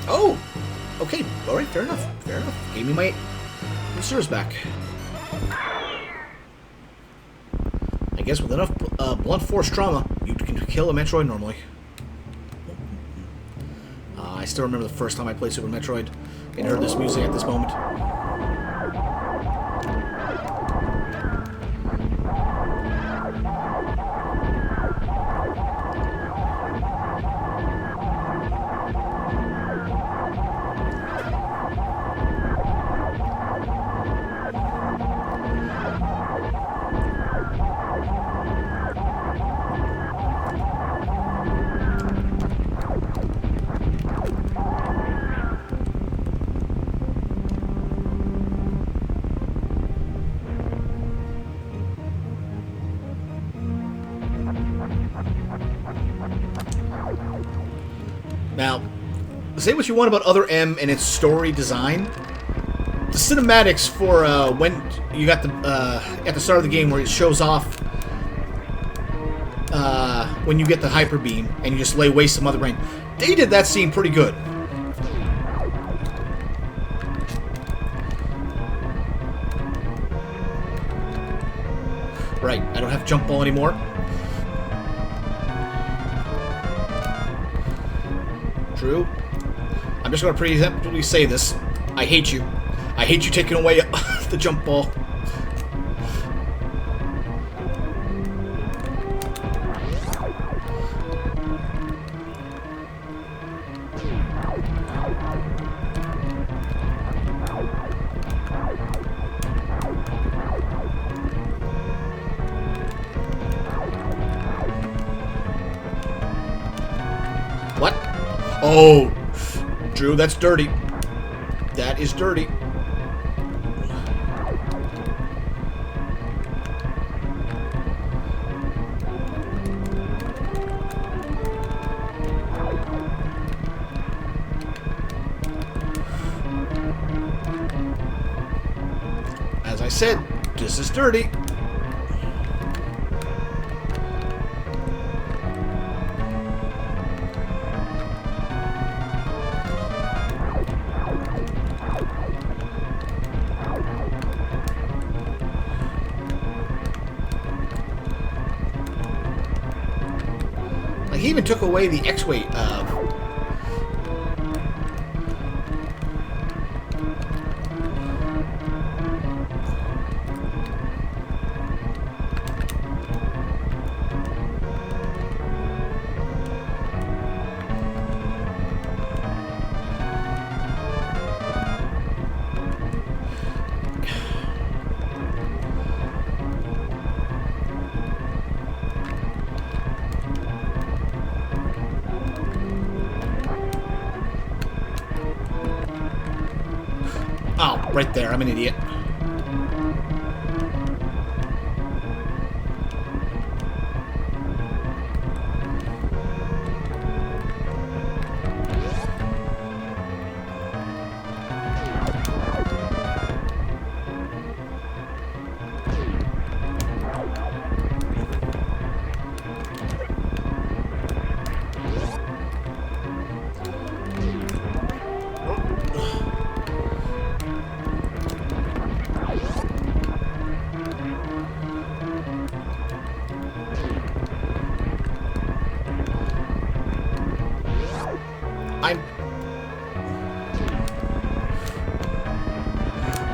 Oh! Okay, alright, fair enough. Fair enough. Gave me my reserves back. I guess with enough blunt force trauma, you can kill a Metroid normally. I still remember the first time I played Super Metroid and heard this music at this moment. Now, say what you want about Other M and its story design. The cinematics for when you got the at the start of the game where it shows off when you get the hyper beam and you just lay waste to Mother Brain, they did that scene pretty good. Right, I don't have jump ball anymore. Drew, I'm just going to preemptively say this. I hate you. I hate you taking away the jump ball. What? Oh, Drew, that's dirty. That is dirty. As I said, this is dirty. Like, he even took away the Axeil. Oh, right there. I'm an idiot.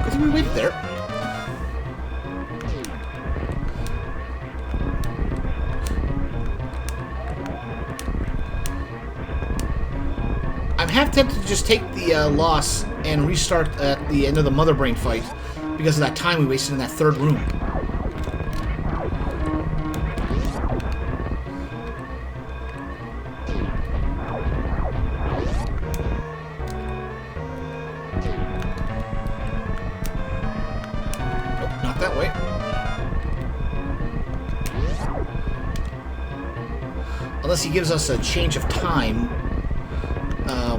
Good thing we waited there. I'm half tempted to just take the loss and restart at the end of the Mother Brain fight because of that time we wasted in that third room. That way. Unless he gives us a change of time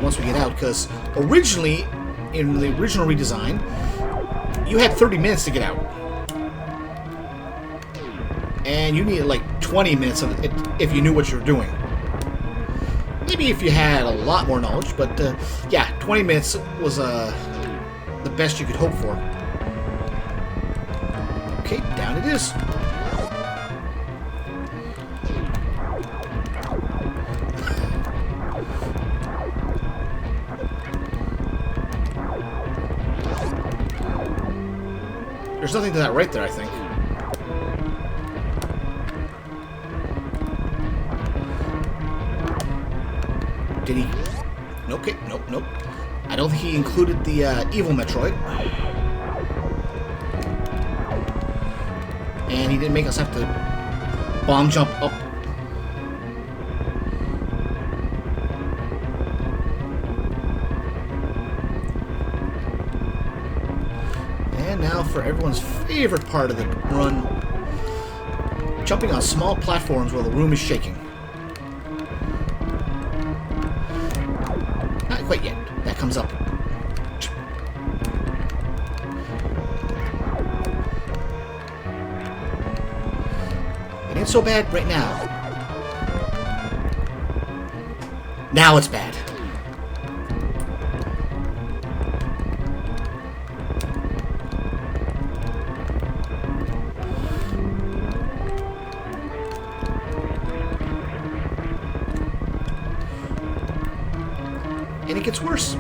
once we get out, because originally, in the original redesign, you had 30 minutes to get out. And you needed like 20 minutes of it if you knew what you were doing. Maybe if you had a lot more knowledge, but yeah, 20 minutes was the best you could hope for. Okay, down it is. There's nothing to that right there, I think. Did he? Okay, nope. I don't think he included the evil Metroid. And he didn't make us have to bomb jump up. And now for everyone's favorite part of the run, jumping on small platforms while the room is shaking. Not quite yet. That comes up. It ain't so bad right now. Now it's bad. And it gets worse.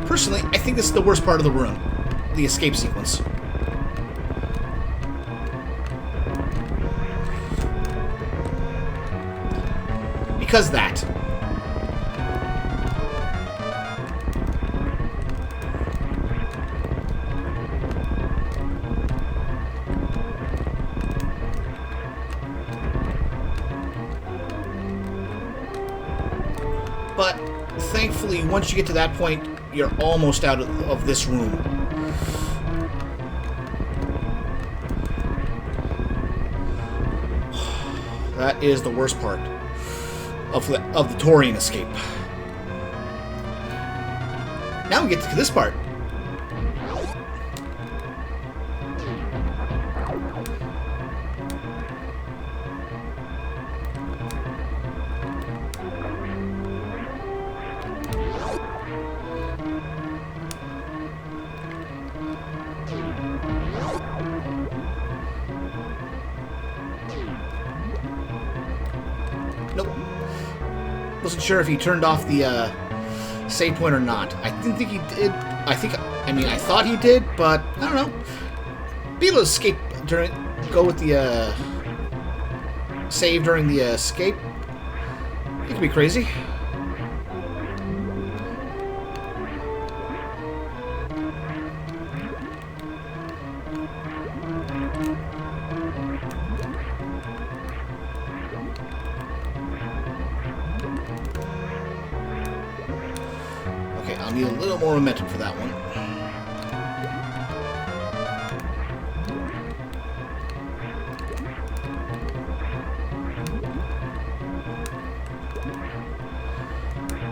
Personally, I think this is the worst part of the room. The escape sequence. Because that. But thankfully, once you get to that point, you're almost out of this room. That is the worst part of the Torian escape. Now we get to this part. Nope. Wasn't sure if he turned off the save point or not. I didn't think he did. I mean, I thought he did, but I don't know. Be able to escape during, go with the save during the escape. It could be crazy. I'll need a little more momentum for that one.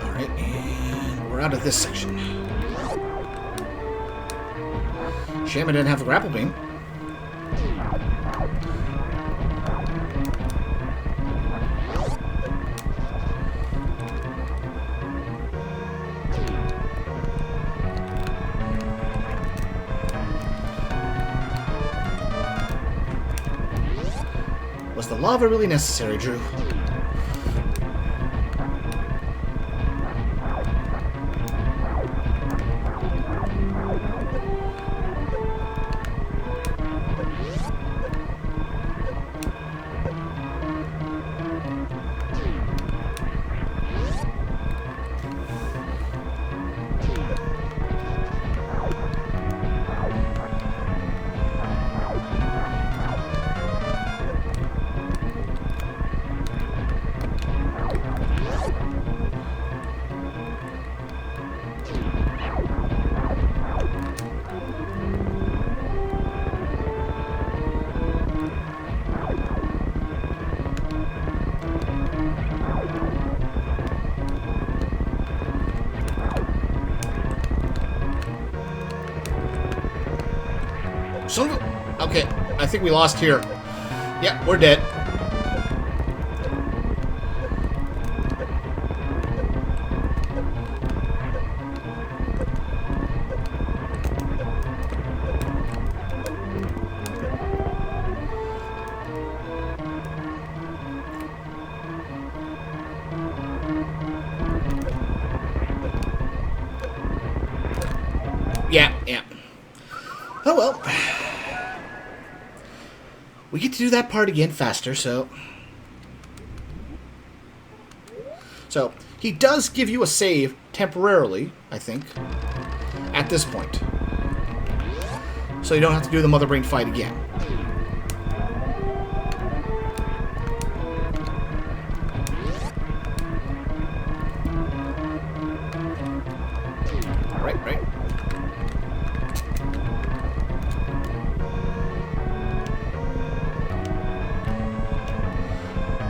Alright, and we're out of this section. Shame I didn't have the grapple beam. Was the lava really necessary, Drew? Okay, I think we lost here. Yep, we're dead. Yeah. Oh well. We get to do that part again faster, so he does give you a save temporarily, I think, at this point. So you don't have to do the Mother Brain fight again. Right.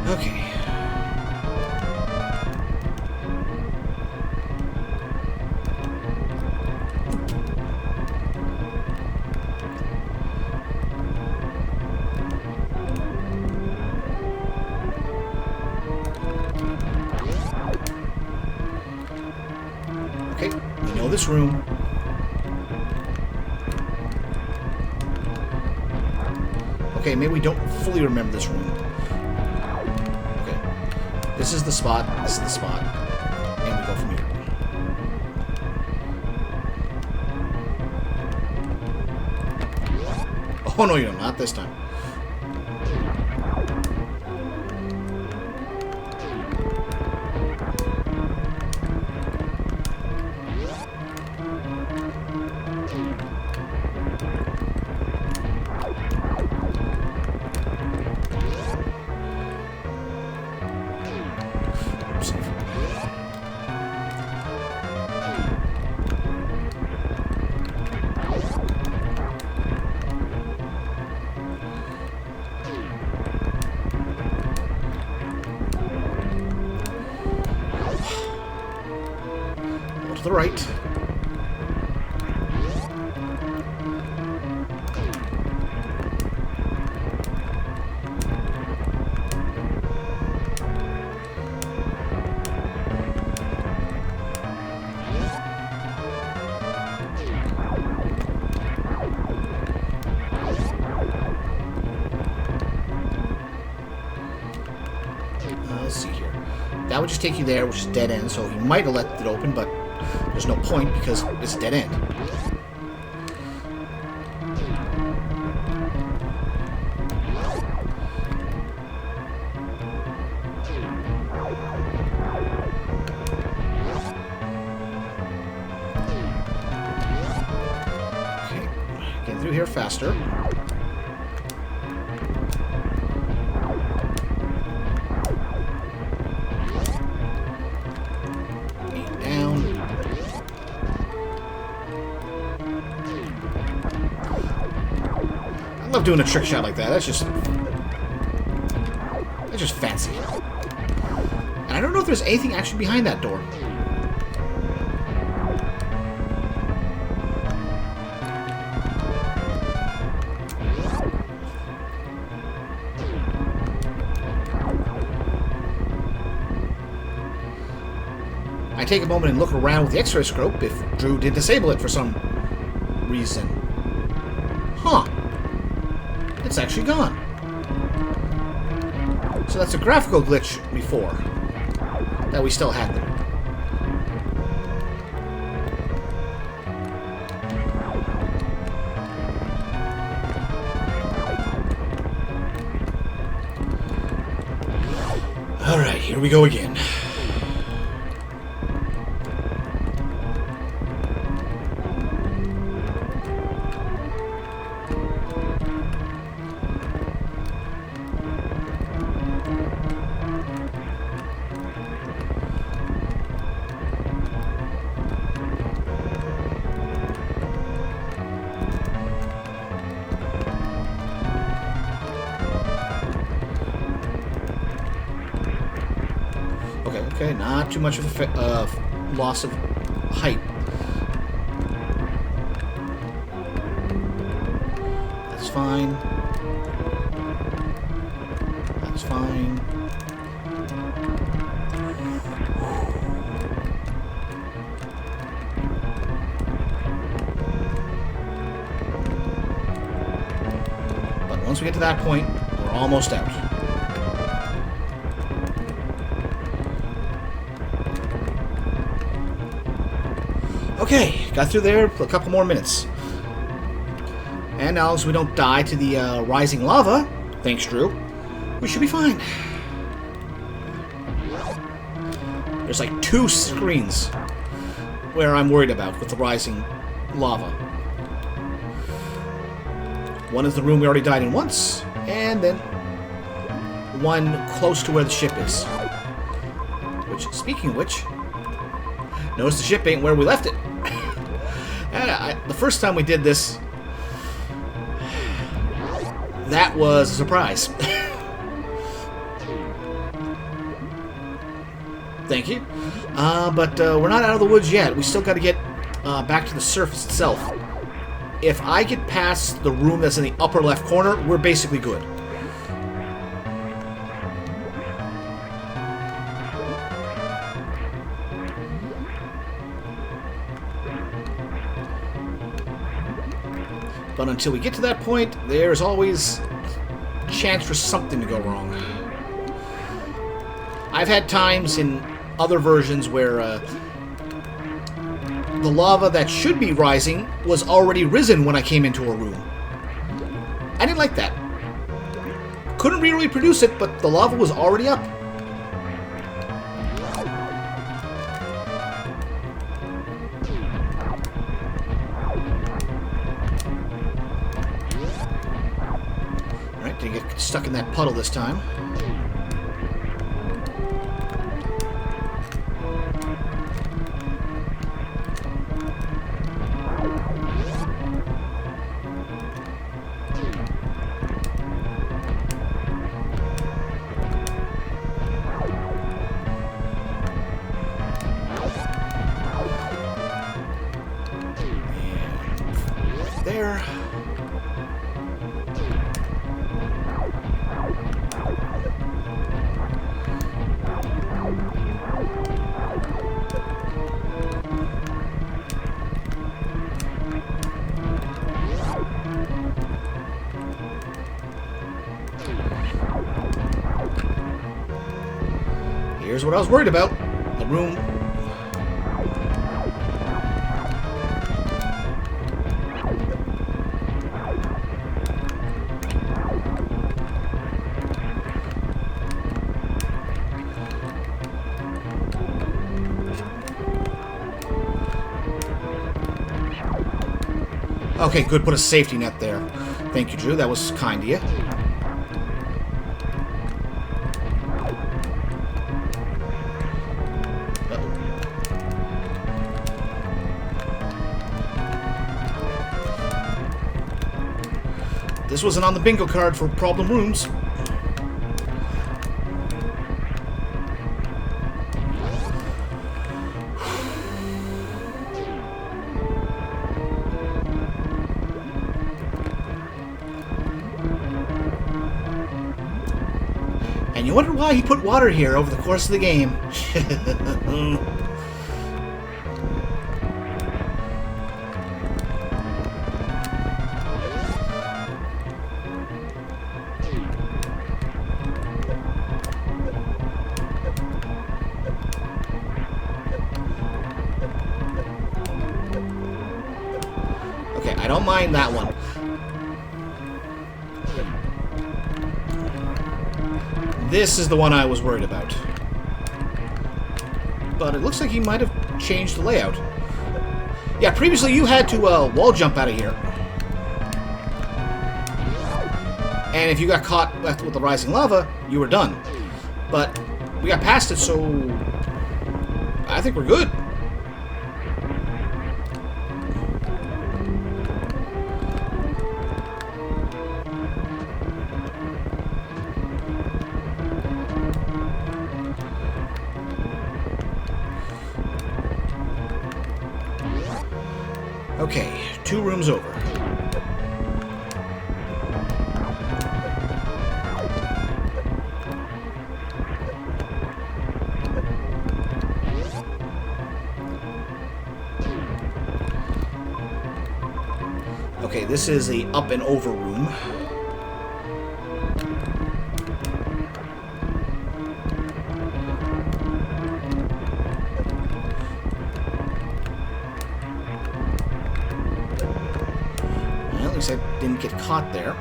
Okay. this room. Okay, maybe we don't fully remember this room. Okay. This is the spot. This is the spot. And we go from here. Oh, no, you don't. Not this time. To the right. Let's see here. That would just take you there, which is dead end, so he might have left it open, but there's no point because it's a dead end. Okay, getting through here faster. I love doing a trick shot like that. That's just fancy. And I don't know if there's anything actually behind that door. I take a moment and look around with the X-ray scope if Drew did disable it for some reason. Huh. It's actually gone. So that's a graphical glitch before that we still had there. Alright, here we go again. Okay, not too much of a loss of height. That's fine. That's fine. But once we get to that point, we're almost out. Okay, got through there for a couple more minutes. And now, as we don't die to the rising lava, thanks, Drew, we should be fine. There's like 2 screens where I'm worried about with the rising lava. One is the room we already died in once, and then one close to where the ship is. Which, speaking of which, notice the ship ain't where we left it. And the first time we did this, that was a surprise. Thank you. But we're not out of the woods yet. We still got to get back to the surface itself. If I get past the room that's in the upper left corner, we're basically good. But until we get to that point, there's always a chance for something to go wrong. I've had times in other versions where the lava that should be rising was already risen when I came into a room. I didn't like that. Couldn't really produce it, but the lava was already up. Alright, didn't get stuck in that puddle this time. There. Here's what I was worried about. The room. Okay, good. Put a safety net there. Thank you, Drew. That was kind of you. This wasn't on the bingo card for problem rooms. And you wonder why he put water here over the course of the game. Okay, I don't mind that one. This is the one I was worried about. But it looks like he might have changed the layout. Yeah, previously you had to wall jump out of here. And if you got caught with the rising lava, you were done. But we got past it, so I think we're good. Okay, 2 rooms over. Okay, this is the up and over room. Well, at least I didn't get caught there.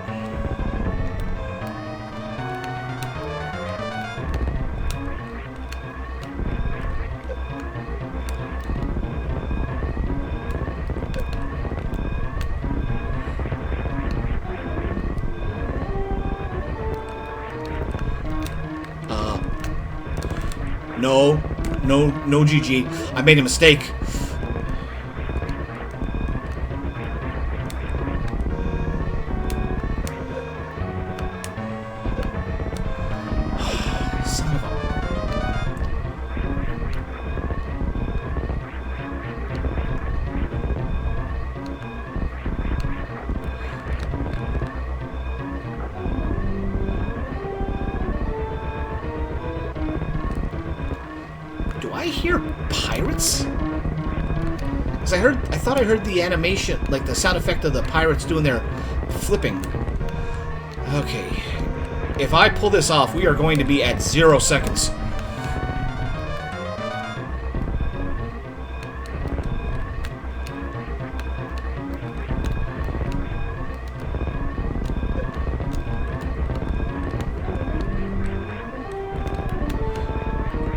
No, GG. I made a mistake. Son of a... Do I hear pirates? Because I thought I heard the animation, like the sound effect of the pirates doing their flipping. Okay. If I pull this off, we are going to be at 0 seconds.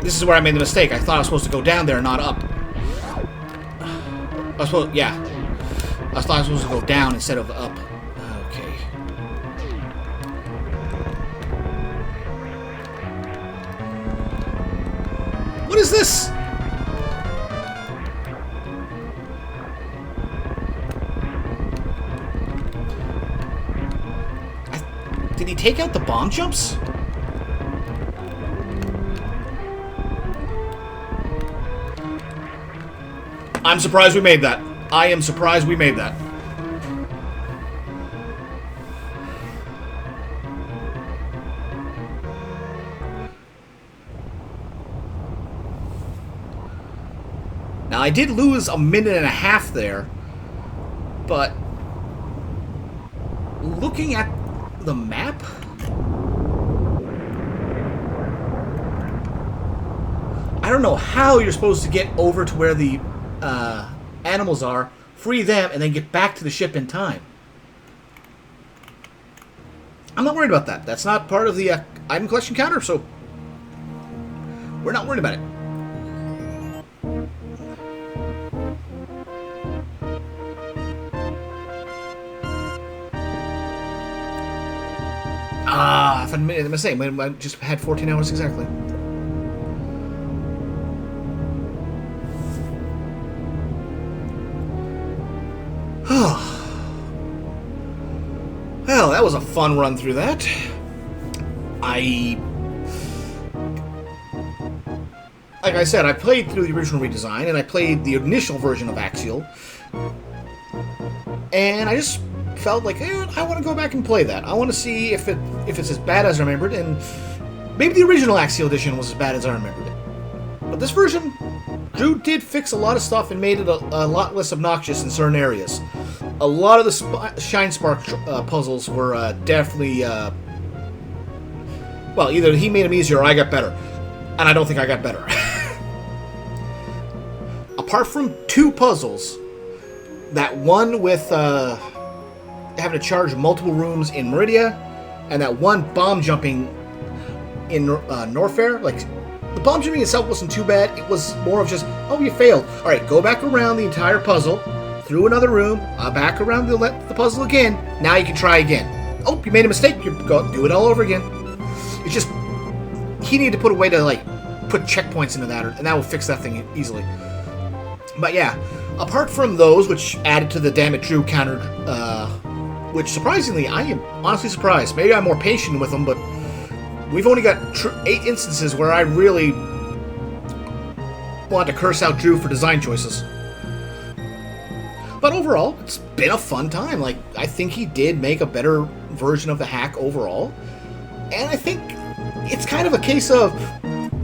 This is where I made the mistake. I thought I was supposed to go down there, not up. I thought I was supposed to go down instead of up. Okay. What is this? Did he take out the bomb jumps? I'm surprised we made that. I am surprised we made that. Now, I did lose a minute and a half there, but looking at the map, I don't know how you're supposed to get over to where the animals are, free them, and then get back to the ship in time. I'm not worried about that. That's not part of the item collection counter, so we're not worried about it. If I made a mistake, I just had 14 hours exactly. Well, that was a fun run through that. Like I said, I played through the original redesign, and I played the initial version of Axeil. And I just felt like, I want to go back and play that. I want to see if it's as bad as I remembered, and maybe the original Axeil edition was as bad as I remembered it. But this version, Drew did fix a lot of stuff and made it a lot less obnoxious in certain areas. A lot of the Shine Spark puzzles were definitely... well, either he made them easier or I got better. And I don't think I got better. Apart from 2 puzzles, that one with having to charge multiple rooms in Meridia, and that one bomb jumping in Norfair, like, the bomb jumping itself wasn't too bad. It was more of just, oh, you failed. Alright, go back around the entire puzzle, through another room, back around the puzzle again. Now you can try again. Oh, you made a mistake. You go do it all over again. It's just, he needed to put a way to, like, put checkpoints into that, and that will fix that thing easily. But yeah, apart from those, which added to the Damn It Drew counter, which surprisingly, I am honestly surprised. Maybe I'm more patient with them, but we've only got 8 instances where I really want to curse out Drew for design choices. But overall, it's been a fun time. Like, I think he did make a better version of the hack overall. And I think it's kind of a case of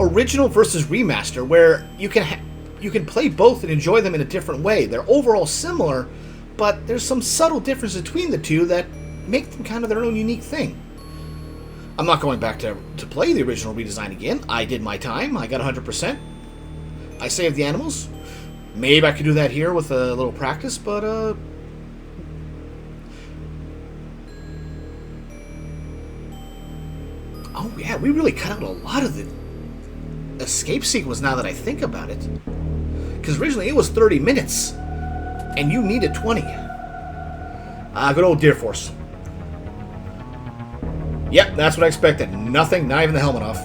original versus remaster, where you can play both and enjoy them in a different way. They're overall similar, but there's some subtle difference between the two that make them kind of their own unique thing. I'm not going back to play the original redesign again. I did my time. I got 100%. I saved the animals. Maybe I could do that here with a little practice, but oh yeah, we really cut out a lot of the escape sequence now that I think about it. Because originally it was 30 minutes, and you needed 20. Good old Deer Force. Yep, that's what I expected. Nothing, not even the helmet off.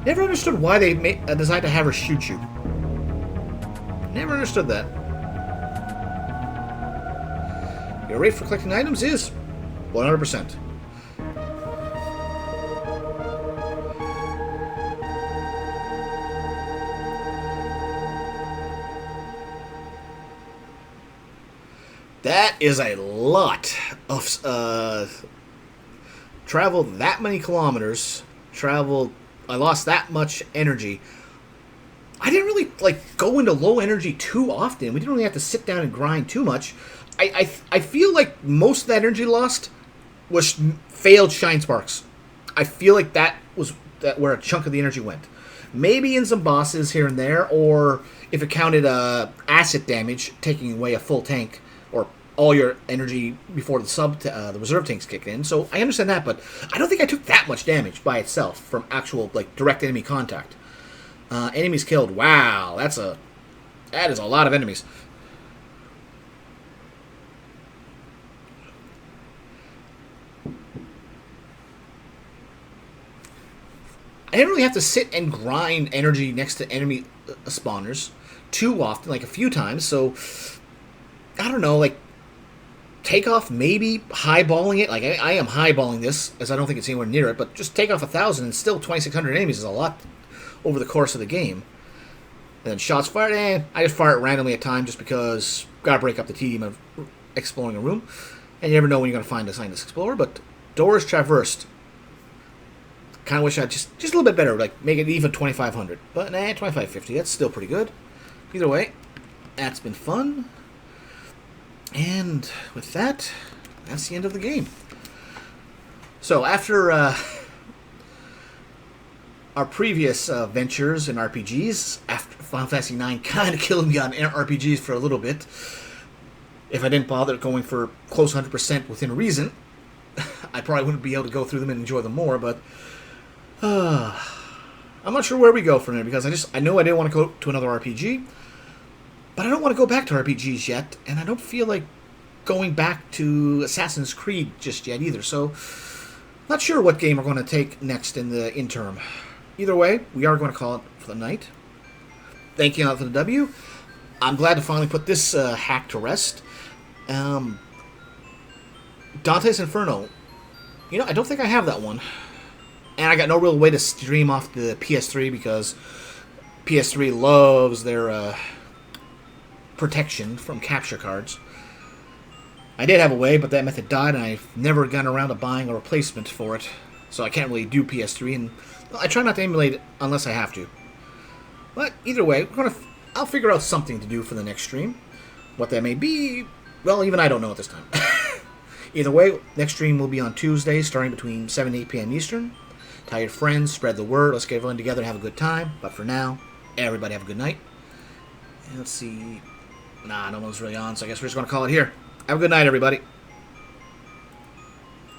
Never understood why they decided to have her shoot you. Never understood that. Your rate for collecting items is 100%. That is a lot of travel that many kilometers. I lost that much energy. I didn't really like go into low energy too often. We didn't really have to sit down and grind too much. I feel like most of that energy lost was failed shine sparks. I feel like that was where a chunk of the energy went. Maybe in some bosses here and there, or if it counted acid damage, taking away a full tank or all your energy before the reserve tanks kick in. So I understand that, but I don't think I took that much damage by itself from actual like direct enemy contact. Enemies killed. Wow, that is a lot of enemies. I didn't really have to sit and grind energy next to enemy spawners too often, like a few times. So I don't know, like Takeoff maybe highballing it. Like I am highballing this, as I don't think it's anywhere near it. But just take off 1,000 and still 2,600 enemies is a lot over the course of the game. And then shots fired, I just fire it randomly at times just because gotta break up the tedium of exploring a room. And you never know when you're gonna find a Scientist Explorer. But doors traversed. Kind of wish I'd just a little bit better, like make it even 2,500. But 2,550. That's still pretty good. Either way, that's been fun. And with that, that's the end of the game. So after our previous ventures in RPGs, after Final Fantasy IX kind of killed me on RPGs for a little bit, if I didn't bother going for close to 100% within reason, I probably wouldn't be able to go through them and enjoy them more. But I'm not sure where we go from there, because I know I didn't want to go to another RPG. But I don't want to go back to RPGs yet, and I don't feel like going back to Assassin's Creed just yet either. So, not sure what game we're going to take next in the interim. Either way, we are going to call it for the night. Thank you out for the W. I'm glad to finally put this hack to rest. Dante's Inferno. You know, I don't think I have that one. And I got no real way to stream off the PS3 because PS3 loves their protection from capture cards. I did have a way, but that method died, and I've never gotten around to buying a replacement for it. So I can't really do PS3, and I try not to emulate it unless I have to. But either way, I'll figure out something to do for the next stream. What that may be, well, even I don't know at this time. Either way, next stream will be on Tuesday, starting between 7 and 8 p.m. Eastern. Tell your friends, spread the word, let's get everyone together and have a good time. But for now, everybody have a good night. And let's see. Nah, no one's really on, so I guess we're just going to call it here. Have a good night, everybody.